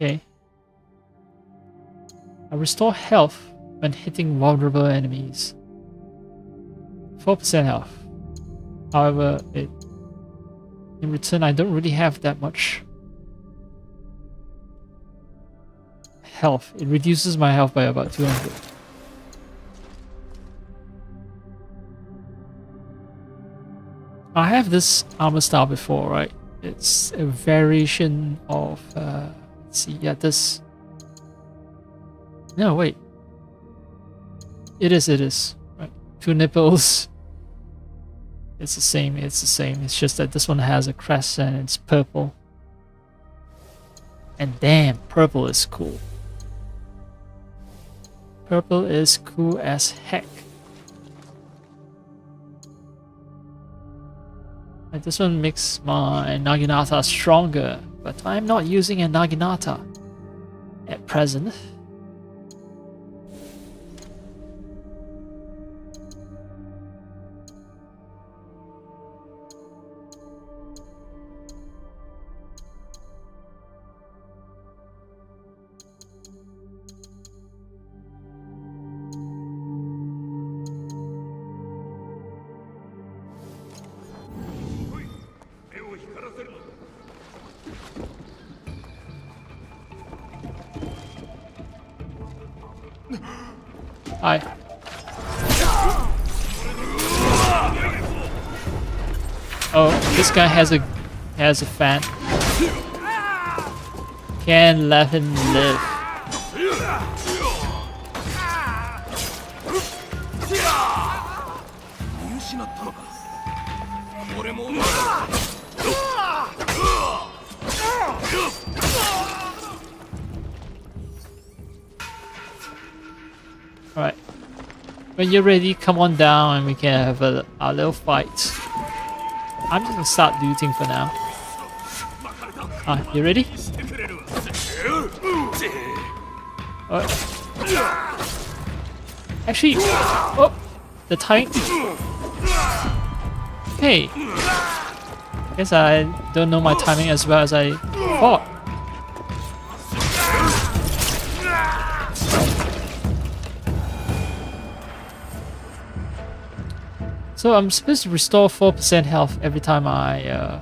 Okay. I restore health when hitting vulnerable enemies. 4% health. However, in return, I don't really have that much health. It reduces my health by about 200. I have this armor style before, right? It's a variation of, let's see, yeah, this. No, wait. It is. Right. 2 nipples. It's the same. It's just that this one has a crest and it's purple. And damn, purple is cool. Purple is cool as heck. Right, this one makes my Naginata stronger, but I'm not using a Naginata at present. Hi. Oh, this guy has a fan. Can't let him live. Alright. When you're ready, come on down and we can have a little fight. I'm just gonna start looting for now. You ready? Alright. Actually, oh, the time. Hey. Guess I don't know my timing as well as I thought. So I'm supposed to restore 4% health every time I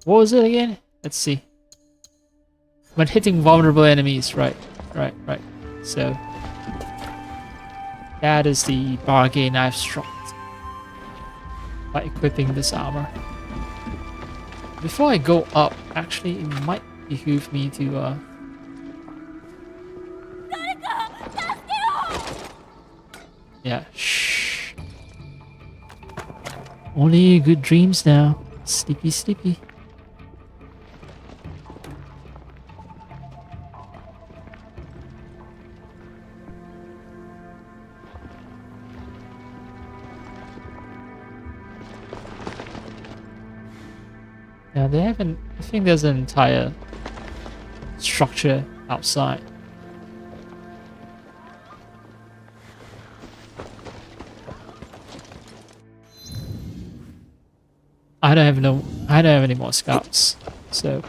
what was it again? Let's see. When hitting vulnerable enemies, right. So that is the bargain I've struck by equipping this armor. Before I go up, actually it might behoove me to yeah, shh. Only good dreams now. Sleepy, sleepy. Yeah, they haven't. I think there's an entire structure outside. I don't have any more scouts, so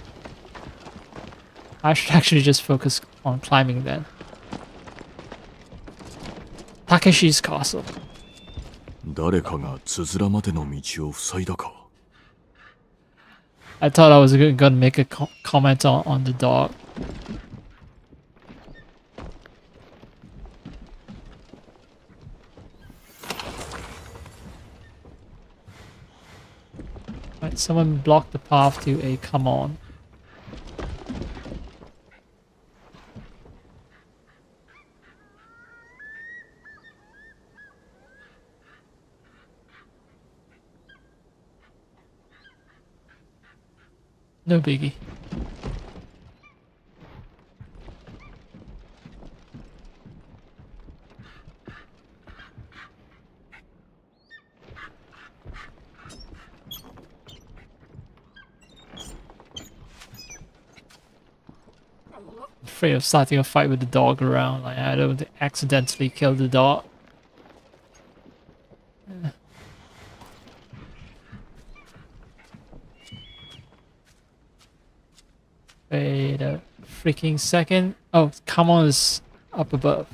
I should actually just focus on climbing then. Takeshi's castle. 誰かがつづらまでの道を塞いだか I thought I was gonna make a comment on the dog. Right, someone blocked the path to a come on. No biggie. Afraid of starting a fight with the dog around. Like I don't accidentally kill the dog. Wait a freaking second. Oh, come on, is up above.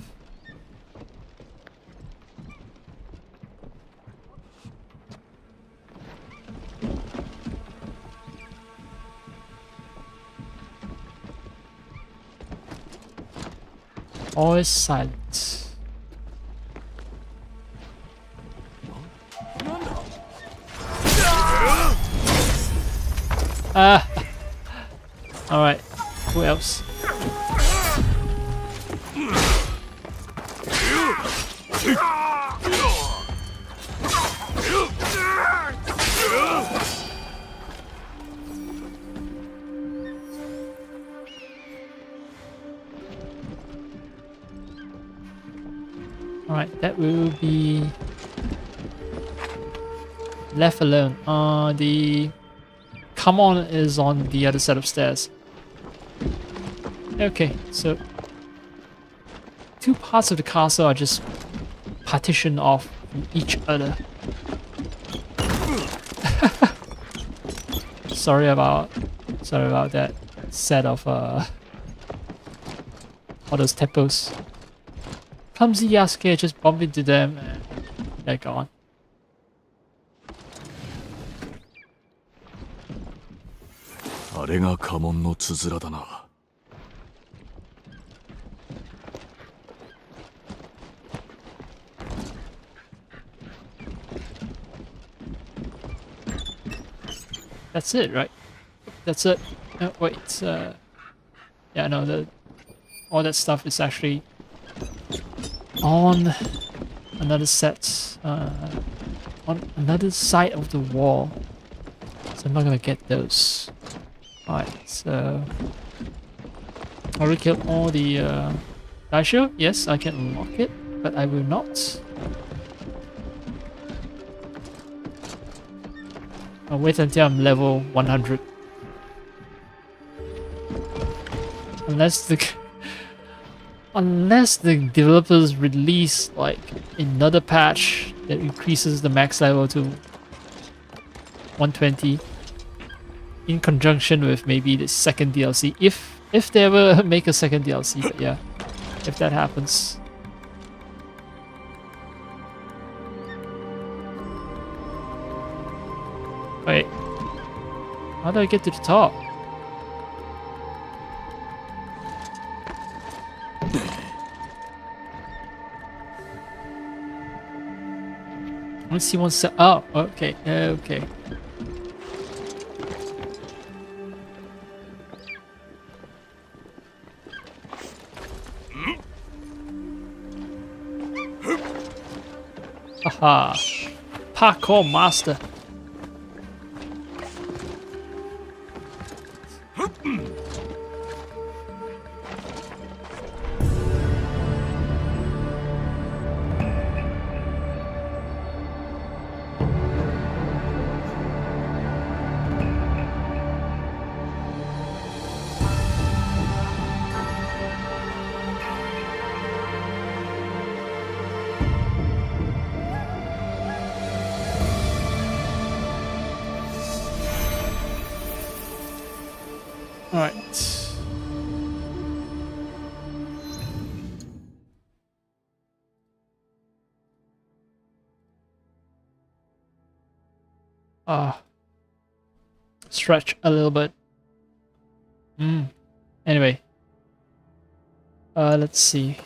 All is silent. Ah! Alright, who else? Alright, that will be left alone. The come on is on the other set of stairs. Okay, so two parts of the castle are just partitioned off from each other. sorry about that set of all those tempos. Clumsy Yasuke just bump into them and they're gone. That's it, right? That's it. No, wait. Yeah, no. All that stuff is actually on another set, on another side of the wall. So I'm not gonna get those. Alright, so I already killed all the Daisho. Yes, I can unlock it, but I will not. I'll wait until I'm level 100. Unless the developers release like another patch that increases the max level to 120 in conjunction with maybe the second DLC, if they ever make a second DLC. But yeah, if that happens. Wait, how do I get to the top? Let's see one set. Oh, okay, okay. Haha, parkour master. Alright. Stretch a little bit. Anyway. Let's see.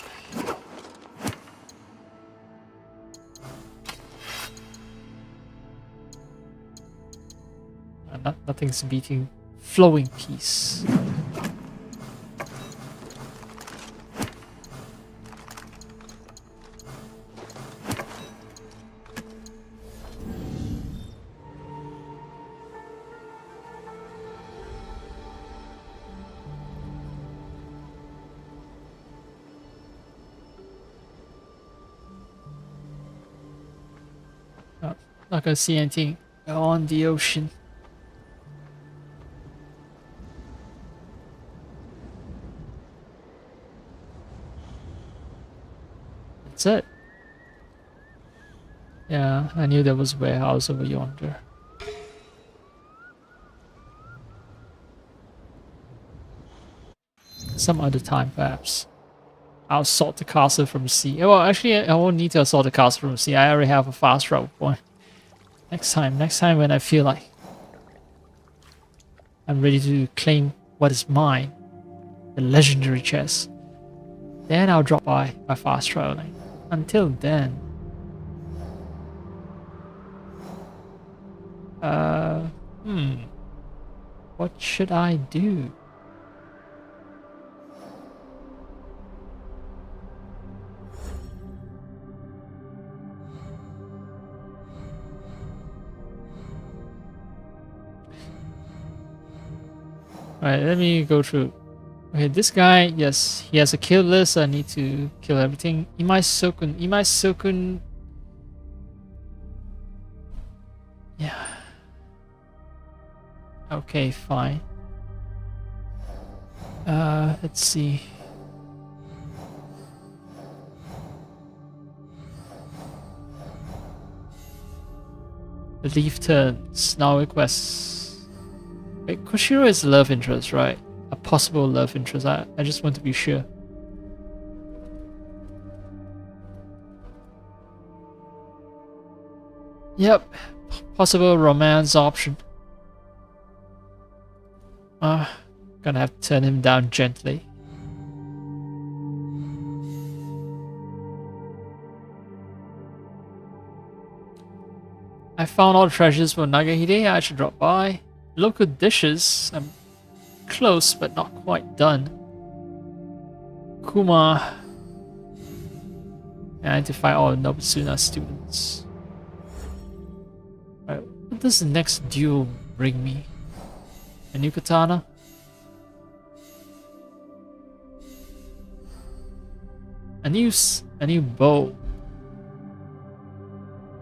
Nothing's beating flowing peace. Not gonna see anything on the ocean. That's it. Yeah, I knew there was a warehouse over yonder. Some other time, perhaps. I'll assault the castle from sea. Well, actually, I won't need to assault the castle from sea. I already have a fast travel point. Next time when I feel like I'm ready to claim what is mine, the legendary chest, then I'll drop by fast traveling. Until then, what should I do? Alright, let me go through. Okay, this guy, yes, he has a kill list. I need to kill everything. Imai Sokun. Yeah. Okay, fine. Let's see. Leave turns. Now requests. Wait, Koshiro is love interest, right? A possible love interest. I just want to be sure. Yep. Possible romance option. Gonna have to turn him down gently. I found all the treasures for Nagahide. I should drop by. Local dishes. I'm close, but not quite done. Kuma. I need to find all the Nobusuna students. Alright, what does the next duel bring me? A new katana? A new bow.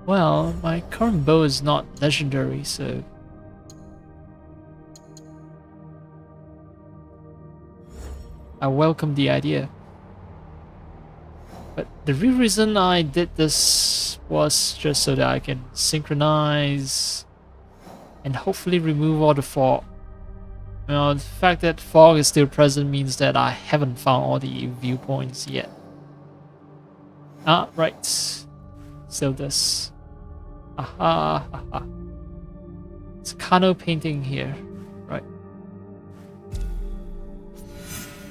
Well, my current bow is not legendary, so I welcome the idea. But the real reason I did this was just so that I can synchronize and hopefully remove all the fog. You know, the fact that fog is still present means that I haven't found all the viewpoints yet. Ah, right. Still this. Aha, aha. It's Kano painting here. Right.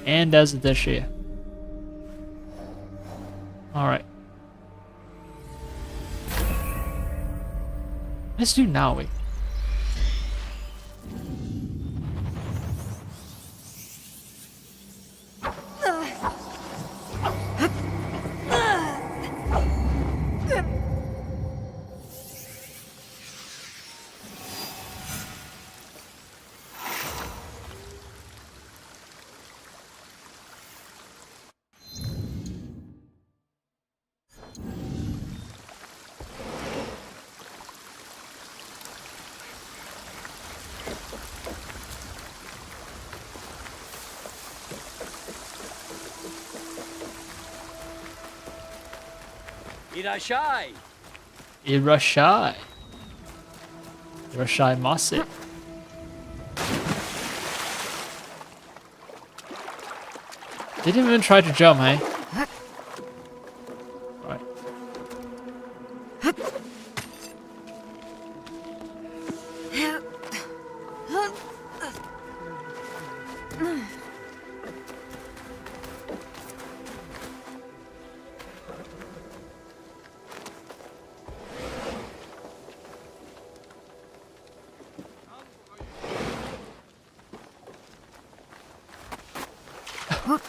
And there's a dish here. Alright. Let's do Naui. Irashai. Irashai. Irashai Mase. Didn't even try to jump, hey? Right.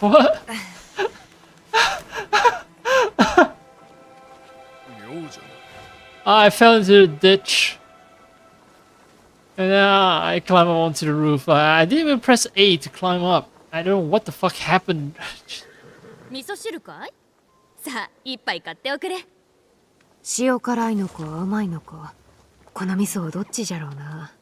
What? I fell into the ditch. And now I climb up onto the roof. I didn't even press A to climb up. I don't know what the fuck happened. 味噌汁かい？さあ、一杯買っておくれ。塩辛いのか甘いのか、この味噌はどっちじゃろうな。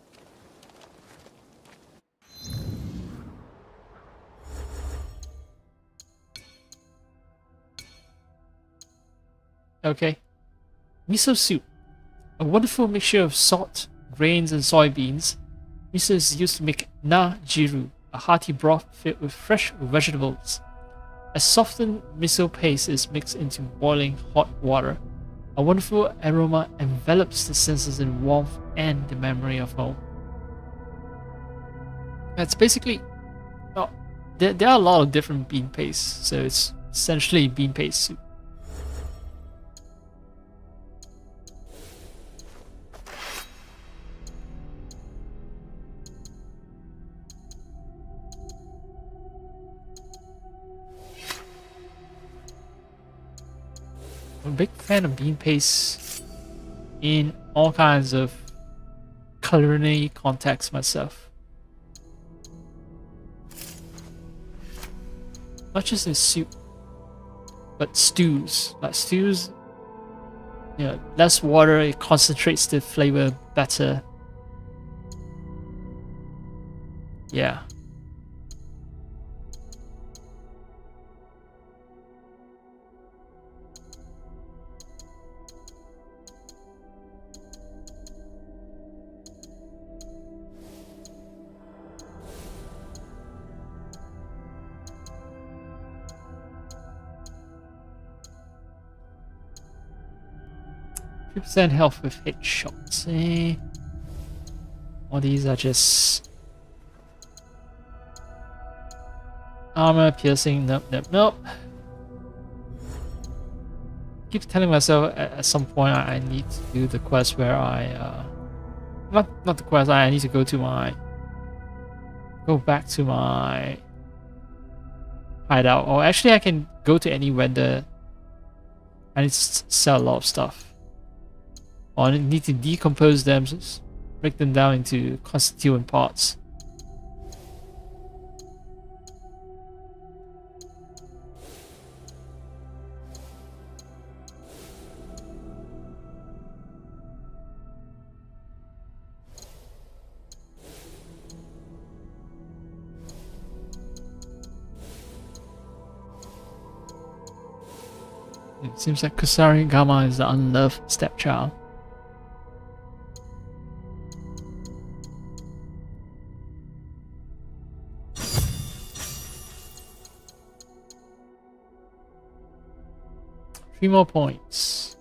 Okay. Miso soup. A wonderful mixture of salt, grains, and soybeans. Miso is used to make na jiru, a hearty broth filled with fresh vegetables. A softened miso paste is mixed into boiling hot water. A wonderful aroma envelops the senses in warmth and the memory of home. It's basically, well, there are a lot of different bean pastes, so it's essentially bean paste soup. I'm a big fan of bean paste in all kinds of culinary contexts myself. Not just in soup, but stews. Like stews, you know, less water, it concentrates the flavor better. Yeah. % health with headshots, eh? All these are just armor piercing. Nope. Keep telling myself at some point I need to do the quest where I not the quest. I need to go back to my hideout, or actually I can go to any vendor. I need to sell a lot of stuff. Or I need to decompose them, break them down into constituent parts. It seems like Kusari Gama is the unloved stepchild. Three more points.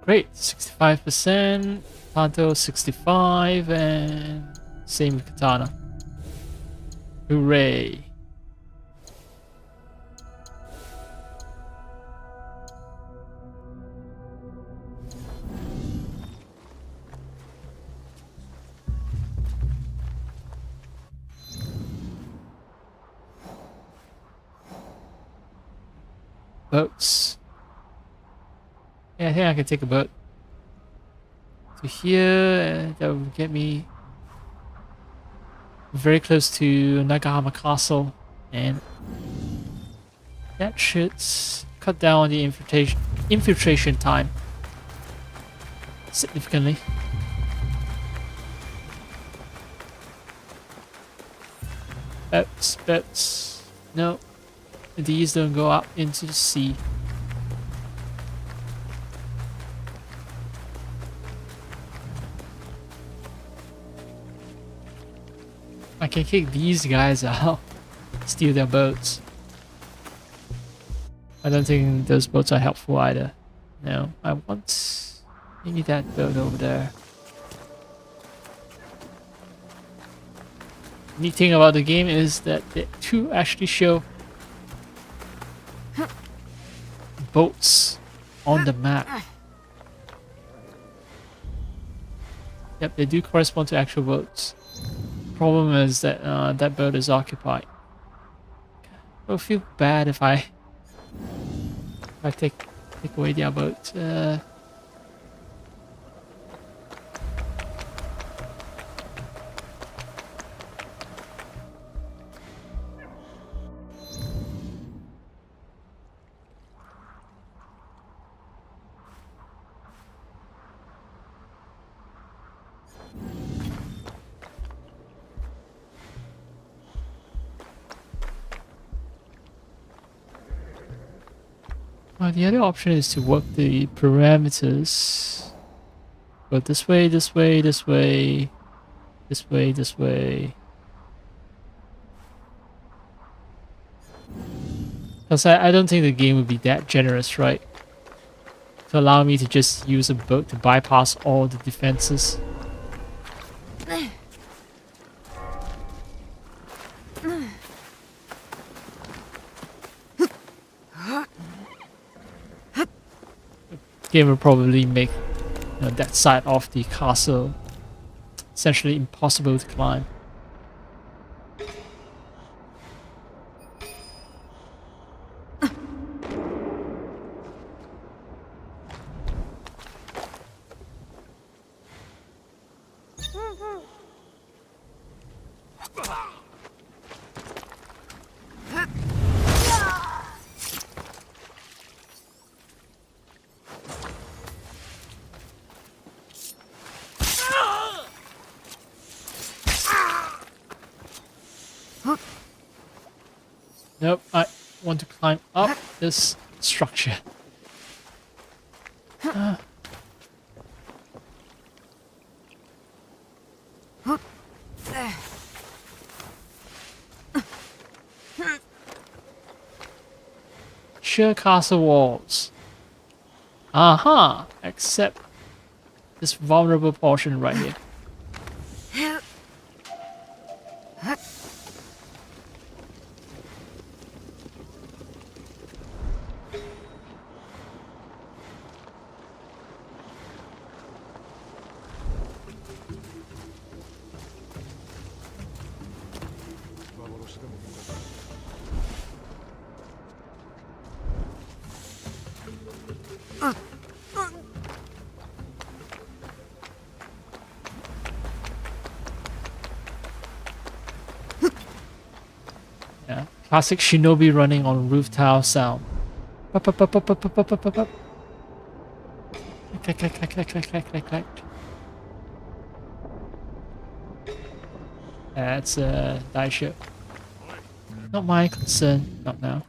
Great, 65%, Tanto 65, and same with Katana. Hooray. Boats. Yeah, I think I can take a boat to here. That would get me very close to Nagahama Castle, and that should cut down on the infiltration time significantly. Boats. No. These don't go up into the sea. I can kick these guys out, steal their boats. I don't think those boats are helpful either. No, I want maybe that boat over there. Neat thing about the game is that the two actually show boats on the map. Yep, they do correspond to actual boats. Problem is that that boat is occupied. I'll feel bad if I take away their boat. The other option is to work the parameters. Go this way, this way, this way, this way, this way. Because I don't think the game would be that generous, right? To allow me to just use a boat to bypass all the defenses. Game will probably make that side of the castle essentially impossible to climb. Nope, I want to climb up this structure. Sure, castle walls. Aha! Except this vulnerable portion right here. Yeah, classic shinobi running on roof tile sound. Up, up, up, up, up, up, up, up, up, up. Clack, clack, clack, clack, clack, clack, clack, clack. That's a daisho. Not my concern, not now.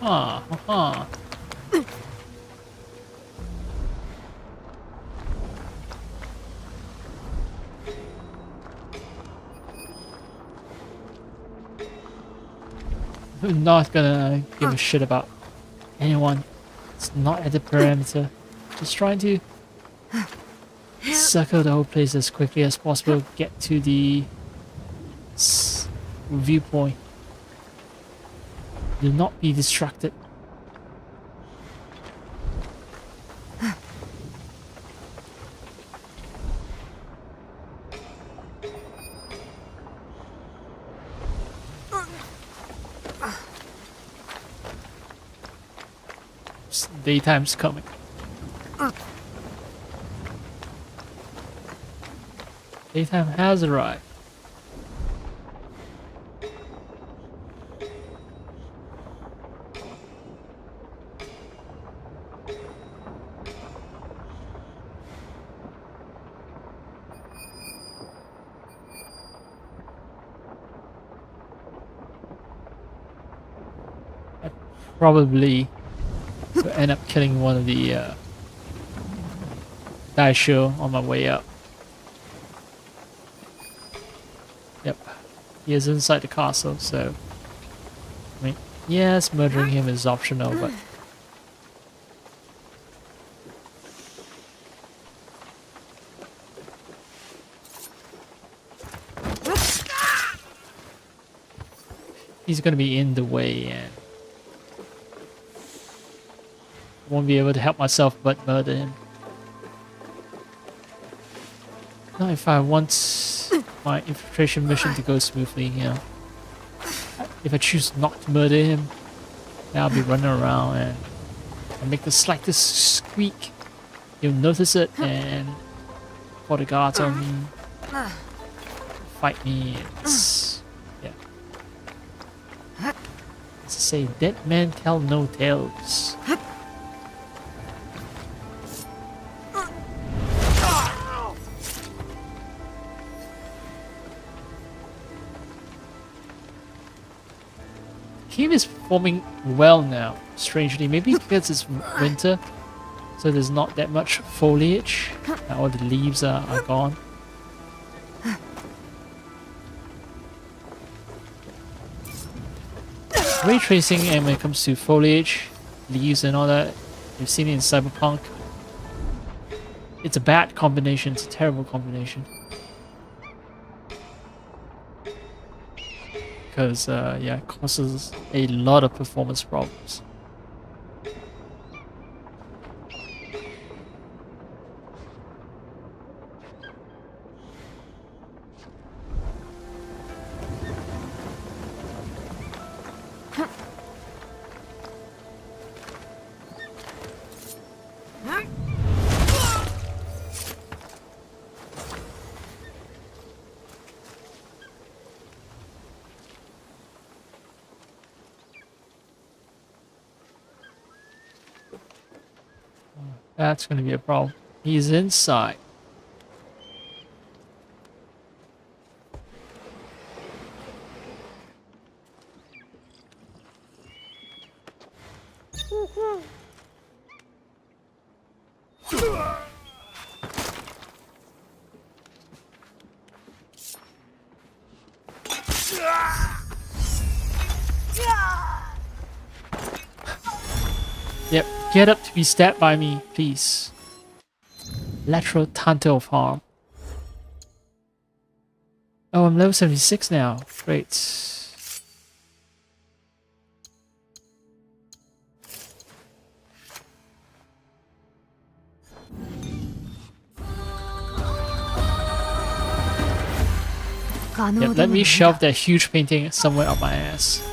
Aha, aha. I'm not gonna give a shit about anyone. It's not at the perimeter. Just trying to circle the whole place as quickly as possible. Get to the viewpoint. Do not be distracted. Daytime's coming. Daytime has arrived. I probably will end up killing one of the daisho on my way up. Yep, he is inside the castle, so I mean, yes, murdering him is optional, but he's gonna be in the way and won't be able to help myself but murder him. Now if I want my infiltration mission to go smoothly, you know, if I choose not to murder him, then I'll be running around and I make the slightest squeak, he'll notice it and call the guards on me, fight me. It's, yeah. As I say, dead men tell no tales. Cave is performing well now, strangely. Maybe because it's winter, so there's not that much foliage. All the leaves are gone. Ray tracing, and when it comes to foliage, leaves and all that, you've seen it in Cyberpunk. It's a bad combination, it's a terrible combination. Because, yeah, it causes a lot of performance problems. That's going to be a problem. He's inside. Yep, get up to be stabbed by me, please. Lateral Tanto of Harm. Oh, I'm level 76 now. Great. Yep, let me shove that huge painting somewhere up my ass.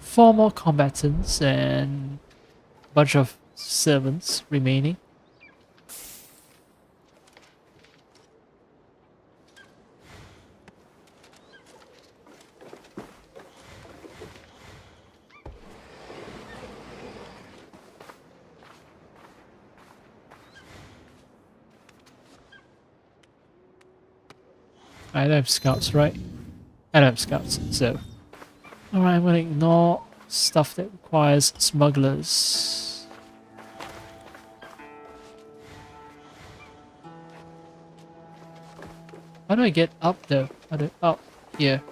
Four more combatants and a bunch of servants remaining. I don't have scouts, right? I don't have scouts, so... Alright, I'm gonna ignore stuff that requires smugglers. How do I get up though? How do up here?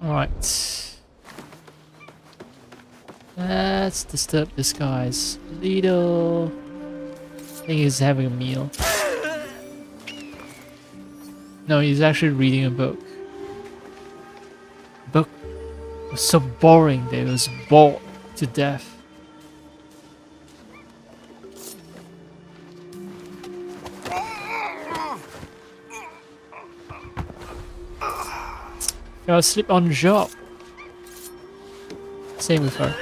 Alright. Let's disturb this guy's little... I think he's having a meal. No, he's actually reading a book. The book was so boring that it was bored to death. Fell asleep on the job. Same with her.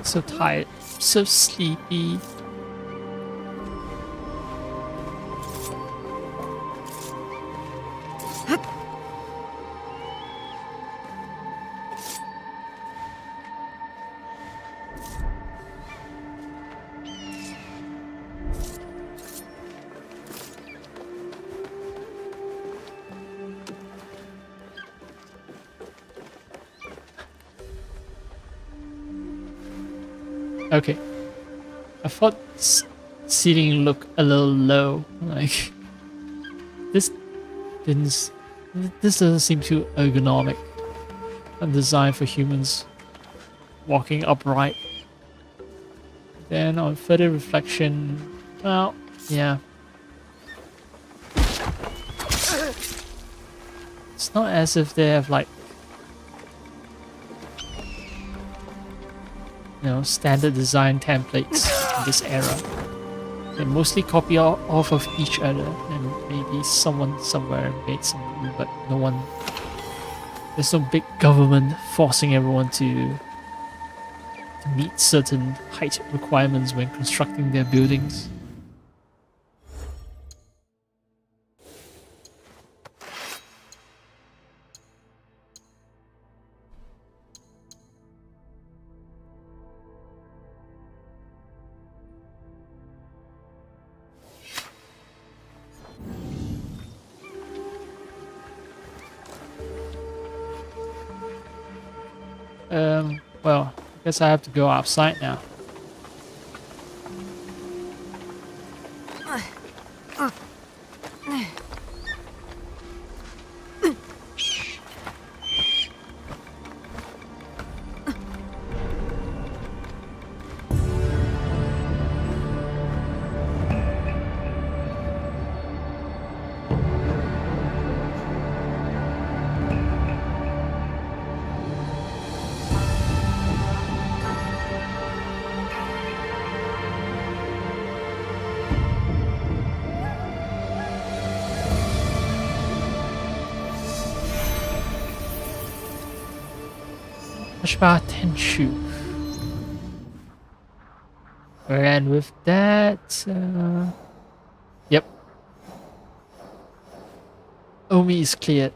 So tired, so sleepy. Okay. I thought seating looked a little low. Like this didn't. This doesn't seem too ergonomic and designed for humans walking upright. Then on further reflection, well, yeah. It's not as if they have like, you know, standard design templates in this era. They mostly copy off of each other, and maybe someone somewhere made some rule, but no one. There's no big government forcing everyone to meet certain height requirements when constructing their buildings. Well, I guess I have to go outside now. Tenshu. And with that, yep. Omi is cleared.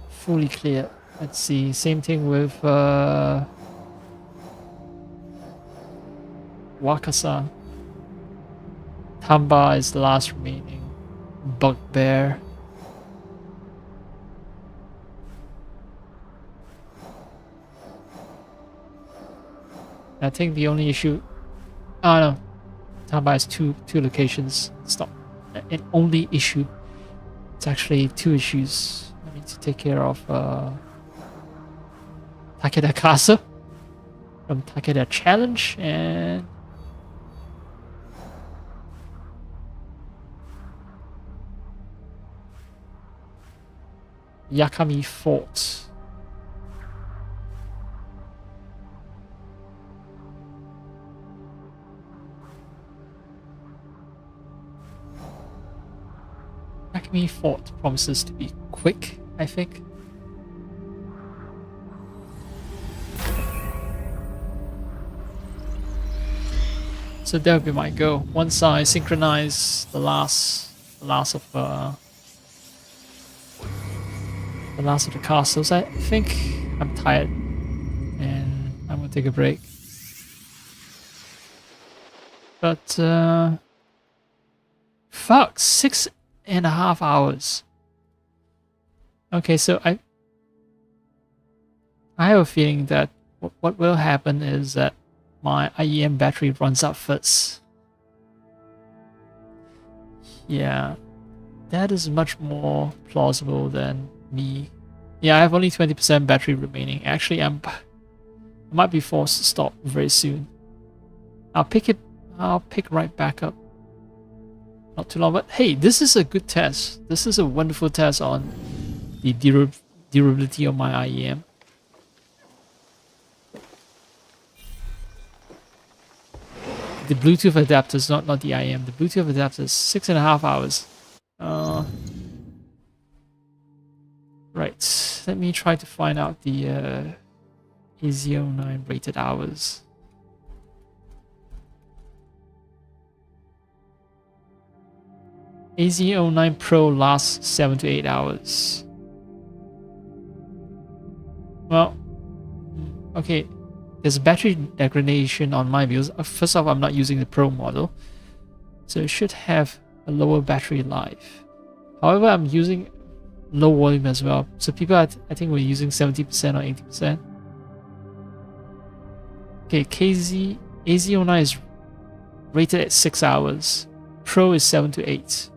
Fully cleared. Let's see. Same thing with Wakasa. Tamba is the last remaining bugbear. I think the only issue... Oh no. Tamba has two locations. It's not an only issue. It's actually two issues. I need to take care of Takeda Castle from Takeda Challenge and Yakami Fort. Yakami Fort promises to be quick, I think. So that would be my goal. Once I synchronize the last of the castles, I think I'm tired and I'm gonna take a break. But fuck, 6.5 hours. Okay, so I have a feeling that what will happen is that my IEM battery runs out first. Yeah, that is much more plausible than me. Yeah, I have only 20% battery remaining. Actually, I might be forced to stop very soon. I'll pick right back up. Not too long, but hey, this is a good test. This is a wonderful test on the durability of my IEM. The Bluetooth adapters, not the IEM. The Bluetooth adapter is 6.5 hours. Right, let me try to find out the AZ09 rated hours. AZ09 Pro lasts 7 to 8 hours. Well, okay, there's battery degradation on my views. First off, I'm not using the Pro model, so it should have a lower battery life. However, I'm using low volume as well, so people I think we're using 70% or 80%. Okay, AZ09 is rated at 6 hours. Pro is 7 to 8.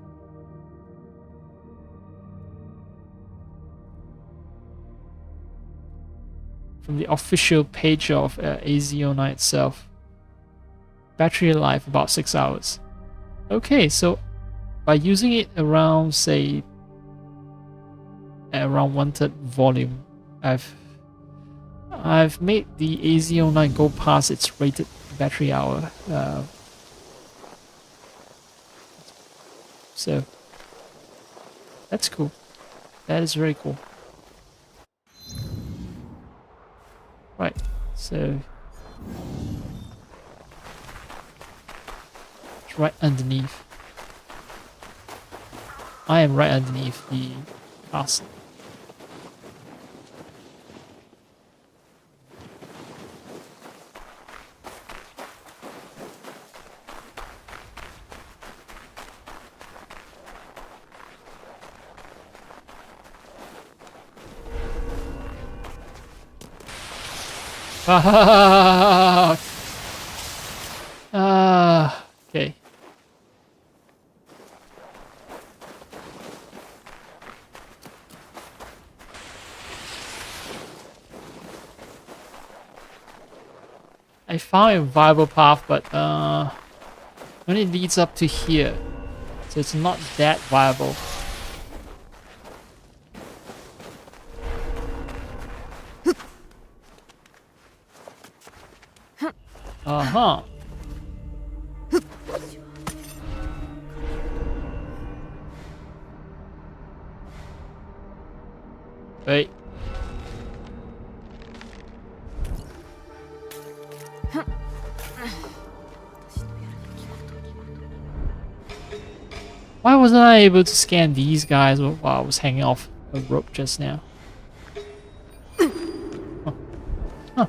From the official page of AZ09 itself. Battery life about 6 hours. Okay, so by using it around, say, around 1/3 volume, I've made the AZ09 go past its rated battery hour. So that's cool. That is very cool. Right, so it's right underneath. I am right underneath the castle. Okay. I found a viable path, but only leads up to here, so it's not that viable. Uh-huh. Wait. Why wasn't I able to scan these guys while I was hanging off a rope just now? Huh.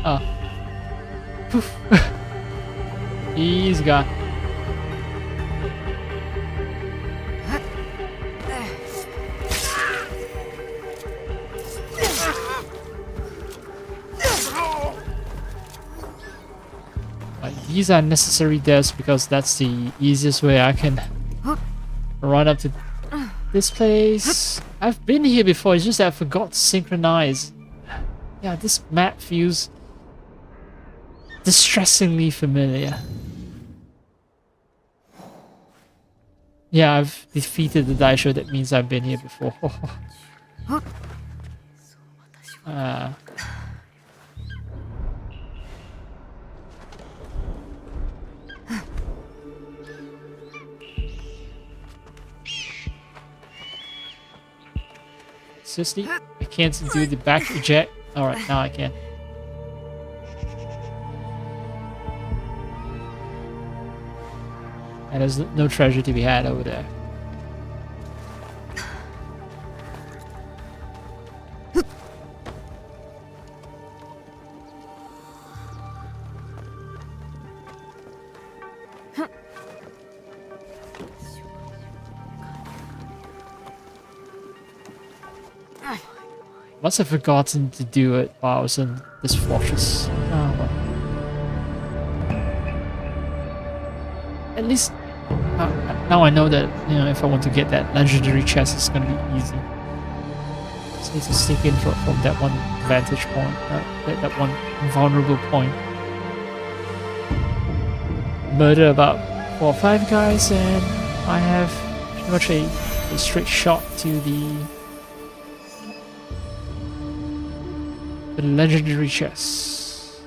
Oh. Poof. He's gone. These are necessary deaths because that's the easiest way I can run up to this place. I've been here before, it's just that I forgot to synchronize. Yeah, this map feels distressingly familiar. Yeah, I've defeated the Daisho, that means I've been here before. Seriously? I can't do the back eject? Alright, now I can. And there's no treasure to be had over there. Must have forgotten to do it while I was in this fortress. Oh, well. At least now I know that, you know, if I want to get that legendary chest, it's gonna be easy. Just need to sneak in from that one vantage point, that one vulnerable point. Murder about 4 or 5 guys, and I have pretty much a straight shot to the legendary chest.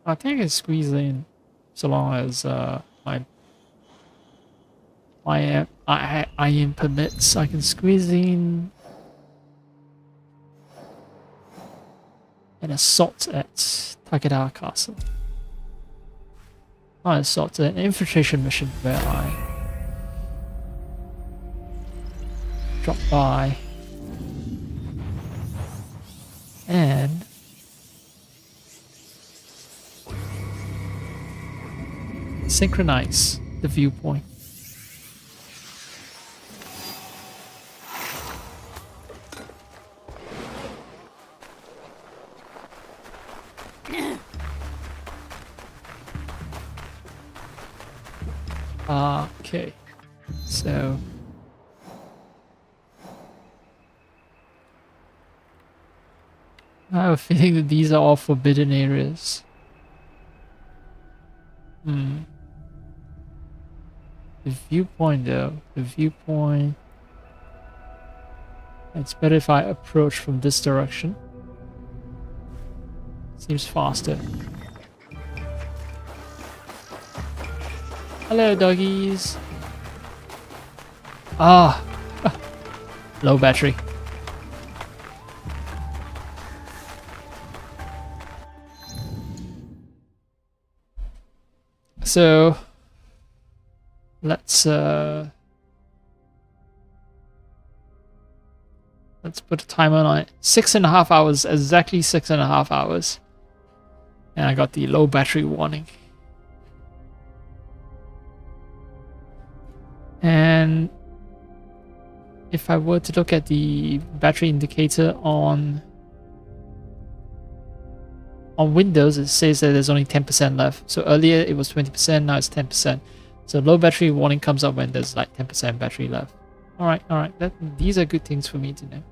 I think I can squeeze in so long as my iron permits. I can squeeze in an assault at Takeda Castle. Not assault, an infiltration mission where I drop by and synchronize the viewpoint. Okay, so I have a feeling that these are all forbidden areas. The viewpoint though, the viewpoint, it's better if I approach from this direction. Seems faster. Hello, doggies. Ah, low battery. So let's put a timer on it. 6.5 hours, exactly 6.5 hours. And I got the low battery warning. And if I were to look at the battery indicator on Windows, it says that there's only 10% left. So earlier it was 20%, now it's 10%. So low battery warning comes up when there's like 10% battery left. Alright, these are good things for me to know.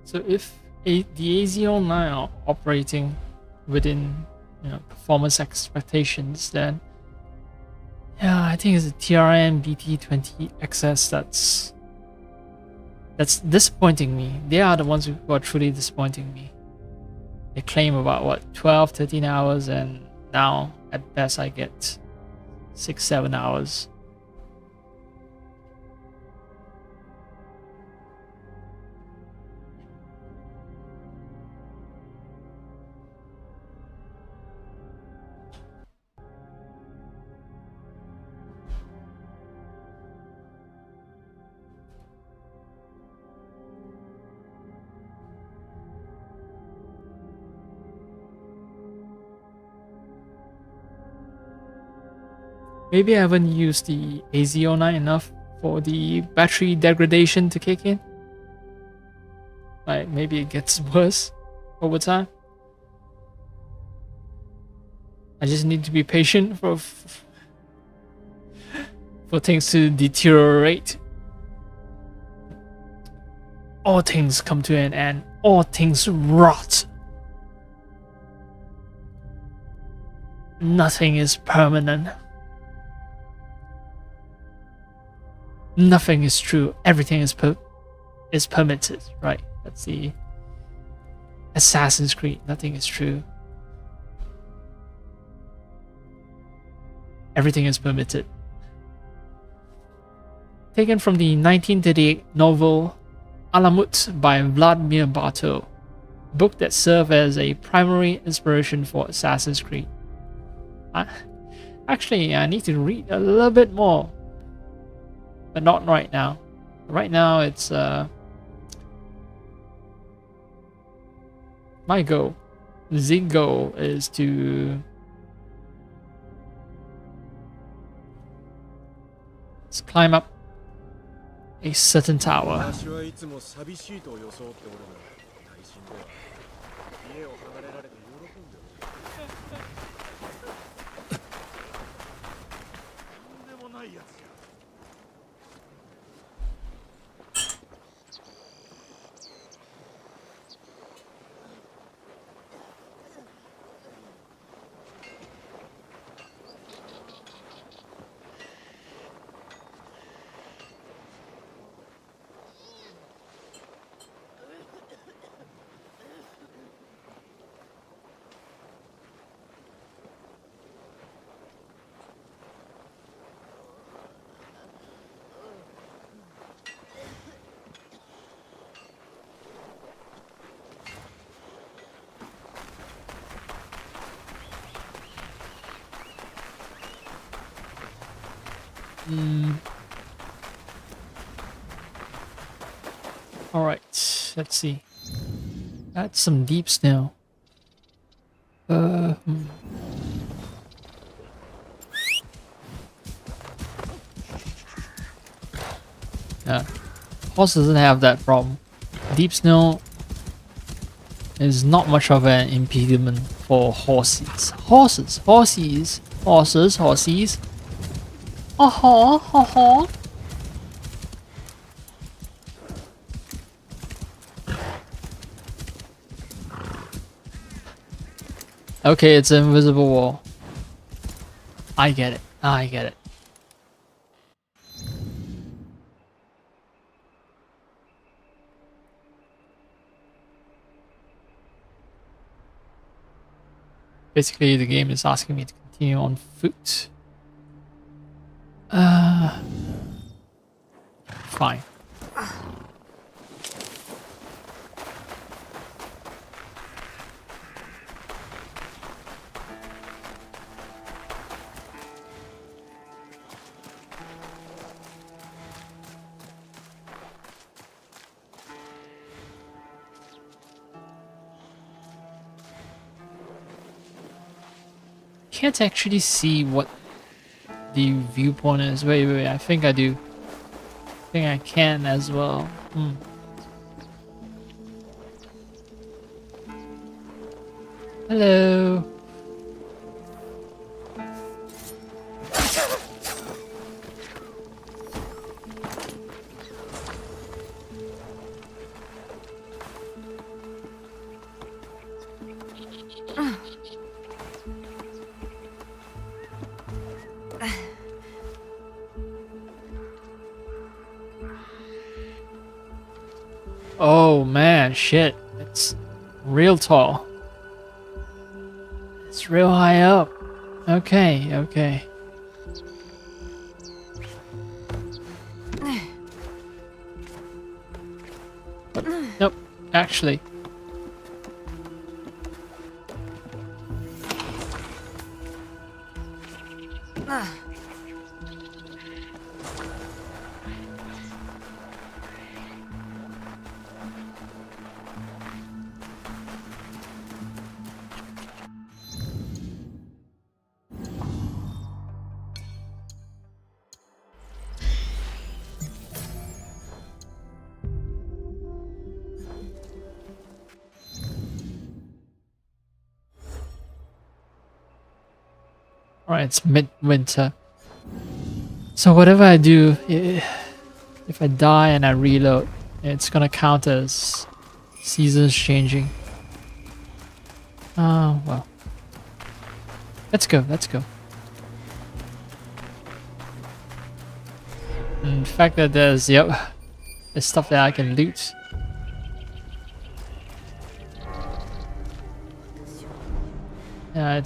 So if the AZ-09 are operating within, you know, performance expectations, then yeah, I think it's the TRM BT20XS that's disappointing me. They are the ones who are truly disappointing me. They claim about what 12, 13 hours, and now at best I get 6, 7 hours. Maybe I haven't used the AZ09 enough for the battery degradation to kick in. Like, maybe it gets worse over time. I just need to be patient for things to deteriorate. All things come to an end. All things rot. Nothing is permanent. Nothing is true. Everything is permitted, right? That's the Assassin's Creed. Nothing is true. Everything is permitted. Taken from the 1938 novel Alamut by Vladimir Bartol, book that served as a primary inspiration for Assassin's Creed. Actually, I need to read a little bit more, but not right now. Right now, it's my goal. The goal is to climb up a certain tower. Alright, let's see. That's some deep snow. Yeah. Horse doesn't have that problem. Deep snow is not much of an impediment for horses. Horses. Okay, it's an invisible wall. I get it. Basically, the game is asking me to continue on foot. Fine. Can't actually see what the viewpoint is. Wait, I think I do. I think I can as well. Hello. Oh man, shit. It's real tall. It's real high up. Okay. Nope, actually. Alright, it's midwinter. So whatever I do, if I die and I reload, it's gonna count as seasons changing. Oh, well. Let's go, let's go. And the fact that there's stuff that I can loot. Yeah,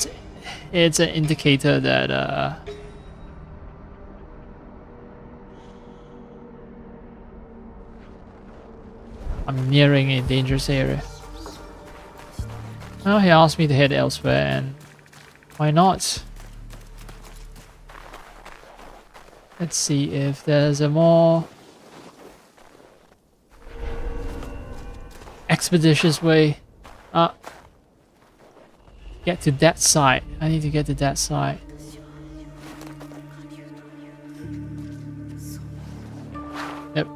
it's an indicator that I'm nearing a dangerous area. Well, he asked me to head elsewhere, and why not? Let's see if there's a more expeditious way. Get to that side. I need to get to that side. Yep.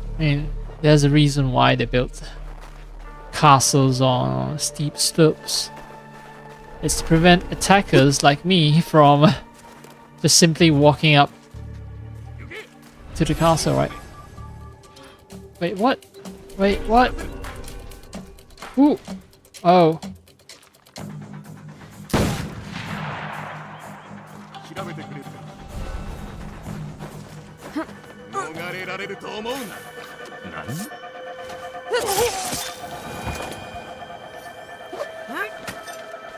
I mean, there's a reason why they built castles on steep slopes. It's to prevent attackers like me from just simply walking up to the castle, right? Wait, what? Wait, what? Ooh. Oh.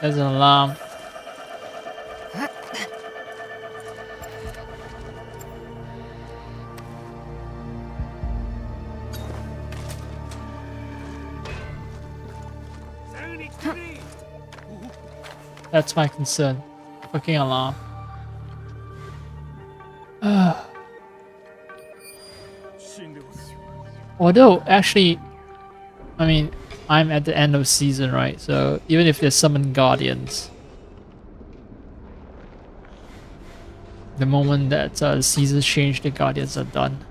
There's an alarm. That's my concern. Fucking alarm. Although, actually, I mean, I'm at the end of season, right? So even if there's summoned guardians, the moment that the seasons change, the guardians are done.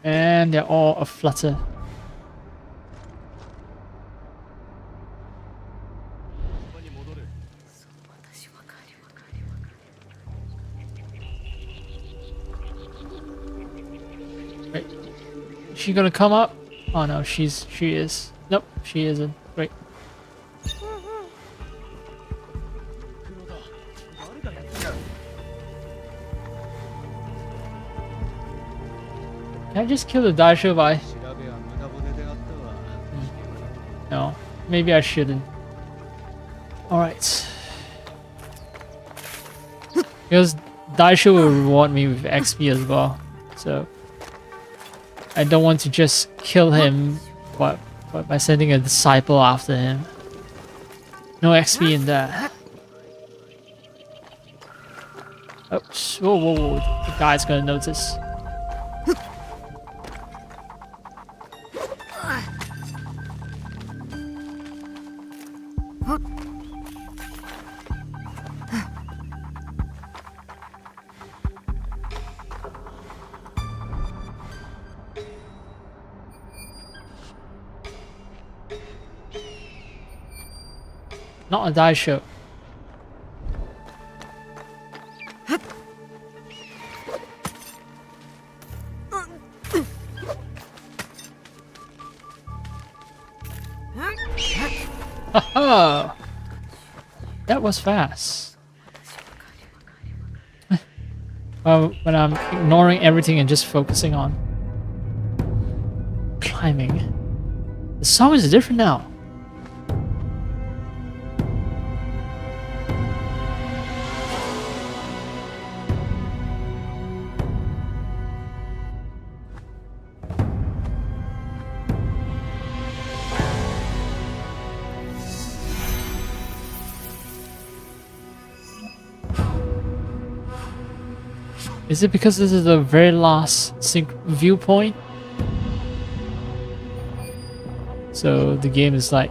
And they're all aflutter. Wait, is she gonna come up? Oh no, she is. Nope, she isn't. Great. Can I just kill the Daisho by? No, maybe I shouldn't. Alright. Because Daisho will reward me with XP as well. So I don't want to just kill him but by sending a disciple after him. No XP in that. Oops. Whoa, whoa, whoa. The guy's gonna notice. Not a die show. Haha! That was fast. When I'm ignoring everything and just focusing on climbing. The song is different now. Is it because this is the very last viewpoint? So the game is like,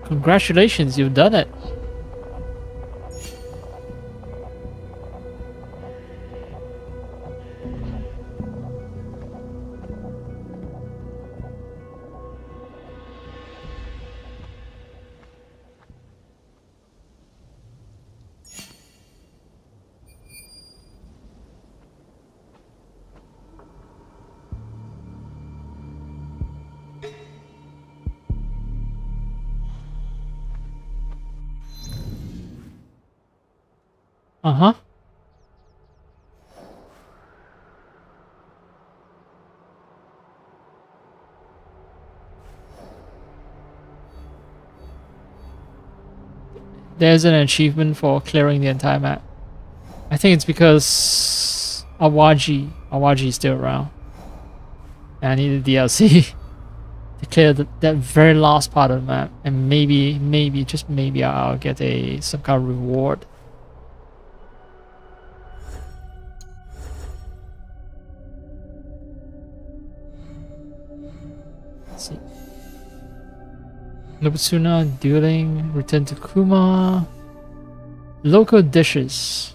congratulations, you've done it. Uh-huh. There's an achievement for clearing the entire map. I think it's because Awaji is still around. And I need a DLC to clear that very last part of the map. And maybe, just maybe I'll get some kind of reward. Let's see. Nobutsuna, dueling, return to Kuma. Local dishes.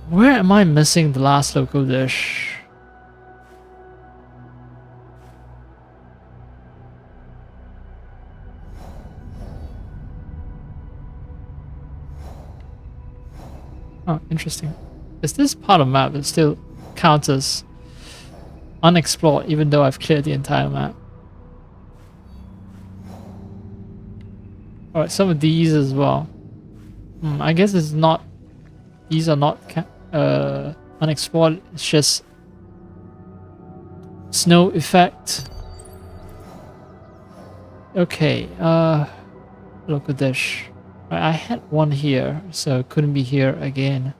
Where am I missing the last local dish? Oh, interesting. Is this part of the map that still counts as unexplored even though I've cleared the entire map? Alright, some of these as well. I guess it's not... These are not unexplored, it's just snow effect. Okay, local dish. I had one here, so it couldn't be here again.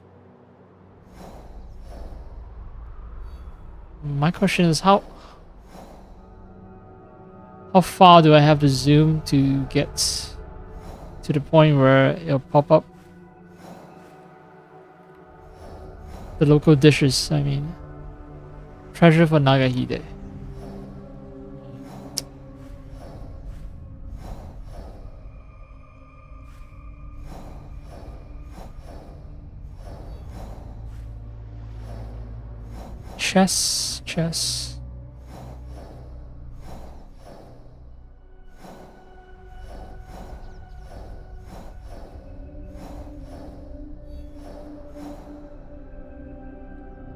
My question is how far do I have to zoom to get to the point where it'll pop up the local dishes? I mean, treasure for Nagahide. Chess.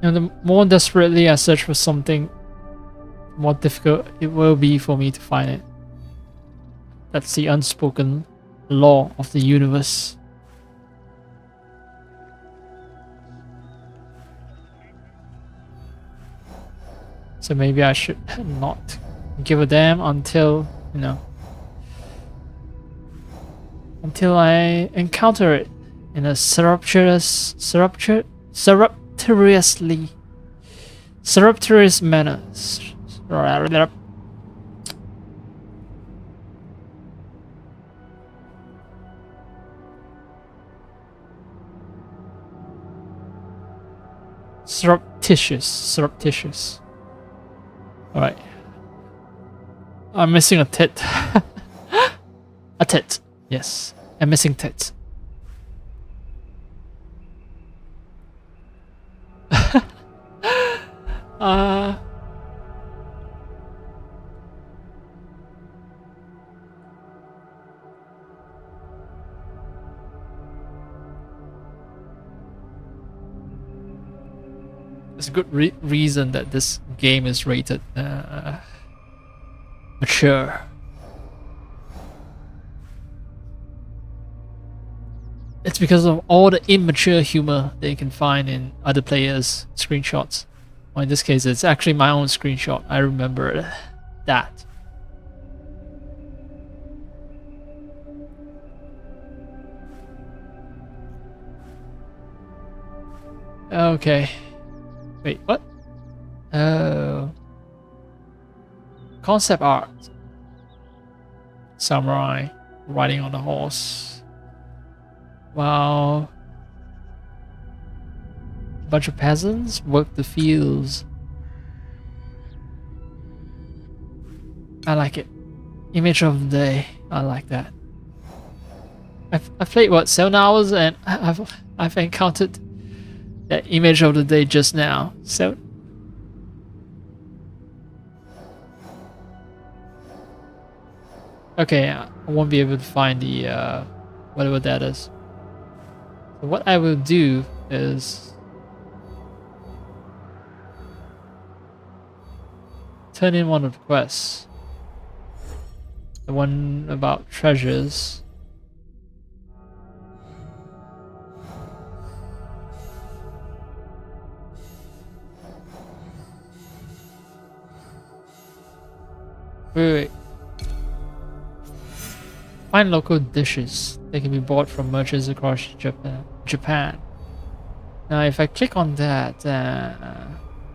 And the more desperately I search for something, the more difficult it will be for me to find it. That's the unspoken law of the universe. So maybe I should not give a damn until, you know, until I encounter it in a surreptitious manner. Surreptitious. Alright. I'm missing a tit. A tit. Yes. I'm missing tit. There's a good reason that this game is rated mature. It's because of all the immature humor that you can find in other players' screenshots. Or in this case, it's actually my own screenshot. I remember that. Okay. Wait, what? Oh. Concept art. Samurai riding on a horse. Wow. bunch of peasants work the fields. I like it. Image of the day. I like that. I've played what, 7 hours, and I've encountered that image of the day just now. So okay, I won't be able to find the whatever that is. So what I will do is turn in one of the quests. The one about treasures. Wait. Find local dishes. They can be bought from merchants across Japan. Now, if I click on that,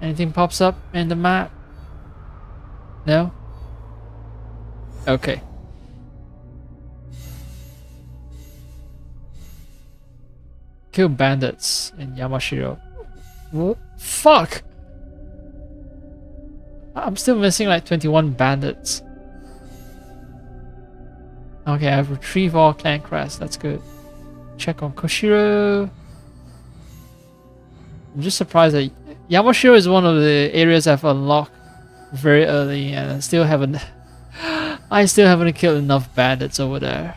anything pops up in the map? No? Okay. Kill bandits in Yamashiro. What? Fuck! I'm still missing like 21 bandits. Okay, I've retrieved all clan crests. That's good. Check on Koshiro. I'm just surprised that Yamashiro is one of the areas I've unlocked very early, and I still haven't killed enough bandits over there.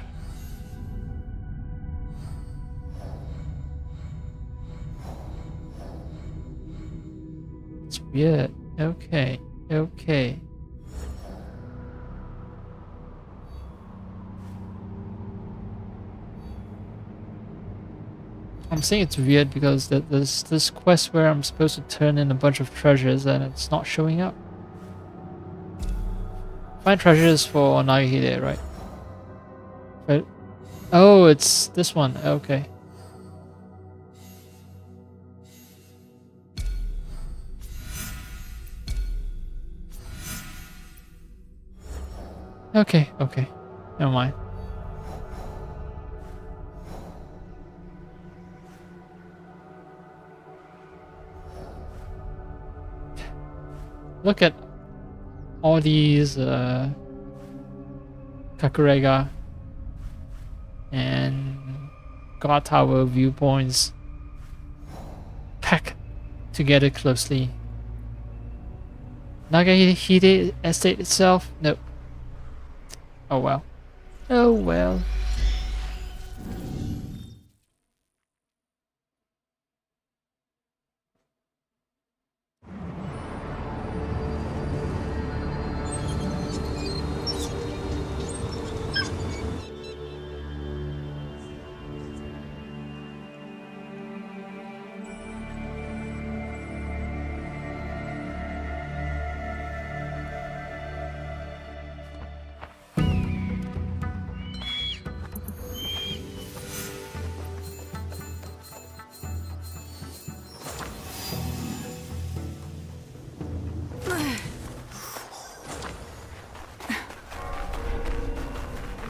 It's weird. Okay. Okay. I'm saying it's weird because there's this quest where I'm supposed to turn in a bunch of treasures and it's not showing up. Find treasures for Nagahide, right? Right. Oh, it's this one. Okay. Okay, okay. Never mind. Look at all these Kakurega and God Tower viewpoints packed together closely. Nagahide estate itself? Nope. Oh well. Oh well.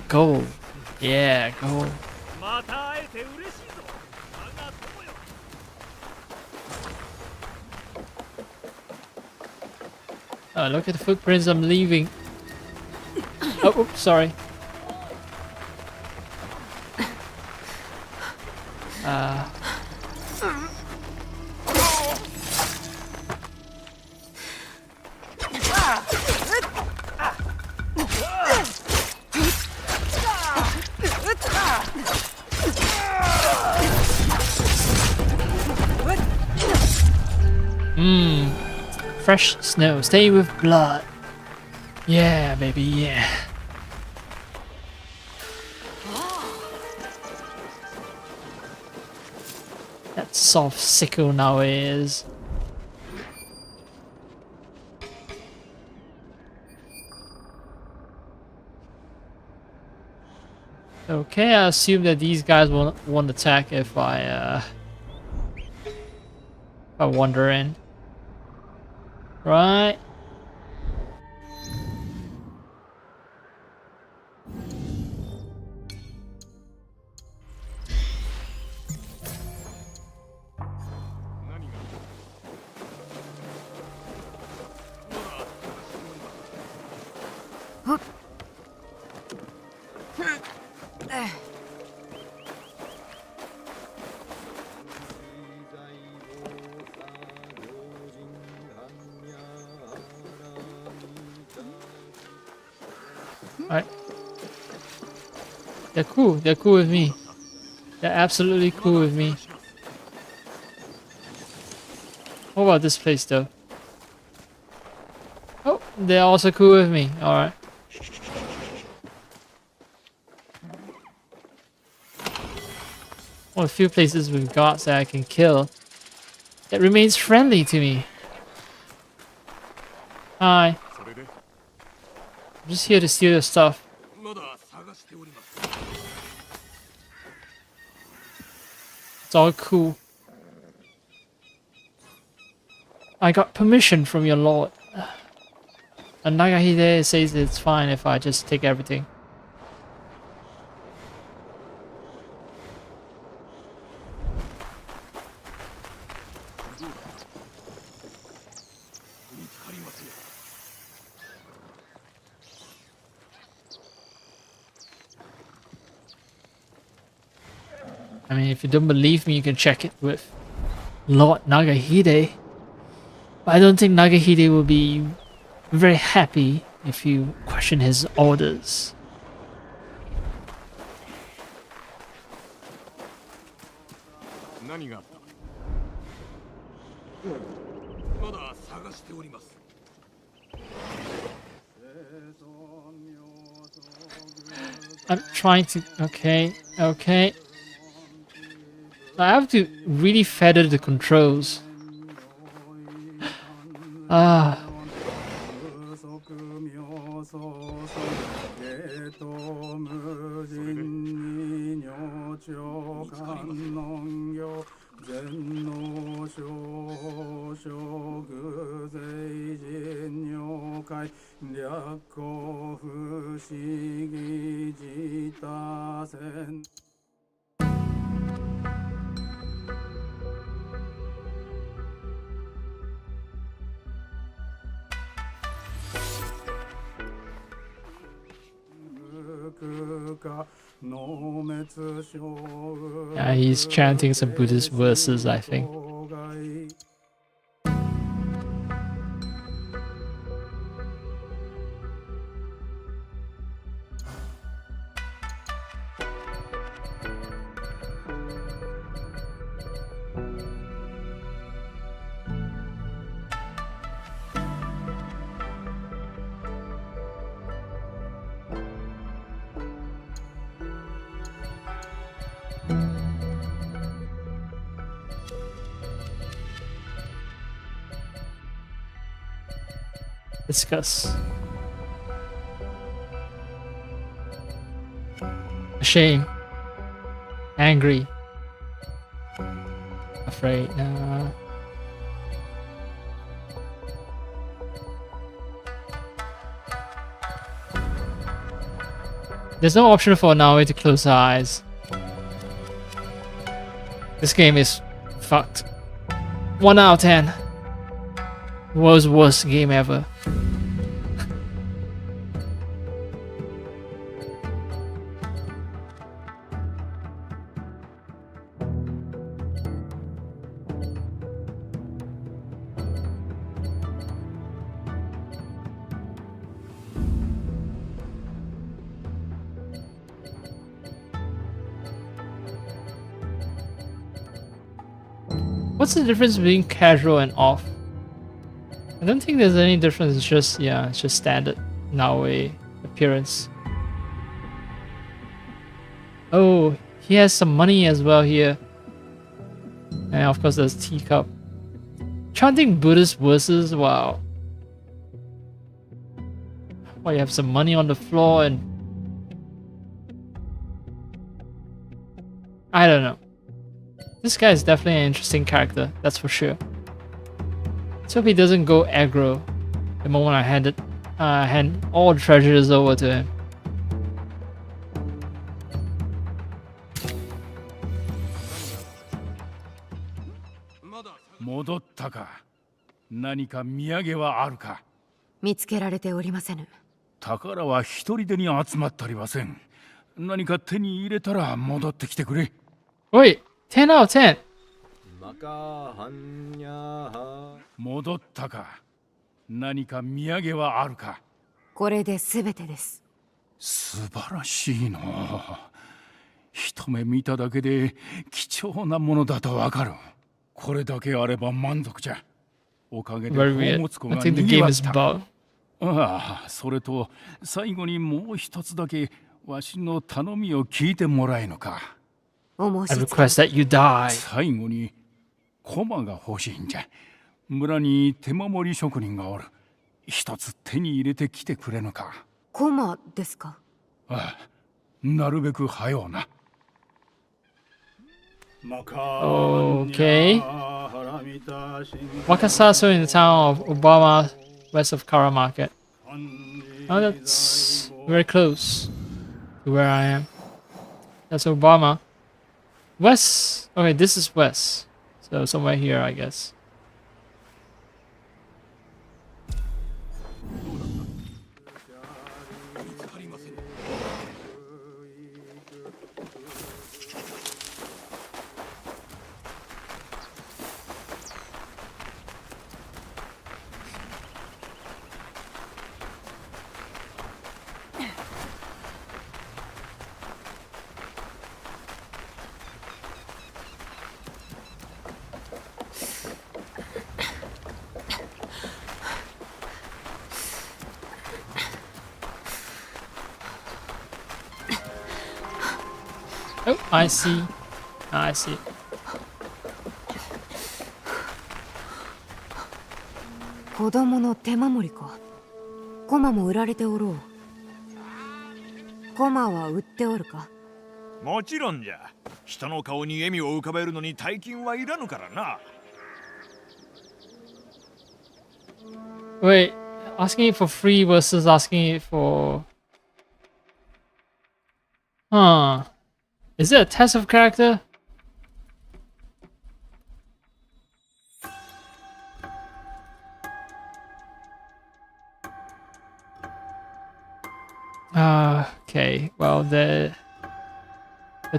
Gold. Yeah, gold. Oh, look at the footprints I'm leaving. Oh, oops, sorry. Fresh snow, stay with blood. Yeah, baby, yeah. That soft sickle now is. Okay, I assume that these guys won't attack if I wander in. Right. Alright. They're cool. They're cool with me. They're absolutely cool with me. What about this place though? Oh, they're also cool with me. Alright. One of the few places with gods that I can kill that remains friendly to me. Hi. I'm just here to steal your stuff. It's all cool. I got permission from your lord. And Nagahide says it's fine if I just take everything. I mean, if you don't believe me, you can check it with Lord Nagahide. But I don't think Nagahide will be very happy if you question his orders. I'm trying to... Okay, okay. I have to really feather the controls. Ah. Yeah, he's chanting some Buddhist verses, I think. Discuss. Ashamed. Angry. Afraid. There's no option for Naoe to close her eyes. This game is fucked. 1 out of 10. World's worst game ever. What's the difference between casual and off? I don't think there's any difference. It's just, yeah, it's just standard Naoe appearance. Oh, he has some money as well here. And of course there's teacup. Chanting Buddhist verses, wow. Well, you have some money on the floor and... I don't know. This guy is definitely an interesting character, that's for sure. Let's hope he doesn't go aggro the moment I hand all the treasures over to him.見つけられておりませぬ。宝は一人でに集まったりはせん。何か手に入れたら戻ってきてくれ。Wait, 10 out of 10. 戻ったか。何か土産はあるか。これで全てです。素晴らしいの。一目見ただけで貴重なものだとわかる。これだけあれば満足じゃ。おかげで宝物庫が賑わった。ああ、それと最後にもう一つだけわしの頼みを聞いてもらえぬか。I request that you die. 最後に駒が欲しいんじゃ。村に手守り職人がおる。一つ手に入れてきてくれぬか。駒ですか？ああ、なるべく早うな。Okay. Wakasasu in the town of Obama, west of Kara Market. Oh, that's very close to where I am. That's Obama. West. Okay, this is west. So somewhere here, I guess. Oh, I see. I see. 子供の手守りか。駒も売られておろう。駒は売っておるか？もちろんじゃ。人の顔に笑みを浮かべるのに大金はいらぬからな。Wait, asking it for free versus asking it for... Huh. Is it a test of character? Okay, well, the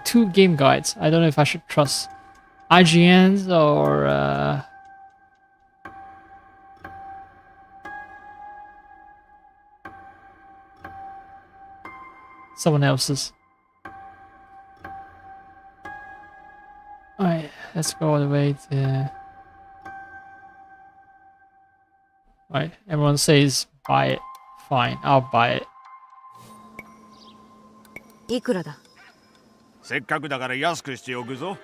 two game guides. I don't know if I should trust IGN's or someone else's. Alright, let's go all the way to... Alright, everyone says buy it. Fine, I'll buy it. いくらだ？せっかくだから安くしておくぞ。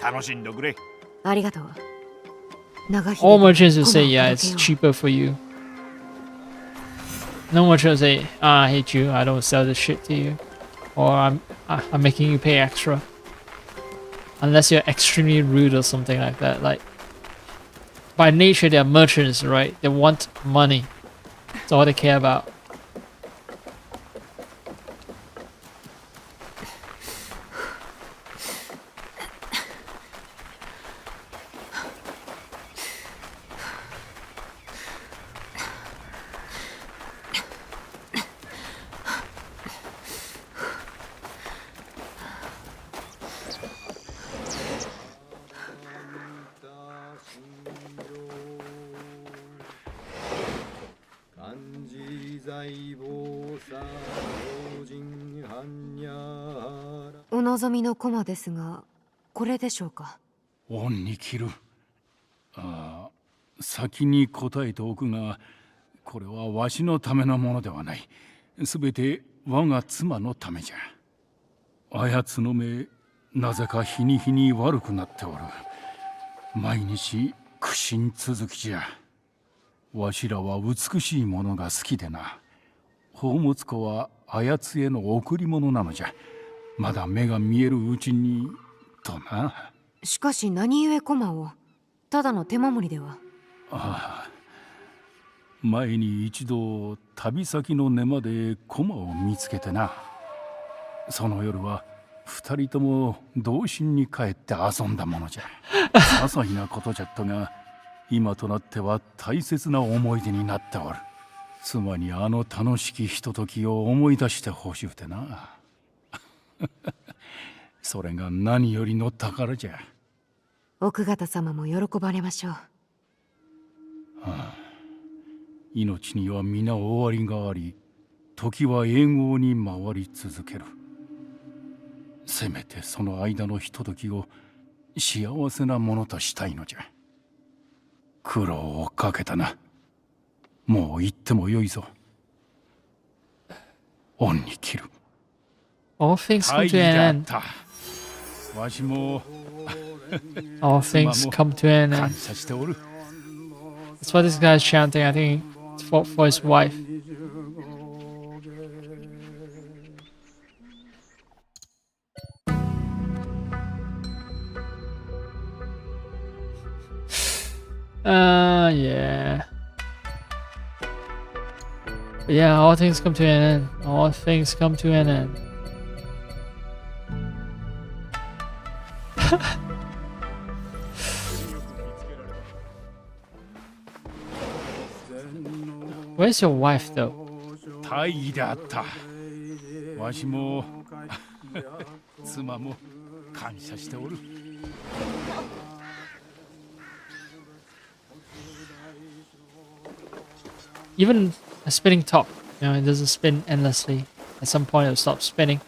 楽しんでくれ。ありがとう。All merchants will say, yeah, it's cheaper for you. No merchant will say, I hate you, I don't sell this shit to you. Or I'm making you pay extra. Unless you're extremely rude or something like that. Like, by nature, they're merchants, right? They want money. That's all they care about.お望みの駒ですが、これでしょうか？恩に着る。ああ、先に答えておくが、これはわしのためのものではない。すべて我が妻のためじゃ。あやつの目、なぜか日に日に悪くなっておる。毎日苦心続きじゃ。わしらは美しいものが好きでな。宝物庫はあやつへの贈り物なのじゃ。まだ目が見えるうちにとな。しかし何故駒を？ただの手守りでは？ああ、前に一度旅先の寝間で駒を見つけてな。その夜は二人とも同心に帰って遊んだものじゃ。些細なことじゃったが、今となっては大切な思い出になっておる。妻にあの楽しきひとときを思い出してほしゅうてな。それが何よりの宝じゃ。奥方様も喜ばれましょう。命には皆終わりがあり、時は永劫に回り続ける。せめてその間のひとときを幸せなものとしたいのじゃ。苦労をかけたな。もう行ってもよいぞ。恩に切る。All things come to an end. わしも All things come to an 感 end. 謝しておる。 That's what this guy's chanting. I think it's for his wife. Yeah. But yeah, all things come to an end. All things come to an end. Where's your wife though? 大義であった。わしも妻も感謝しておる。Even a spinning top, it doesn't spin endlessly. At some point, it'll stop spinning.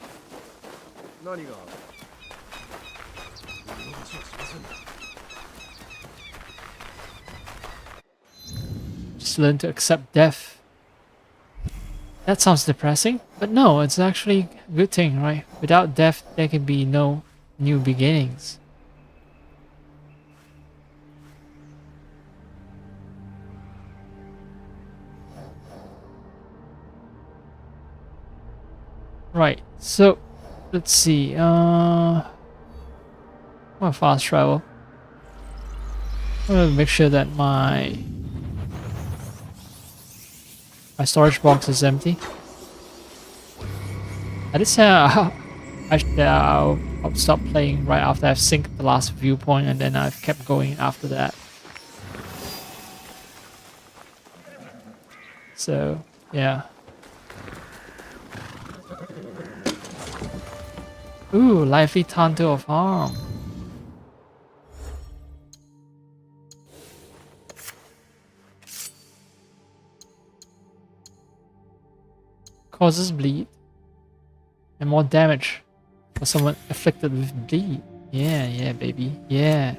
Just learn to accept death. That sounds depressing, but no, it's actually a good thing, right? Without death, there can be no new beginnings. Right, so let's see. I'm gonna fast travel. I'm gonna make sure that my storage box is empty. I did say I'll stop playing right after I've synced the last viewpoint, and then I've kept going after that. So yeah. Ooh, lively Tanto of harm. Causes bleed and more damage for someone afflicted with bleed. Yeah, baby. Yeah.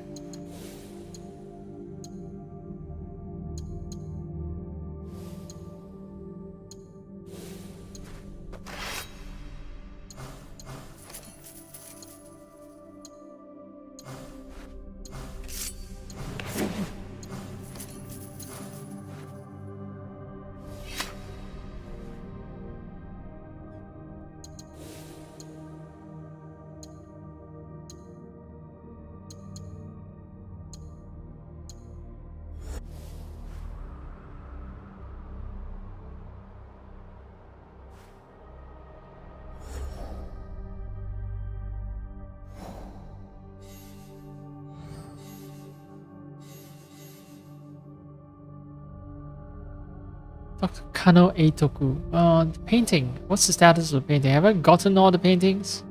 Dr. Kano Eitoku. The painting. What's the status of the painting? Have I gotten all the paintings?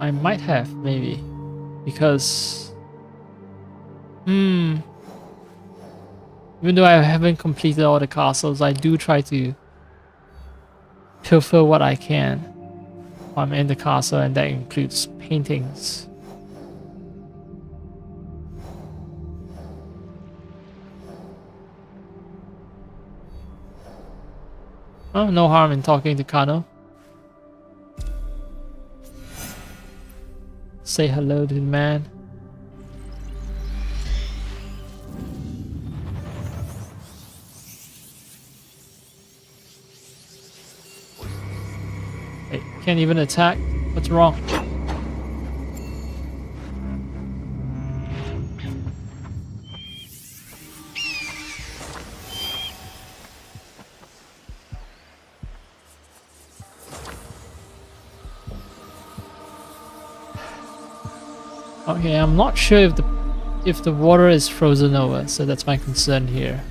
I might have, maybe. Because... Even though I haven't completed all the castles, I do try to pilfer what I can while I'm in the castle, and that includes paintings. Oh, no harm in talking to Kano. Say hello to the man. Hey, can't even attack? What's wrong? Okay, I'm not sure if the water is frozen over, so that's my concern here.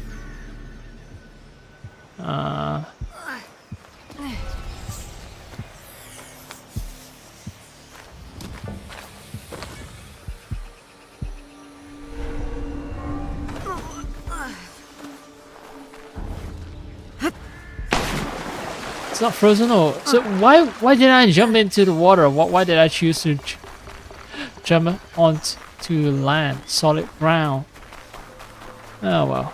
It's not frozen, or so why did I jump into the water? Why did I choose to jump onto land, solid ground? Oh well.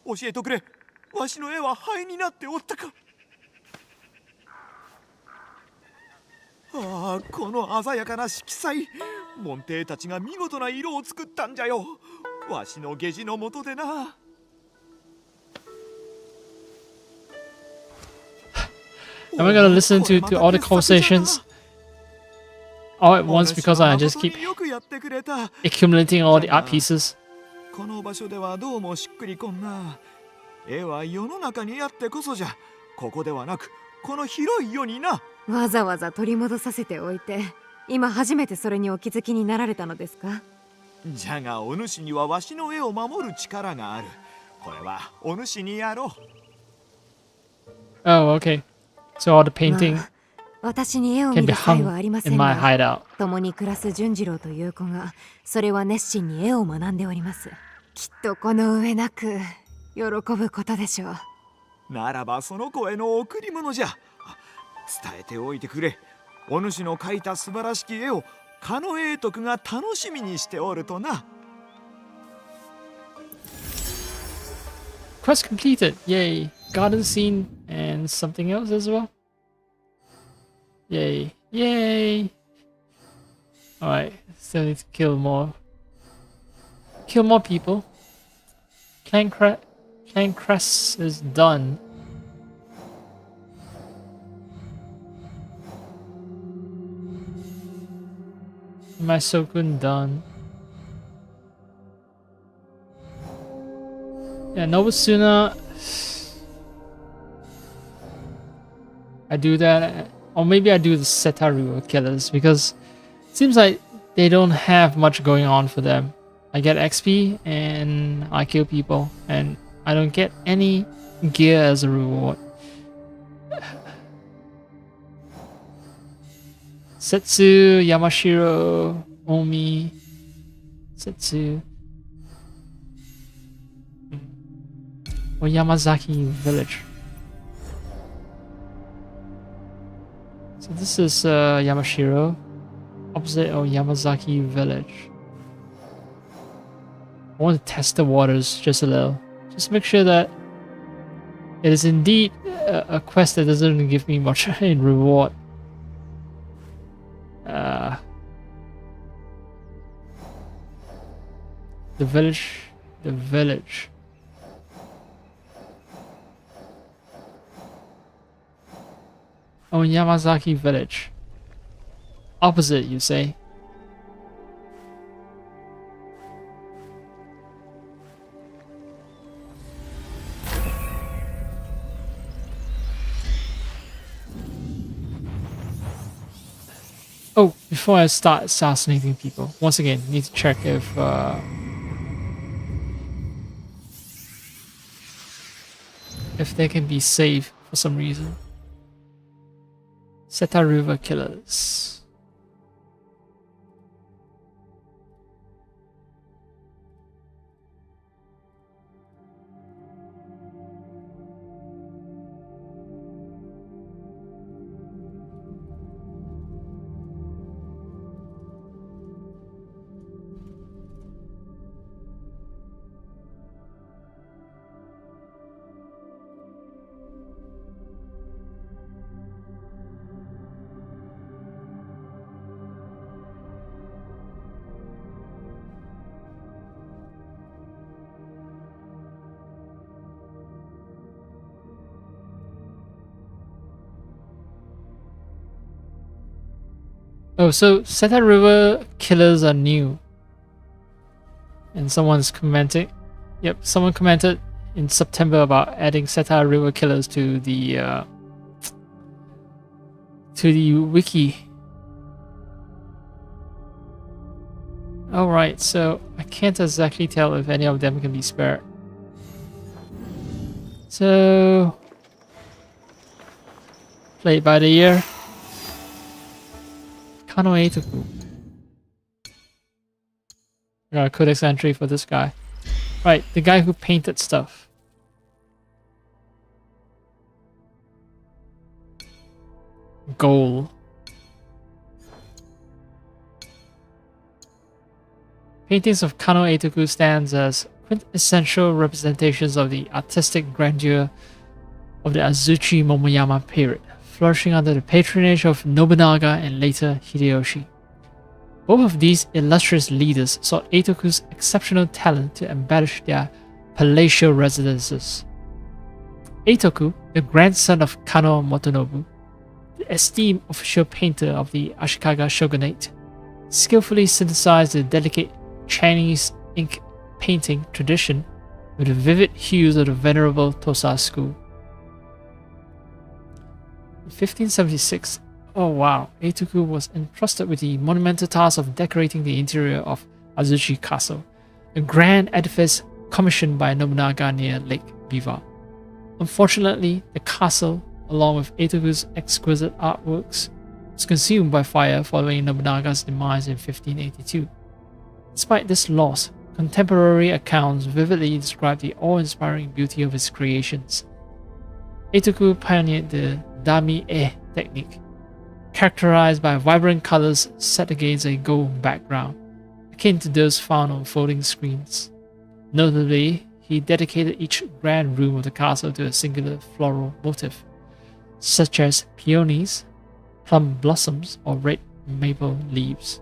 教えてくれ。わしの絵は灰になっておったか。ああ、この鮮やかな色彩。門弟たちが見事な色を作ったんじゃよ。わしの下地の下でな。Am I gonna listen to all the conversations all at once because I just keep accumulating all the art pieces? この場所ではどうもしっくりこんな。絵は世の中にあってこそじゃ。ここではなく、この広い世にな。わざわざ取り戻させておいて、今初めてそれにお気づきになられたのですか？じゃがお主にはわしの絵を守る力がある。これはお主にやろう。Oh, okay. So all the painting 私に絵を can 見 be る際は hung ありませ in ん my が、 hideout. 共に暮らす純次郎という子がそれは熱心に絵を学んでおります。きっとこの上なく喜ぶことでしょう。ならばその子への贈り物じゃ。伝えておいてくれ。お主の描いた素晴らしき絵を狩野英徳が楽しみにしておるとな。Quest completed. Yay. Garden scene and something else as well. Yay. Yay. Alright. Still need to kill more. Kill more people. Clan Crest is done. Masokun done. Yeah, Nobusuna. I do that, or maybe I do the Setaru killers because it seems like they don't have much going on for them. I get XP and I kill people, and I don't get any gear as a reward. Setsu, Yamashiro, Omi, Setsu. Or Yamazaki village. So this is Yamashiro, opposite of Yamazaki village. I want to test the waters just a little. Just make sure that it is indeed a quest that doesn't give me much in reward. The village. Oh, Yamazaki village. Opposite, you say? Oh, before I start assassinating people, once again, need to check if they can be saved for some reason. Seta River Killers. Oh, so Seta River Killers are new. And someone's commenting. Yep, someone commented in September about adding Satire River Killers to the wiki. Alright, so I can't exactly tell if any of them can be spared. So play it by the ear. Kano Eitoku. I got a codex entry for this guy. Right, the guy who painted stuff. Goal. Paintings of Kano Eitoku stands as quintessential representations of the artistic grandeur of the Azuchi Momoyama period, flourishing under the patronage of Nobunaga and later Hideyoshi. Both of these illustrious leaders sought Eitoku's exceptional talent to embellish their palatial residences. Eitoku, the grandson of Kano Motonobu, the esteemed official painter of the Ashikaga shogunate, skillfully synthesized the delicate Chinese ink painting tradition with the vivid hues of the venerable Tosa school. In 1576, oh wow, Eitoku was entrusted with the monumental task of decorating the interior of Azuchi Castle, a grand edifice commissioned by Nobunaga near Lake Biwa. Unfortunately, the castle, along with Eitoku's exquisite artworks, was consumed by fire following Nobunaga's demise in 1582. Despite this loss, contemporary accounts vividly describe the awe-inspiring beauty of his creations. Eitoku pioneered the dami-e technique, characterized by vibrant colors set against a gold background, akin to those found on folding screens. Notably, he dedicated each grand room of the castle to a singular floral motif, such as peonies, plum blossoms, or red maple leaves.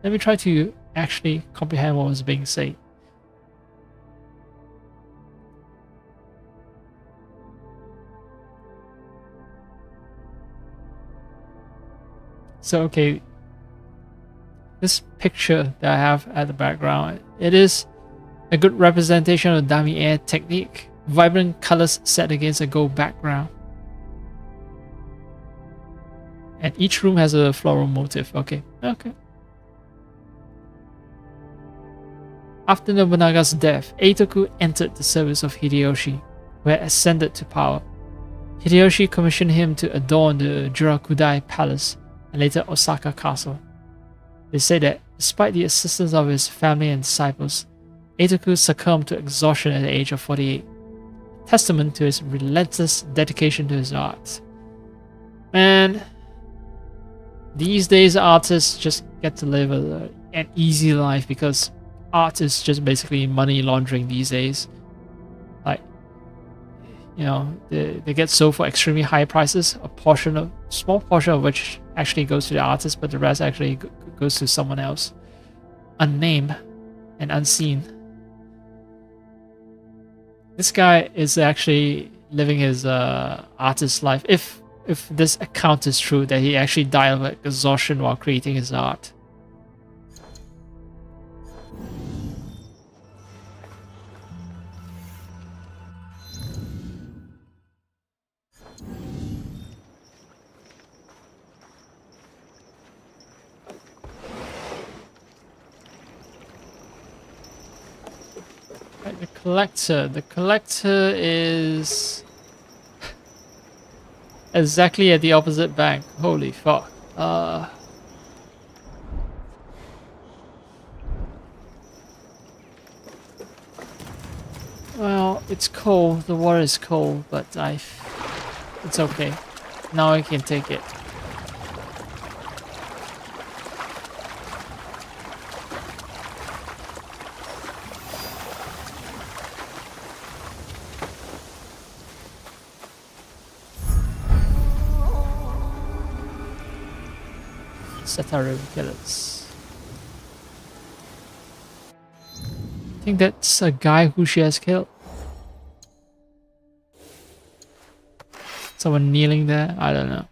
Let me try to actually comprehend what was being said. So, okay, this picture that I have at the background, it is a good representation of dami-e technique. Vibrant colors set against a gold background. And each room has a floral motif. Okay. After Nobunaga's death, Eitoku entered the service of Hideyoshi, who had ascended to power. Hideyoshi commissioned him to adorn the Jurakudai Palace and later Osaka Castle. They say that despite the assistance of his family and disciples, Eitoku succumbed to exhaustion at the age of 48, testament to his relentless dedication to his art. Man, these days artists just get to live an easy life because art is just basically money laundering these days. Like, you know, they get sold for extremely high prices, small portion of which actually goes to the artist, but the rest actually goes to someone else, unnamed and unseen. This guy is actually living his artist life, if this account is true, that he actually died of exhaustion while creating his art. Right, the collector is exactly at the opposite bank. Holy fuck. Well, it's cold. The water is cold, but it's okay. Now I can take it. Satire Killers. I think that's a guy who she has killed. Someone kneeling there? I don't know.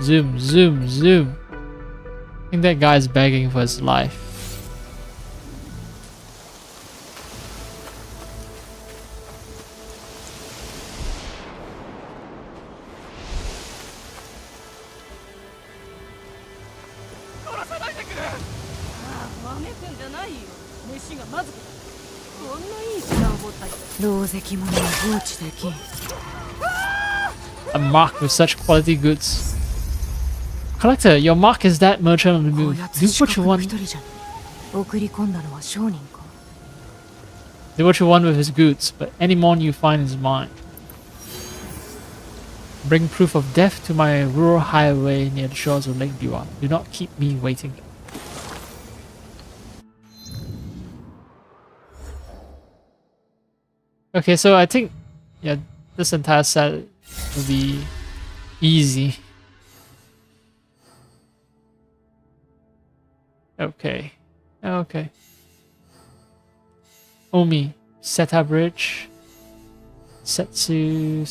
Zoom, zoom, zoom. I think that guy's begging for his life. A mark with such quality goods. Collector, your mark is that merchant on the move. Do what you want. Do what you want with his goods, but any mon you find is mine. Bring proof of death to my rural highway near the shores of Lake Biwa. Do not keep me waiting. Okay, so I think, yeah, this entire set will be easy. Okay. Okay. Omi. Seta Bridge. Setsu.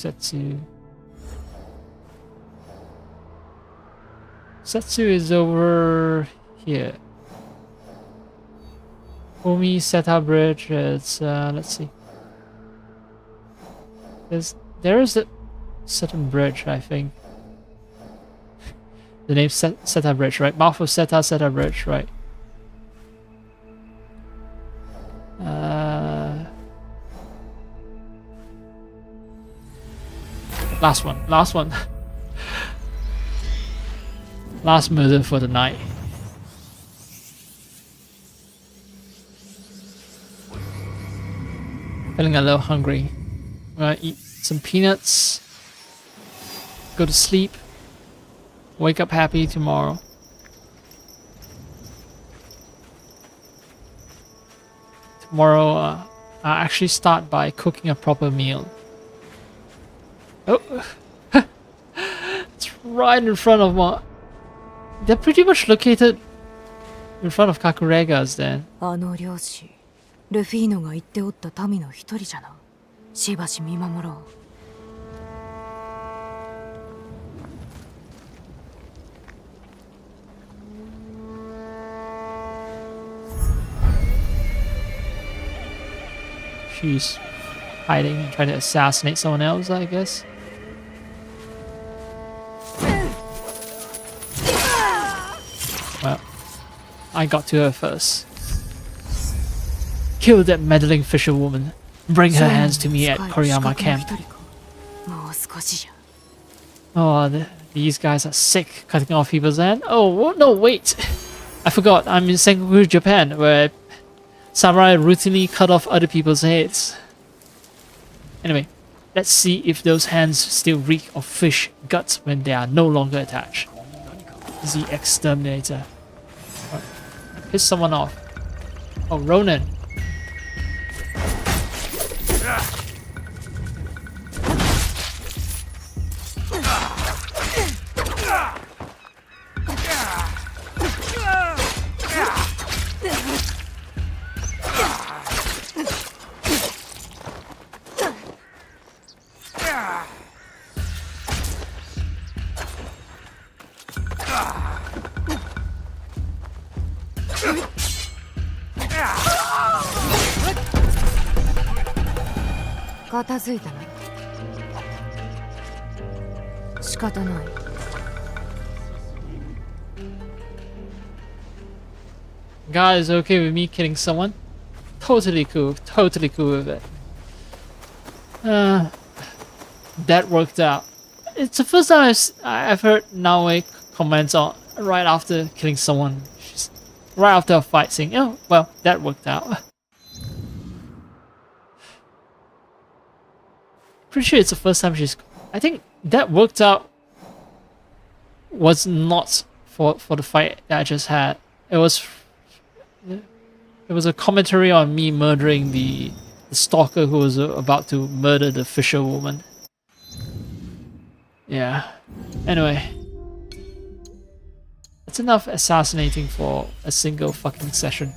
Setsu is over here. Omi Seta Bridge is, let's see. There is a certain bridge, I think. The name Seta Bridge, right? Mouth of Seta Bridge, right? Last one. Last murder for the night. Feeling a little hungry. I'm gonna eat some peanuts. Go to sleep. Wake up happy tomorrow. Tomorrow, I'll actually start by cooking a proper meal. Oh, it's right in front of my... They're pretty much located in front of Kakurega's then. あの漁師、ルフィーノが言っておった民の一人じゃな。しばし見守ろう。She's hiding, trying to assassinate someone else, I guess. Well, I got to her first. Kill that meddling fisherwoman. Bring her hands to me at Koriyama camp. Oh, these guys are sick, cutting off people's hand. Oh, no, wait. I forgot, I'm in Sengoku, Japan, where samurai routinely cut off other people's heads. Anyway, let's see if those hands still reek of fish guts when they are no longer attached. The exterminator. Right. Piss someone off. Oh, Ronin. God is okay with me killing someone. Totally cool with it. That worked out. It's the first time I've heard Naoe comment on right after killing someone. She's right after a fight saying, "Oh, well, that worked out." Pretty sure it's the first time she's... I think that worked out was not for the fight that I just had. It was a commentary on me murdering the stalker who was about to murder the fisherwoman. Yeah. Anyway. That's enough assassinating for a single fucking session.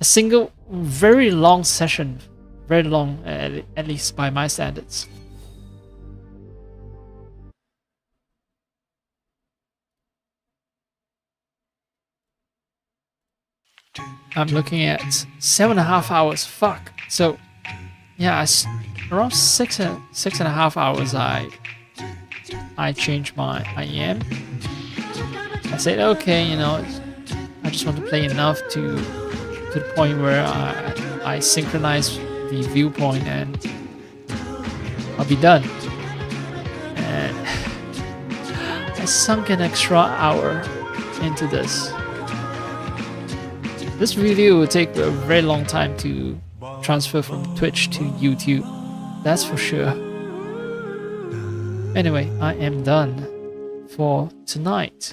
A single very long session. Very long, at least by my standards. I'm looking at 7.5 hours. Fuck. So yeah, around six and a half hours I changed my IM. I said, okay, you know, I just want to play enough to the point where I synchronize the viewpoint and I'll be done. And I sunk an extra hour into this. This video will take a very long time to transfer from Twitch to YouTube, that's for sure. Anyway, I am done for tonight.